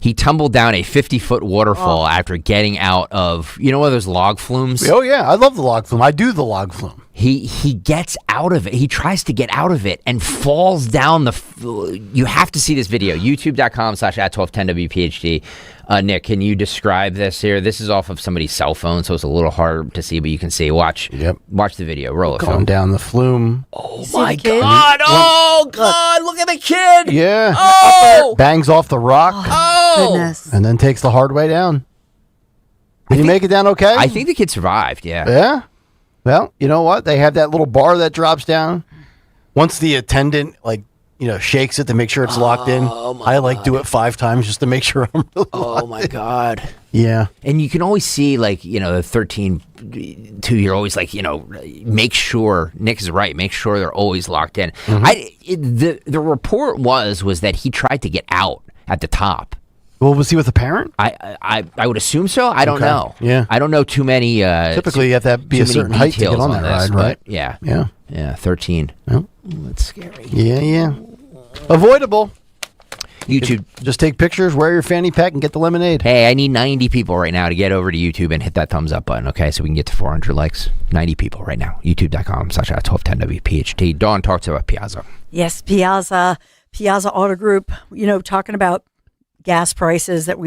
He tumbled down a 50-foot waterfall after getting out of, one of those log flumes? Oh, yeah. I love the log flume. I do the log flume. He gets out of it. He tries to get out of it and falls down you have to see this video. YouTube.com/@1210WPHT. Nick, can you describe this here? This is off of somebody's cell phone, so it's a little hard to see, but you can see. Watch the video. Roll it. Going down the flume. Oh, my God. Oh, God. Look at the kid. Yeah. Oh. Bangs off the rock. Oh. Goodness. And then takes the hard way down. Did he make it down okay? I think the kid survived, yeah. Yeah? Well, you know what? They have that little bar that drops down. Once the attendant, shakes it to make sure it's locked in. I do it 5 times just to make sure I'm really Oh, my God. Yeah. And you can always see, the 13-2 always make sure, Nick is right, make sure they're always locked in. The report was that he tried to get out at the top. Well, was he with a parent? I would assume so. I don't know. Yeah. I don't know too many. Typically, you have to be a certain height to get on that ride, right? Yeah. Yeah. Yeah, 13. Yep. Ooh, that's scary. Yeah. Avoidable. YouTube. Just take pictures, wear your fanny pack, and get the lemonade. Hey, I need 90 people right now to get over to YouTube and hit that thumbs up button, okay? So we can get to 400 likes. 90 people right now. YouTube.com/@1210WPHT. Dawn talks about Piazza. Yes, Piazza Auto Group, talking about gas prices that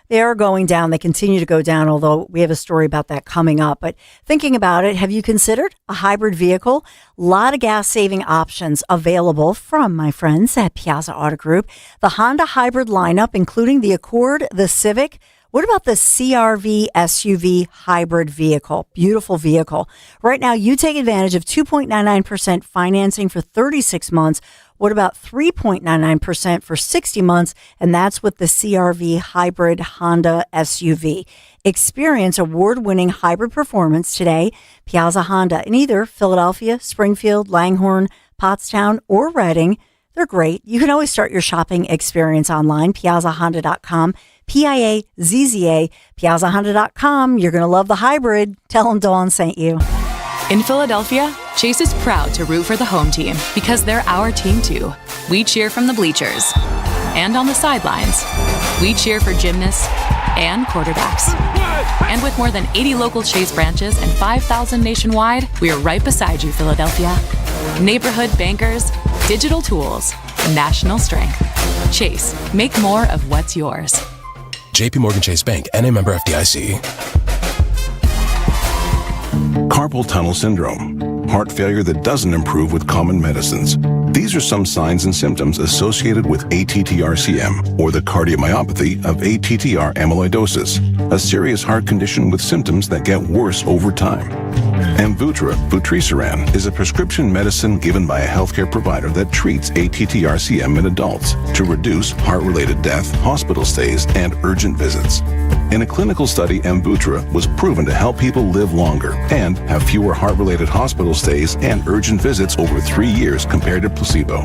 they are going down. They continue to go down, although we have a story about that coming up. But thinking about it, have you considered a hybrid vehicle? A lot of gas saving options available from my friends at Piazza Auto Group. The Honda hybrid lineup, including the Accord, the Civic. What about the CR-V SUV hybrid vehicle? Beautiful vehicle. Right now, you take advantage of 2.99% financing for 36 months. What about 3.99% for 60 months? And that's with the CR-V hybrid Honda SUV. Experience award-winning hybrid performance today. Piazza Honda in either Philadelphia, Springfield, Langhorne, Pottstown, or Reading. They're great. You can always start your shopping experience online, piazzahonda.com, Piazza, piazzahonda.com. You're going to love the hybrid. Tell them Dawn sent you. In Philadelphia, Chase is proud to root for the home team because they're our team too. We cheer from the bleachers and on the sidelines. We cheer for gymnasts and quarterbacks. And with more than 80 local Chase branches and 5,000 nationwide, we are right beside you, Philadelphia. Neighborhood bankers, digital tools, national strength. Chase, make more of what's yours. JP Morgan Chase Bank, N.A. member FDIC. Carpal tunnel syndrome, heart failure that doesn't improve with common medicines. These are some signs and symptoms associated with ATTR-CM, or the cardiomyopathy of ATTR amyloidosis, a serious heart condition with symptoms that get worse over time. Amvuttra, vutrisiran, is a prescription medicine given by a healthcare provider that treats ATTR-CM in adults to reduce heart-related death, hospital stays, and urgent visits. In a clinical study, Amvuttra was proven to help people live longer and have fewer heart-related hospital stays and urgent visits over 3 years compared to placebo.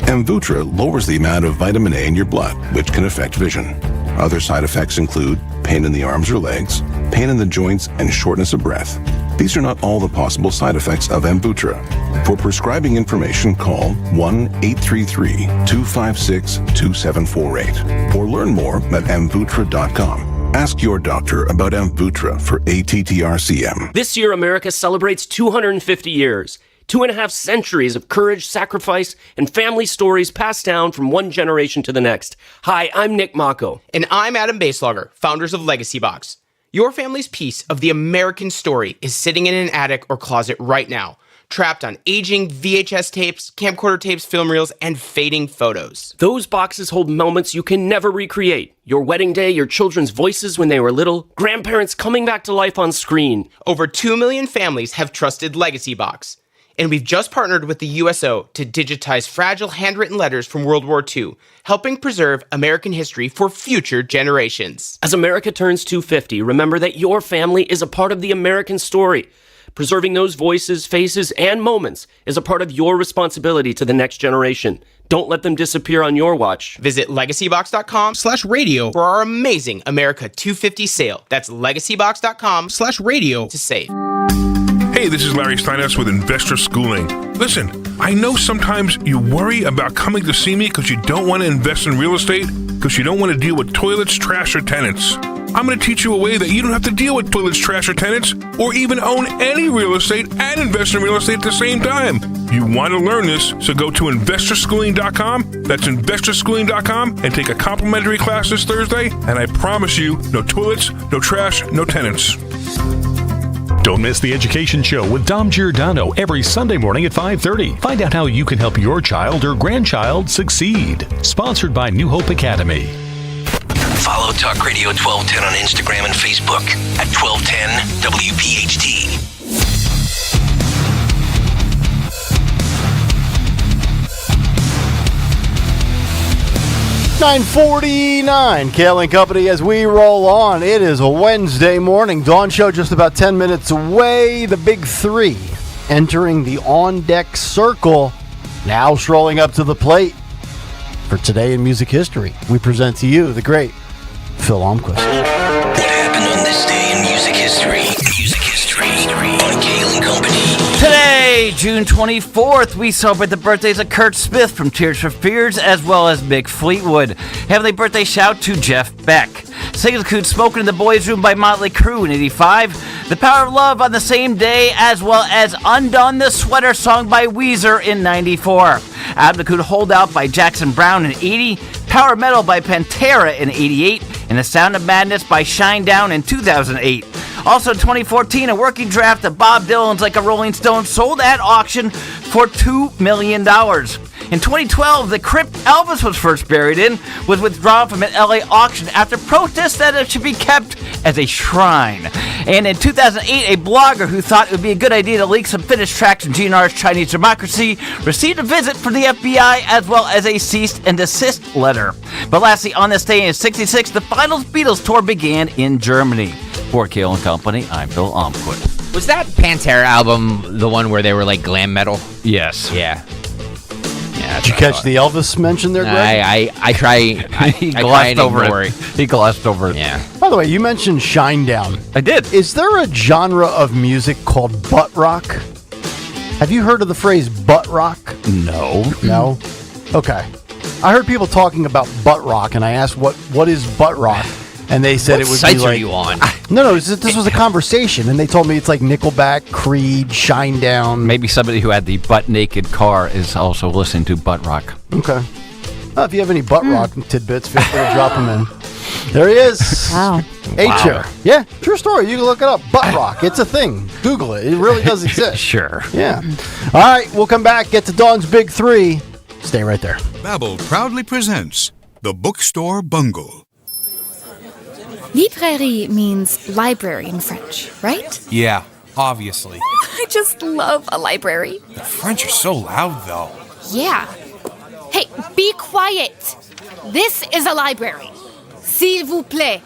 Amvuttra lowers the amount of vitamin A in your blood, which can affect vision. Other side effects include pain in the arms or legs, pain in the joints, and shortness of breath. These are not all the possible side effects of Amvuttra. For prescribing information, call 1-833-256-2748 or learn more at amvuttra.com. Ask your doctor about Amvuttra for ATTR-CM. This year, America celebrates 250 years. 2.5 centuries of courage, sacrifice, and family stories passed down from one generation to the next. Hi, I'm Nick Mako. And I'm Adam Baselogger, founders of Legacy Box. Your family's piece of the American story is sitting in an attic or closet right now, trapped on aging VHS tapes, camcorder tapes, film reels, and fading photos. Those boxes hold moments you can never recreate. Your wedding day, your children's voices when they were little, grandparents coming back to life on screen. Over 2 million families have trusted Legacy Box. And we've just partnered with the USO to digitize fragile handwritten letters from World War II, helping preserve American history for future generations. As America turns 250, remember that your family is a part of the American story. Preserving those voices, faces, and moments is a part of your responsibility to the next generation. Don't let them disappear on your watch. Visit legacybox.com/radio for our amazing America 250 sale. That's legacybox.com/radio to save. Hey, this is Larry Steinhaus with Investor Schooling. Listen, I know sometimes you worry about coming to see me because you don't want to invest in real estate, because you don't want to deal with toilets, trash, or tenants. I'm going to teach you a way that you don't have to deal with toilets, trash, or tenants, or even own any real estate and invest in real estate at the same time. You want to learn this, so go to investorschooling.com. That's investorschooling.com and take a complimentary class this Thursday, and I promise you, no toilets, no trash, no tenants. Don't miss the Education Show with Dom Giordano every Sunday morning at 5:30. Find out how you can help your child or grandchild succeed. Sponsored by New Hope Academy. Follow Talk Radio 1210 on Instagram and Facebook at 1210 WPHT. $9:49, Kayal and Company as we roll on. It is a Wednesday morning. Dawn Show just about 10 minutes away. The big three entering the on-deck circle. Now strolling up to the plate for Today in Music History. We present to you the great Phil Almquist. What happened on this day in music history? Music history on Kayal and Company. Today, June 24th, we celebrate the birthdays of Kurt Smith from Tears for Fears, as well as Mick Fleetwood. Heavenly birthday shout to Jeff Beck. Singles include Smokin' in the Boys' Room by Motley Crue in 85, The Power of Love on the same day, as well as Undone the Sweater song by Weezer in 94. Album include Hold Out by Jackson Browne in 80, Power Metal by Pantera in 88, and The Sound of Madness by Shinedown in 2008. Also in 2014, a working draft of Bob Dylan's Like a Rolling Stone sold at auction for $2 million. In 2012, the crypt Elvis was first buried in was withdrawn from an LA auction after protests that it should be kept as a shrine. And in 2008, a blogger who thought it would be a good idea to leak some finished tracks from GNR's Chinese Democracy received a visit from the FBI as well as a cease and desist letter. But lastly, on this day in 1966, the final Beatles tour began in Germany. For Kayal and Company, I'm Bill Almquist. Was that Pantera album the one where they were like glam metal? Yes. Yeah. Did you catch the Elvis mention there, Greg? I try. He I glossed over it. He glossed over it. Yeah. By the way, you mentioned Shinedown. I did. Is there a genre of music called butt rock? Have you heard of the phrase butt rock? No. No? Okay. I heard people talking about butt rock, and I asked what is butt rock, and they said it would sites be like. Are you on? No, this was a conversation, and they told me it's like Nickelback, Creed, Shinedown. Maybe somebody who had the butt naked car is also listening to butt rock. Okay. If you have any butt rock tidbits, feel free to drop them in. There he is. Wow. H.O. Yeah, true story. You can look it up. Butt rock. It's a thing. Google it. It really does exist. Sure. Yeah. All right, we'll come back, get to Dawn's Big Three. Stay right there. Babbel proudly presents The Bookstore Bungle. Librairie means library in French, right? Yeah, obviously. I just love a library. The French are so loud, though. Yeah. Hey, be quiet. This is a library. S'il vous plaît.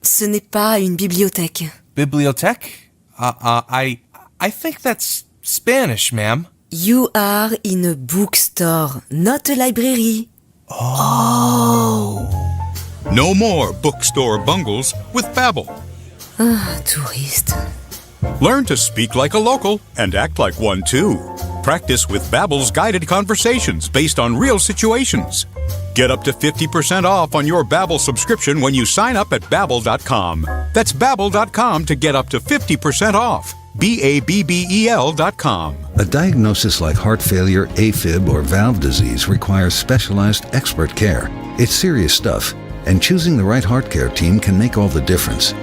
Ce n'est pas une bibliothèque. Bibliothèque? I think that's Spanish, ma'am. You are in a bookstore, not a library. Oh. No more bookstore bungles with Babbel. Touriste. Learn to speak like a local and act like one too. Practice with Babbel's guided conversations based on real situations. Get up to 50% off on your Babbel subscription when you sign up at Babbel.com. That's Babbel.com to get up to 50% off. Babbel.com. A diagnosis like heart failure, AFib, or valve disease requires specialized expert care. It's serious stuff, and choosing the right heart care team can make all the difference.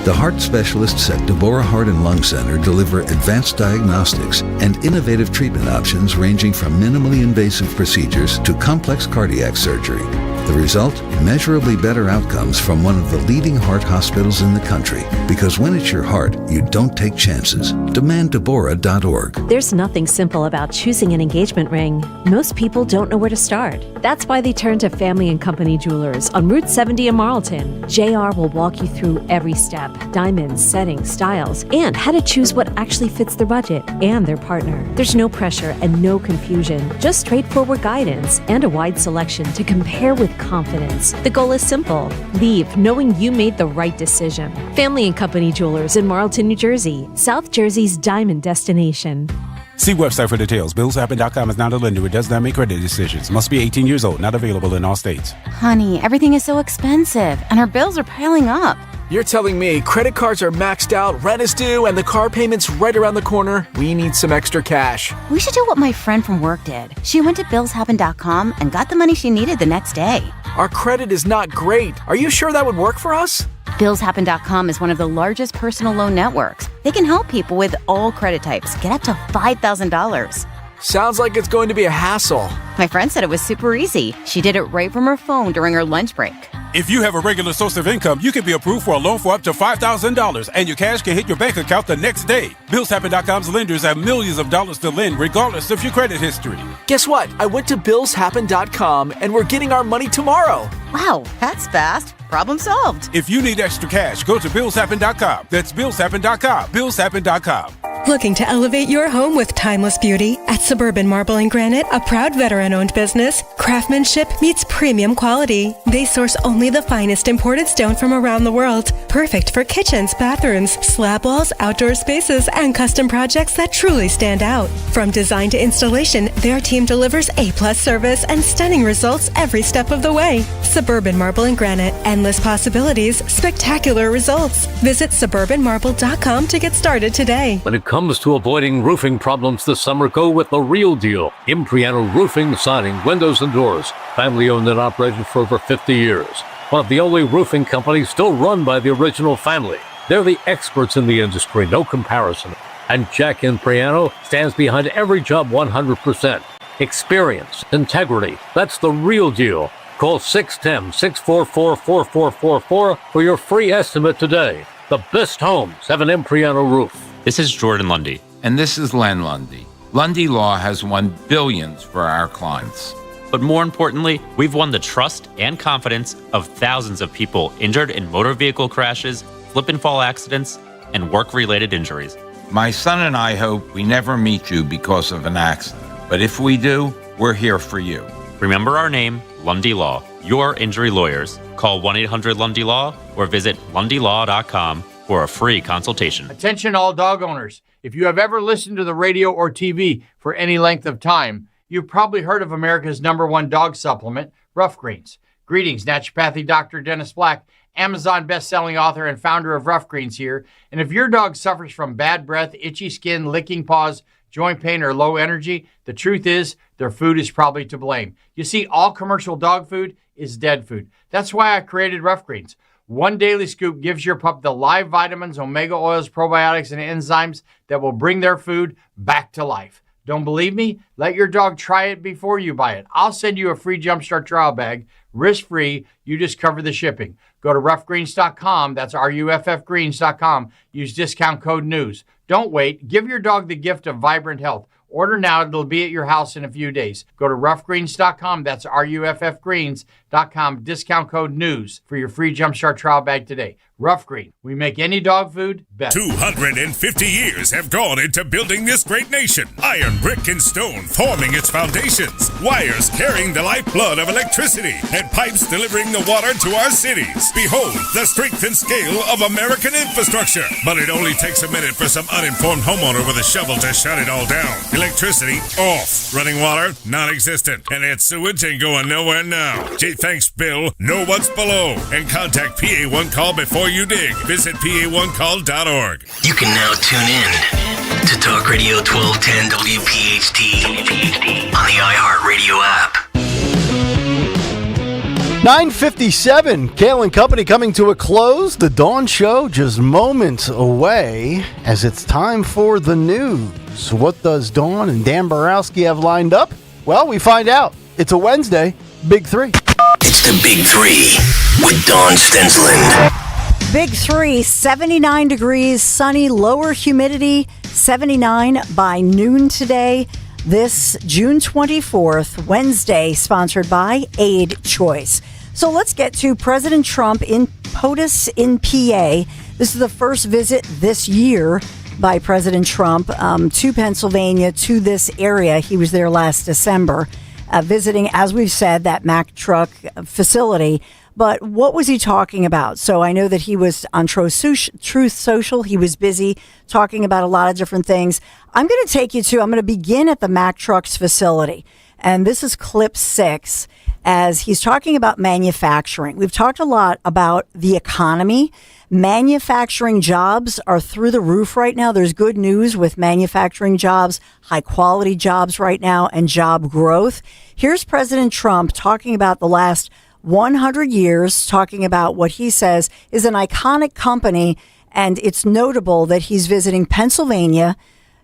The heart specialists at Deborah Heart and Lung Center deliver advanced diagnostics and innovative treatment options ranging from minimally invasive procedures to complex cardiac surgery. The result? Measurably better outcomes from one of the leading heart hospitals in the country. Because when it's your heart, you don't take chances. DemandDeborah.org. There's nothing simple about choosing an engagement ring. Most people don't know where to start. That's why they turn to Family and Company Jewelers on Route 70 in Marlton. JR will walk you through every step: diamonds, settings, styles, and how to choose what actually fits their budget and their partner. There's no pressure and no confusion, just straightforward guidance and a wide selection to compare with confidence. The goal is simple: leave knowing you made the right decision. Family and Company Jewelers in Marlton, New Jersey, South Jersey's diamond destination. See website for details. BillsHappen.com is not a lender. It does not make credit decisions. Must be 18 years old. Not available in all states. Honey, everything is so expensive, and our bills are piling up. You're telling me credit cards are maxed out, rent is due, and the car payment's right around the corner? We need some extra cash. We should do what my friend from work did. She went to BillsHappen.com and got the money she needed the next day. Our credit is not great. Are you sure that would work for us? BillsHappen.com is one of the largest personal loan networks. They can help people with all credit types get up to $5,000. Sounds like it's going to be a hassle. My friend said it was super easy. She did it right from her phone during her lunch break. If you have a regular source of income, you can be approved for a loan for up to $5,000, and your cash can hit your bank account the next day. BillsHappen.com's lenders have millions of dollars to lend, regardless of your credit history. Guess what? I went to BillsHappen.com, and we're getting our money tomorrow. Wow, that's fast. Problem solved. If you need extra cash, go to BillsHappen.com. That's BillsHappen.com. BillsHappen.com. Looking to elevate your home with timeless beauty? At Suburban Marble and Granite, a proud veteran-owned business, craftsmanship meets premium quality. They source only the finest imported stone from around the world, perfect for kitchens, bathrooms, slab walls, outdoor spaces, and custom projects that truly stand out. From design to installation, their team delivers A-plus service and stunning results every step of the way. Suburban Marble and Granite. Endless possibilities, spectacular results. Visit suburbanmarble.com to get started today. When it comes to avoiding roofing problems this summer, go with the real deal. Impriano Roofing, Siding, Windows, and Doors. Family owned and operated for over 50 years. One of the only roofing companies still run by the original family. They're the experts in the industry, no comparison. And Jack Impriano stands behind every job 100%. Experience, integrity, that's the real deal. Call 610-644-4444 for your free estimate today. The best homes have an Impriano roof. This is Jordan Lundy. And this is Len Lundy. Lundy Law has won billions for our clients. But more importantly, we've won the trust and confidence of thousands of people injured in motor vehicle crashes, slip and fall accidents, and work-related injuries. My son and I hope we never meet you because of an accident. But if we do, we're here for you. Remember our name, Lundy Law, your injury lawyers. Call 1-800-LUNDY-LAW or visit lundylaw.com for a free consultation. Attention all dog owners. If you have ever listened to the radio or TV for any length of time, you've probably heard of America's #1 dog supplement, Rough Greens. Greetings, naturopathy Dr. Dennis Black, Amazon best-selling author and founder of Rough Greens here. And if your dog suffers from bad breath, itchy skin, licking paws, joint pain, or low energy, the truth is their food is probably to blame. You see, all commercial dog food is dead food. That's why I created Rough Greens. One daily scoop gives your pup the live vitamins, omega oils, probiotics, and enzymes that will bring their food back to life. Don't believe me? Let your dog try it before you buy it. I'll send you a free Jumpstart trial bag, risk-free. You just cover the shipping. Go to roughgreens.com. That's RUFFgreens.com. Use discount code NEWS. Don't wait. Give your dog the gift of vibrant health. Order now. It'll be at your house in a few days. Go to roughgreens.com. That's RUFFgreens.com. Discount code NEWS for your free Jumpstart trial bag today. Rough Green. We make any dog food better. 250 years have gone into building this great nation. Iron, brick, and stone forming its foundations. Wires carrying the lifeblood of electricity. And pipes delivering the water to our cities. Behold the strength and scale of American infrastructure. But it only takes a minute for some uninformed homeowner with a shovel to shut it all down. Electricity off. Running water non-existent. And that sewage ain't going nowhere now. Gee, thanks, Bill. Know what's below. And contact PA1 Call before you dig. Visit PA1Call.org. You can now tune in to Talk Radio 1210 WPHT on the iHeartRadio app. 9:57, Kayal and Company coming to a close. The Dawn Show just moments away as it's time for the news. What does Dawn and Dan Borowski have lined up? Well, we find out. It's a Wednesday, Big Three. It's the Big Three with Dawn Stensland. Big Three, 79 degrees, sunny, lower humidity, 79 by noon today. This June 24th, Wednesday, sponsored by Aid Choice. So let's get to President Trump in POTUS in PA. This is the first visit this year by President Trump to Pennsylvania, to this area. He was there last December, visiting, as we've said, that Mack truck facility. But what was he talking about? So I know that he was on Truth Social. He was busy talking about a lot of different things. I'm going to begin at the Mack Trucks facility. And this is clip 6 as he's talking about manufacturing. We've talked a lot about the economy. Manufacturing jobs are through the roof right now. There's good news with manufacturing jobs, high quality jobs right now, and job growth. Here's President Trump talking about the last 100 years, talking about what he says is an iconic company, and it's notable that he's visiting Pennsylvania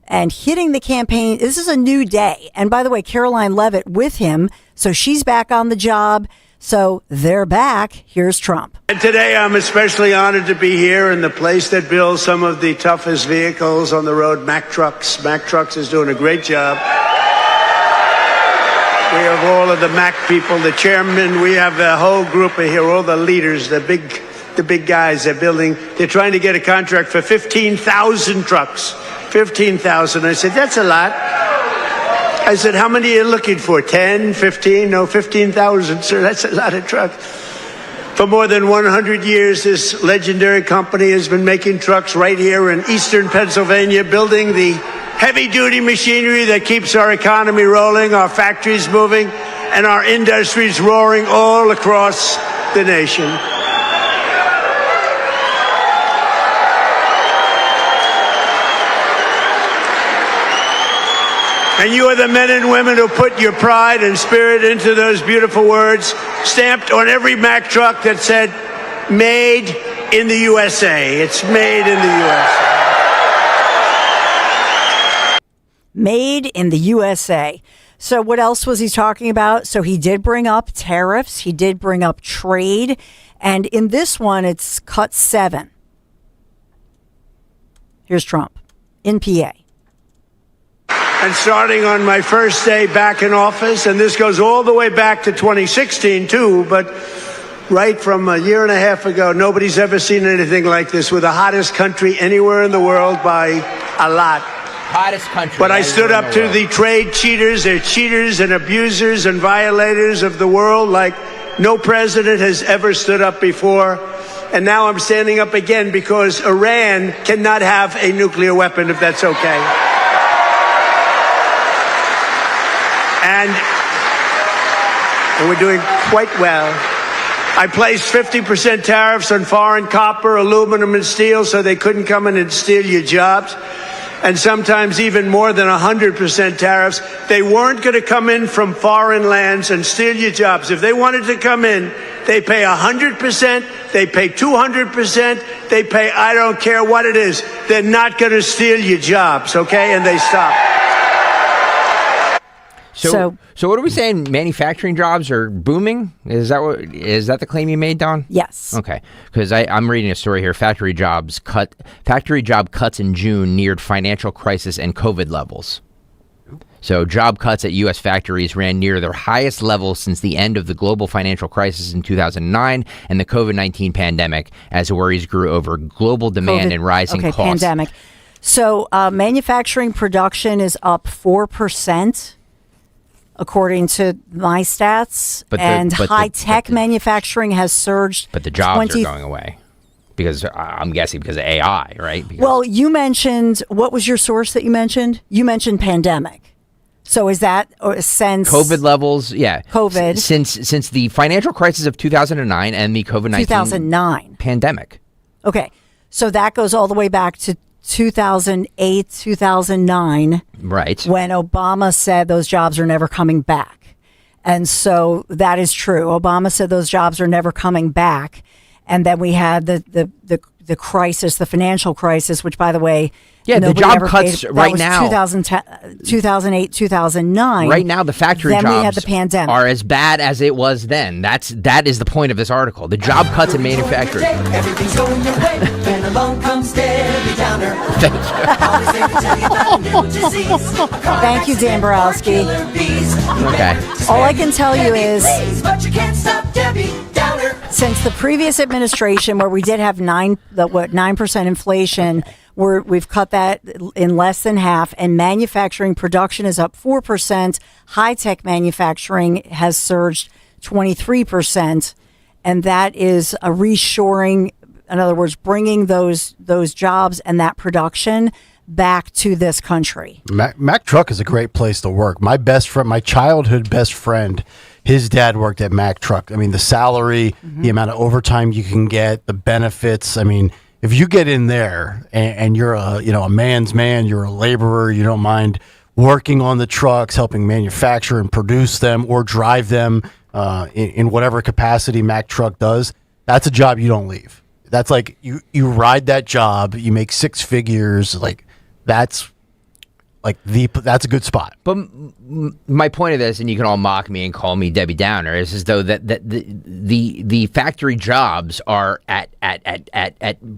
and hitting the campaign. This is a new day. And by the way, Caroline Leavitt with him, so she's back on the job. So they're back. Here's Trump. And today I'm especially honored to be here in the place that builds some of the toughest vehicles on the road, Mack Trucks. Mack Trucks is doing a great job. We have all of the Mack people, the chairman. We have a whole group of here, all the leaders, the big guys. They're trying to get a contract for 15,000 trucks. 15,000. I said, that's a lot. I said, how many are you looking for? 10, 15? No, 15,000, sir. That's a lot of trucks. For more than 100 years, this legendary company has been making trucks right here in eastern Pennsylvania, building the heavy-duty machinery that keeps our economy rolling, our factories moving, and our industries roaring all across the nation. And you are the men and women who put your pride and spirit into those beautiful words, stamped on every Mack truck that said, made in the USA. It's made in the USA. Made in the USA. So what else was he talking about? So he did bring up tariffs. He did bring up trade. And in this one, it's cut 7. Here's Trump in PA. And starting on my first day back in office, and this goes all the way back to 2016 too, but right from a year and a half ago, nobody's ever seen anything like this. We're the hottest country anywhere in the world by a lot. Hottest country. But I stood up to the trade cheaters. They're cheaters and abusers and violators of the world like no president has ever stood up before. And now I'm standing up again because Iran cannot have a nuclear weapon, if that's okay. And we're doing quite well. I placed 50% tariffs on foreign copper, aluminum, and steel so they couldn't come in and steal your jobs. And sometimes even more than 100% tariffs. They weren't going to come in from foreign lands and steal your jobs. If they wanted to come in, they pay 100%, they pay 200%, they pay I don't care what it is. They're not going to steal your jobs, okay? And they stop. So what are we saying? Manufacturing jobs are booming? Is that the claim you made, Dawn? Yes. Okay, because I'm reading a story here. Factory job cuts in June neared financial crisis and COVID levels. So job cuts at U.S. factories ran near their highest level since the end of the global financial crisis in 2009 and the COVID-19 pandemic, as worries grew over global demand and rising costs. Pandemic. So manufacturing production is up 4%. According to my stats, high-tech manufacturing has surged. But the jobs are going away because I'm guessing because of AI, right? Well, you mentioned, what was your source that you mentioned? You mentioned pandemic. So is that since COVID levels? Yeah, COVID since the financial crisis of 2009 and the COVID-19 2009 pandemic. Okay, so that goes all the way back to 2008, 2009, right, when Obama said those jobs are never coming back. And so that is true. Obama said those jobs are never coming back. And then we had the crisis, the financial crisis, which, by the way, the job cuts right now. 2008, 2009. Right now, the factory jobs we had the pandemic. Are as bad as it was then. That is the point of this article. The job cuts in manufacturing. Everything's going your way, and along comes Debbie Downer. Thank you, Dan Borowski. Okay. All I can tell you is, since the previous administration, where we did have 9% inflation, we've cut that in less than half, and manufacturing production is up 4%. High-tech manufacturing has surged 23%, and that is a reshoring. In other words, bringing those jobs and that production back to this country. Mack Truck is a great place to work. My best friend, my childhood best friend, his dad worked at Mack Truck. I mean, the salary, the amount of overtime you can get, the benefits. I mean, if you get in there and you're a man's man, you're a laborer, you don't mind working on the trucks, helping manufacture and produce them or drive them in whatever capacity Mack Truck does, that's a job you don't leave. That's like you ride that job, you make six figures, that's a good spot. But my point of this, and you can all mock me and call me Debbie Downer, is as though that the factory jobs are at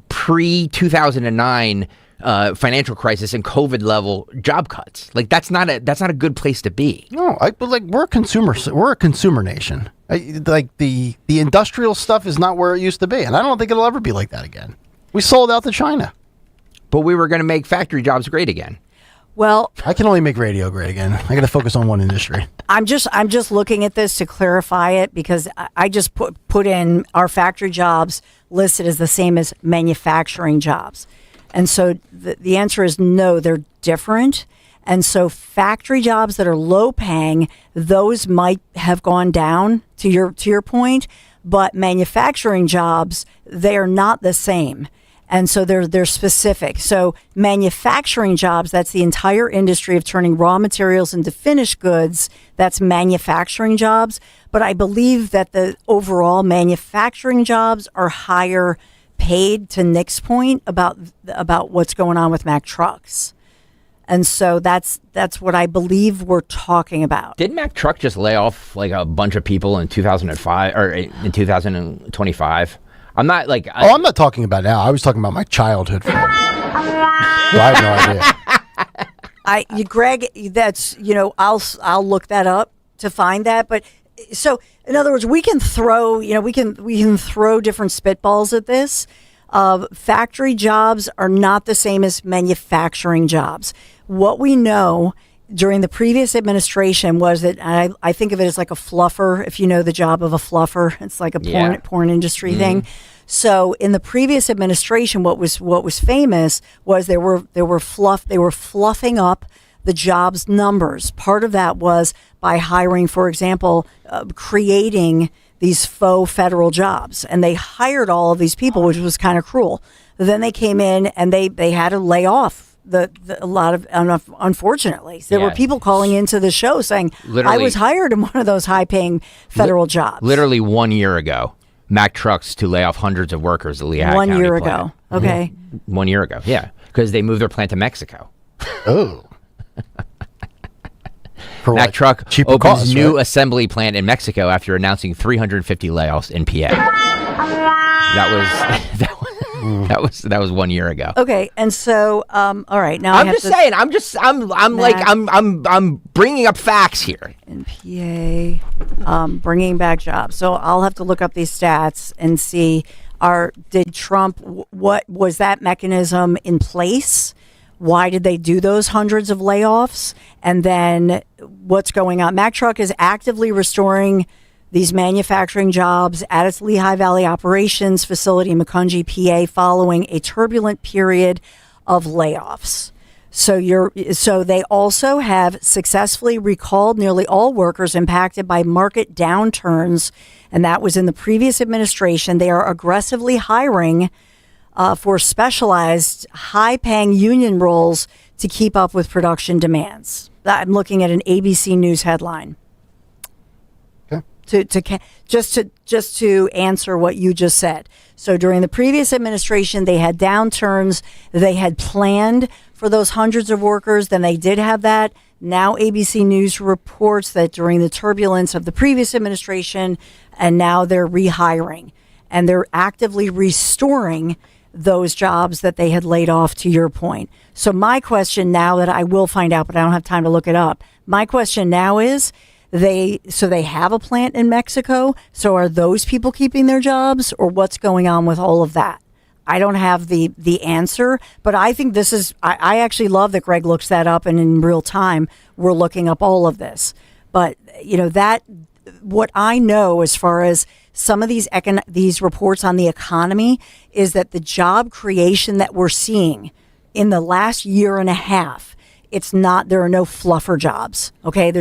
pre 2009 financial crisis and COVID level job cuts. That's not a good place to be. No, we're a consumer nation. The industrial stuff is not where it used to be, and I don't think it'll ever be like that again. We sold out to China, but we were going to make factory jobs great again. Well, I can only make radio great again. I got to focus on one industry. I'm just looking at this to clarify it, because I just put in our factory jobs listed as the same as manufacturing jobs. And so the answer is no, they're different. And so factory jobs that are low paying, those might have gone down to your point, but manufacturing jobs, they are not the same. And so they're specific. So manufacturing jobs, that's the entire industry of turning raw materials into finished goods. That's manufacturing jobs. But I believe that the overall manufacturing jobs are higher paid, to Nick's point about what's going on with Mack Trucks. And so that's what I believe we're talking about. Did Mack Truck just lay off a bunch of people in 2005 or in 2025? I'm not I'm not talking about now. I was talking about my childhood. I have no idea. Greg, that's I'll look that up to find that. But so in other words, we can throw different spitballs at this. Factory jobs are not the same as manufacturing jobs. What we know during the previous administration was that I think of it as like a fluffer. If you know the job of a fluffer, it's like a porn industry thing. So in the previous administration, what was famous was they were fluffing up the jobs numbers. Part of that was by hiring, for example, creating these faux federal jobs, and they hired all of these people, which was kind of cruel. Then they came in and they had to lay off a lot of, unfortunately, there were people calling into the show saying, I was hired in one of those high-paying federal jobs. Literally 1 year ago, Mack Trucks to lay off hundreds of workers at Lehigh County 1 year plant. ago. Okay. 1 year ago, yeah, because they moved their plant to Mexico. Oh. Mack Truck Cheaper opens costs, new right? assembly plant in Mexico after announcing 350 layoffs in PA. That was 1 year ago. Okay, and so all right, now I'm bringing up facts here. In PA, bringing back jobs. So I'll have to look up these stats and see. Did Trump? What was that mechanism in place? Why did they do those hundreds of layoffs? And then what's going on? Mack Truck is actively restoring these manufacturing jobs at its Lehigh Valley operations facility in Macungie, PA, following a turbulent period of layoffs. So they also have successfully recalled nearly all workers impacted by market downturns, and that was in the previous administration. They are aggressively hiring for specialized, high-paying union roles to keep up with production demands. I'm looking at an ABC News headline. Just to answer what you just said. So during the previous administration, they had downturns. They had planned for those hundreds of workers. Then they did have that. Now ABC News reports that during the turbulence of the previous administration, and now they're rehiring, and they're actively restoring those jobs that they had laid off, to your point. So my question now, that I will find out, but I don't have time to look it up. My question now is, they have a plant in Mexico. So are those people keeping their jobs, or what's going on with all of that? I don't have the answer, but I think this is, I actually love that Greg looks that up, and in real time, we're looking up all of this. But, what I know as far as some of these reports on the economy is that the job creation that we're seeing in the last year and a half, there are no fluffer jobs. Okay.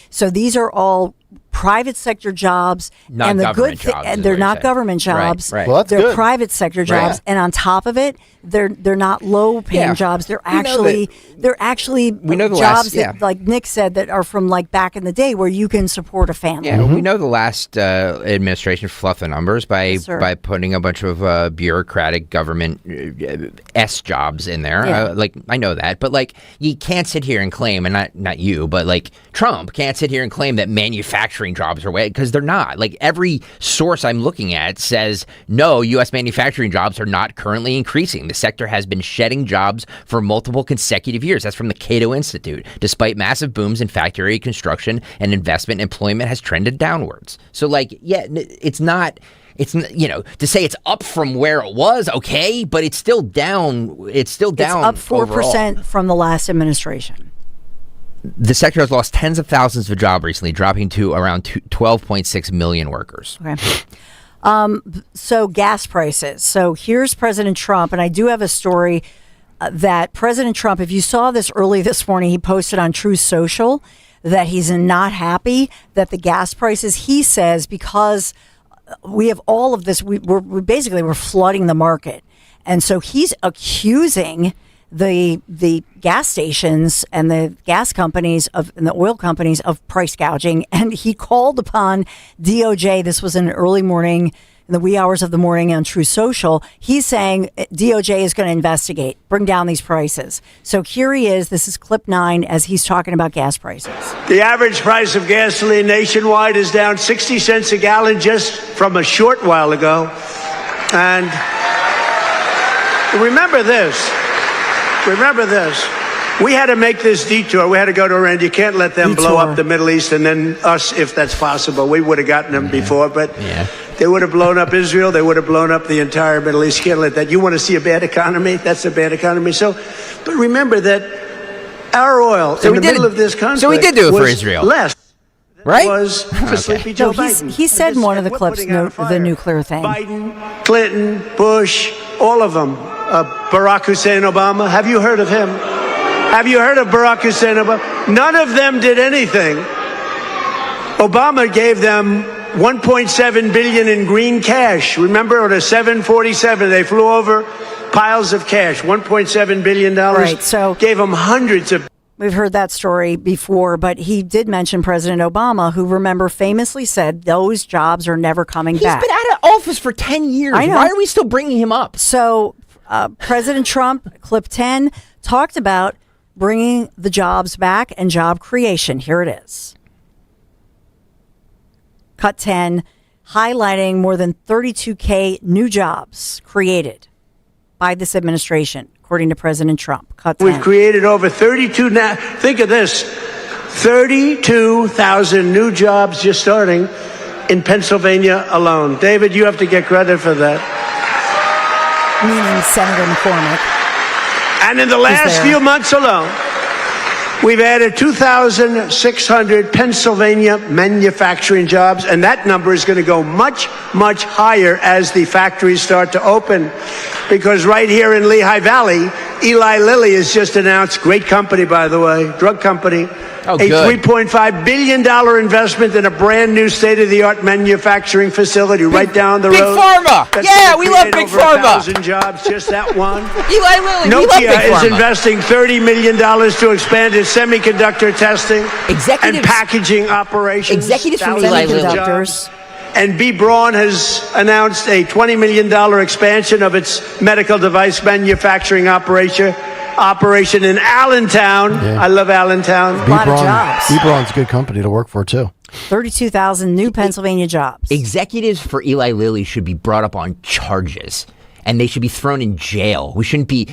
So these are all private sector jobs, not and the good jobs, and they're not government jobs. Right. Well, that's they're good. private sector jobs, Right. and on top of it, they're not low paying jobs. They're actually we know the jobs last, that, like Nick said, that are from like back in the day where you can support a family. Yeah, we know the last administration fluffed the numbers by putting a bunch of bureaucratic government S jobs in there. Yeah. I know that, but you can't sit here and claim, and not you, but Trump can't sit here and claim that manufacturing jobs are way, because they're not. Every source I'm looking at says no, U.S. manufacturing jobs are not currently increasing. The sector has been shedding jobs for multiple consecutive years. That's from the Cato Institute. Despite massive booms in factory construction and investment, employment has trended downwards. So it's not. It's, to say it's up from where it was, okay, but it's still down. It's still down. It's up 4% from the last administration. The sector has lost tens of thousands of jobs recently, dropping to around 12.6 million workers. Okay. So gas prices. So here's President Trump, and I do have a story that President Trump, if you saw this early this morning, he posted on Truth Social that he's not happy that the gas prices, he says, because we have all of this, we're flooding the market. And so he's accusing the gas stations and the gas companies and the oil companies of price gouging. And he called upon DOJ. This was in the early morning, in the wee hours of the morning on True Social. He's saying DOJ is going to investigate, bring down these prices. So here he is. This is clip 9 as he's talking about gas prices. The average price of gasoline nationwide is down 60 cents a gallon just from a short while ago. And remember this. We had to make this detour. We had to go to Iran. You can't let them blow up the Middle East and then us, if that's possible. We would have gotten them before. But They would have blown up Israel. They would have blown up the entire Middle East. Can't let that. You want to see a bad economy? That's a bad economy. So, but remember that our oil in the middle of this conflict. So he did do it for Israel. Less. Right? Was for sleepy Joe Biden. He said in one of the clips the nuclear thing. Biden, Clinton, Bush, all of them. Barack Hussein Obama. Have you heard of him? Have you heard of Barack Hussein Obama? None of them did anything. Obama gave them $1.7 billion in green cash. Remember, on a 747, they flew over piles of cash. $1.7 billion. Right. So gave them hundreds of. We've heard that story before, but he did mention President Obama, who, remember, famously said those jobs are never coming back. He's been out of office for 10 years. I know. Why are we still bringing him up? So President Trump, clip 10, talked about bringing the jobs back and job creation. Here it is. Cut 10, highlighting more than 32,000 new jobs created by this administration, according to President Trump. Cut 10. We've created over 32 now. Think of this. 32,000 new jobs just starting in Pennsylvania alone. David, you have to get credit for that. Meaning Senator McCormick. And in the last few months alone, we've added 2,600 Pennsylvania manufacturing jobs, and that number is going to go much, much higher as the factories start to open. Because right here in Lehigh Valley, Eli Lilly has just announced, great company, by the way, drug company, a $3.5 billion investment in a brand new state-of-the-art manufacturing facility right down the road. Big Pharma! Yeah, we love Big Pharma! 1,000 jobs, just that one. Eli Lilly, Nokia is investing $30 million to expand its semiconductor testing and packaging operations. Executives from Eli Lilly. And B. Braun has announced a $20 million expansion of its medical device manufacturing operation in Allentown. Yeah. I love Allentown. A lot of jobs. B. Braun's a good company to work for, too. 32,000 new Pennsylvania jobs. Executives for Eli Lilly should be brought up on charges, and they should be thrown in jail. We shouldn't be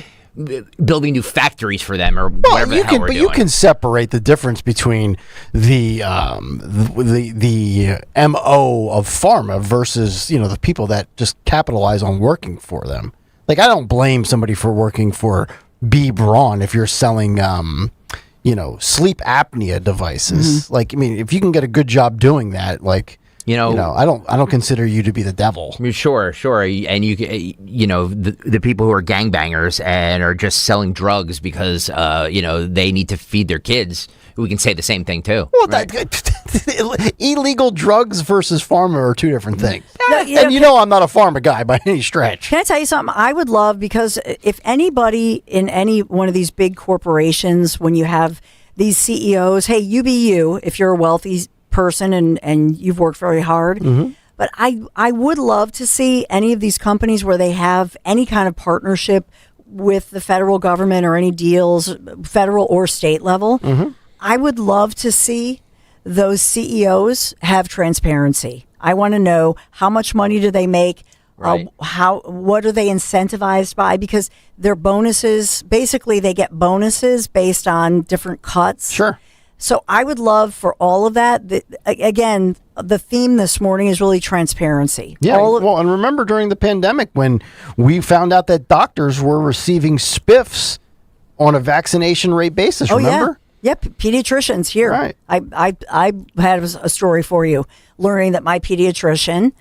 building new factories for them or whatever the hell we're doing. You can separate the difference between the MO of pharma versus, the people that just capitalize on working for them. Like, I don't blame somebody for working for B. Braun if you're selling sleep apnea devices. Mm-hmm. Like, I mean, if you can get a good job doing that, like, I don't consider you to be the devil. I mean, sure, and the people who are gangbangers and are just selling drugs because they need to feed their kids. We can say the same thing too. Well, right? Illegal drugs versus pharma are two different things. And I'm not a pharma guy by any stretch. Can I tell you something? I would love, because if anybody in any one of these big corporations, when you have these CEOs, hey, you be you if you're a wealthy person and you've worked very hard. Mm-hmm. But I would love to see any of these companies where they have any kind of partnership with the federal government or any deals, federal or state level. Mm-hmm. I would love to see those CEOs have transparency. I want to know how much money do they make? Right. What are they incentivized by? Because their bonuses, basically they get bonuses based on different cuts. Sure. So I would love for all of that. Again, the theme this morning is really transparency. Yeah. And remember during the pandemic when we found out that doctors were receiving spiffs on a vaccination rate basis, remember? Yeah. Yep, pediatricians here. Right. I had a story for you, learning that my pediatrician,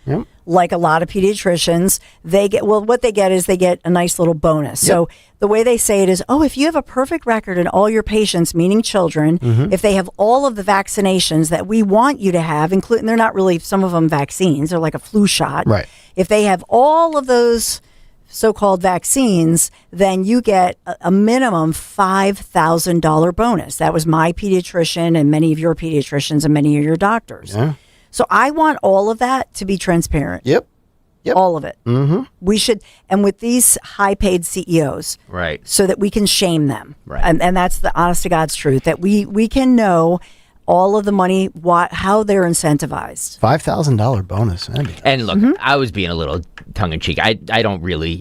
like a lot of pediatricians, what they get is they get a nice little bonus. Yep. So the way they say it is, if you have a perfect record in all your patients, meaning children, if they have all of the vaccinations that we want you to have, including, they're not really, some of them vaccines, they're like a flu shot. Right. If they have all of those so-called vaccines, then you get a minimum $5,000 bonus. That was my pediatrician and many of your pediatricians and many of your doctors. Yeah. So I want all of that to be transparent. Yep. All of it. Mm-hmm. We should, and with these high-paid CEOs, right, so that we can shame them. Right. And that's the honest to God's truth, that we can know all of the money, how they're incentivized. $5,000 bonus. And look, I was being a little tongue-in-cheek. I don't really,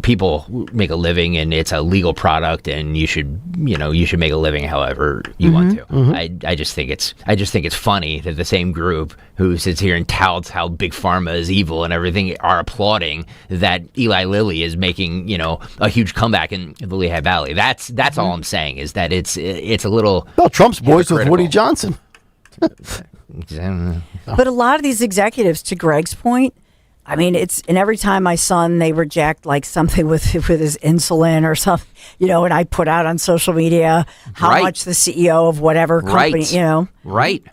people make a living and it's a legal product and you should make a living however you want to. I just think it's funny that the same group who sits here and touts how Big Pharma is evil and everything are applauding that Eli Lilly is making, a huge comeback in the Lehigh Valley. That's all I'm saying is that it's a little... Well, Trump's boys with Woody Johnson. But a lot of these executives, to Greg's point, I mean, and every time my son, they reject like something with his insulin or something, and I put out on social media how much the CEO of whatever company, Right.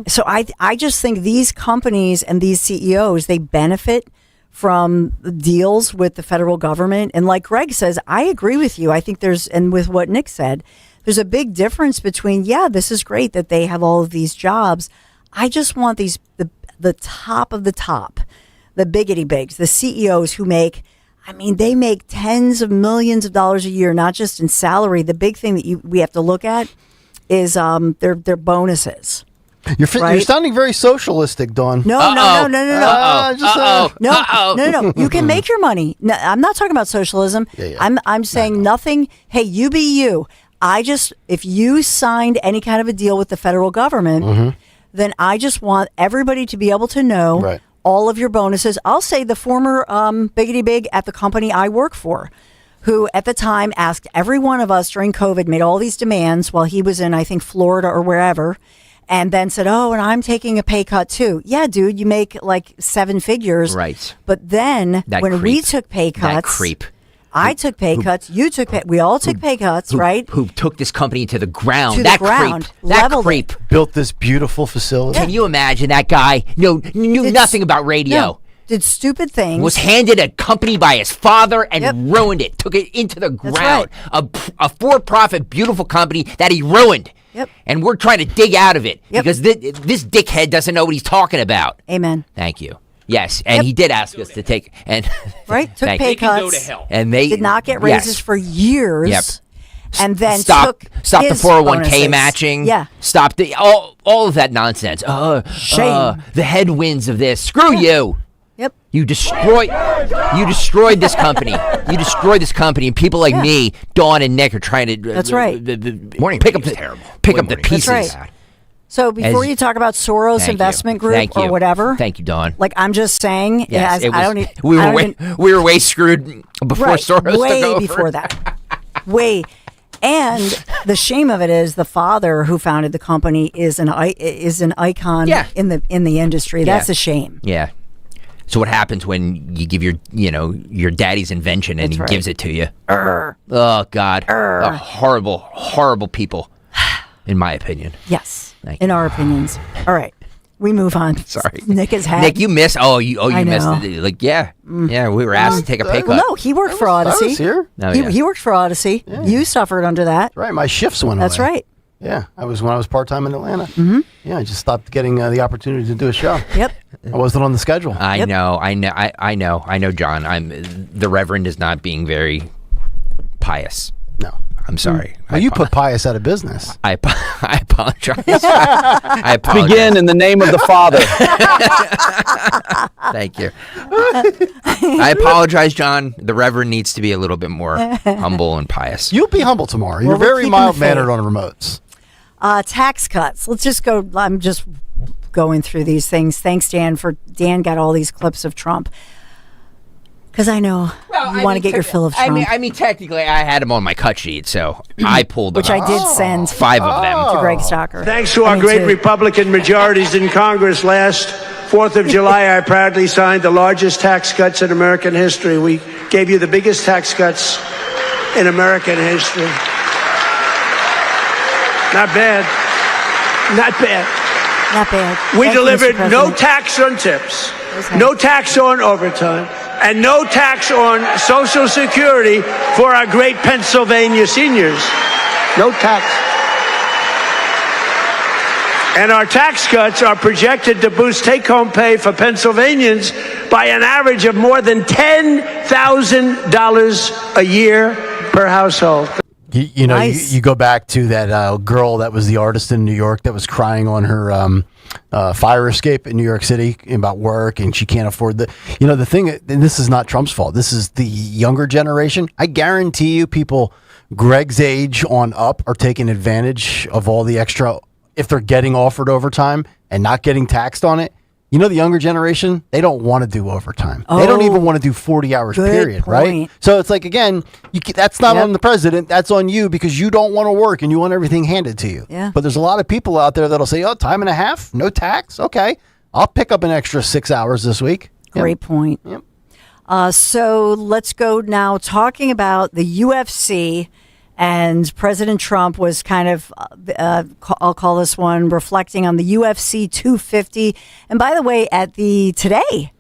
So I just think these companies and these CEOs, they benefit from deals with the federal government. And like Greg says, I agree with you. I think and with what Nick said, there's a big difference between, this is great that they have all of these jobs. I just want the top of the top, the biggity bigs, the CEOs who they make tens of millions of dollars a year, not just in salary. The big thing that we have to look at is their bonuses. You're sounding very socialistic, Dawn. No. You can make your money. No, I'm not talking about socialism. I'm saying nothing. Hey, you be you. If you signed any kind of a deal with the federal government, then I just want everybody to be able to know all of your bonuses. I'll say the former biggity big at the company I work for, who at the time asked every one of us during COVID, made all these demands while he was in, I think, Florida or wherever, and then said, and I'm taking a pay cut too. Yeah, dude, you make like 7 figures. Right. But then we took pay cuts. I took pay cuts. You took we all took pay cuts, right? Who took this company to the ground. To the ground. That creep. Built this beautiful facility. Can you imagine that guy? Knew nothing about radio. No, did stupid things. Was handed a company by his father and ruined it. Took it into the ground. Right. A for-profit, beautiful company that he ruined. Yep. And we're trying to dig out of it because this dickhead doesn't know what he's talking about. Amen. Thank you. Yes, and he did ask us to take took pay cuts. Go to hell. And they did not get raises for years. Yep. And then stop the 401k bonuses. matching. Yeah. Stop all of that nonsense. Shame. The headwinds of this. Screw you. Yep. You destroyed this company. You destroyed this company, and people like me, Dawn and Nick, are trying to. That's right. Pick up the pieces. That's right. So before you talk about Soros Investment Group or whatever, thank you, Dawn. Like I'm just saying, we were way screwed before Soros way took over. Before that, way. And the shame of it is the father who founded the company is an icon in the industry. That's a shame. Yeah. So what happens when you give your daddy's invention and he gives it to you? Oh God, horrible, horrible people, in my opinion. Yes. In our opinions. All right. We move on. Sorry. Nick has had. Nick, you missed. You missed it. Yeah, we were asked to take a pay cut. No, he worked for Odyssey. I was here. He worked for Odyssey. Yeah. You suffered under that. Right. My shifts went away. That's right. Yeah. When I was part-time in Atlanta. Mm-hmm. Yeah, I just stopped getting the opportunity to do a show. Yep. I wasn't on the schedule. I know, John. The Reverend is not being very pious. No. I'm sorry. Well, you put pious out of business. I apologize. I apologize. Begin in the name of the Father. Thank you. I apologize, John. The Reverend needs to be a little bit more humble and pious. You'll be humble tomorrow. You're very mild-mannered on remotes. Tax cuts. Let's just go. I'm just going through these things. Thanks, Dan. Dan got all these clips of Trump. Because I know you want to get your fill of Trump. I mean, technically, I had him on my cut sheet, so I pulled them which I did send 5 of them to Greg Stocker. Thanks to our great Republican majorities in Congress last 4th of July, I proudly signed the largest tax cuts in American history. We gave you the biggest tax cuts in American history. Not bad. Not bad. Not bad. We delivered no tax on tips, no tax on overtime, and no tax on Social Security for our great Pennsylvania seniors. No tax. And our tax cuts are projected to boost take-home pay for Pennsylvanians by an average of more than $10,000 a year per household. You know, Nice. you go back to that girl that was the artist in New York that was crying on her fire escape in New York City about work, and she can't afford the thing. And this is not Trump's fault. This is the younger generation. I guarantee you, people Greg's age on up are taking advantage of all the extra if they're getting offered overtime and not getting taxed on it. You know, the younger generation, they don't want to do overtime. They don't even want to do 40 hours, period, right? So it's like, again, that's not on the president. That's on you because you don't want to work and you want everything handed to you. Yeah. But there's a lot of people out there that'll say, time and a half, no tax. Okay, I'll pick up an extra 6 hours this week. Great point. Yep. So let's go now talking about the UFC. And President Trump was kind of, I'll call this one, reflecting on the UFC 250. And by the way, today,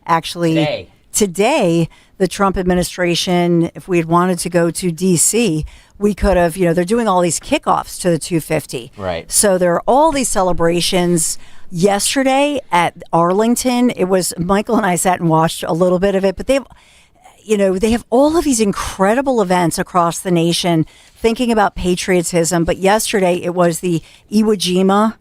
the Trump administration, if we had wanted to go to D.C., we could have, they're doing all these kickoffs to the 250. Right. So there are all these celebrations. Yesterday at Arlington, it was, Michael and I sat and watched a little bit of it, but they have all of these incredible events across the nation thinking about patriotism. But yesterday it was the Iwo Jima,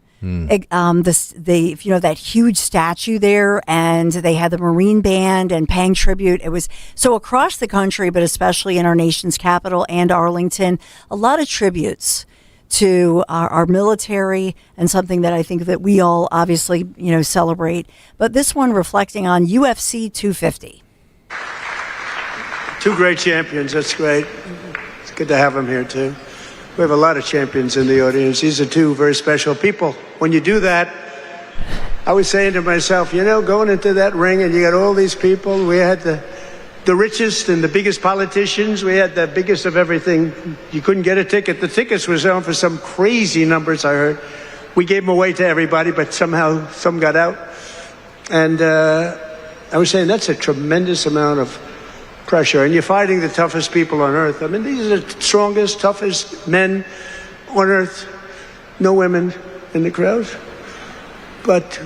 that huge statue there, and they had the Marine Band and paying tribute. It was so across the country, but especially in our nation's capital and Arlington, a lot of tributes to our military, and something that I think that we all obviously, celebrate. But this one reflecting on UFC 250. Two great champions. That's great. It's good to have them here, too. We have a lot of champions in the audience. These are two very special people. When you do that, I was saying to myself, going into that ring and you got all these people. We had the richest and the biggest politicians. We had the biggest of everything. You couldn't get a ticket. The tickets were selling for some crazy numbers, I heard. We gave them away to everybody, but somehow some got out. And I was saying that's a tremendous amount of pressure, and you're fighting the toughest people on earth. I mean, these are the strongest, toughest men on earth. No women in the crowd,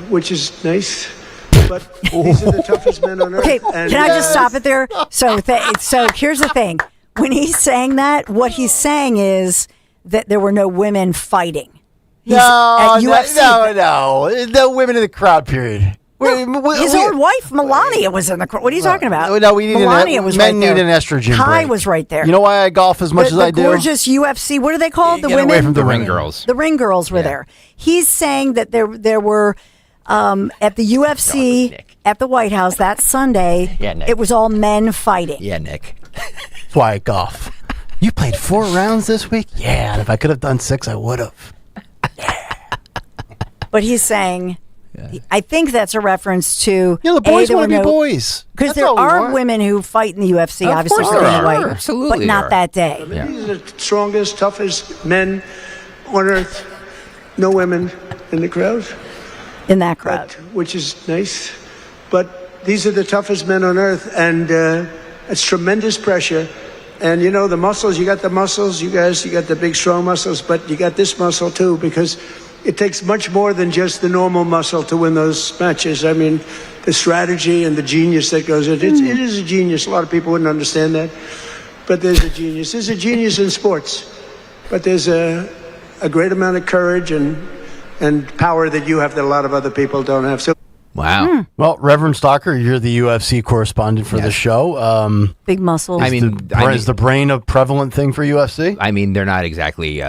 which is nice. But these are the toughest men on earth. Okay, can I just stop it there? So here's the thing: when he's saying that, what he's saying is that there were no women fighting. No women in the crowd. Period. His own wife, Melania, was in the crowd. What are you talking about? No, we need Melania was men right there. need an estrogen Kai break. was right there. You know why I golf as much as I do? The gorgeous UFC. What are they called? The Get women. away from the ring girls. The ring girls were there. He's saying that there were at the UFC at the White House that Sunday. Yeah, Nick. It was all men fighting. Yeah, Nick. That's why I golf. You played 4 rounds this week? Yeah, and if I could have done 6, I would have. But he's saying, I think that's a reference to the boys want to be boys. Because That's there all we are want. women who fight in the UFC, Of obviously, course for there the are. white, Absolutely but not there that day. I mean, these are the strongest, toughest men on earth. No women in the crowd. In that crowd. Which is nice. But these are the toughest men on earth, and it's tremendous pressure. And the muscles, you got the muscles, you guys, you got the big strong muscles, but you got this muscle too, because it takes much more than just the normal muscle to win those matches. I mean, the strategy and the genius that goes into it. It is a genius. A lot of people wouldn't understand that, but there's a genius. There's a genius in sports, but there's a great amount of courage and power that you have that a lot of other people don't have. So. Wow. Well, Reverend Stalker, you're the UFC correspondent for the show. Big muscles. Is the brain a prevalent thing for UFC? I mean, they're not exactly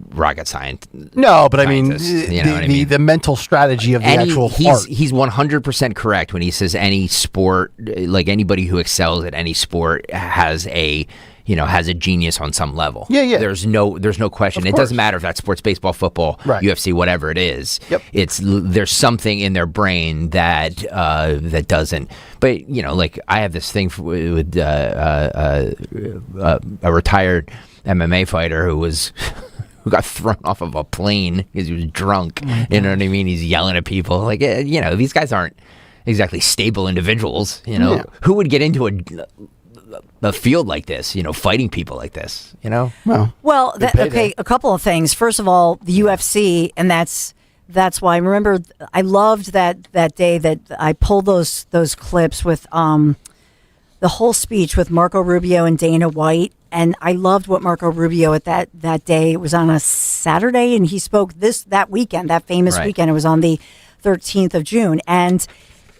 rocket science. No, but I mean, the mental strategy of the actual heart. He's 100% correct when he says any sport, like anybody who excels at any sport, has a genius on some level. Yeah. There's no question. It doesn't matter if that's sports, baseball, football, UFC, whatever it is. Yep. There's something in their brain that doesn't. But like I have this thing with a retired MMA fighter who got thrown off of a plane because he was drunk. You know what I mean? He's yelling at people. Like these guys aren't exactly stable individuals. Who would get into a field like this, fighting people like this, Well, a couple of things. First of all, the UFC, and that's why. Remember, I loved that day that I pulled those clips with the whole speech with Marco Rubio and Dana White, And I loved what Marco Rubio at that day. It was on a Saturday, and he spoke that weekend, that famous weekend. It was on the 13th of June. And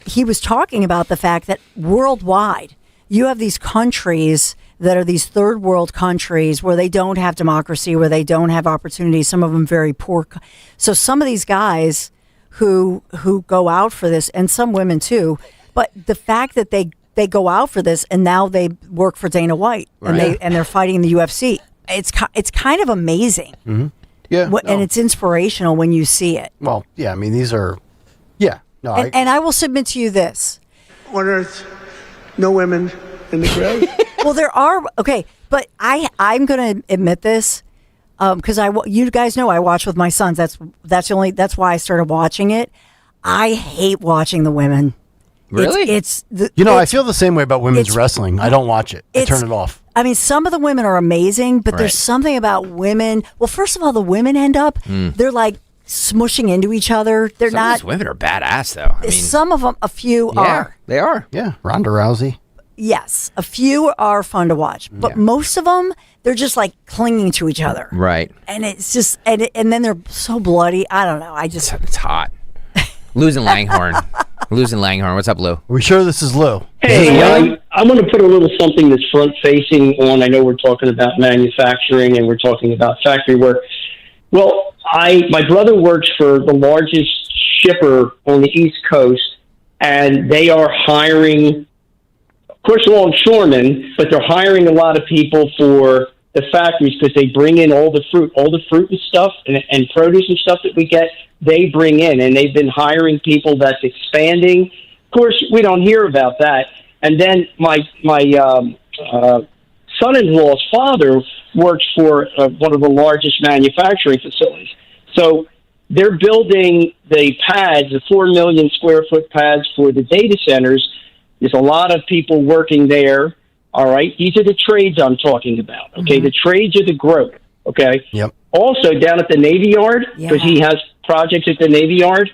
he was talking about the fact that worldwide, you have these countries that are these third world countries where they don't have democracy, where they don't have opportunity, some of them very poor. So some of these guys who go out for this, and some women too, but the fact that they go out for this and now they work for Dana White and they're fighting in the UFC. It's kind of amazing. Mm-hmm. Yeah. And it's inspirational when you see it. Well, yeah, I mean, these are, yeah. No, and I will submit to you this. On Earth, no women in the crowd. Well, there are, okay, but I'm going to admit this because you guys know I watch with my sons. That's why I started watching it. I hate watching the women. Really? I feel the same way about women's wrestling. I don't watch it. I turn it off. I mean, some of the women are amazing, but there's something about women. Well, first of all, the women end up, they're like smushing into each other. They're Some not. of these women are badass, though. I mean, some of them, a few are. They are. Yeah. Ronda Rousey. Yes, a few are fun to watch, but most of them, they're just like clinging to each other. Right. And it's just, and then they're so bloody. I don't know. It's hot. Losing Langhorn. What's up, Lou? Are we sure this is Lou? Hey, I want to put a little something that's front-facing on. I know we're talking about manufacturing and we're talking about factory work. Well, my brother works for the largest shipper on the East Coast, and they are hiring, of course, longshoremen, but they're hiring a lot of people for the factories because they bring in all the fruit and stuff and produce and stuff that we get, they bring in, and they've been hiring people that's expanding. Of course, we don't hear about that. And then my son-in-law's father works for one of the largest manufacturing facilities. So they're building the pads, the 4 million square foot pads for the data centers. There's a lot of people working there. All right. These are the trades I'm talking about. Okay. Mm-hmm. The trades are the growth. Okay. Yep. Also down at the Navy Yard, because he has projects at the Navy Yard,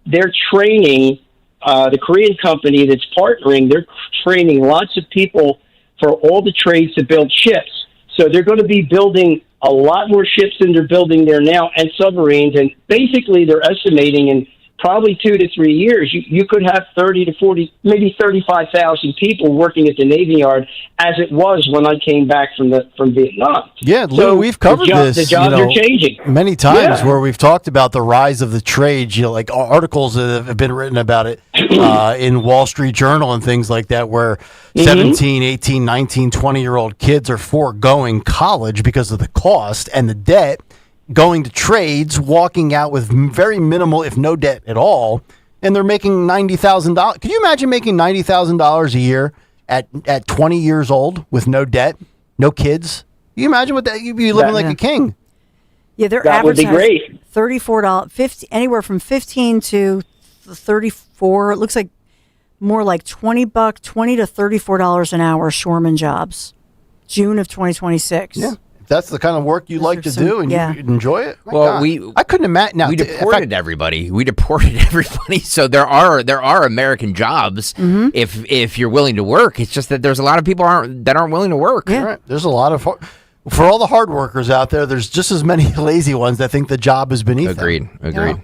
they're training the Korean company that's partnering. They're training lots of people for all the trades to build ships. So they're going to be building a lot more ships than they're building there now, and submarines. And basically they're estimating in probably 2 to 3 years, you could have 30 to 40, maybe 35,000 people working at the Navy Yard, as it was when I came back from Vietnam. Yeah, Lou, we've covered this. The jobs are changing many times, where we've talked about the rise of the trades. Like articles that have been written about it in Wall Street Journal and things like that, where 17, 18, 19, 20-year-old kids are foregoing college because of the cost and the debt, going to trades, walking out with very minimal, if no debt at all, and they're making $90,000. Could you imagine making $90,000 a year at 20 years old with no debt, no kids? Can you imagine what that? You'd be living like a king. Yeah, they're that would be great. $34, 50, anywhere from 15 to 34. It looks like more like $20 to $34 an hour. Shoreman jobs, June of 2026. Yeah. That's the kind of work you like to do, and you enjoy it. I couldn't imagine. Now, we deported everybody. So there are American jobs if you're willing to work. It's just that there's a lot of people that aren't willing to work. Yeah. Right. There's a lot of for all the hard workers out there. There's just as many lazy ones that think the job is beneath them. Agreed.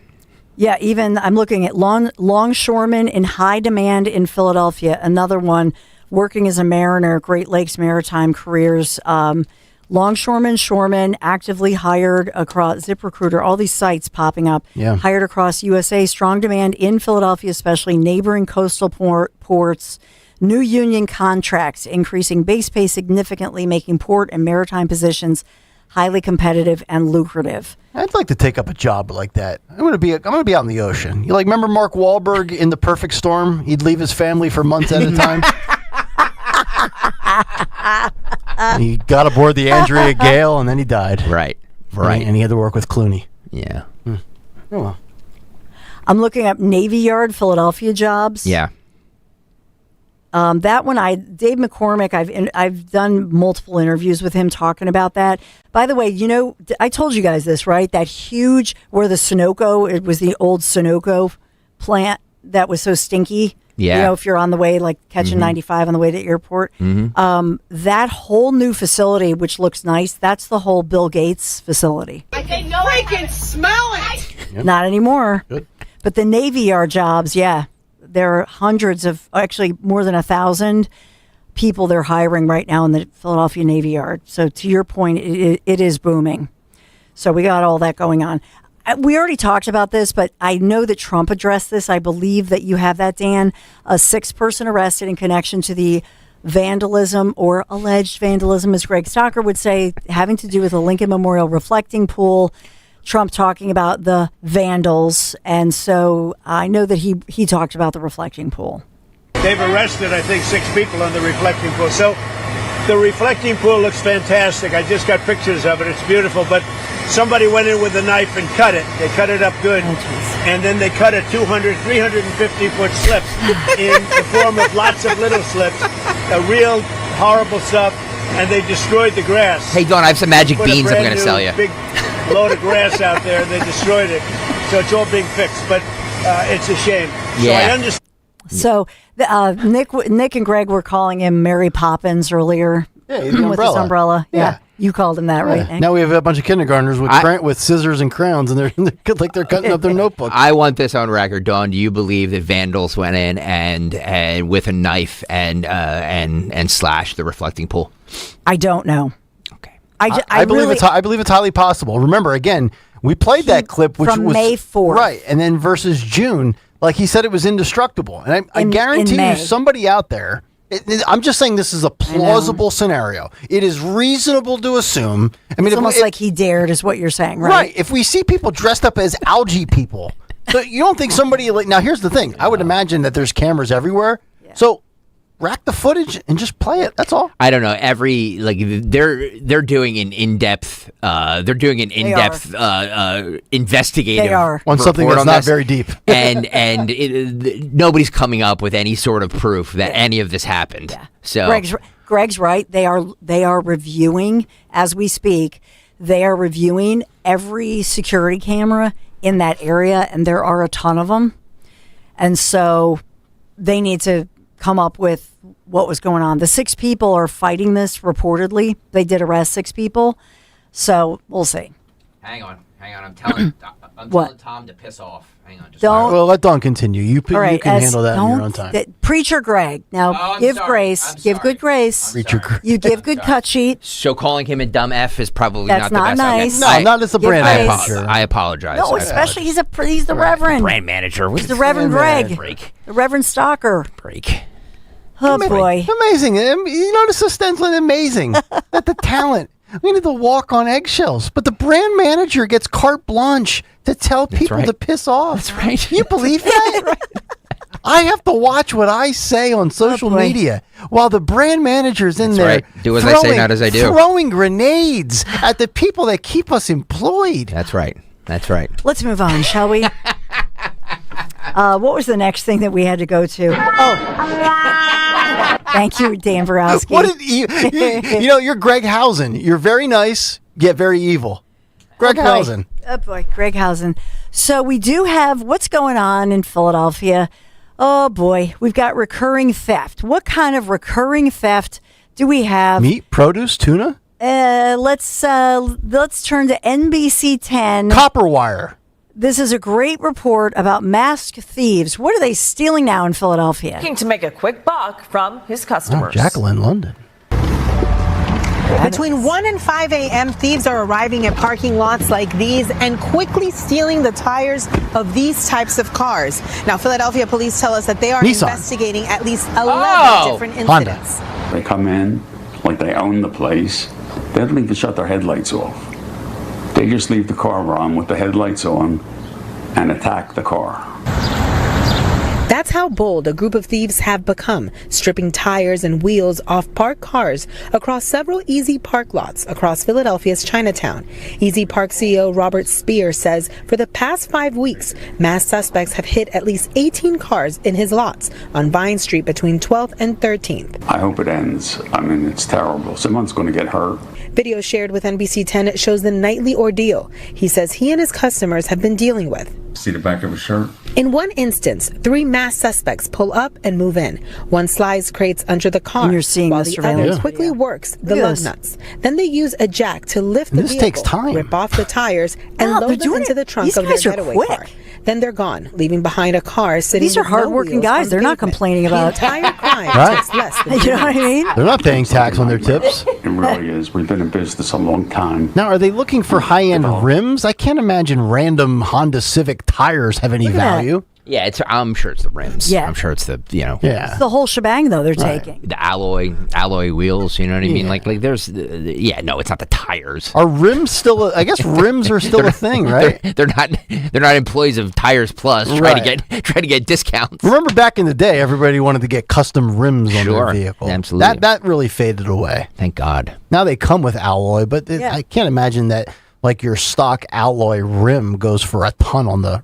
Yeah. Even I'm looking at longshoremen in high demand in Philadelphia. Another one, working as a mariner, Great Lakes Maritime Careers. Longshoremen, shoremen, actively hired across ZipRecruiter, all these sites popping up, hired across USA, strong demand in Philadelphia, especially neighboring coastal ports, new union contracts, increasing base pay significantly, making port and maritime positions highly competitive and lucrative. I'd like to take up a job like that. I'm going to be out in the ocean. You remember Mark Wahlberg in The Perfect Storm? He'd leave his family for months at a time. He got aboard the Andrea Gale, and then he died. Right. And he had to work with Clooney. Yeah. Oh, well. I'm looking up Navy Yard, Philadelphia jobs. Yeah. That one, Dave McCormick, I've done multiple interviews with him talking about that. By the way, I told you guys this, right? That huge, where the Sunoco, it was the old Sunoco plant that was so stinky. Yeah. If you're on the way, like catching 95 on the way to the airport. That whole new facility, which looks nice, that's the whole Bill Gates facility. I can freaking smell it. Yep. Not anymore. Good. But the Navy Yard jobs, there are hundreds of, actually more than 1,000 people they're hiring right now in the Philadelphia Navy Yard. So to your point, it is booming. So we got all that going on. We already talked about this, but I know that Trump addressed this. I believe that you have that, Dan. A 6th person arrested in connection to the vandalism or alleged vandalism, as Greg Stocker would say, having to do with the Lincoln Memorial reflecting pool. Trump talking about the vandals. And so I know that he talked about the reflecting pool. They've arrested, I think, 6 people on the reflecting pool. So the reflecting pool looks fantastic. I just got pictures of it. It's beautiful. But somebody went in with a knife and cut it. They cut it up good. And then they cut a 350-foot slip in the form of lots of little slips. A real horrible stuff. And they destroyed the grass. Hey, Don, I have some magic beans I'm going to sell you. Big load of grass out there. They destroyed it. So it's all being fixed. But it's a shame. Yeah. So I understand. So Nick and Greg were calling him Mary Poppins earlier. Yeah, with his umbrella. Yeah. You called him that, right, Nick? Now we have a bunch of kindergartners with scissors and crayons, and they're cutting up their notebooks. I want this on record, Dawn. Do you believe that vandals went in and with a knife and slashed the reflecting pool? I don't know. Okay. I believe it's highly possible. Remember, again, we played that clip, which from was May 4th, right, and then versus June. Like he said, it was indestructible. And I guarantee you, somebody out there, I'm just saying this is a plausible scenario. It is reasonable to assume. I mean, it's almost like he dared is what you're saying, right? Right. If we see people dressed up as algae people, so you don't think somebody like, now here's the thing. I would imagine that there's cameras everywhere. Yeah. So rack the footage and just play it. That's all. I don't know. They're doing an in-depth investigative on something that's not very deep, and nobody's coming up with any sort of proof that any of this happened. Yeah. So Greg's right. They are reviewing as we speak. They are reviewing every security camera in that area, and there are a ton of them. And so they need to come up with what was going on. The 6 people are fighting this reportedly. They did arrest 6 people. So we'll see. Hang on. I'm telling Tom to piss off. Hang on. Well, let Dawn continue. You can handle that in your own time. Preacher Greg. Now, give grace. Give good grace. Preacher Greg. You give good cut sheet. So calling him a dumb F is probably not the best. Nice. No, not as a brand manager. I apologize. No, especially he's the Reverend. Brand manager. He's the Reverend Greg. The Reverend Stalker. Break. Oh, boy. Amazing. You notice this, Stenslin? Amazing. That the talent. We need to walk on eggshells. But the brand manager gets carte blanche to tell people to piss off. That's right. Can you believe that? Right. I have to watch what I say on social media while the brand manager's in there. Right. Do as I say, not as I do. Throwing grenades at the people that keep us employed. That's right. Let's move on, shall we? What was the next thing that we had to go to? Thank you, Dan Borowski. What did you're Greg Housen. You're very nice, yet very evil. Greg Housen. Oh, boy. Greg Housen. So we do have what's going on in Philadelphia. Oh, boy. We've got recurring theft. What kind of recurring theft do we have? Meat, produce, tuna? Let's turn to NBC 10. Copper wire. This is a great report about masked thieves. What are they stealing now in Philadelphia? Looking to make a quick buck from his customers. Jacqueline London. Between 1 and 5 a.m., thieves are arriving at parking lots like these and quickly stealing the tires of these types of cars. Now, Philadelphia police tell us that they are investigating at least 11 different incidents. Honda. They come in like they own the place. They don't even shut their headlights off. They just leave the car on with the headlights on and attack the car. That's how bold a group of thieves have become, stripping tires and wheels off parked cars across several Easy Park lots across Philadelphia's Chinatown. Easy Park CEO Robert Spear says for the past 5 weeks, masked suspects have hit at least 18 cars in his lots on Vine Street between 12th and 13th. I hope it ends. I mean, it's terrible. Someone's going to get hurt. Video shared with NBC 10 shows the nightly ordeal he says he and his customers have been dealing with. See the back of his shirt? In one instance, 3 masked suspects pull up and move in. One slides crates under the car, And you're seeing while the the other surveillance quickly video. works the Look at lug this. nuts. Then they use a jack to lift the This vehicle, takes time. rip off the tires, and No, they're load them doing into it- the trunk these of their guys are getaway quick. car. Then they're gone, leaving behind a car sitting These are with no hardworking wheels guys. on They're not pavement. complaining about- The entire crime Right. takes less than You know what I mean? They're not paying tax on their tips. It really is. We've been in business a long time. Now, are they looking for high-end rims? I can't imagine random Honda Civic tires have any Look at that. value. Yeah, I'm sure it's the rims. Yeah. I'm sure it's the Yeah. It's the whole shebang, though, they're taking. the alloy wheels. You know what I mean? Like there's no, it's not the tires. Are rims still? I guess rims are still a thing, right? They're not employees of Tires Plus trying to get discounts. Remember back in the day, everybody wanted to get custom rims on Sure, their vehicle. absolutely. That really faded away. Thank God. Now they come with alloy, but Yeah. I can't imagine that like your stock alloy rim goes for a ton on the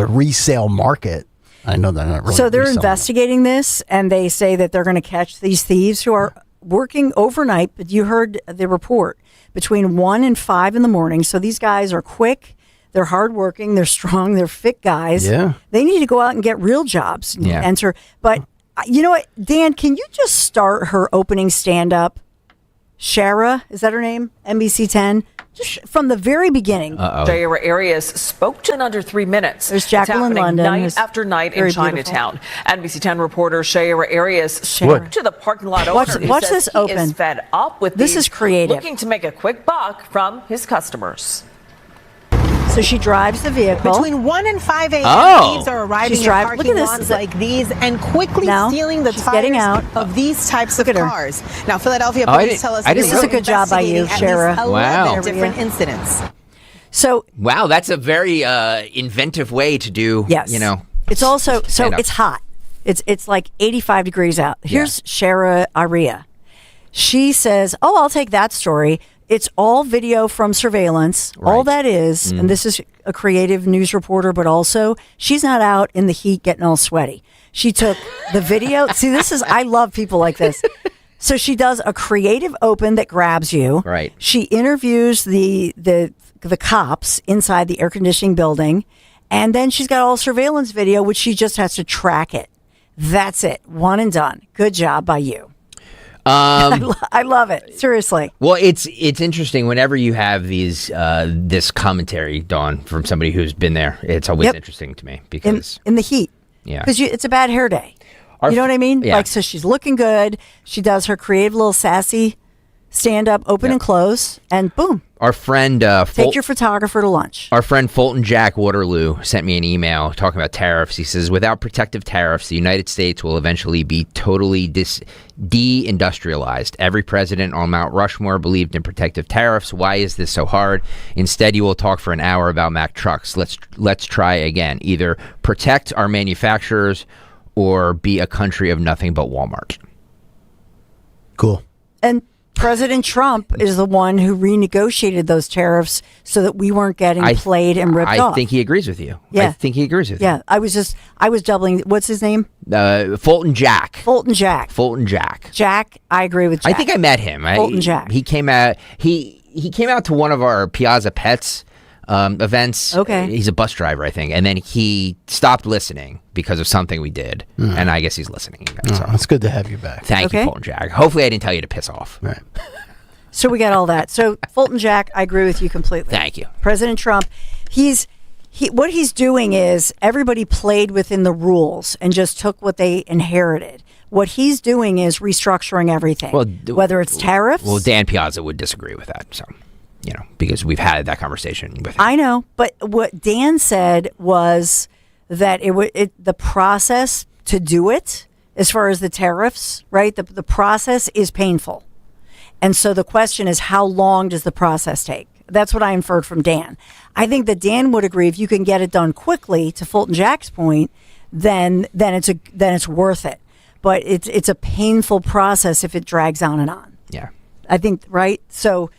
resale market. I know they're not really. So they're reselling investigating this, and they say that they're going to catch these thieves who are working overnight. But you heard the report, between 1 and 5 in the morning. So these guys are quick. They're hardworking. They're strong. They're fit guys. Yeah. They need to go out and get real jobs. And Yeah. enter. But you know what, Dan? Can you just start her opening stand-up? Shara, is that her name? NBC 10. Just from the very beginning. Shayera Arias spoke to in under 3 minutes. There's It's Jacqueline happening London, night who's after night in very Chinatown. NBC 10 reporter Shayera Arias spoke to the parking lot owner. Watch- who watch says this he open. is fed up with This these, is creative. looking to make a quick buck from his customers. So she drives the vehicle. Between 1 and 5 a.m., Oh. thieves are arriving She's at driving- look parking at this. lots like these and quickly Now, stealing the she's tires getting out. of these types of Look at her. cars. Now, Philadelphia Oh, I police didn't- tell us I that didn't they This is are a good job by you, investigating at Shara. least 11 Wow. different incidents. So Wow, that's a very inventive way to do. yes, it's also so stand up. it's hot. It's like 85 degrees out. Here's Shara Aria. She says, "Oh, I'll take that story." It's all video from surveillance. All Right. that is, and this is a creative news reporter, but also she's not out in the heat getting all sweaty. She took the video. See, I love people like this. So she does a creative open that grabs you. Right. She interviews the cops inside the air conditioning building, and then she's got all surveillance video, which she just has to track it. That's it. One and done. Good job by you. I love it. Seriously. Well, it's interesting whenever you have these this commentary, Dawn, from somebody who's been there. It's always Yep. interesting to me because In the heat. Yeah. Because it's a bad hair day. You know what I mean? yeah. Like, so she's looking good. She does her creative little sassy stand up, open and close, and boom. our friend Take your photographer to lunch. Our friend Fulton Jack Waterloo sent me an email talking about tariffs. He says, without protective tariffs, the United States will eventually be totally de-industrialized. Every president on Mount Rushmore believed in protective tariffs. Why is this so hard? Instead, you will talk for an hour about Mack trucks. Let's try again. Either protect our manufacturers or be a country of nothing but Walmart. Cool. And President Trump is the one who renegotiated those tariffs so that we weren't getting played and ripped off. I think he agrees with you. Yeah. I think he agrees with you. Yeah, I was doubling. What's his name? Fulton Jack. Fulton Jack. Fulton Jack. Jack, I agree with Jack. I think I met him. Fulton Jack. He came out. He came out to one of our Piazza Pets events. Okay. He's a bus driver, I think, and then he stopped listening because of something we did, and I guess he's listening again. So It's good to have you back. thank you, Fulton Jack. Hopefully, I didn't tell you to piss off. Right. So we got all that. So Fulton Jack, I agree with you completely. Thank you. President Trump, what he's doing is everybody played within the rules and just took what they inherited. What he's doing is restructuring everything. Well, whether it's tariffs. Well, Dan Piazza would disagree with that. So, because we've had that conversation with him. I know, but what Dan said was that the process to do it, as far as the tariffs, right? The process is painful. And so the question is, how long does the process take? That's what I inferred from Dan. I think that Dan would agree if you can get it done quickly, to Fulton Jack's point, then it's worth it. But it's a painful process if it drags on and on. Yeah. I think, right? So,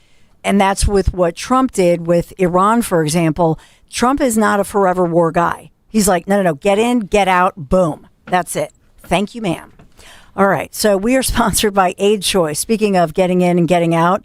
and that's with what Trump did with Iran, for example. Trump is not a forever war guy. He's like, no, get in, get out, boom. That's it. Thank you, ma'am. All right. So we are sponsored by Aid Choice. Speaking of getting in and getting out,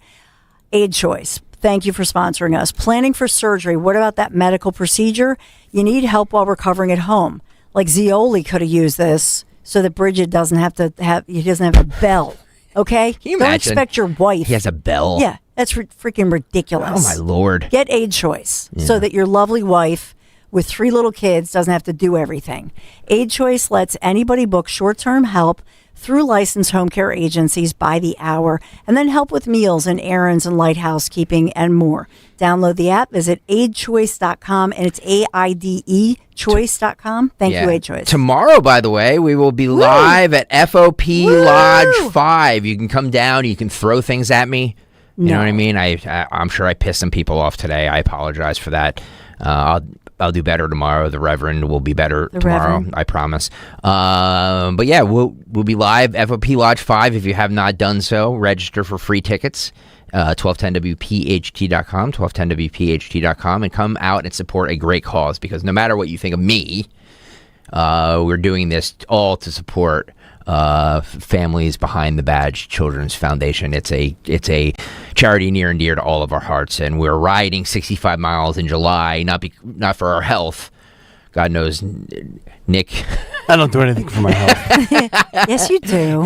Aid Choice. Thank you for sponsoring us. Planning for surgery. What about that medical procedure? You need help while recovering at home. Like Zioli could have used this so that Bridget doesn't have a bell. Okay? Can you Don't imagine? expect your wife. He has a bell. Yeah, that's freaking ridiculous. Oh, my Lord. Get Aid Choice so that your lovely wife with 3 little kids doesn't have to do everything. Aid Choice lets anybody book short-term help through licensed home care agencies by the hour, and then help with meals and errands and light housekeeping and more. Download the app, visit aidchoice.com, and it's AIDE choice.com. Thank you, Aid Choice. Tomorrow, by the way, we will be live at FOP Lodge 5. You can come down, you can throw things at me. You know what I mean? I'm sure I pissed some people off today. I apologize for that. I'll do better tomorrow. The Reverend will be better tomorrow. Reverend. I promise. But yeah, we'll be live FOP Lodge 5. If you have not done so, register for free tickets. 1210WPHT.com, 1210WPHT.com, and come out and support a great cause. Because no matter what you think of me, we're doing this all to support Families Behind the Badge Children's Foundation. It's a charity near and dear to all of our hearts, and we're riding 65 miles in July, not for our health. God knows, Nick. I don't do anything for my health. Yes, you do.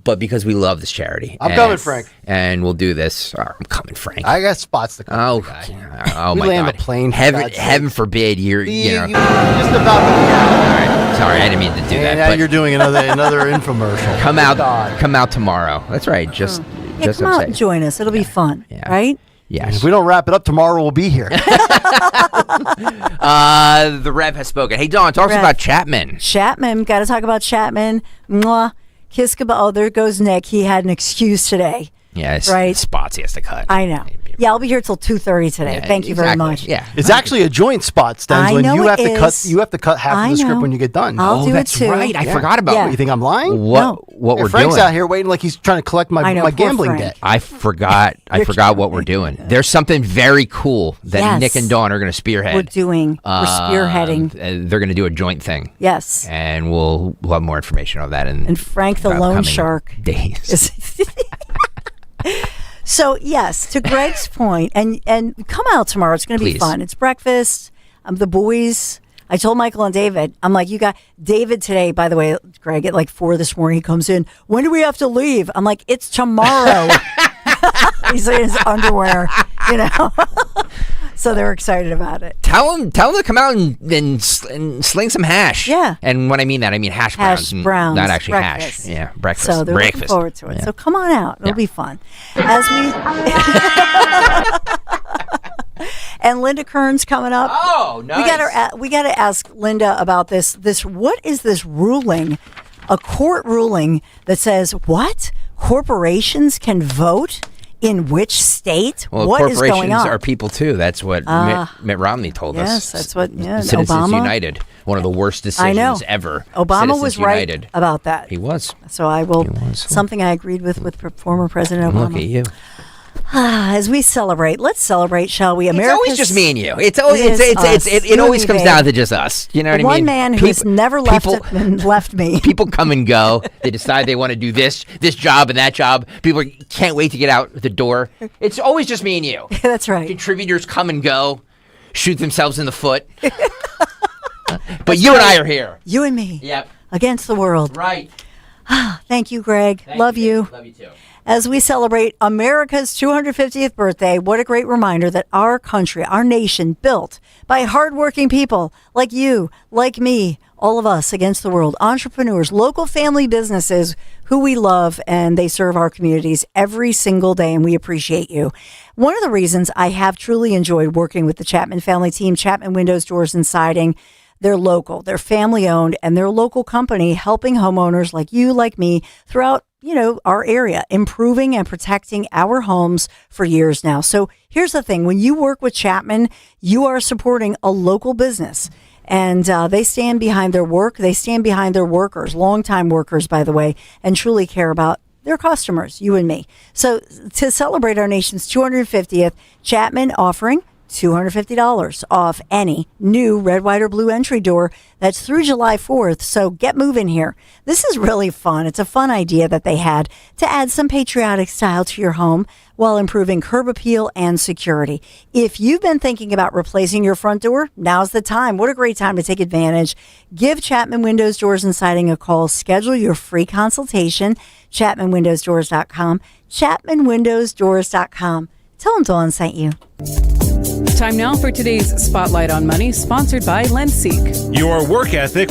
But because we love this charity. I'm coming, Frank. And we'll do this. I'm coming, Frank. I got spots to come. Oh my land God. a plane. Heaven forbid you're just about to. Sorry, I didn't mean to do that. Now but you're doing another infomercial. Come out tomorrow. That's right. Just come out and join us. It'll be fun, right? Yes. If we don't wrap it up tomorrow, we'll be here. The Rev has spoken. Hey, Dawn, talk to us about Chapman. Chapman, got to talk about Chapman. Mwah. Kiss goodbye. Oh, there goes Nick. He had an excuse today. Yes. Right. Spots he has to cut. I know. Yeah, I'll be here till 2:30 today. Thank you very much. Yeah. It's actually a joint spot, Stenslin. I know you have it to cut. is. You have to cut half of the script when you get done. I'll do that's it too. right. I forgot about What, you think I'm lying? what we're Frank's doing. out here waiting like he's trying to collect my gambling Frank. debt. I forgot what we're doing. There's something very cool that Nick and Dawn are going to spearhead. We're spearheading. They're going to do a joint thing. Yes. And we'll have more information on that. And Frank the loan shark. Days. So, yes, to Greg's point, and come out tomorrow. It's going to be fun. It's breakfast. The boys. I told Michael and David, I'm like, you got David today, by the way, Greg, at like 4 this morning, he comes in. When do we have to leave? I'm like, it's tomorrow. He's in his underwear, So they're excited about it. Tell them to come out and sling some hash. Yeah. And when I mean that, I mean hash browns. Not actually breakfast. hash. Yeah, breakfast. So they're breakfast. looking forward to it. Yeah. So come on out. It'll be fun. As we and Linda Kern's coming up. Oh, nice. We got to ask Linda about this. What is this ruling? A court ruling that says what? Corporations can vote in which state? Well, what is going on? corporations are people too. That's what Mitt Romney told us. Yes, that's what. Yeah, Citizens Obama United, one of the worst decisions ever. Obama Citizens was United. right about that. He was. So I will. Something I agreed with former President Obama. Look at you. As we celebrate, let's celebrate, shall we? It's always just me and you. It It always comes down to just us. You know what I mean? One man who's never left me. People come and go. They decide they want to do this job and that job. People can't wait to get out the door. It's always just me and you. That's right. Contributors come and go, shoot themselves in the foot. But you and I are here. You and me. Yep. Against the world. Right. Thank you, Greg. Love you. Love you too. As we celebrate America's 250th birthday, what a great reminder that our country, our nation, built by hardworking people like you, like me, all of us against the world, entrepreneurs, local family businesses who we love, and they serve our communities every single day, and we appreciate you. One of the reasons I have truly enjoyed working with the Chapman family team, Chapman Windows, Doors, and Siding, they're local, they're family owned, and they're a local company helping homeowners like you, like me, throughout our area, improving and protecting our homes for years now. So here's the thing. When you work with Chapman, you are supporting a local business. And they stand behind their work. They stand behind their workers, longtime workers, by the way, and truly care about their customers, you and me. So to celebrate our nation's 250th, Chapman offering $250 off any new red, white, or blue entry door. That's through July 4th, so get moving here. This is really fun. It's a fun idea that they had to add some patriotic style to your home while improving curb appeal and security. If you've been thinking about replacing your front door, now's the time. What a great time to take advantage. Give Chapman Windows, Doors, and Siding a call. Schedule your free consultation. ChapmanWindowsDoors.com. ChapmanWindowsDoors.com. Tell them Dawn sent you. Time now for today's Spotlight on Money, sponsored by LendSeek. Your work ethic